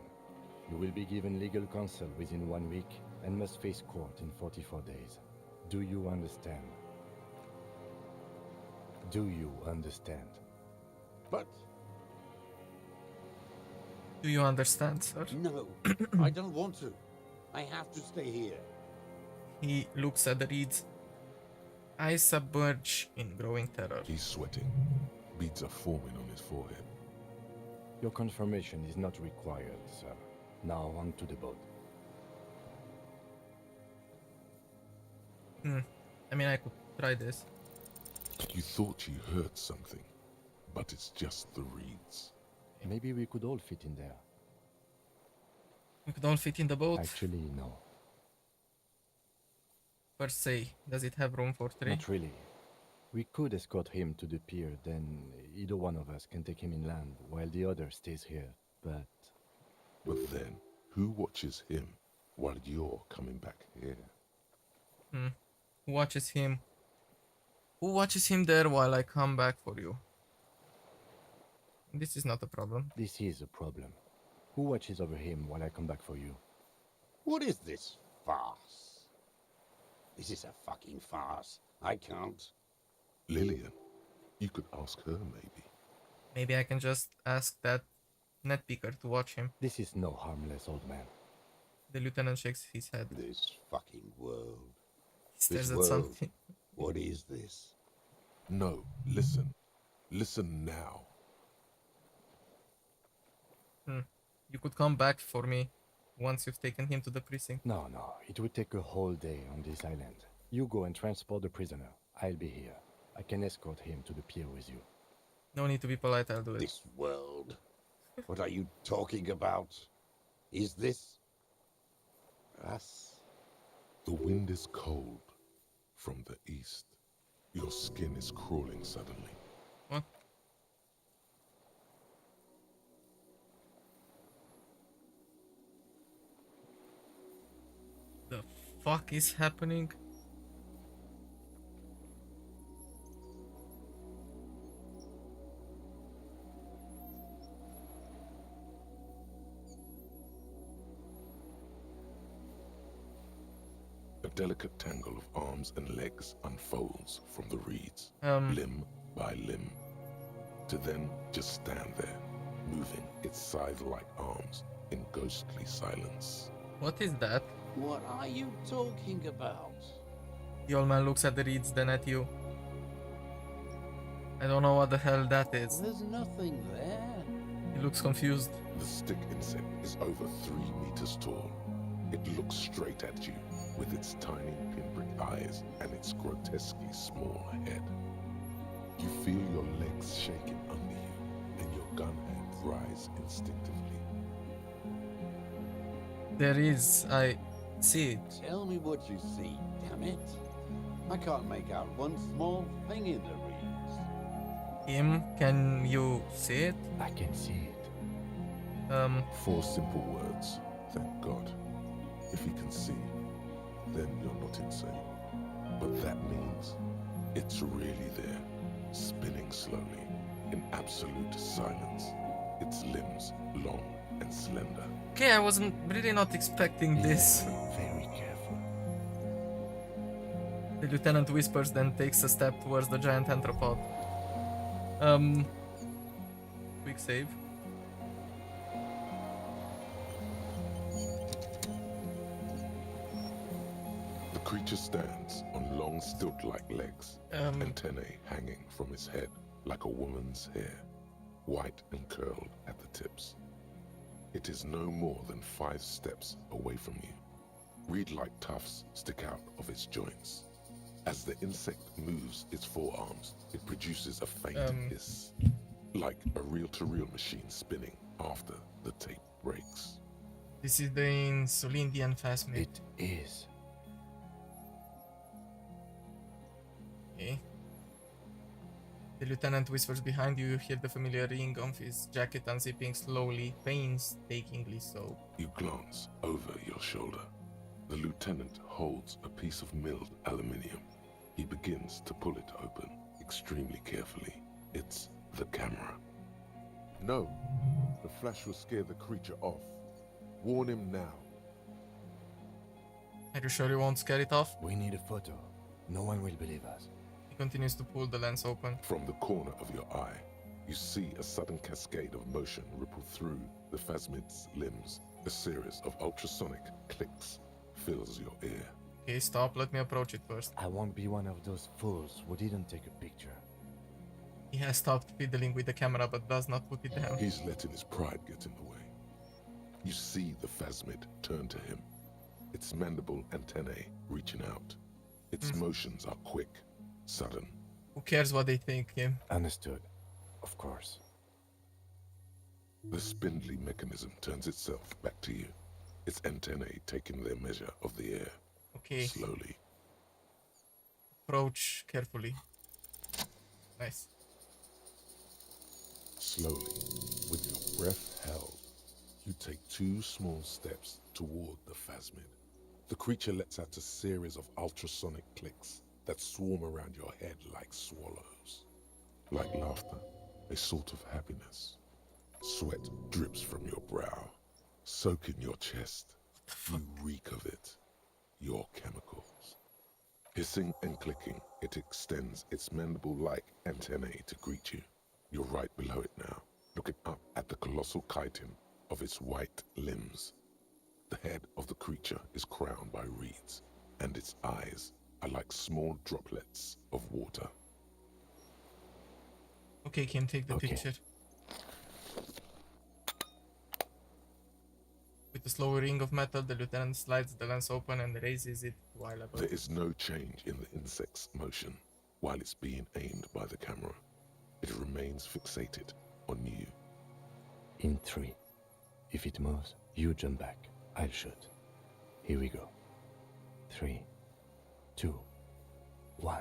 You will be given legal counsel within 1 week and must face court in 44 days. Do you understand? Do you understand? But... Do you understand, sir? No, I don't want to. I have to stay here. He looks at the reeds. Eyes submerge in growing terror. He's sweating. Beads are forming on his forehead. Your confirmation is not required, sir. Now on to the boat. I mean, I could try this. You thought you heard something, but it's just the reeds. Maybe we could all fit in there. We could all fit in the boat. Actually, no. First say, does it have room for 3? Not really. We could escort him to the pier, then either one of us can take him inland while the other stays here, but... But then, who watches him while you're coming back here? Who watches him? Who watches him there while I come back for you? This is not a problem. This is a problem. Who watches over him while I come back for you? What is this farce? This is a fucking farce. I can't. Lillian, you could ask her maybe. Maybe I can just ask that netpicker to watch him. This is no harmless old man. The lieutenant shakes his head. This fucking world. This Stares at world, something. What is this? No, listen. Listen now. You could come back for me once you've taken him to the precinct. No, it would take a whole day on this island. You go and transport the prisoner. I'll be here. I can escort him to the pier with you. No need to be polite, I'll do it. This world? What are you talking about? Is this us? The wind is cold from the east. Your skin is crawling suddenly. What? The fuck is happening? A delicate tangle of arms and legs unfolds from the reeds, limb by limb, to then just stand there, moving its scythe-like arms in ghostly silence. What is that? What are you talking about? The old man looks at the reeds, then at you. I don't know what the hell that is. There's nothing there. He looks confused. The stick insect is over 3 meters tall. It looks straight at you, with its tiny pinprick eyes and its grotesquely small head. You feel your legs shaking under you, and your gun hand rise instinctively. There is, I see it. Tell me what you see, damn it. I can't make out one small thing in the reeds. Him, can you see it? I can see it. 4 simple words, thank God. If he can see, then you're not insane. But that means it's really there, spinning slowly, in absolute silence. Its limbs long and slender. Okay, I wasn't really not expecting this. Very careful. The lieutenant whispers, then takes a step towards the giant anthropod. Quick save. The creature stands on long stilt-like legs, antennae hanging from its head like a woman's hair, white and curled at the tips. It is no more than 5 steps away from you. Reed-like tufts stick out of its joints. As the insect moves its forearms, it produces a faint hiss, like a reel-to-reel machine spinning after the tape breaks. This is the Insulindian phasmid. It is. Okay. The lieutenant whispers behind you. You hear the familiar ring of his jacket unzipping slowly, painstakingly so. You glance over your shoulder. The lieutenant holds a piece of milled aluminium. He begins to pull it open, extremely carefully. It's the camera. No, the flash will scare the creature off. Warn him now. Are you sure you won't scare it off? We need a photo. No one will believe us. He continues to pull the lens open. From the corner of your eye, you see a sudden cascade of motion ripple through the phasmid's limbs. A series of ultrasonic clicks fills your ear. Okay, stop. Let me approach it first. I won't be one of those fools who didn't take a picture. He has stopped fiddling with the camera but does not put it down. He's letting his pride get in the way. You see the phasmid turn to him, its mandible antennae reaching out. Its motions are quick, sudden. Who cares what they think, him? Understood. Of course. The spindly mechanism turns itself back to you, its antennae taking their measure of the air. Okay. Slowly. Approach carefully. Nice. Slowly, with your breath held, you take 2 small steps toward the phasmid. The creature lets out a series of ultrasonic clicks that swarm around your head like swallows. Like laughter, a sort of happiness. Sweat drips from your brow, soaking your chest. You reek of it. Your chemicals. Hissing and clicking, it extends its mandible-like antennae to greet you. You're right below it now, looking up at the colossal chitin of its white limbs. The head of the creature is crowned by reeds, and its eyes are are like small droplets of water. Okay, Kim, take the picture. With a slow ring of metal, the lieutenant slides the lens open and raises it while above. There is no change in the insect's motion while it's being aimed by the camera. It remains fixated on you. In 3. If it moves, you jump back. I'll shoot. Here we go. 3, 2, 1.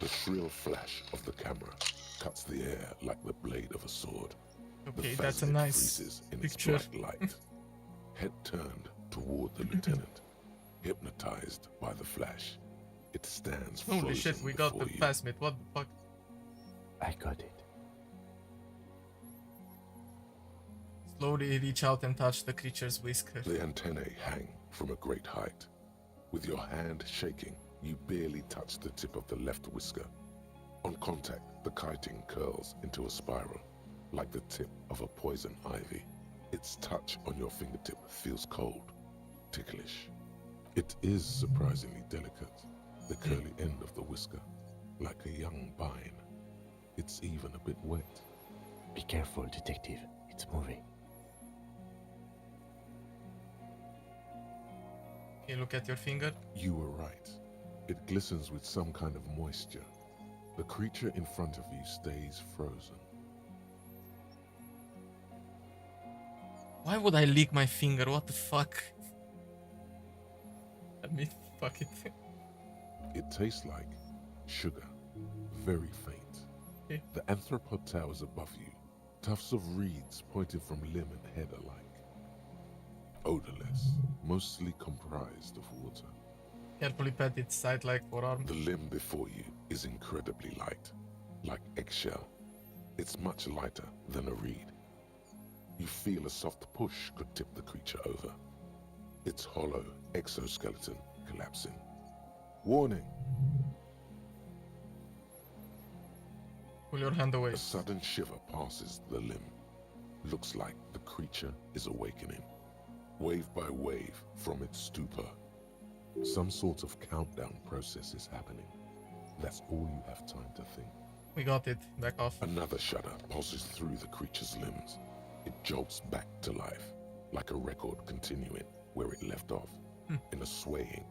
The shrill flash of the camera cuts the air like the blade of a sword. Okay, the that's a phasmid nice freezes in picture. its bright light. Head turned toward the lieutenant, hypnotized by the flash. It stands frozen. Holy shit, we got the before you. phasmid. What the fuck? I got it. Slowly reach out and touch the creature's whisker. The antennae hang from a great height. With your hand shaking, you barely touch the tip of the left whisker. On contact, the kiting curls into a spiral, like the tip of a poison ivy. Its touch on your fingertip feels cold, ticklish. It is surprisingly delicate, the curly end of the whisker, like a young vine. It's even a bit wet. Be careful, detective. It's moving. Okay, look at your finger. You were right. It glistens with some kind of moisture. The creature in front of you stays frozen. Why would I lick my finger? What the fuck? I mean, fuck it. It tastes like sugar, very faint. Okay. The anthropod towers above you, tufts of reeds pointing from limb and head alike. Odorless, mostly comprised of water. Carefully pat its side like forearm. The limb before you is incredibly light, like eggshell. It's much lighter than a reed. You feel a soft push could tip the creature over. Its hollow exoskeleton collapsing. Warning! Pull your hand away. A sudden shiver passes the limb. Looks like the creature is awakening, wave by wave from its stupor. Some sort of countdown process is happening. That's all you have time to think. We got it. Back off. Another shudder pulses through the creature's limbs. It jolts back to life, like a record continuing where it left off, in a swaying,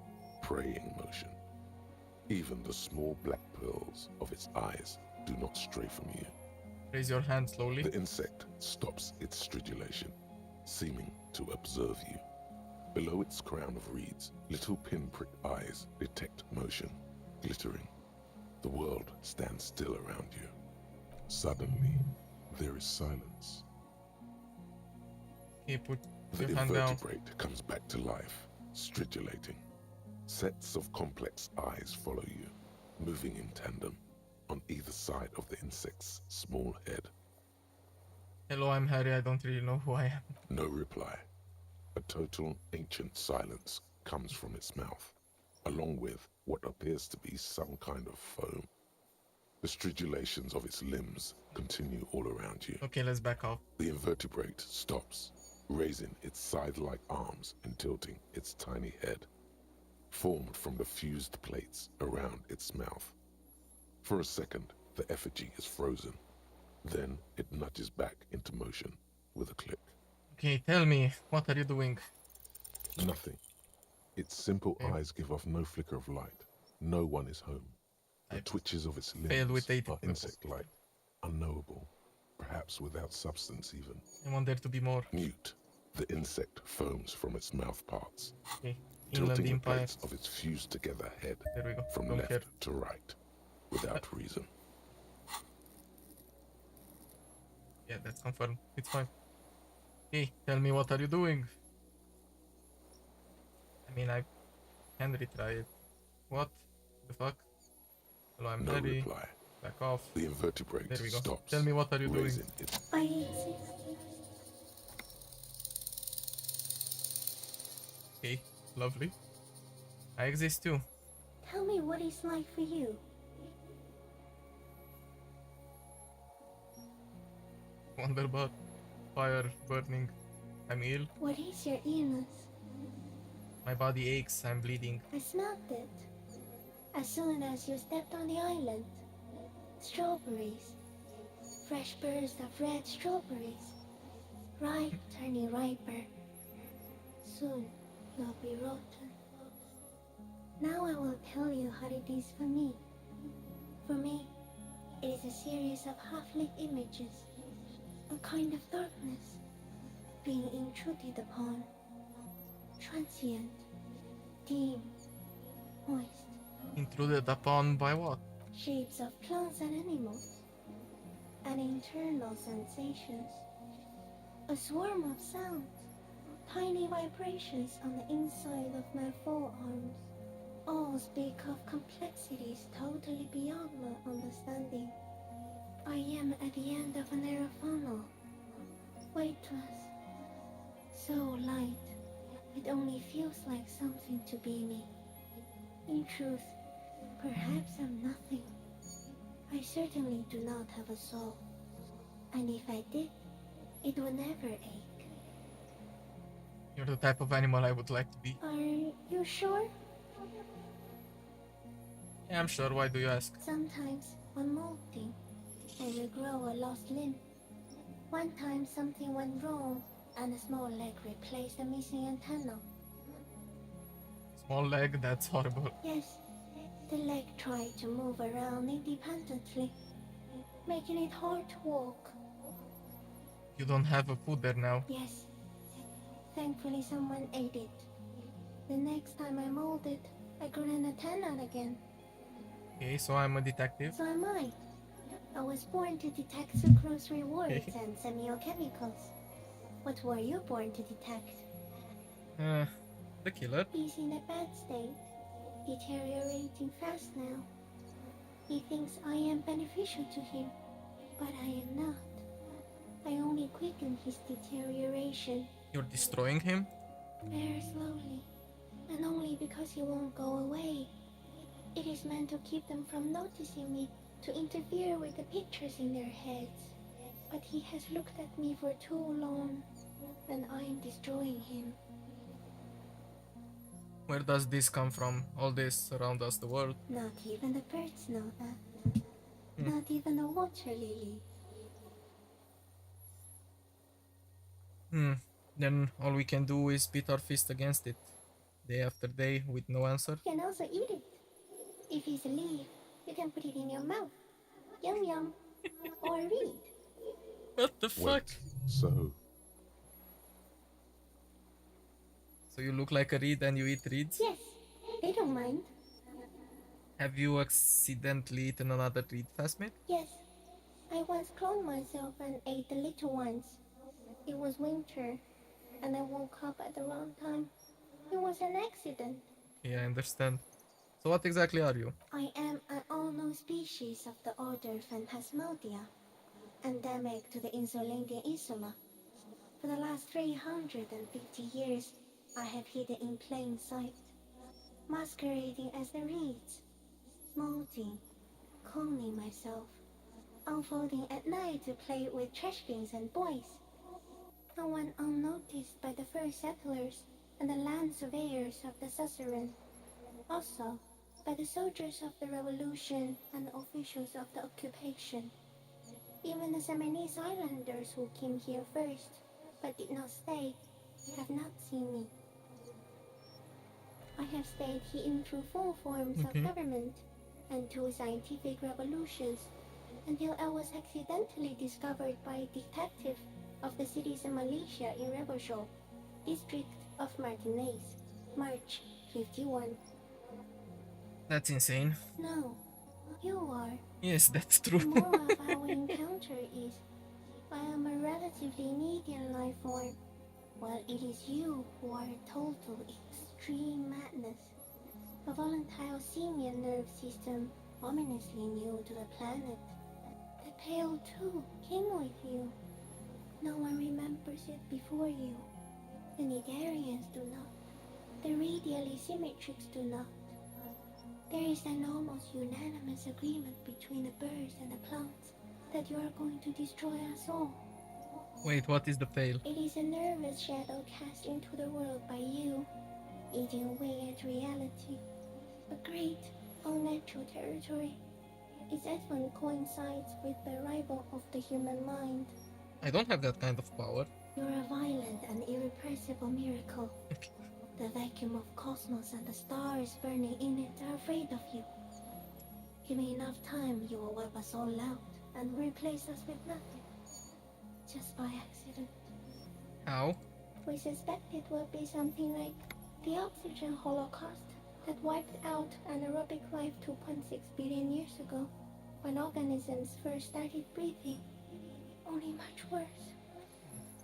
praying motion. Even the small black pearls of its eyes do not stray from you. Raise your hand slowly. The insect stops its stridulation, seeming to observe you. Below its crown of reeds, little pinprick eyes detect motion, glittering. The world stands still around you. Suddenly, there is silence. Okay, put The your hand down. invertebrate comes back to life, stridulating. Sets of complex eyes follow you, moving in tandem on either side of the insect's small head. Hello, I'm Harry. I don't really know who I am. No reply. A total ancient silence comes from its mouth, along with what appears to be some kind of foam. The stridulations of its limbs continue all around you. Okay, let's back off. The invertebrate stops, raising its scythe-like arms and tilting its tiny head, formed from the fused plates around its mouth. For a second, the effigy is frozen. Then it nudges back into motion with a click. Okay, tell me, what are you doing? Nothing. Its simple eyes give off no flicker of light. No one is home. The twitches of its failed limbs with are insect-like, unknowable, perhaps without substance even. I want there to be more. Mute. The insect foams from its mouth parts, Okay, Inland tilting the Empire. plates of its fused-together head There we go. from Don't left care. to right, without reason. Yeah, that's confirmed. It's fine. Okay, tell me, what are you doing? I mean, I can retry it. What the fuck? Hello, I'm No Harry. reply. Back off. The invertebrate There we go. stops, Tell me, what are you doing? raising its I exist. Okay, lovely. I exist too. Tell me what it's like for you. Wonderbar. Fire, burning. I'm ill. What is your illness? My body aches. I'm bleeding. I smelled it. As soon as you stepped on the island, strawberries, fresh bursts of red strawberries, ripe turning riper. Soon you'll be rotten. Now I will tell you how it is for me. For me, it is a series of half-lit images, a kind of darkness, being intruded upon, transient, dim, moist. Intruded upon by what? Shapes of plants and animals, and internal sensations. A swarm of sounds, tiny vibrations on the inside of my forearms. All speak of complexities totally beyond my understanding. I am at the end of a narrow funnel, weightless, so light, it only feels like something to be me. In truth, perhaps I'm nothing. I certainly do not have a soul, and if I did, it would never ache. You're the type of animal I would like to be. Are you sure? Yeah, I'm sure. Why do you ask? Sometimes, when molting, I regrow a lost limb. One time something went wrong, and a small leg replaced a missing antenna. Small leg? That's horrible. Yes, the leg tried to move around independently, making it hard to walk. You don't have a food there now. Yes. Thankfully someone ate it. The next time I molded, I grew an antenna again. Okay, so I'm a detective. So am I. I was born to detect sucrose rewards and semiochemicals. What were you born to detect? The killer. He's in a bad state, deteriorating fast now. He thinks I am beneficial to him, but I am not. I only quicken his deterioration. You're destroying him? Very slowly, and only because he won't go away. It is meant to keep them from noticing me, to interfere with the pictures in their heads. But he has looked at me for too long, and I am destroying him. Where does this come from? All this around us, the world? Not even the birds know that. Not even the water lily. Then all we can do is beat our fist against it, day after day, with no answer. You can also eat it. If it's a leaf, you can put it in your mouth. Yum yum. Or read. What the fuck? So you look like a reed and you eat reeds? Yes, they don't mind. Have you accidentally eaten another reed, Phasmid? Yes, I once cloned myself and ate the little ones. It was winter, and I woke up at the wrong time. It was an accident. Yeah, I understand. So what exactly are you? I am an unknown species of the order Phantasmodia, endemic to the Insulindian Insula. For the last 350 years, I have hidden in plain sight, masquerading as the reeds, molting, cloning myself, unfolding at night to play with trash bins and boys. I went unnoticed by the first settlers and the land surveyors of the suzerain. Also, by the soldiers of the revolution and the officials of the occupation. Even the Seminoles Islanders who came here first, but did not stay, have not seen me. I have stayed hidden through 4 forms of government and 2 scientific revolutions, until I was accidentally discovered by a detective of the citizen militia in Revachol, district of Martinez, March 51. That's insane. No, you are. Yes, that's true. The moral of our encounter is, I am a relatively medium life form, while it is you who are a total extreme madness. A volatile simian nerve system ominously new to the planet. The Pale too came with you. No one remembers it before you. The Nidarians do not. The radially symmetrics do not. There is an almost unanimous agreement between the birds and the plants that you are going to destroy us all. Wait, what is the Pale? It is a nervous shadow cast into the world by you, eating away at reality. A great, all natural territory. Its advent coincides with the arrival of the human mind. I don't have that kind of power. You're a violent and irrepressible miracle. The vacuum of cosmos and the stars burning in it are afraid of you. Give me enough time, you will wipe us all out and replace us with nothing. Just by accident. How? We suspect it will be something like the oxygen holocaust that wiped out anaerobic life 2.6 billion years ago, when organisms first started breathing. Only much worse.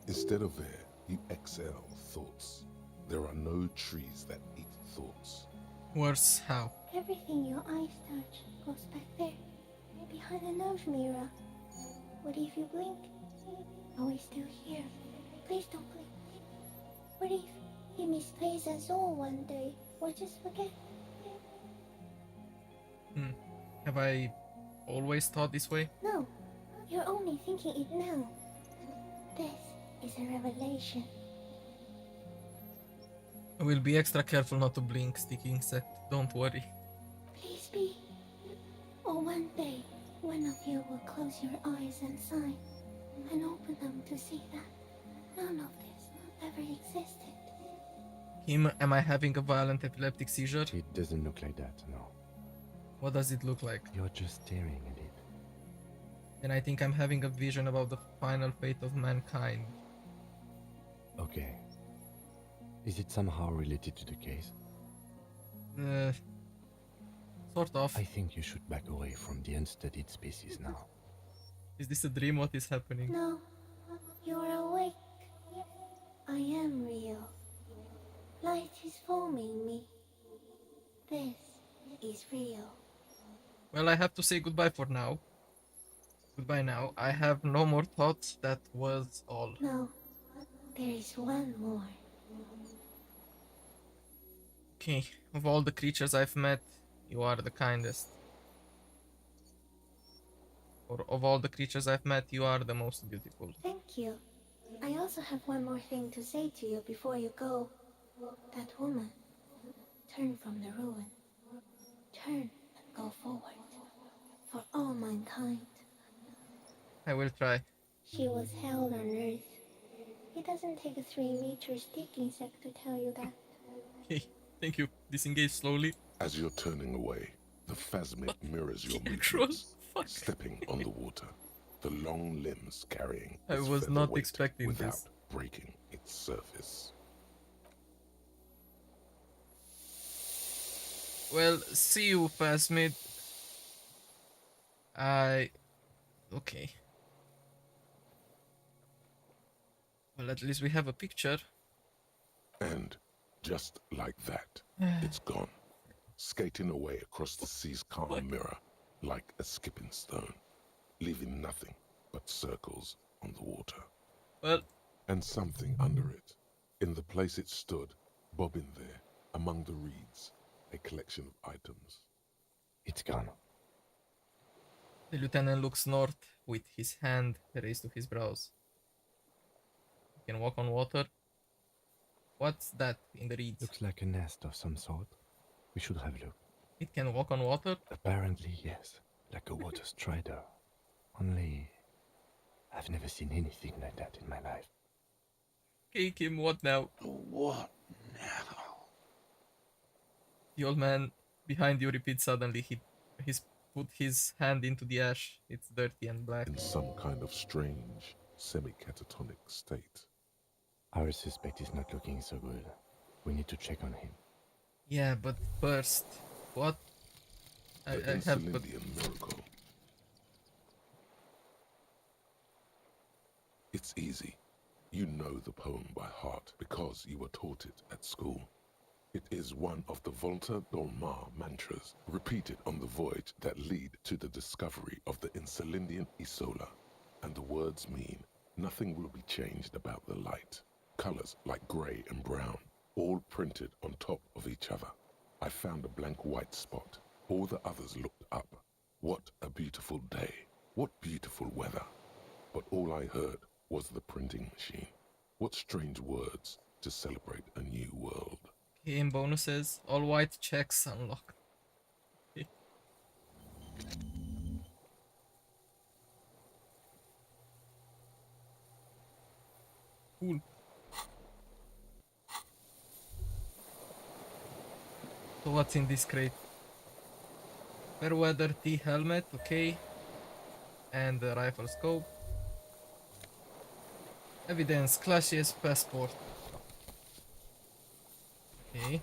Instead of air, you exhale thoughts. There are no trees that eat thoughts. Worse how? Everything your eyes touch goes back there, behind the nose mirror. What if you blink? Are we still here? Please don't blink. What if he misplaces us all one day? Or just forget? Have I always thought this way? No, you're only thinking it now. This is a revelation. I will be extra careful not to blink, sticky insect. Don't worry. Please be. Or one day, one of you will close your eyes and sigh, and open them to see that none of this ever existed. Kim, am I having a violent epileptic seizure? It doesn't look like that, no. What does it look like? You're just staring at it. And I think I'm having a vision about the final fate of mankind. Okay. Is it somehow related to the case? Sort of. I think you should back away from the unstudied species now. Is this a dream? What is happening? No, you're awake. I am real. Light is forming me. This is real. Well, I have to say goodbye for now. Goodbye now. I have no more thoughts. That was all. No, there is one more. Okay, of all the creatures I've met, you are the kindest. Or of all the creatures I've met, you are the most beautiful. Thank you. I also have one more thing to say to you before you go. That woman. Turn from the ruin. Turn and go forward. For all mankind. I will try. She was hell on Earth. It doesn't take a 3-meter stick insect to tell you that. Okay, thank you. Disengage slowly. As you're turning away, the phasmid mirrors your movements, stepping on the water, the long limbs carrying I its was feather not weight expecting without this. breaking its surface. Well, see you, phasmid. Okay. Well, at least we have a picture. And just like that, it's gone, skating away across the sea's calm mirror like a skipping stone, leaving nothing but circles on the water. Well, and something under it, in the place it stood, bobbing there, among the reeds, a collection of items. It's gone. The lieutenant looks north with his hand raised to his brows. He can walk on water. What's that in the reeds? Looks like a nest of some sort. We should have a look. It can walk on water? Apparently, yes. Like a water strider. Only, I've never seen anything like that in my life. Okay, Kim, what now? What now? The old man behind you repeats suddenly. He's put his hand into the ash. It's dirty and black. In some kind of strange, semi-catatonic state. Our suspect is not looking so good. We need to check on him. Yeah, but first, what? I have but... miracle. It's easy. You know the poem by heart because you were taught it at school. It is one of the Volta Dolmar mantras repeated on the voyage that lead to the discovery of the Insulindian Isola. And the words mean, nothing will be changed about the light. Colors like grey and brown, all printed on top of each other. I found a blank white spot. All the others looked up. What a beautiful day. What beautiful weather. But all I heard was the printing machine. What strange words to celebrate a new world. Okay, in bonuses, all white checks unlocked. Okay. Cool. So what's in this crate? Fair weather T helmet, okay. And the rifle scope. Evidence, classiest passport. Okay.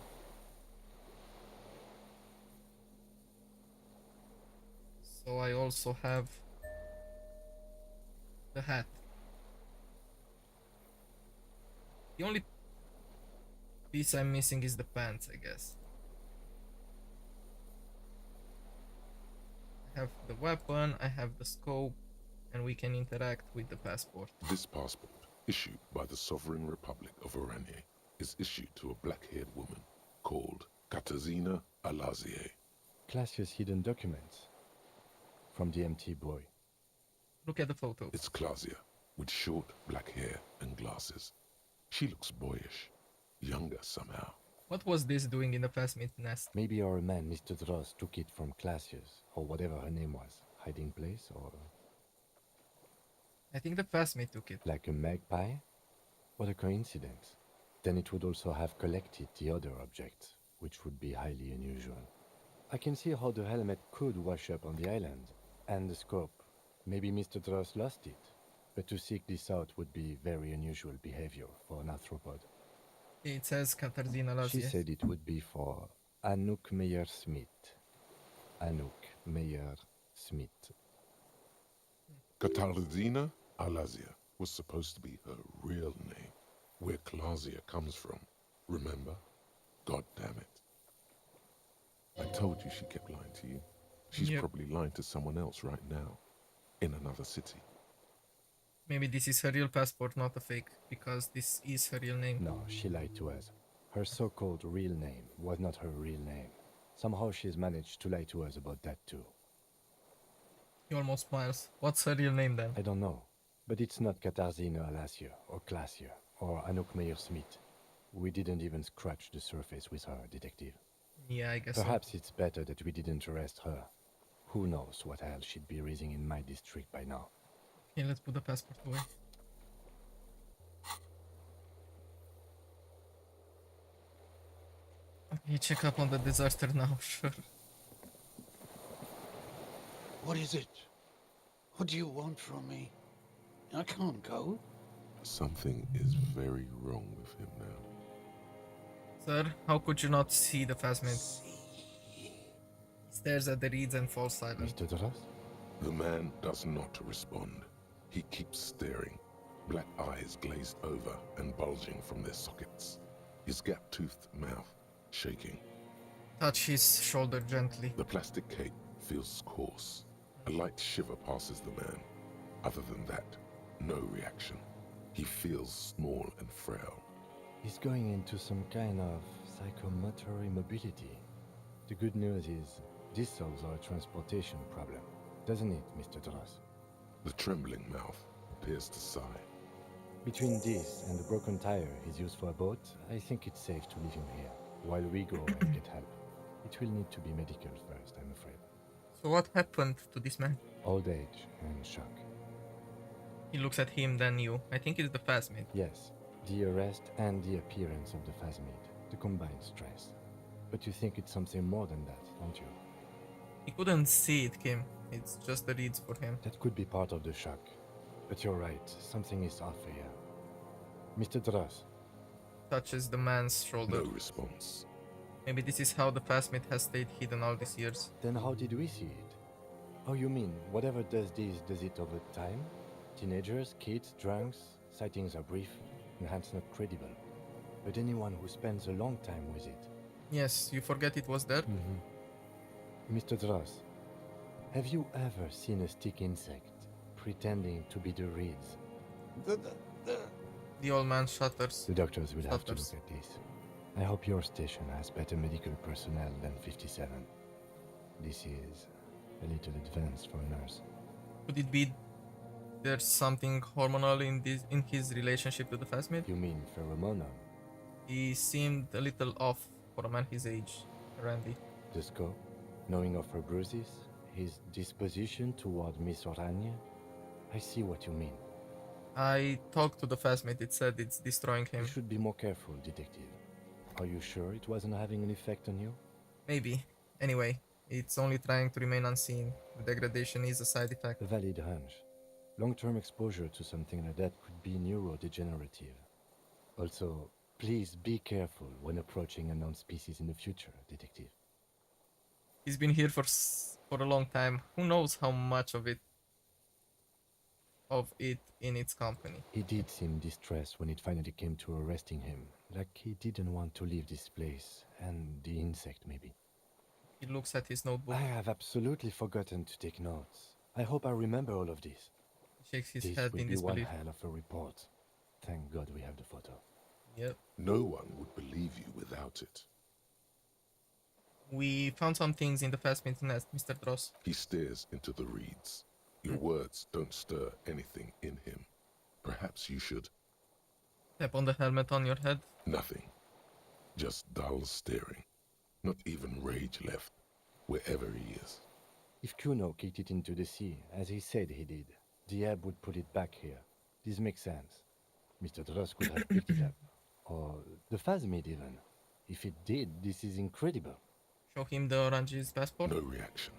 So I also have the hat. The only piece I'm missing is the pants, I guess. I have the weapon, I have the scope, and we can interact with the passport. This passport, issued by the Sovereign Republic of Oranje, is issued to a black-haired woman called Katarzyna Alazie. Classia's hidden documents from the MT boy. Look at the photo. It's Klasia, with short black hair and glasses. She looks boyish, younger somehow. What was this doing in the plasmid nest? Maybe our man, Mr. Dross, took it from Classia's, or whatever her name was. Hiding place, or... I think the plasmid took it. Like a magpie? What a coincidence. Then it would also have collected the other objects, which would be highly unusual. I can see how the helmet could wash up on the island, and the scope. Maybe Mr. Dross lost it, but to seek this out would be very unusual behavior for an arthropod. It says Katarzyna Alazie. She said it would be for Anouk Meyer-Smith. Anouk Meyer-Smith. Katarzyna Alazie was supposed to be her real name, where Klasia comes from. Remember? God damn it. I told you she kept lying to you. She's probably lying to someone else right now, in another city. Maybe this is her real passport, not a fake, because this is her real name. No, she lied to us. Her so-called real name was not her real name. Somehow she's managed to lie to us about that too. He almost smiles. What's her real name then? I don't know, but it's not Katarzyna Alazie, or Klasia, or Anouk Meyer-Smith. We didn't even scratch the surface with her, detective. Yeah, I guess Perhaps it's better that we didn't arrest her. Who knows what hell she'd be raising in my district by now. Okay, let's put the passport away. Okay, check up on the disaster now, sure. What is it? What do you want from me? I can't go. Something is very wrong with him now. Sir, how could you not see the phasmid? He stares at the reeds and falls silent. Mr. Dross? The man does not respond. He keeps staring, black eyes glazed over and bulging from their sockets. His gap-toothed mouth shaking. Touch his shoulder gently. The plastic cape feels coarse. A light shiver passes the man. Other than that, no reaction. He feels small and frail. He's going into some kind of psychomotor immobility. The good news is, this solves our transportation problem, doesn't it, Mr. Dross? The trembling mouth appears to sigh. Between this and the broken tire he's used for a boat, I think it's safe to leave him here, while we go and get help. It will need to be medical first, I'm afraid. So what happened to this man? Old age and shock. He looks at him, then you. I think it's the phasmid. Yes, the arrest and the appearance of the phasmid, the combined stress. But you think it's something more than that, don't you? He couldn't see it, Kim. It's just the reeds for him. That could be part of the shock. But you're right, something is off here. Mr. Dross. Touches the man's shoulder. No response. Maybe this is how the phasmid has stayed hidden all these years. Then how did we see it? Oh, you mean, whatever does this, does it over time? Teenagers, kids, drunks, sightings are brief, and hence not credible. But anyone who spends a long time with it... Yes, you forget it was there? Mr. Dross, have you ever seen a stick insect pretending to be the reeds? The old man shudders. The doctors will have to look at this. I hope your station has better medical personnel than 57. This is a little advanced for a nurse. Could it be there's something hormonal in his relationship to the phasmid? You mean pheromonal? He seemed a little off for a man his age, Randy. The scope? Knowing of her bruises? His disposition toward Miss Oranje? I see what you mean. I talked to the fastmate. It said it's destroying him. You should be more careful, detective. Are you sure it wasn't having an effect on you? Maybe. Anyway, it's only trying to remain unseen. The degradation is a side effect. A valid hunch. Long-term exposure to something like that could be neurodegenerative. Also, please be careful when approaching unknown species in the future, detective. He's been here for a long time. Who knows how much of it in its company. He did seem distressed when it finally came to arresting him, like he didn't want to leave this place, and the insect maybe. He looks at his notebook. I have absolutely forgotten to take notes. I hope I remember all of this. He shakes his This head will in be one disbelief. hell of a report. Thank God we have the photo. Yep. No one would believe you without it. We found some things in the fastmate nest, Mr. Dross. He stares into the reeds. Your words don't stir anything in him. Perhaps you should. Tap on the helmet on your head. Nothing. Just dull staring. Not even rage left, wherever he is. If Kuno kicked it into the sea, as he said he did, the ebb would put it back here. This makes sense. Mr. Dross could have picked it up. Or the phasmid even. If it did, this is incredible. Show him the Orange's passport. No reaction.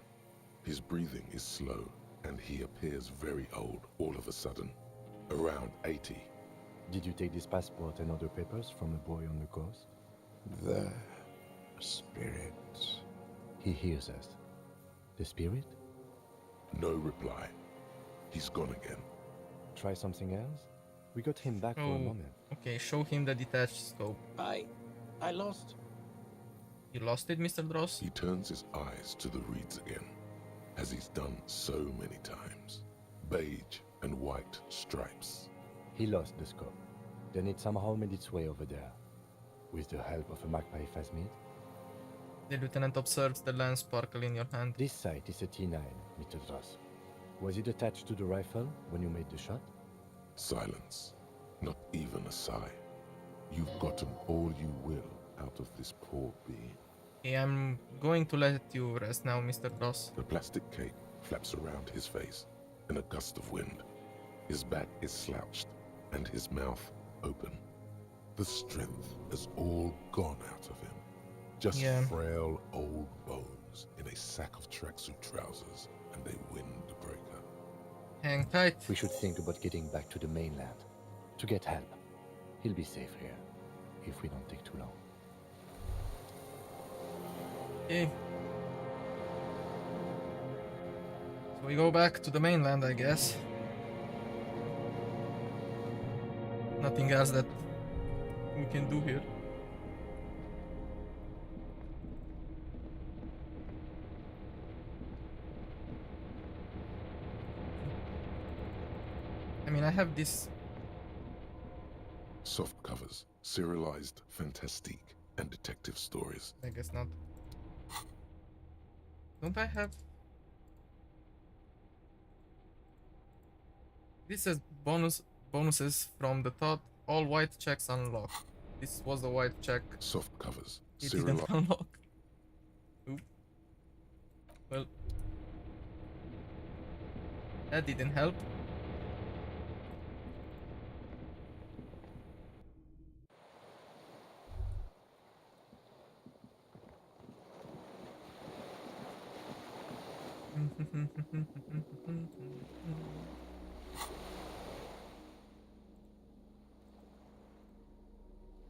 His breathing is slow, and he appears very old all of a sudden. Around 80. Did you take this passport and other papers from a boy on the coast? The spirit. He hears us. The spirit? No reply. He's gone again. Try something else? We got him back for a moment. Okay, show him the detached scope. I lost. You lost it, Mr. Dross? He turns his eyes to the reeds again, as he's done so many times. Beige and white stripes. He lost the scope. Then it somehow made its way over there. With the help of a magpie phasmid. The lieutenant observes the lens sparkle in your hand. This sight is a T9, Mr. Dross. Was it attached to the rifle when you made the shot? Silence. Not even a sigh. You've gotten all you will out of this poor being. Okay, I'm going to let you rest now, Mr. Dross. The plastic cape flaps around his face in a gust of wind. His back is slouched and his mouth open. The strength has all gone out of him. Just frail old bones in a sack of tracksuit trousers and a windbreaker. Hang tight. We should think about getting back to the mainland. To get help. He'll be safe here. If we don't take too long. Okay. So we go back to the mainland, I guess. Nothing else that we can do here. I mean, I have this... Soft covers, serialized fantastique, and detective stories. I guess not. Don't I have... This says bonuses from the thought. All white checks unlocked. This was the white check. Soft covers. It didn't unlock. Oop. Well. That didn't help.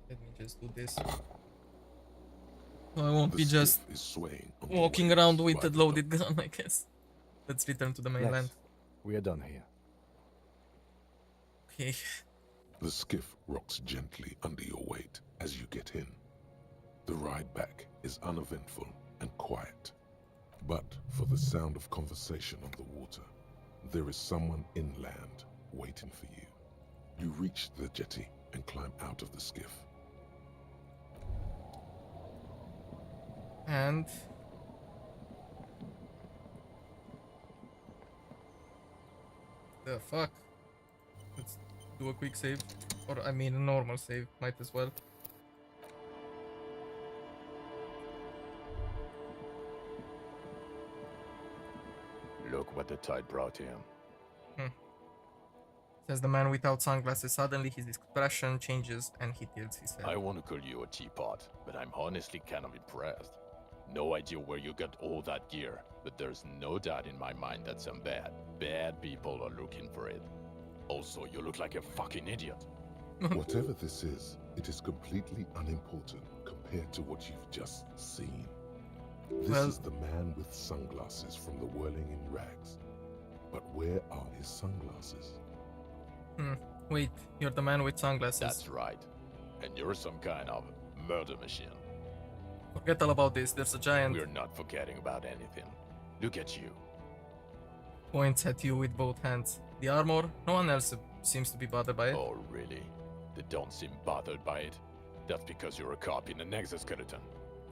Let me just do this. So I won't be just walking around with a loaded gun, I guess. Let's return to the mainland. Yes, we are done here. Okay. The skiff rocks gently under your weight as you get in. The ride back is uneventful and quiet. But for the sound of conversation on the water, there is someone inland waiting for you. You reach the jetty and climb out of the skiff. And... the fuck? Let's do a quick save. Or, I mean, a normal save. Might as well. Look what the tide brought him. Says the man without sunglasses. Suddenly his expression changes and he tilts his head. I want to call you a teapot, but I'm honestly kind of impressed. No idea where you got all that gear, but there's no doubt in my mind that some bad people are looking for it. Also, you look like a fucking idiot. Whatever this is, it is completely unimportant compared to what you've just seen. This is the man with sunglasses from the whirling in rags. But where are his sunglasses? Wait, you're the man with sunglasses. That's right. And you're some kind of murder machine. Forget all about this, there's a giant... We're not forgetting about anything. Look at you. Points at you with both hands. The armor, no one else seems to be bothered by it. Oh, really? They don't seem bothered by it? That's because you're a cop in an exoskeleton.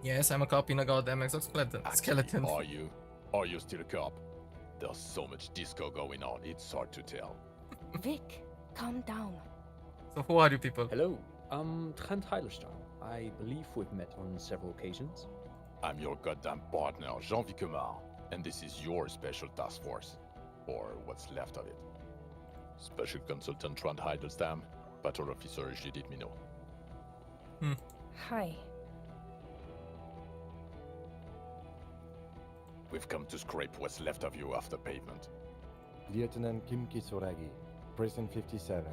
Yes, I'm a cop in a goddamn exoskeleton. Skeleton. Are you? Are you still a cop? There's so much disco going on, it's hard to tell. Vic, calm down. So who are you people? Hello, I'm Trent Heilerstein. I believe we've met on several occasions. I'm your goddamn partner, Jean-Vic Comar, and this is your special task force. Or what's left of it. Special Consultant Trent Heilerstein, Patrol Officer Judith Minot. Hi. We've come to scrape what's left of you after pavement. Lieutenant Kim Kisuragi, Prison 57.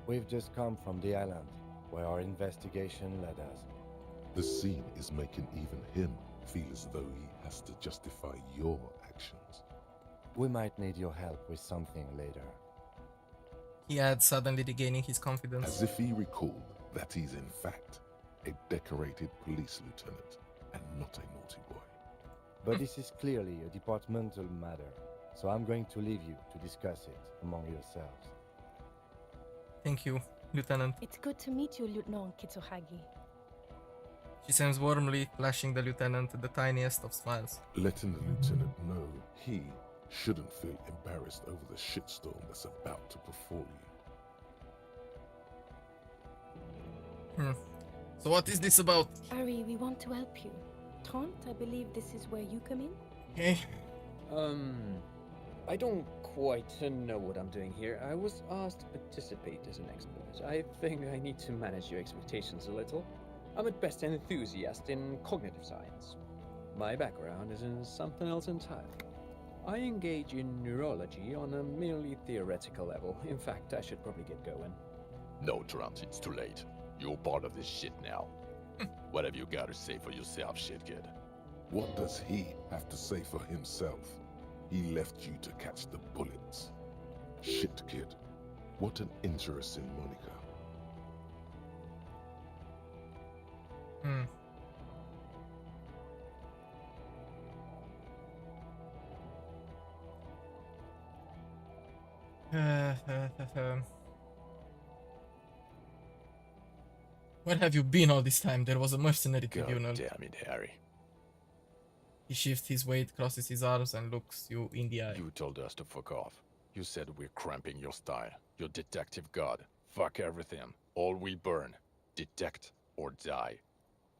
We've just come from the island, where our investigation led us. The scene is making even him feel as though he has to justify your actions. We might need your help with something later. He adds, suddenly regaining his confidence. As if he recalled that he's in fact a decorated police lieutenant and not a naughty boy. But this is clearly a departmental matter, so I'm going to leave you to discuss it among yourselves. Thank you, Lieutenant. It's good to meet you, Lieutenant Kitsuhagi. She sends warmly, flashing the lieutenant the tiniest of smiles. Letting the lieutenant know he shouldn't feel embarrassed over the shitstorm that's about to befall you. So what is this about? Ari, we want to help you. Trent, I believe this is where you come in? Okay. I don't quite know what I'm doing here. I was asked to participate as an expert. I think I need to manage your expectations a little. I'm at best an enthusiast in cognitive science. My background is in something else entirely. I engage in neurology on a merely theoretical level. In fact, I should probably get going. No, Trent, it's too late. You're part of this shit now. What have you got to say for yourself, shit kid? What does he have to say for himself? He left you to catch the bullets. Shit kid. What an interesting moniker. Where have you been all this time? There was a mercenary tribunal. God damn it, Harry. He shifts his weight, crosses his arms, and looks you in the eye. You told us to fuck off. You said we're cramping your style. Your detective god. Fuck everything. All we burn. Detect or die.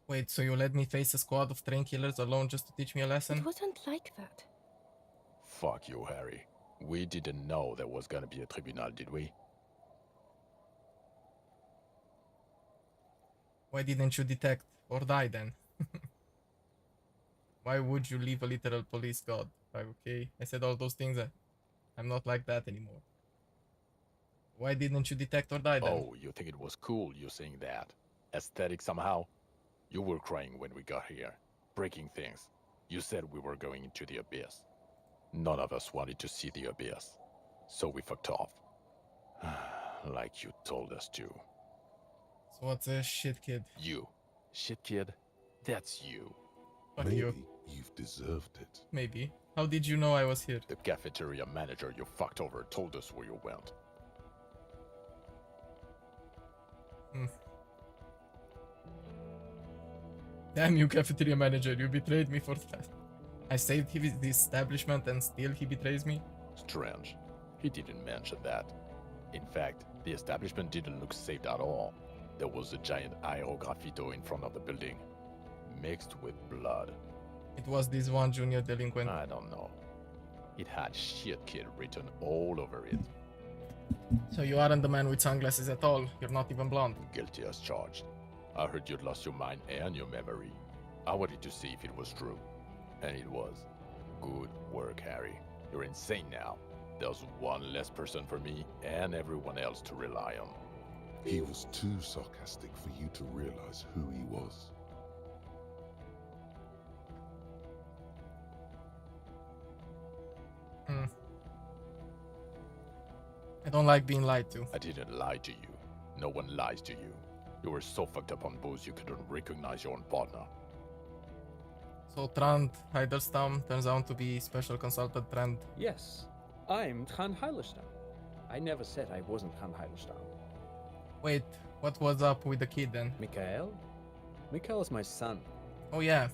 Wait, so you let me face a squad of train killers alone just to teach me a lesson? It wasn't like that. Fuck you, Harry. We didn't know there was gonna be a tribunal, did we? Why didn't you detect or die then? Why would you leave a literal police god? Okay, I said all those things. I'm not like that anymore. Why didn't you detect or die then? Oh, you think it was cool you saying that? Aesthetic somehow? You were crying when we got here. Breaking things. You said we were going into the abyss. None of us wanted to see the abyss. So we fucked off. Like you told us to. So what's a shit kid? You. Shit kid? That's you. Fuck Maybe you. You've deserved it. Maybe. How did you know I was here? The cafeteria manager you fucked over told us where you went. Damn you, cafeteria manager, you betrayed me for that. I saved the establishment and still he betrays me? Strange. He didn't mention that. In fact, the establishment didn't look saved at all. There was a giant aerograffito in front of the building, mixed with blood. It was this one junior delinquent. I don't know. It had shit kid written all over it. So you aren't the man with sunglasses at all. You're not even blonde. Guilty as charged. I heard you'd lost your mind and your memory. I wanted to see if it was true. And it was. Good work, Harry. You're insane now. There's one less person for me and everyone else to rely on. He was too sarcastic for you to realize who he was. I don't like being lied to. I didn't lie to you. No one lies to you. You were so fucked up on booze you couldn't recognize your own partner. So Trant Heidelstam turns out to be special consultant Trant. Yes, I'm Trant Heidelstam. I never said I wasn't Trant Heidelstam. Wait, what was up with the kid then? Mikhail? Mikhail is my son. Oh yeah.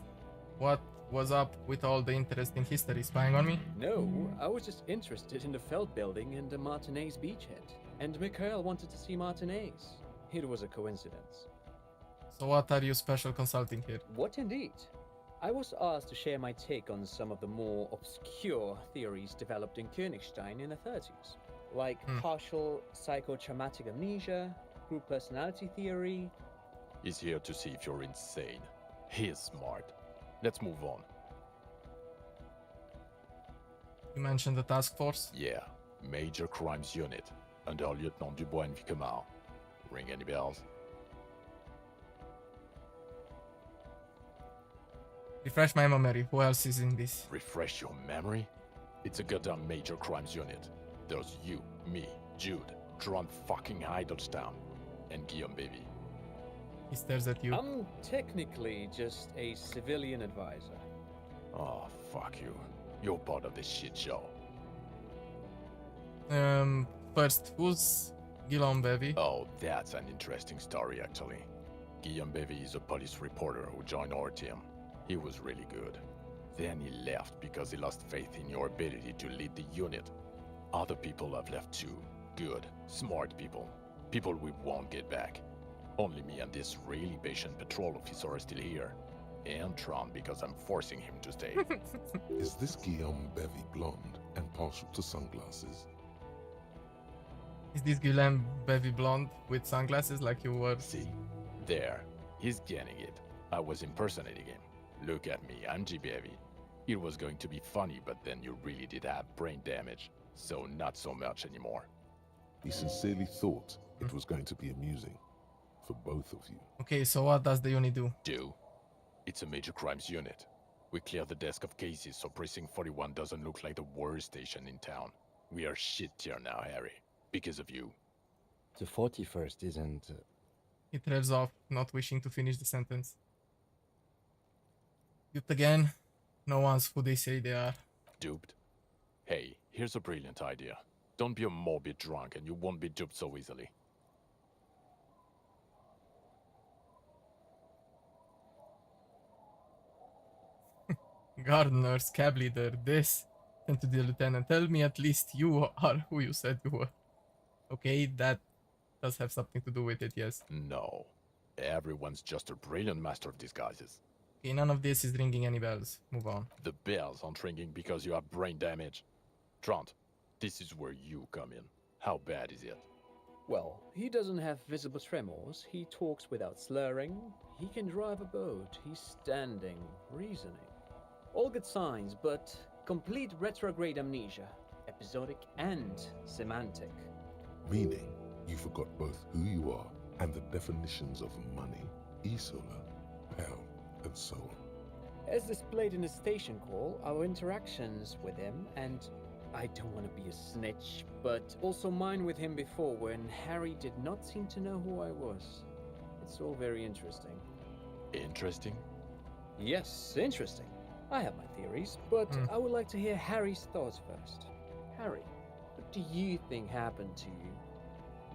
What was up with all the interest in history? Spying on me? No, I was just interested in the Feld building and the Martinez beachhead. And Mikhail wanted to see Martinez. It was a coincidence. So what are you special consulting here? What indeed? I was asked to share my take on some of the more obscure theories developed in Königstein in the 30s. Like partial psychotraumatic amnesia, group personality theory. He's here to see if you're insane. He is smart. Let's move on. You mentioned the task force? Yeah, Major Crimes Unit, under Lieutenant Dubois and Vicomar. Ring any bells? Refresh my memory. Who else is in this? Refresh your memory? It's a goddamn Major Crimes Unit. There's you, me, Jude, Trant fucking Heidelstam, and Guillaume baby. He stares at you. I'm technically just a civilian advisor. Oh, fuck you. You're part of this shit show. First, who's Guillaume Bevy? Oh, that's an interesting story, actually. Guillaume Bevy is a police reporter who joined our team. He was really good. Then he left because he lost faith in your ability to lead the unit. Other people have left too. Good, smart people. People we won't get back. Only me and this really patient patrol officer are still here. And Trant because I'm forcing him to stay. Is this Guillaume Bevy blonde and partial to sunglasses? Is this Guillaume Bevy blonde with sunglasses like you were? See? There. He's getting it. I was impersonating him. Look at me, I'm G. Bevy. It was going to be funny, but then you really did have brain damage. So not so much anymore. He sincerely thought it was going to be amusing. For both of you. Okay, so what does the unit do? It's a major crimes unit. We clear the desk of cases so Precinct 41 doesn't look like the worst station in town. We are shit tier now, Harry. Because of you. The 41st isn't... He trails off, not wishing to finish the sentence. Duped again? No one's who they say they are. Duped? Hey, here's a brilliant idea. Don't be a morbid drunk and you won't be duped so easily. Gardeners, cab leader, this. And to the lieutenant, tell me at least you are who you said you were. Okay, that does have something to do with it, yes. No. Everyone's just a brilliant master of disguises. Okay, none of this is ringing any bells. Move on. The bells aren't ringing because you have brain damage. Trant, this is where you come in. How bad is it? Well, he doesn't have visible tremors, he talks without slurring, he can drive a boat, he's standing, reasoning. All good signs, but complete retrograde amnesia, episodic and semantic. Meaning, you forgot both who you are and the definitions of money, Isola, pound, and so on. As displayed in the station call, our interactions with him, and I don't want to be a snitch, but also mine with him before when Harry did not seem to know who I was. It's all very interesting. Interesting? Yes, interesting. I have my theories, but I would like to hear Harry's thoughts first. Harry, what do you think happened to you?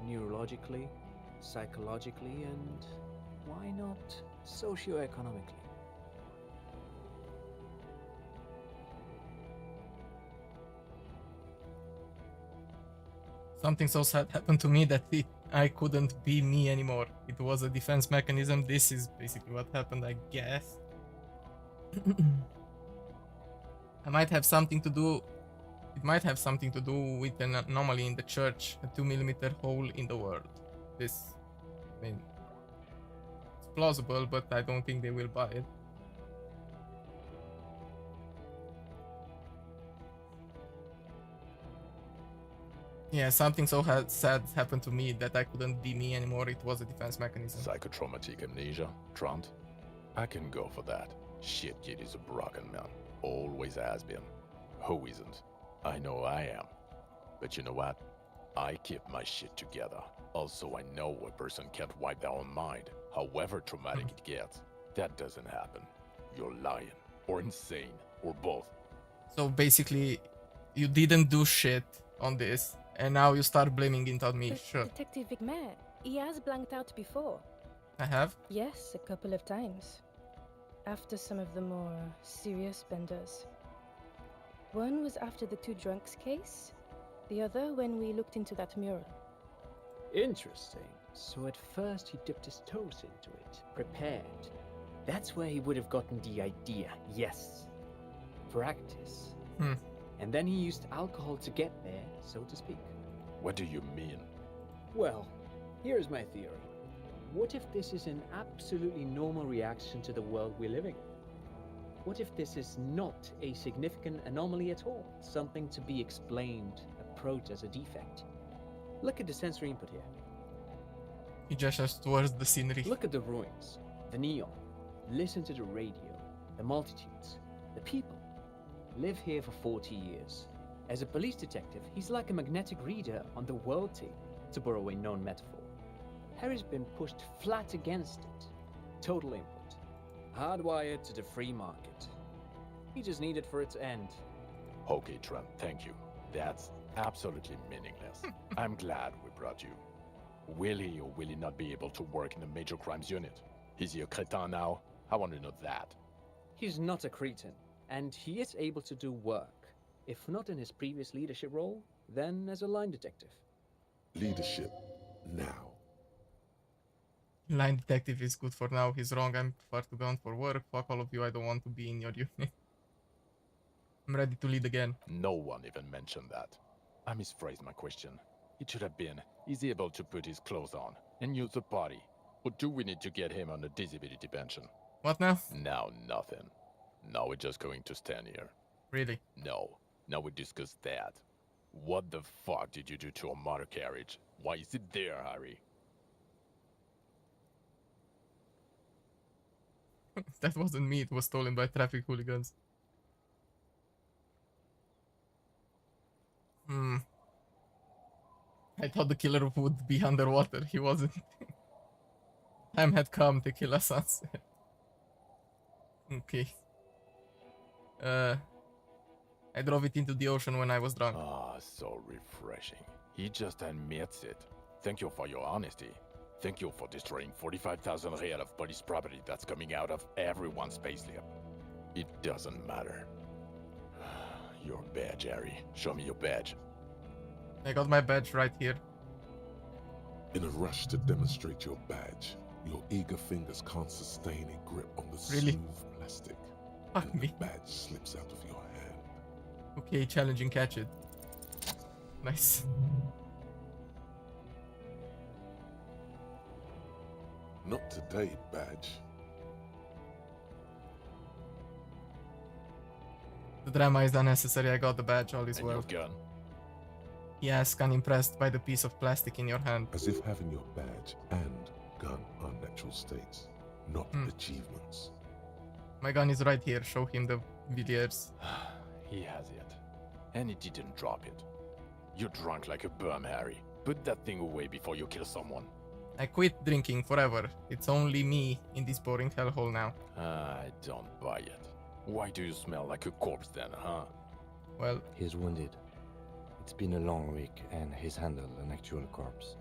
Neurologically, psychologically, and why not socioeconomically? Something so sad happened to me that I couldn't be me anymore. It was a defense mechanism. This is basically what happened, I guess. I might have something to do It might have something to do with an anomaly in the church, a 2mm hole in the world. This, I mean, it's plausible, but I don't think they will buy it. Yeah, something so sad happened to me that I couldn't be me anymore. It was a defense mechanism. Psychotraumatic amnesia, Trant? I can go for that. Shit kid is a broken man. Always has been. Who isn't? I know I am. But you know what? I keep my shit together. Also, I know a person can't wipe their own mind, however traumatic it gets. That doesn't happen. You're lying, or insane, or both. So basically, you didn't do shit on this, and now you start blaming it on me. But Sure. Detective Vigmer, he has blanked out before. I have? Yes, a couple of times. After some of the more serious benders. One was after the two drunks case, the other when we looked into that mural. Interesting. So at first he dipped his toes into it, prepared. That's where he would have gotten the idea, yes. Practice. And then he used alcohol to get there, so to speak. What do you mean? Well, here's my theory. What if this is an absolutely normal reaction to the world we're living in? What if this is not a significant anomaly at all? Something to be explained, approached as a defect? Look at the sensory input here. He gestures towards the scenery. Look at the ruins, the neon. Listen to the radio, the multitudes, the people. Live here for 40 years. As a police detective, he's like a magnetic reader on the world tape, to borrow a known metaphor. Harry's been pushed flat against it. Total input. Hardwired to the free market. He just needed for it to end. Okay, Trent, thank you. That's absolutely meaningless. I'm glad we brought you. Will he or will he not be able to work in the major crimes unit? Is he a cretin now? I want to know that. He's not a cretin, and he is able to do work. If not in his previous leadership role, then as a line detective. Leadership, now. Line detective is good for now. He's wrong. I'm far too gone for work. Fuck all of you. I don't want to be in your unit. I'm ready to lead again. No one even mentioned that. I misphrased my question. It should have been, is he able to put his clothes on and use the body? Or do we need to get him on a disability pension? What now? Now nothing. Now we're just going to stand here. Really? No. Now we discuss that. What the fuck did you do to a motor carriage? Why is it there, Harry? That wasn't me. It was stolen by traffic hooligans. I thought the killer would be underwater. He wasn't. Time had come to kill a sunset. Okay. I drove it into the ocean when I was drunk. Ah, so refreshing. He just admits it. Thank you for your honesty. Thank you for destroying 45,000 real of police property that's coming out of everyone's payslip. It doesn't matter. Your badge, Harry. Show me your badge. I got my badge right here. In a rush to demonstrate your badge, your eager fingers can't sustain a grip on the smooth plastic. Fuck me. The badge slips out of your hand. Okay, challenging, catch it. Nice. Not today, badge. The drama is unnecessary. I got the badge. All is and well. Your gun? He asks, unimpressed by the piece of plastic in your hand. As if having your badge and gun are natural states, not achievements. My gun is right here. Show him the Villiers. He has it. And he didn't drop it. You're drunk like a bum, Harry. Put that thing away before you kill someone. I quit drinking forever. It's only me in this boring hellhole now. I don't buy it. Why do you smell like a corpse then, huh? Well, he's wounded. It's been a long week, and he's handled an actual corpse.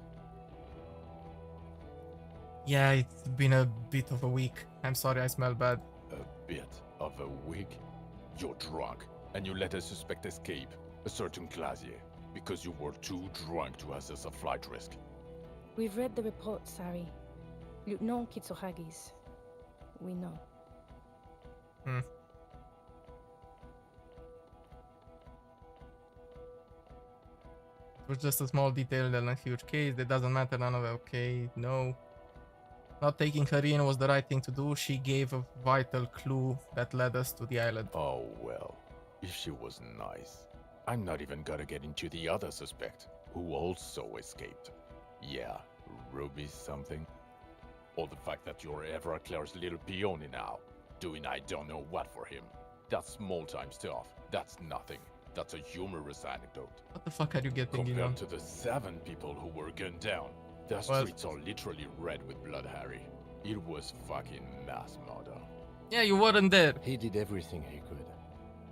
Yeah, it's been a bit of a week. I'm sorry I smell bad. A bit of a week? You're drunk, and you let a suspect escape, a certain Glacier, because you were too drunk to assess a flight risk. We've read the report, Sari. Lieutenant Kitsuhagi's. We know. It was just a small detail than a huge case. That doesn't matter, none of it. Okay, no. Not taking her in was the right thing to do. She gave a vital clue that led us to the island. Oh, well. If she was nice. I'm not even gonna get into the other suspect, who also escaped. Yeah, Ruby something. Or the fact that you're Everclear's little peony now, doing I don't know what for him. That's small-time stuff. That's nothing. That's a humorous anecdote. What the fuck are you getting in Compared on? to the 7 people who were gunned down, the What? streets are literally red with blood, Harry. It was fucking mass murder. Yeah, you weren't there. He did everything he could.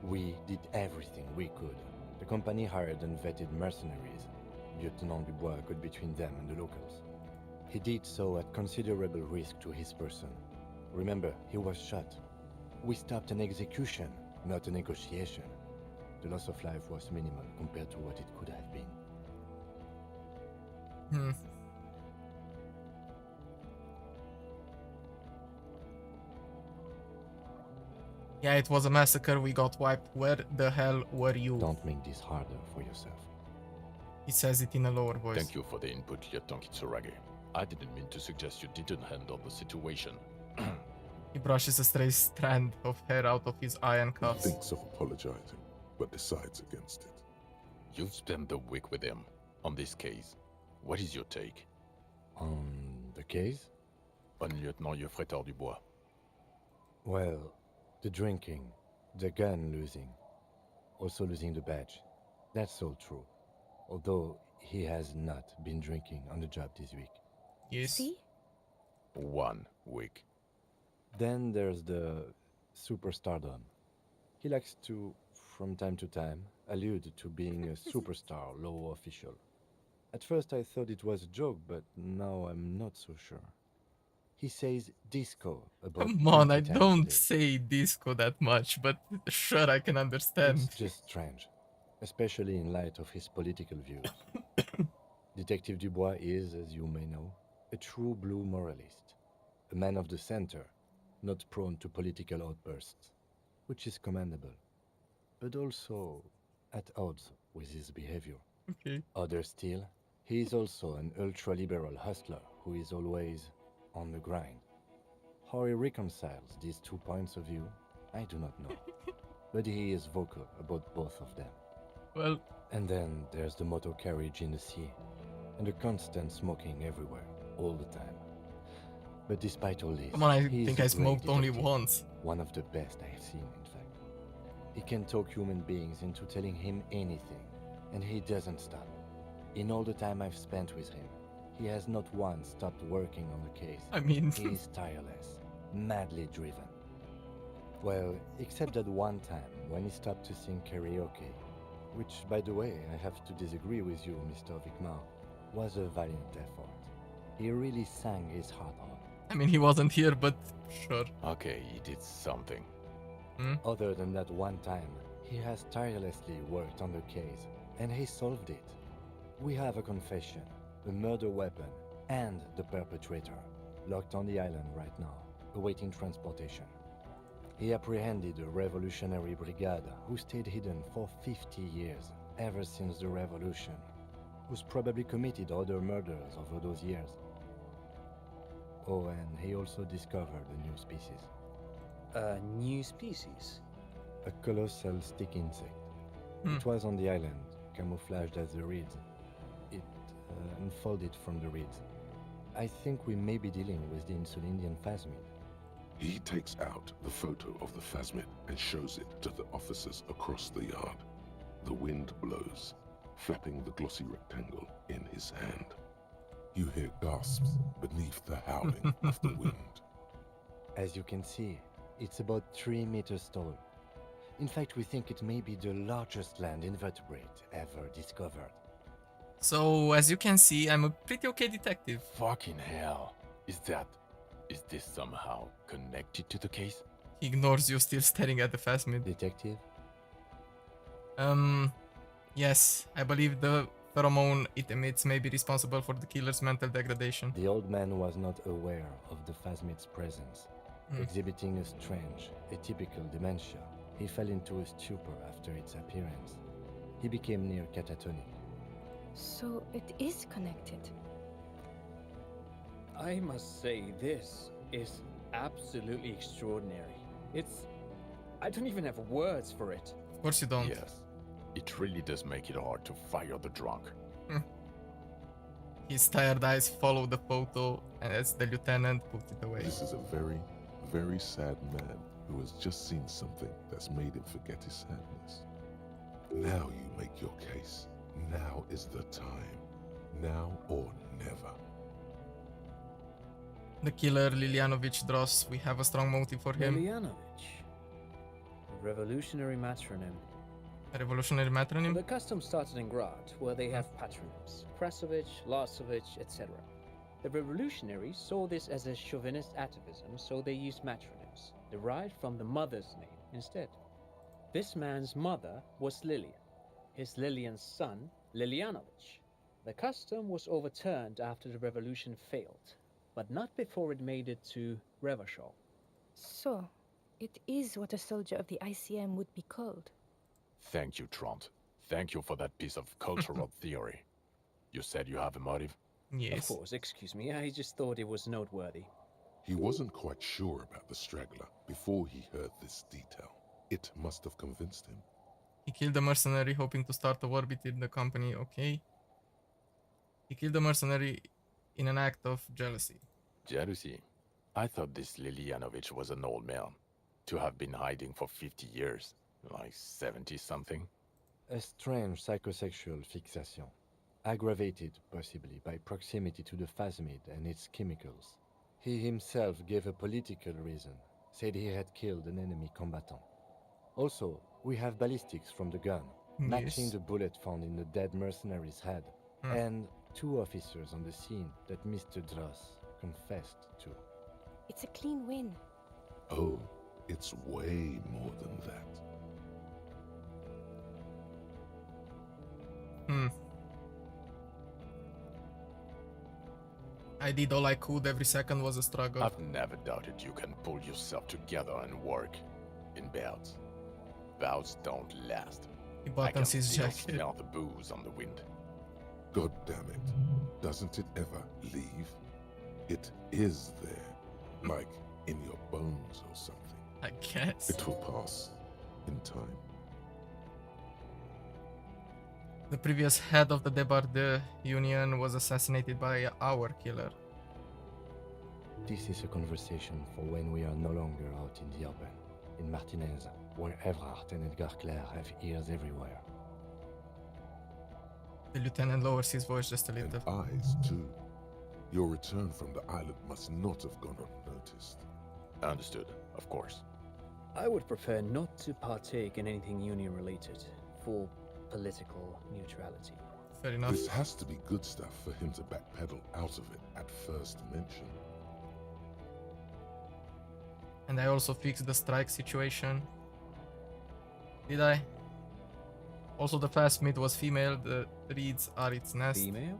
We did everything we could. The company hired and vetted mercenaries. Lieutenant Dubois got between them and the locals. He did so at considerable risk to his person. Remember, he was shot. We stopped an execution, not a negotiation. The loss of life was minimal compared to what it could have been. Yeah, it was a massacre. We got wiped. Where the hell were you? Don't make this harder for yourself. He says it in a lower voice. Thank you for the input, Lieutenant Kitsuragi. I didn't mean to suggest you didn't handle the situation. He brushes a stray strand of hair out of his iron He cuffs. thinks of apologizing, but decides against it. You've spent the week with him on this case. What is your take? On the case? On Lieutenant Geoffrey Dubois. Well, the drinking, the gun losing, also losing the badge. That's all true. Although he has not been drinking on the job this week. Yes. See? 1 week. Then there's the superstardom. He likes to, from time to time, allude to being a superstar law official. At first I thought it was a joke, but now I'm not so sure. He says disco about Come on, I 20 times a don't day. say disco that much, but sure, I can understand. It's just strange, especially in light of his political views. Detective Dubois is, as you may know, a true blue moralist, a man of the center, not prone to political outbursts, which is commendable, but also at odds with his behavior. Okay. Other still, he is also an ultra-liberal hustler who is always on the grind. How he reconciles these 2 points of view, I do not know, but he is vocal about both of them. Well... And then there's the motor carriage in the sea, and the constant smoking everywhere, all the time. But despite all this, Come on, I he is think a I great smoked only detective. once. One of the best I have seen, in fact. He can talk human beings into telling him anything, and he doesn't stop. In all the time I've spent with him, he has not once stopped working on the case. I mean... He is tireless, madly driven. Well, except that one time when he stopped to sing karaoke, which, by the way, I have to disagree with you, Mr. Vicmar, was a valiant effort. He really sang his heart out. I mean, he wasn't here, but sure. Okay, he did something. Other than that one time, he has tirelessly worked on the case, and he solved it. We have a confession, a murder weapon, and the perpetrator, locked on the island right now, awaiting transportation. He apprehended a revolutionary brigade who stayed hidden for 50 years, ever since the revolution, who's probably committed other murders over those years. Oh, and he also discovered a new species. A new species? A colossal stick insect. It was on the island, camouflaged as the reeds. It unfolded from the reeds. I think we may be dealing with the Insulindian phasmid. He takes out the photo of the phasmid and shows it to the officers across the yard. The wind blows, flapping the glossy rectangle in his hand. You hear gasps beneath the howling of the wind. As you can see, it's about 3 meters tall. In fact, we think it may be the largest land invertebrate ever discovered. So, as you can see, I'm a pretty okay detective. Fucking hell. Is this somehow connected to the case? He ignores you, still staring at the phasmid. Detective? Yes, I believe the pheromone it emits may be responsible for the killer's mental degradation. The old man was not aware of the phasmid's presence. Exhibiting a strange, atypical dementia, he fell into a stupor after its appearance. He became near catatonic. So it is connected. I must say, this is absolutely extraordinary. I don't even have words for it. Of course you don't. Yes, it really does make it hard to fire the drunk. His tired eyes follow the photo, and as the lieutenant put it away. This is a very, very sad man who has just seen something that's made him forget his sadness. Now you make your case. Now is the time. Now or never. The killer, Lilianovich Dross, we have a strong motive for him. Lilianovich. A revolutionary matronym. A revolutionary matronym? The custom started in Grad, where they have patronyms. Krasovich, Lasovich, etc. The revolutionaries saw this as a chauvinist atavism, so they used matronyms, derived from the mother's name instead. This man's mother was Lilian. His Lilian's son, Lilianovich. The custom was overturned after the revolution failed, but not before it made it to Revachol. So, it is what a soldier of the ICM would be called. Thank you, Trond. Thank you for that piece of cultural theory. You said you have a motive? Yes. Of course, excuse me, I just thought it was noteworthy. He wasn't quite sure about the straggler before he heard this detail. It must have convinced him. He killed a mercenary hoping to start a war within the company, okay. He killed a mercenary in an act of jealousy. Jealousy? I thought this Lilianovich was an old man. To have been hiding for 50 years. Like 70-something. A strange psychosexual fixation, aggravated possibly by proximity to the phasmid and its chemicals. He himself gave a political reason, said he had killed an enemy combatant. Also, we have ballistics from the gun, matching the bullet found in the dead mercenary's head, and 2 officers on the scene that Mr. Dross confessed to. It's a clean win. Oh, it's way more than that. I did all I could, every second was a struggle. I've never doubted you can pull yourself together and work in bouts. Bouts don't last. He I can buttons his still jacket. smell the booze on the wind. God damn it. Doesn't it ever leave? It is there. Like in your bones or something. I guess. It will pass in time. The previous head of the Debardeux Union was assassinated by our killer. This is a conversation for when we are no longer out in the open, in Martinez, where Evrard and Edgar Clare have ears everywhere. The lieutenant lowers his voice just a little. And eyes, too. Your return from the island must not have gone unnoticed. Understood, of course. I would prefer not to partake in anything union-related, for political neutrality. Fair enough. This has to be good stuff for him to backpedal out of it at first mention. And I also fixed the strike situation. Did I? Also, the phasmid was female, the reeds are its nest. Female?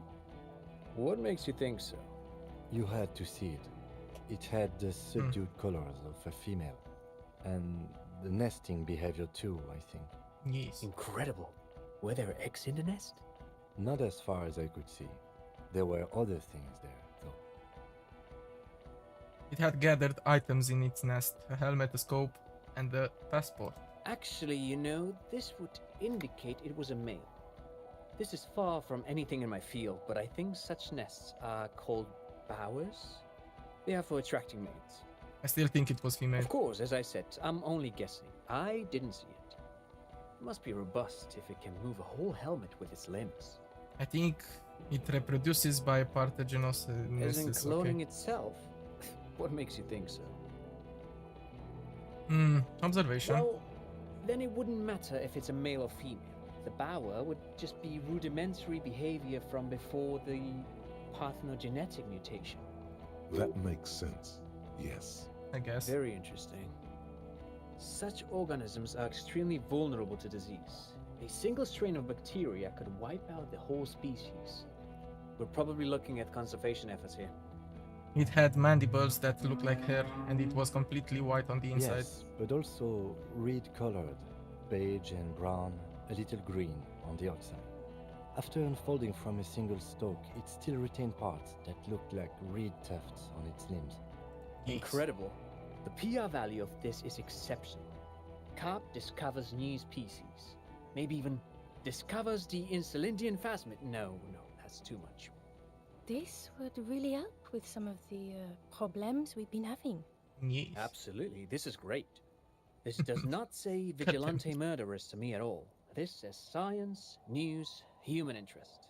What makes you think so? You had to see it. It had the subdued colors of a female. And the nesting behavior too, I think. Yes. Incredible. Were there eggs in the nest? Not as far as I could see. There were other things there, though. It had gathered items in its nest, a helmet, a scope, and a passport. Actually, you know, this would indicate it was a male. This is far from anything in my field, but I think such nests are called bowers. They are for attracting mates. I still think it was female. Of course, as I said, I'm only guessing. I didn't see it. It must be robust if it can move a whole helmet with its limbs. I think it reproduces by parthenogenesis. As in cloning itself? What makes you think so? Observation. Well, then it wouldn't matter if it's a male or female. The bower would just be rudimentary behavior from before the parthenogenetic mutation. That makes sense, yes. I guess. Very interesting. Such organisms are extremely vulnerable to disease. A single strain of bacteria could wipe out the whole species. We're probably looking at conservation efforts here. It had mandibles that looked like hair, and it was completely white on the inside. Yes, but also reed-colored, beige and brown, a little green on the outside. After unfolding from a single stalk, it still retained parts that looked like reed tufts on its limbs. Incredible. The PR value of this is exceptional. Carp discovers new species. Maybe even discovers the Insulindian phasmid. No, that's too much. This would really help with some of the problems we've been having. Yes. Absolutely, this is great. This does not say vigilante murderers to me at all. This says science, news, human interest.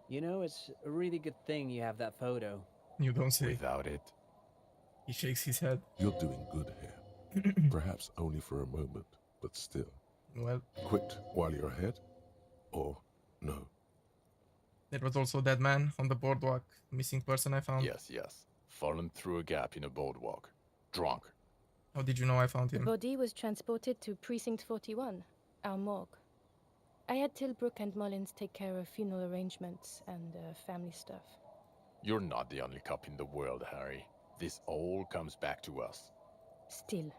You know, it's a really good thing you have that photo. You don't say. Without it. He shakes his head. You're doing good here. Perhaps only for a moment, but still. Well, Quit while you're ahead? Or no? there was also that man on the boardwalk, missing person I found. Yes. Fallen through a gap in a boardwalk. Drunk. How did you know I found The him? body was transported to Precinct 41, our morgue. I had Tilbrook and Mullins take care of funeral arrangements and family stuff. You're not the only cop in the world, Harry. This all comes back to us. Still,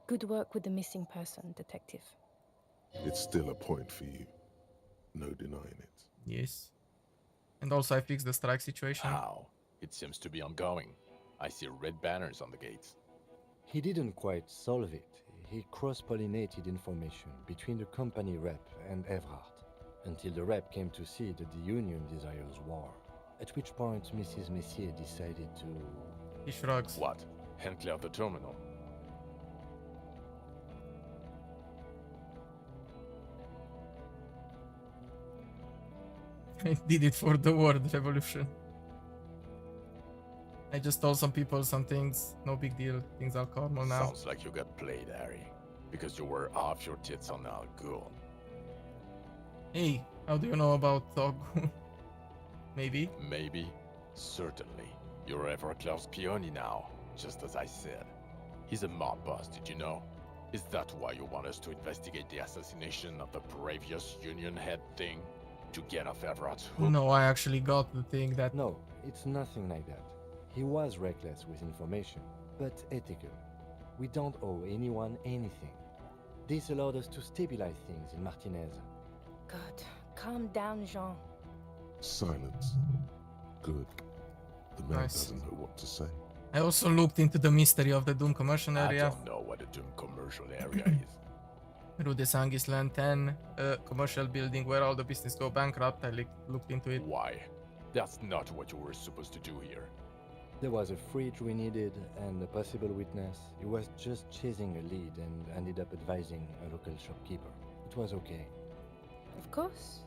good work with the missing person, Detective. It's still a point for you. No denying it. Yes. And also I fixed the strike situation. How? It seems to be ongoing. I see red banners on the gates. He didn't quite solve it. He cross-pollinated information between the company rep and Everhart, until the rep came to see that the Union desires war, at which point Mrs. Messier decided to... He shrugs. What? Hand clear the terminal. I did it for the world revolution. I just told some people some things. No big deal. Things are normal now. Sounds like you got played, Harry. Because you were off your tits on Al Ghul. Hey, how do you know about Tog? Maybe? Maybe. Certainly. You're Everclear's peony now, just as I said. He's a mob boss, did you know? Is that why you want us to investigate the assassination of the previous Union head thing? To get off Everett's hook? No, I actually got the thing that... No, it's nothing like that. He was reckless with information, but ethical. We don't owe anyone anything. This allowed us to stabilize things in Martinez. God, calm down, Jean. Silence. Good. The man Nice. doesn't know what to say. I also looked into the mystery of the Doom commercial I area. don't know what a Doom commercial area is. Rue de Sangisland 10, a commercial building where all the business go bankrupt. I looked into it. Why? That's not what you were supposed to do here. There was a fridge we needed and a possible witness. He was just chasing a lead and ended up advising a local shopkeeper. It was okay. Of course.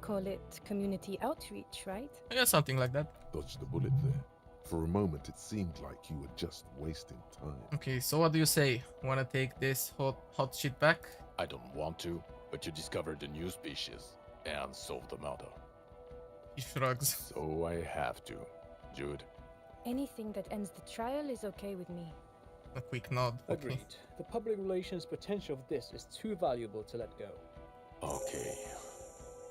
Call it community outreach, right? Yeah, something like that. Dodged the bullet there. For a moment, it seemed like you were just wasting time. Okay, so what do you say? Wanna take this hot shit back? I don't want to, but you discovered a new species and solved the murder. He shrugs. So I have to. Jude? Anything that ends the trial is okay with me. A quick nod. Okay. Agreed. The public relations potential of this is too valuable to let go. Okay.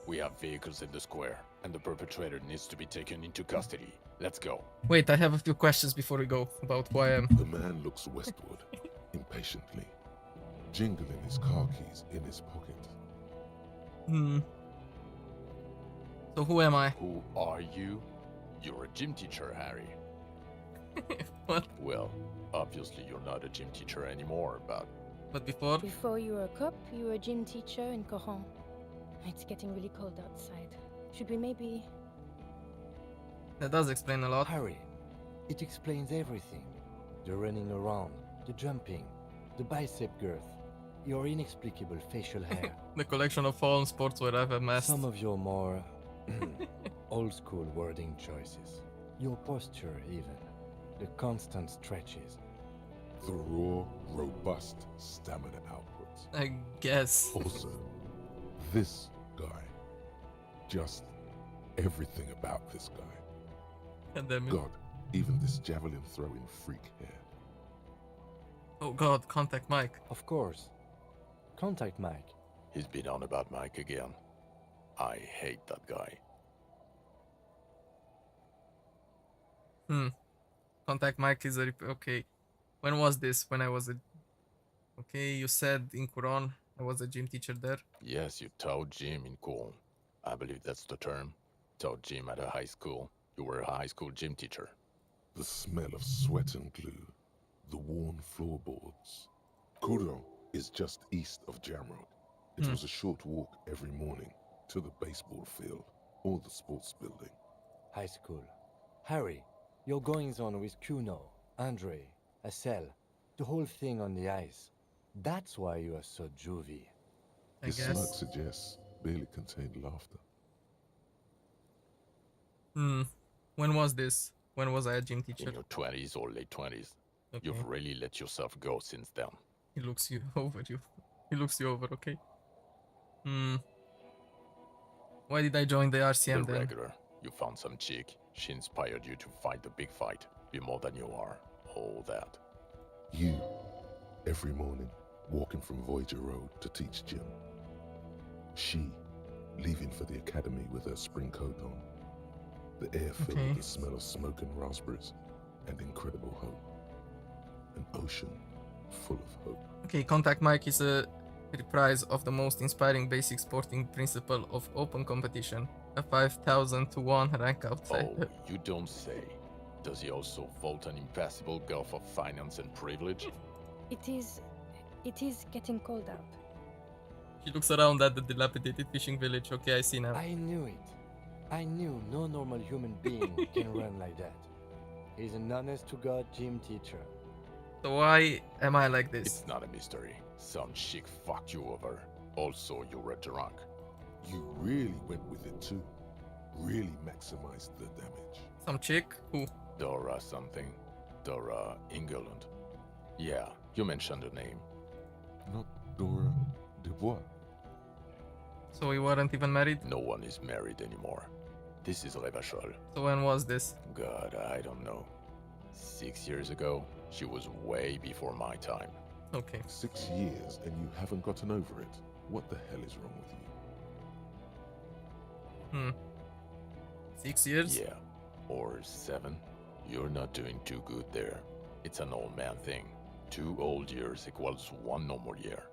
We have vehicles in the square, and the perpetrator needs to be taken into custody. Let's go. Wait, I have a few questions before we go about who I am. The man looks westward, impatiently, jingling his car keys in his pocket. So who am I? Who are you? You're a gym teacher, Harry. What? Well, obviously you're not a gym teacher anymore, but... But before? Before you were a cop, you were a gym teacher in Coron. It's getting really cold outside. Should we maybe... That does explain a lot. Harry, it explains everything. The running around, the jumping, the bicep girth, your inexplicable facial hair. The collection of fallen sportswear I've amassed. Some of your more old-school wording choices. Your posture, even. The constant stretches. The raw, robust stamina output. I guess. Also, this guy. Just everything about this guy. God, even this javelin throwing freak here. Oh God, contact Mike. Of course. Contact Mike. He's been on about Mike again. I hate that guy. Contact Mike is a... Okay. When was this? When I was a... Okay, you said in Quran I was a gym teacher there. Yes, you taught gym in Coulon. I believe that's the term. Taught gym at a high school. You were a high school gym teacher. The smell of sweat and glue, the worn floorboards. Kourou is just east of Jamrock. It was a short walk every morning to the baseball field or the sports building. High school. Harry, your goings on with Kuno, Andre, Acel, the whole thing on the ice. That's why you are so juvie. His smirk suggests barely contained laughter. When was this? When was I a gym teacher? In your 20s or late 20s. Okay. You've really let yourself go since then. He looks you over, He looks you over, okay? Why did I join the RCM The then? regular. You found some chick. She inspired you to fight the big fight. Be more than you are. All that. You, every morning, walking from Voyager Road to teach gym. She, leaving for the academy with her spring coat on. The air filled with the smell of smoke and raspberries, and incredible hope. An ocean full of hope. Okay, Contact Mike is a reprise of the most inspiring basic sporting principle of open competition. A 5,000 to 1 rank outside. Oh, you don't say. Does he also vault an impassable gulf of finance and privilege? It is getting cold out. He looks around at the dilapidated fishing village. Okay, I see now. I knew it. I knew no normal human being can run like that. He's an honest-to-God gym teacher. So why am I like this? It's not a mystery. Some chick fucked you over. Also, you were drunk. You really went with it too. Really maximized the damage. Some chick? Who? Dora something. Dora England. Yeah, you mentioned the name. Not Dora Dubois. So we weren't even married? No one is married anymore. This is Revachol. So when was this? God, I don't know. 6 years ago? She was way before my time. Okay. 6 years and you haven't gotten over it. What the hell is wrong with you? 6 years? Yeah. Or 7. You're not doing too good there. It's an old man thing. 2 old years equals 1 normal year.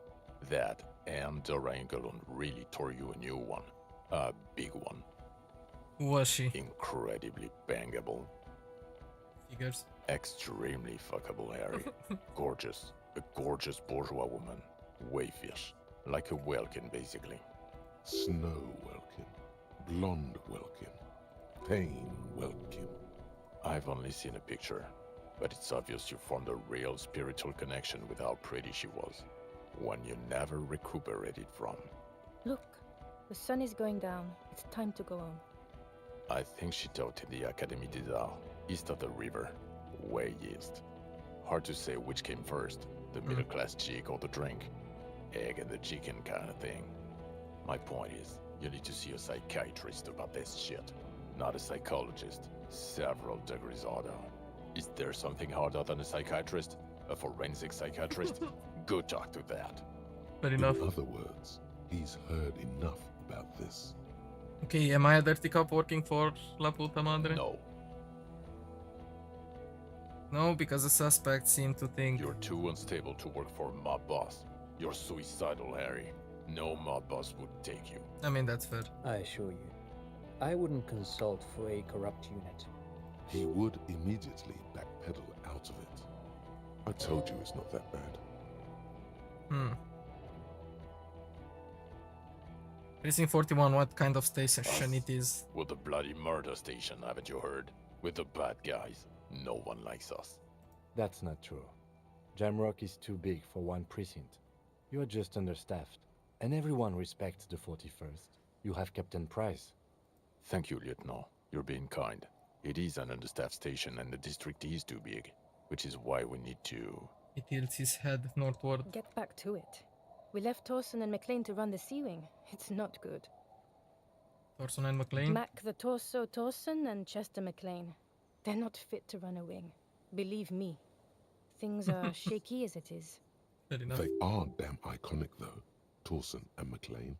That and Dora England really tore you a new one. A big one. Who was she? Incredibly bangable. Figures. Extremely fuckable, Harry. Gorgeous. A gorgeous bourgeois woman. Wayfish. Like a Welkin, basically. Snow Welkin. Blonde Welkin. Pain Welkin. I've only seen a picture, but it's obvious you formed a real spiritual connection with how pretty she was. One you never recuperated from. Look, the sun is going down. It's time to go home. I think she taught in the Académie des Arts, east of the river. Way east. Hard to say which came first, the middle-class chick or the drink. Egg and the chicken kind of thing. My point is, you need to see a psychiatrist about this shit. Not a psychologist. Several degrees harder. Is there something harder than a psychiatrist? A forensic psychiatrist? Go talk to that. Fair enough. In other words, he's heard enough about this. Okay, am I a dirty cop working for La Puta Madre? No. No, because the suspects seem to think... You're too unstable to work for a mob boss. You're suicidal, Harry. No mob boss would take you. I mean, that's fair. I assure you, I wouldn't consult for a corrupt unit. He would immediately backpedal out of it. I told you it's not that bad. Precinct 41, what kind of station it is? With the bloody murder station, haven't you heard? With the bad guys. No one likes us. That's not true. Jamrock is too big for one precinct. You are just understaffed, and everyone respects the 41st. You have Captain Price. Thank you, Lieutenant. You're being kind. It is an understaffed station and the district is too big, which is why we need to... He tilts his head northward. Get back to it. We left Torson and McLean to run the Sea Wing. It's not good. Torson and McLean? Mac the Torso Torson and Chester McLean. They're not fit to run a wing. Believe me. Things are shaky as it is. Fair enough. They are damn iconic though, Torson and McLean.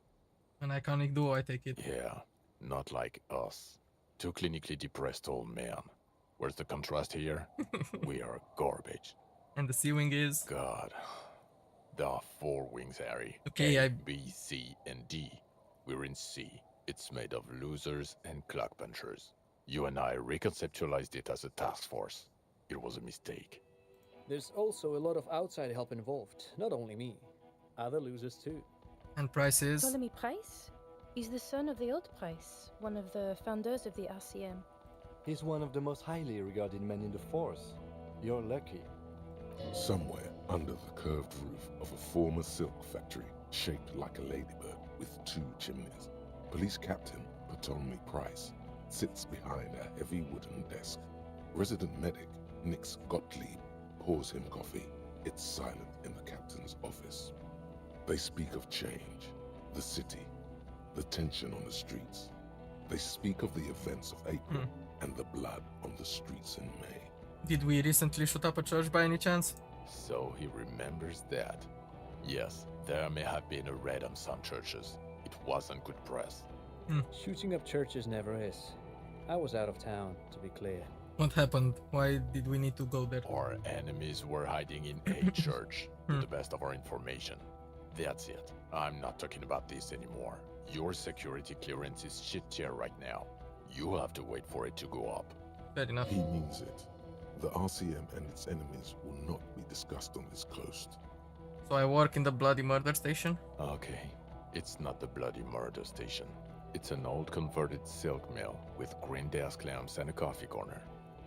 An iconic duo, I take it. Yeah, not like us. 2 clinically depressed old men. Where's the contrast here? We are garbage. And the Sea Wing is? God. There are 4 wings, Harry. Okay, A, B, C, and D. We're in C. It's made of losers and clock punchers. You and I reconceptualized it as a task force. It was a mistake. There's also a lot of outside help involved, not only me. Other losers too. And Price is? Ptolemy Price? He's the son of the old Price, one of the founders of the RCM. He's one of the most highly regarded men in the force. You're lucky. Somewhere under the curved roof of a former silk factory, shaped like a ladybird with 2 chimneys, Police Captain Ptolemy Price sits behind a heavy wooden desk. Resident medic Nix Gottlieb pours him coffee. It's silent in the captain's office. They speak of change, the city, the tension on the streets. They speak of the events of April and the blood on the streets in May. Did we recently shoot up a church by any chance? So he remembers that. Yes, there may have been a raid on some churches. It wasn't good press. Shooting up churches never is. I was out of town, to be clear. What happened? Why did we need to go there? Our enemies were hiding in a church, to the best of our information. That's it. I'm not talking about this anymore. Your security clearance is shit tier right now. You have to wait for it to go up. Fair enough. He means it. The RCM and its enemies will not be discussed on this coast. So I work in the bloody murder station? Okay. It's not the bloody murder station. It's an old converted silk mill with green desk lamps and a coffee corner.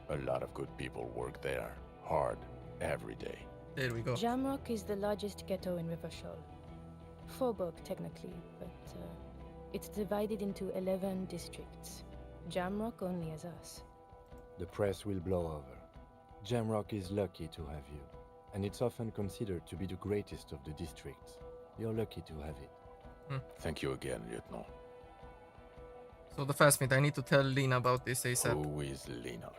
A lot of good people work there. Hard. Every day. There we go. Jamrock is the largest ghetto in Revachol. Faubourg, technically, but it's divided into 11 districts. Jamrock only has us. The press will blow over. Jamrock is lucky to have you, and it's often considered to be the greatest of the districts. You're lucky to have it. Thank you again, Lieutenant. So the Fastmeat, I need to tell Lena about this ASAP. Who is Lena?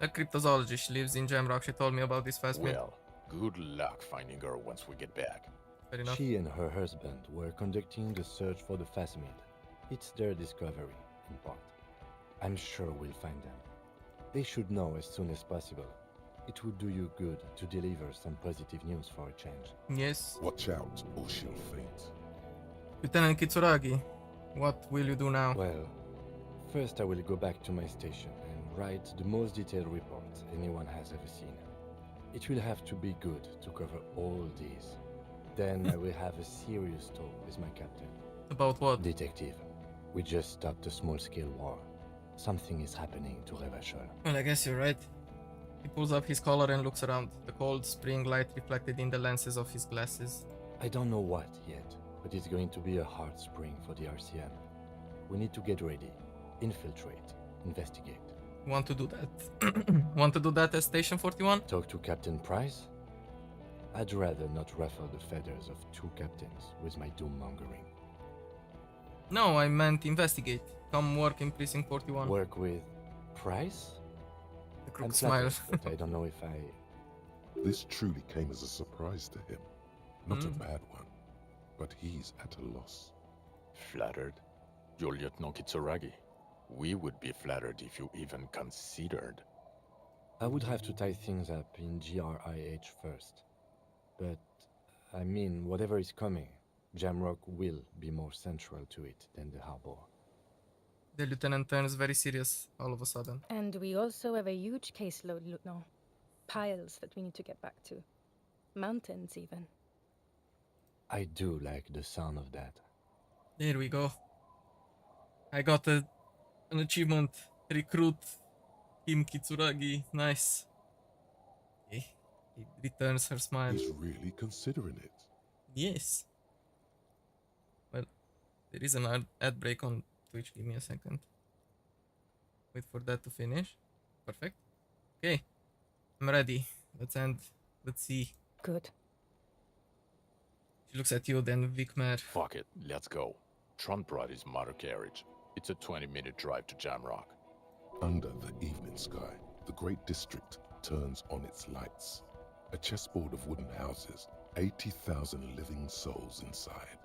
A cryptozoologist. She lives in Jamrock. She told me about this Fastmeat. Well, good luck finding her once we get back. Fair enough. She and her husband were conducting the search for the Phasmid. It's their discovery, in part. I'm sure we'll find them. They should know as soon as possible. It would do you good to deliver some positive news for a change. Yes. Watch out, or she'll faint. Lieutenant Kitsuragi, what will you do now? Well, first I will go back to my station and write the most detailed report anyone has ever seen. It will have to be good to cover all these. Then I will have a serious talk with my captain. About what? Detective, we just stopped a small-scale war. Something is happening to Revachol. Well, I guess you're right. He pulls up his collar and looks around, the cold spring light reflected in the lenses of his glasses. I don't know what yet, but it's going to be a hard spring for the RCM. We need to get ready, infiltrate, investigate. Want to do that? Want to do that at Station 41? Talk to Captain Price? I'd rather not ruffle the feathers of 2 captains with my doom-mongering. No, I meant investigate. Come work in Precinct 41. Work with Price? The crook I'm smile. flattered, but I don't know if I... This truly came as a surprise to him. Not a bad one, but he's at a loss. Flattered? You're Lieutenant Kitsuragi. We would be flattered if you even considered. I would have to tie things up in GRIH first. But, I mean, whatever is coming, Jamrock will be more central to it than the harbor. The lieutenant turns very serious all of a sudden. And we also have a huge caseload, Lieutenant. Piles that we need to get back to. Mountains, even. I do like the sound of that. There we go. I got an achievement. Recruit Team Kitsuragi. Nice. Okay. He returns her smile. He's really considering it. Yes. Well, there is an ad break on Twitch. Give me a second. Wait for that to finish. Perfect. Okay. I'm ready. Let's end. Let's see. Good. She looks at you, then Vikmer. Fuck it. Let's go. Trump brought his motor carriage. It's a 20-minute drive to Jamrock. Under the evening sky, the great district turns on its lights. A chessboard of wooden houses, 80,000 living souls inside.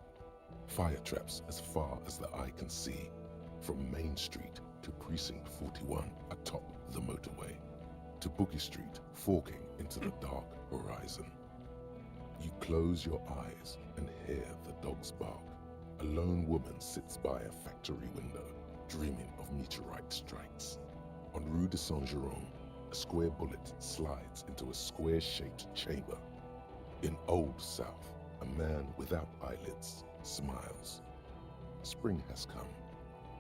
Fire traps as far as the eye can see, from Main Street to Precinct 41 atop the motorway, to Boogie Street forking into the dark horizon. You close your eyes and hear the dogs bark, A lone woman sits by a factory window, dreaming of meteorite strikes. On Rue de Saint-Jérôme, a square bullet slides into a square-shaped chamber. In Old South, a man without eyelids smiles. Spring has come.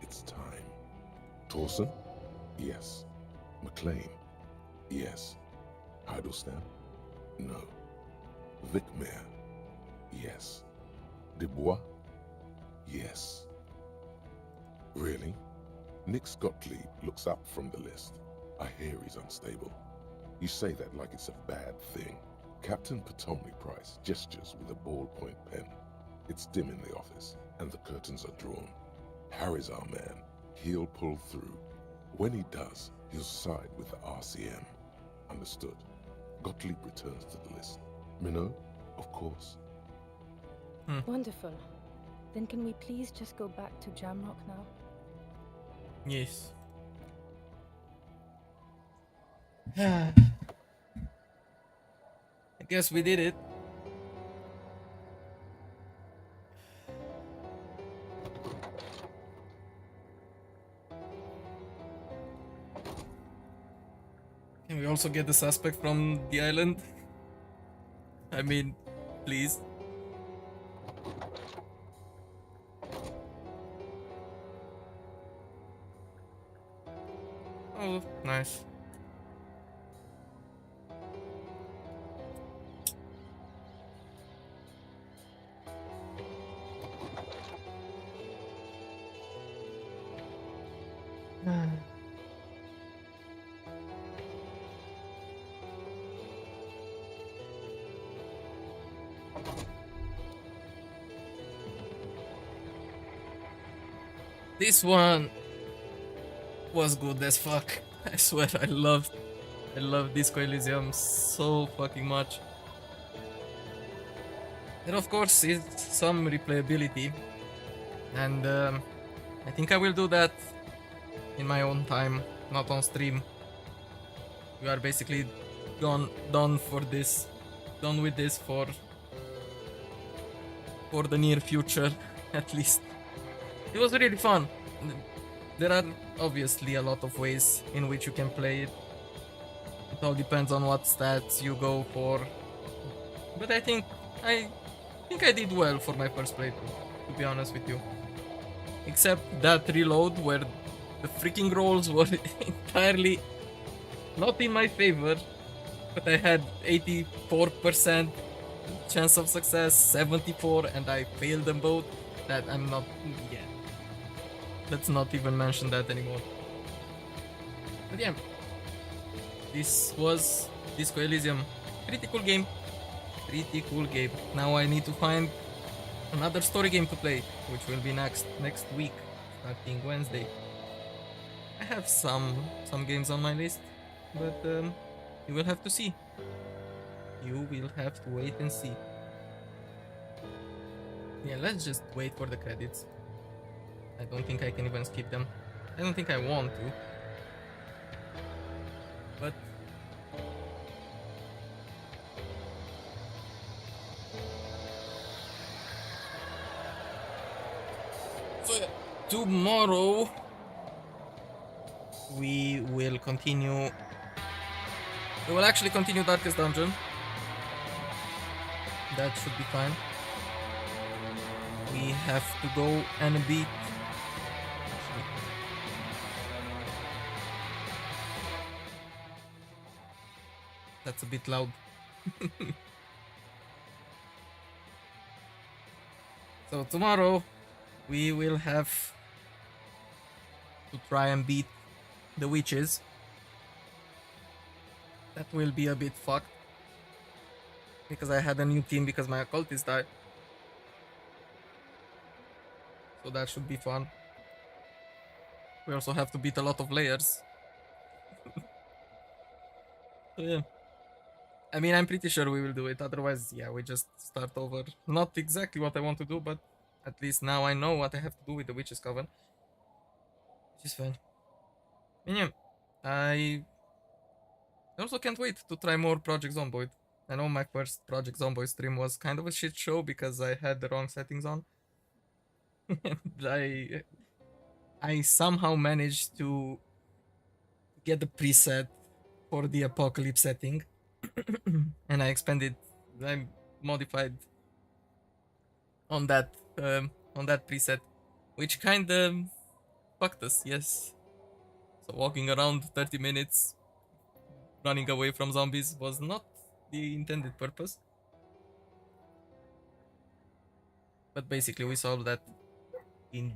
It's time. Torsen? Yes. McLean? Yes. Heidelstein? No. Vicmere? Yes. Dubois? Yes. Really? Nix Gottlieb looks up from the list. I hear he's unstable. You say that like it's a bad thing. Captain Potomny Price gestures with a ballpoint pen. It's dim in the office, and the curtains are drawn. Harry's our man. He'll pull through. When he does, he'll side with the RCM. Understood. Gottlieb returns to the list. Minot, of course. Wonderful. Then can we please just go back to Jamrock now? Yes. I guess we did it. Can we also get the suspect from the island? I mean, please. Oh, nice. This one was good as fuck. I swear, I love Disco Elysium so fucking much. And of course, it's some replayability, and I think I will do that in my own time, not on stream. We are basically done with this for the near future, at least. It was really fun. There are obviously a lot of ways in which you can play it. It all depends on what stats you go for. But I think I did well for my first playthrough, to be honest with you. Except that reload where the freaking rolls were entirely not in my favor. But I had 84% chance of success, 74, and I failed them both. That I'm not... yeah. Let's not even mention that anymore. But yeah, this was Disco Elysium. Pretty cool game. Pretty cool game. Now I need to find another story game to play, which will be next week, starting Wednesday. I have some games on my list, but you will have to see. You will have to wait and see. Yeah, let's just wait for the credits. I don't think I can even skip them. I don't think I want to. But... so yeah, tomorrow we will continue... we will actually continue Darkest Dungeon. That should be fine. We have to go and beat... that's a bit loud. So tomorrow we will have to try and beat the witches. That will be a bit fucked, because I had a new team because my occultist died. So that should be fun. We also have to beat a lot of layers. So yeah. I mean, I'm pretty sure we will do it. Otherwise, yeah, we just start over. Not exactly what I want to do, but at least now I know what I have to do with the Witch's Coven. Which is fine. And yeah, I also can't wait to try more Project Zomboid. I know my first Project Zomboid stream was kind of a shit show because I had the wrong settings on. And I somehow managed to get the preset for the apocalypse setting, and I modified on that preset, which kind of fucked us. Yes, so walking around 30 minutes, running away from zombies was not the intended purpose. But basically, we solved that in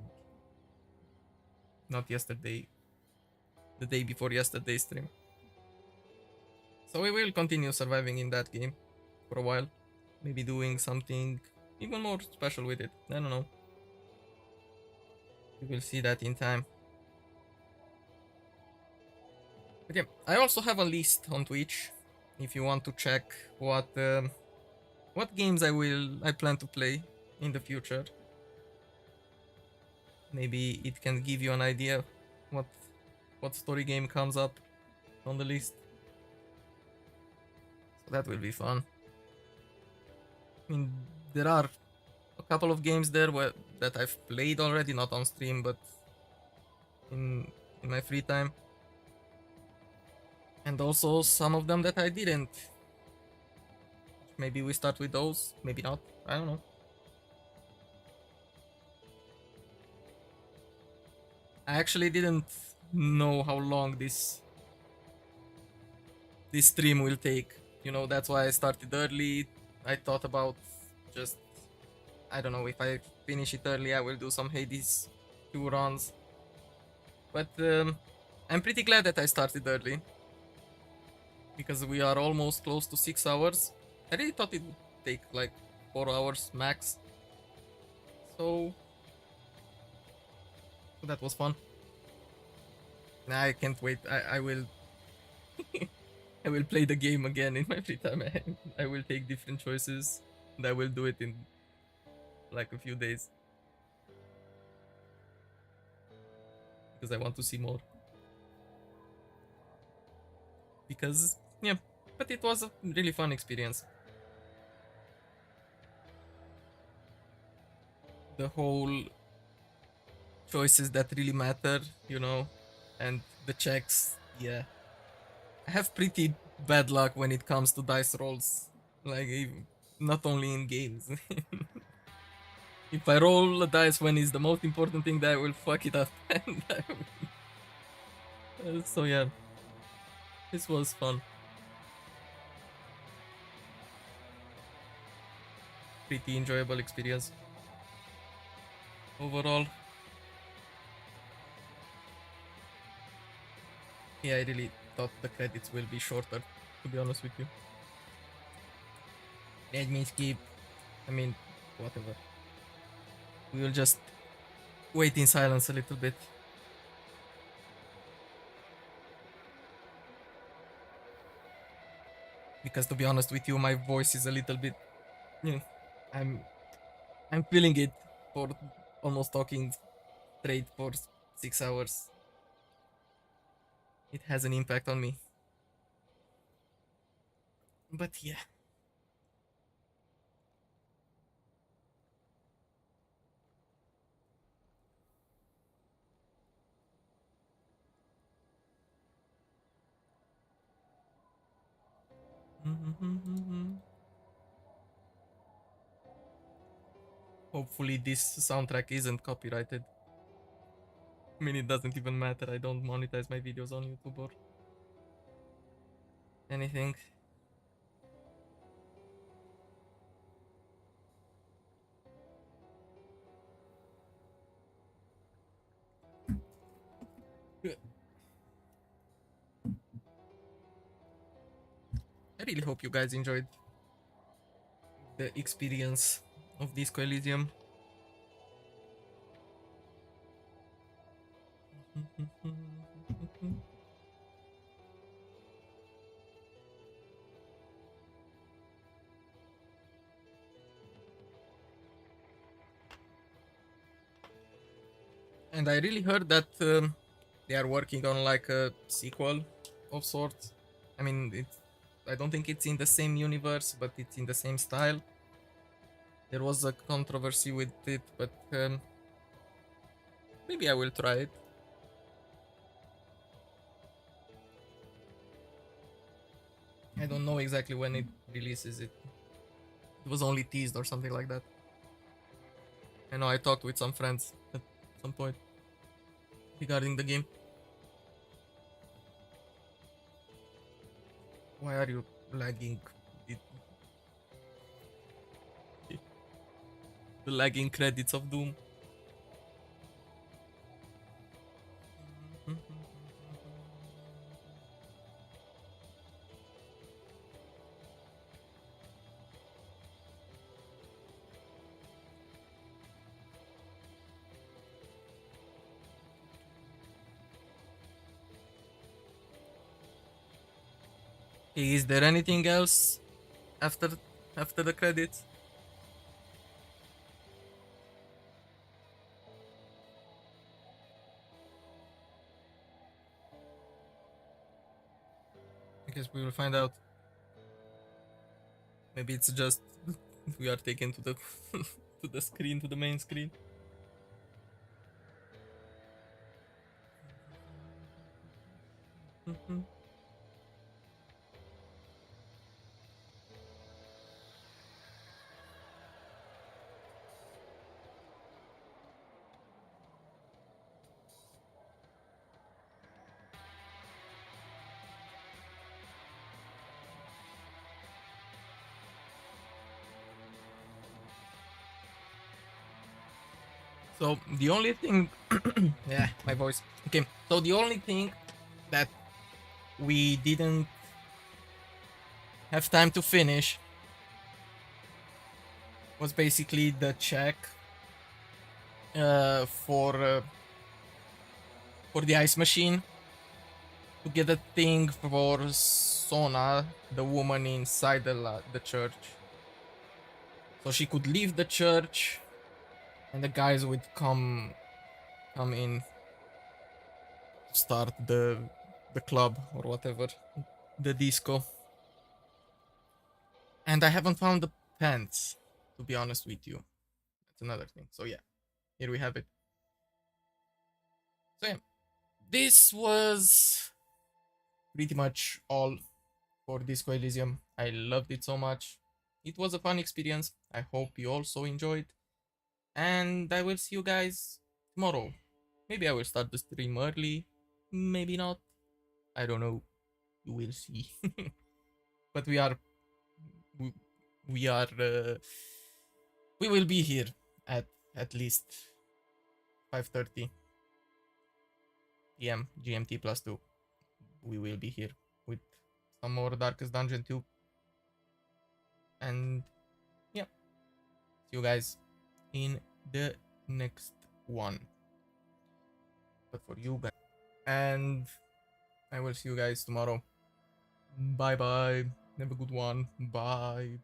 not yesterday, the day before yesterday's stream. So we will continue surviving in that game for a while. Maybe doing something even more special with it. I don't know. We will see that in time. But yeah, I also have a list on Twitch if you want to check what games I plan to play in the future. Maybe it can give you an idea what story game comes up on the list. So that will be fun. I mean, there are a couple of games there that I've played already, not on stream, but in my free time. And also some of them that I didn't. Maybe we start with those, maybe not. I don't know. I actually didn't know how long this stream will take. You know, that's why I started early. I thought about just, I don't know, if I finish it early, I will do some Hades 2 runs. But I'm pretty glad that I started early, because we are almost close to 6 hours. I really thought it would take like 4 hours max. So that was fun. I can't wait. I will I will play the game again in my free time. I will take different choices, and I will do it in like a few days, because I want to see more. Because yeah, but it was a really fun experience. The whole choices that really matter, you know, and the checks. Yeah, I have pretty bad luck when it comes to dice rolls, like not only in games. If I roll a dice when it's the most important thing, that I will fuck it up. So yeah, this was fun. Pretty enjoyable experience overall. Yeah, I really thought the credits will be shorter, to be honest with you. Let me skip. I mean, whatever. We will just wait in silence a little bit. Because to be honest with you, my voice is a little bit, you know, I'm feeling it for almost talking straight for 6 hours. It has an impact on me. But yeah. Hopefully this soundtrack isn't copyrighted. I mean, it doesn't even matter. I don't monetize my videos on YouTube or anything. I really hope you guys enjoyed the experience of Disco Elysium. And I really heard that they are working on like a sequel of sorts. I mean, I don't think it's in the same universe, but it's in the same style. There was a controversy with it, but Maybe I will try it. I don't know exactly when it releases. It was only teased or something like that. I know I talked with some friends at some point regarding the game. Why are you lagging? The lagging credits of Doom. Is there anything else after the credits? I guess we will find out. Maybe it's just we are taken to the to the screen, to the main screen. So the only thing, yeah, my voice. Okay, so the only thing that we didn't have time to finish was basically the check for the ice machine to get a thing for Sona, the woman inside the church, so she could leave the church, and the guys would come in to start the club or whatever, the disco. And I haven't found the pants, to be honest with you. That's another thing. So yeah, here we have it. So yeah, this was pretty much all for Disco Elysium. I loved it so much. It was a fun experience. I hope you also enjoyed. And I will see you guys tomorrow. Maybe I will start the stream early. Maybe not. I don't know. You will see. But we will be here at least 5:30 p.m. GMT +2. We will be here with some more Darkest Dungeon 2. And yeah, see you guys in the next one. But for you guys, and I will see you guys tomorrow. Bye bye. Have a good one. Bye.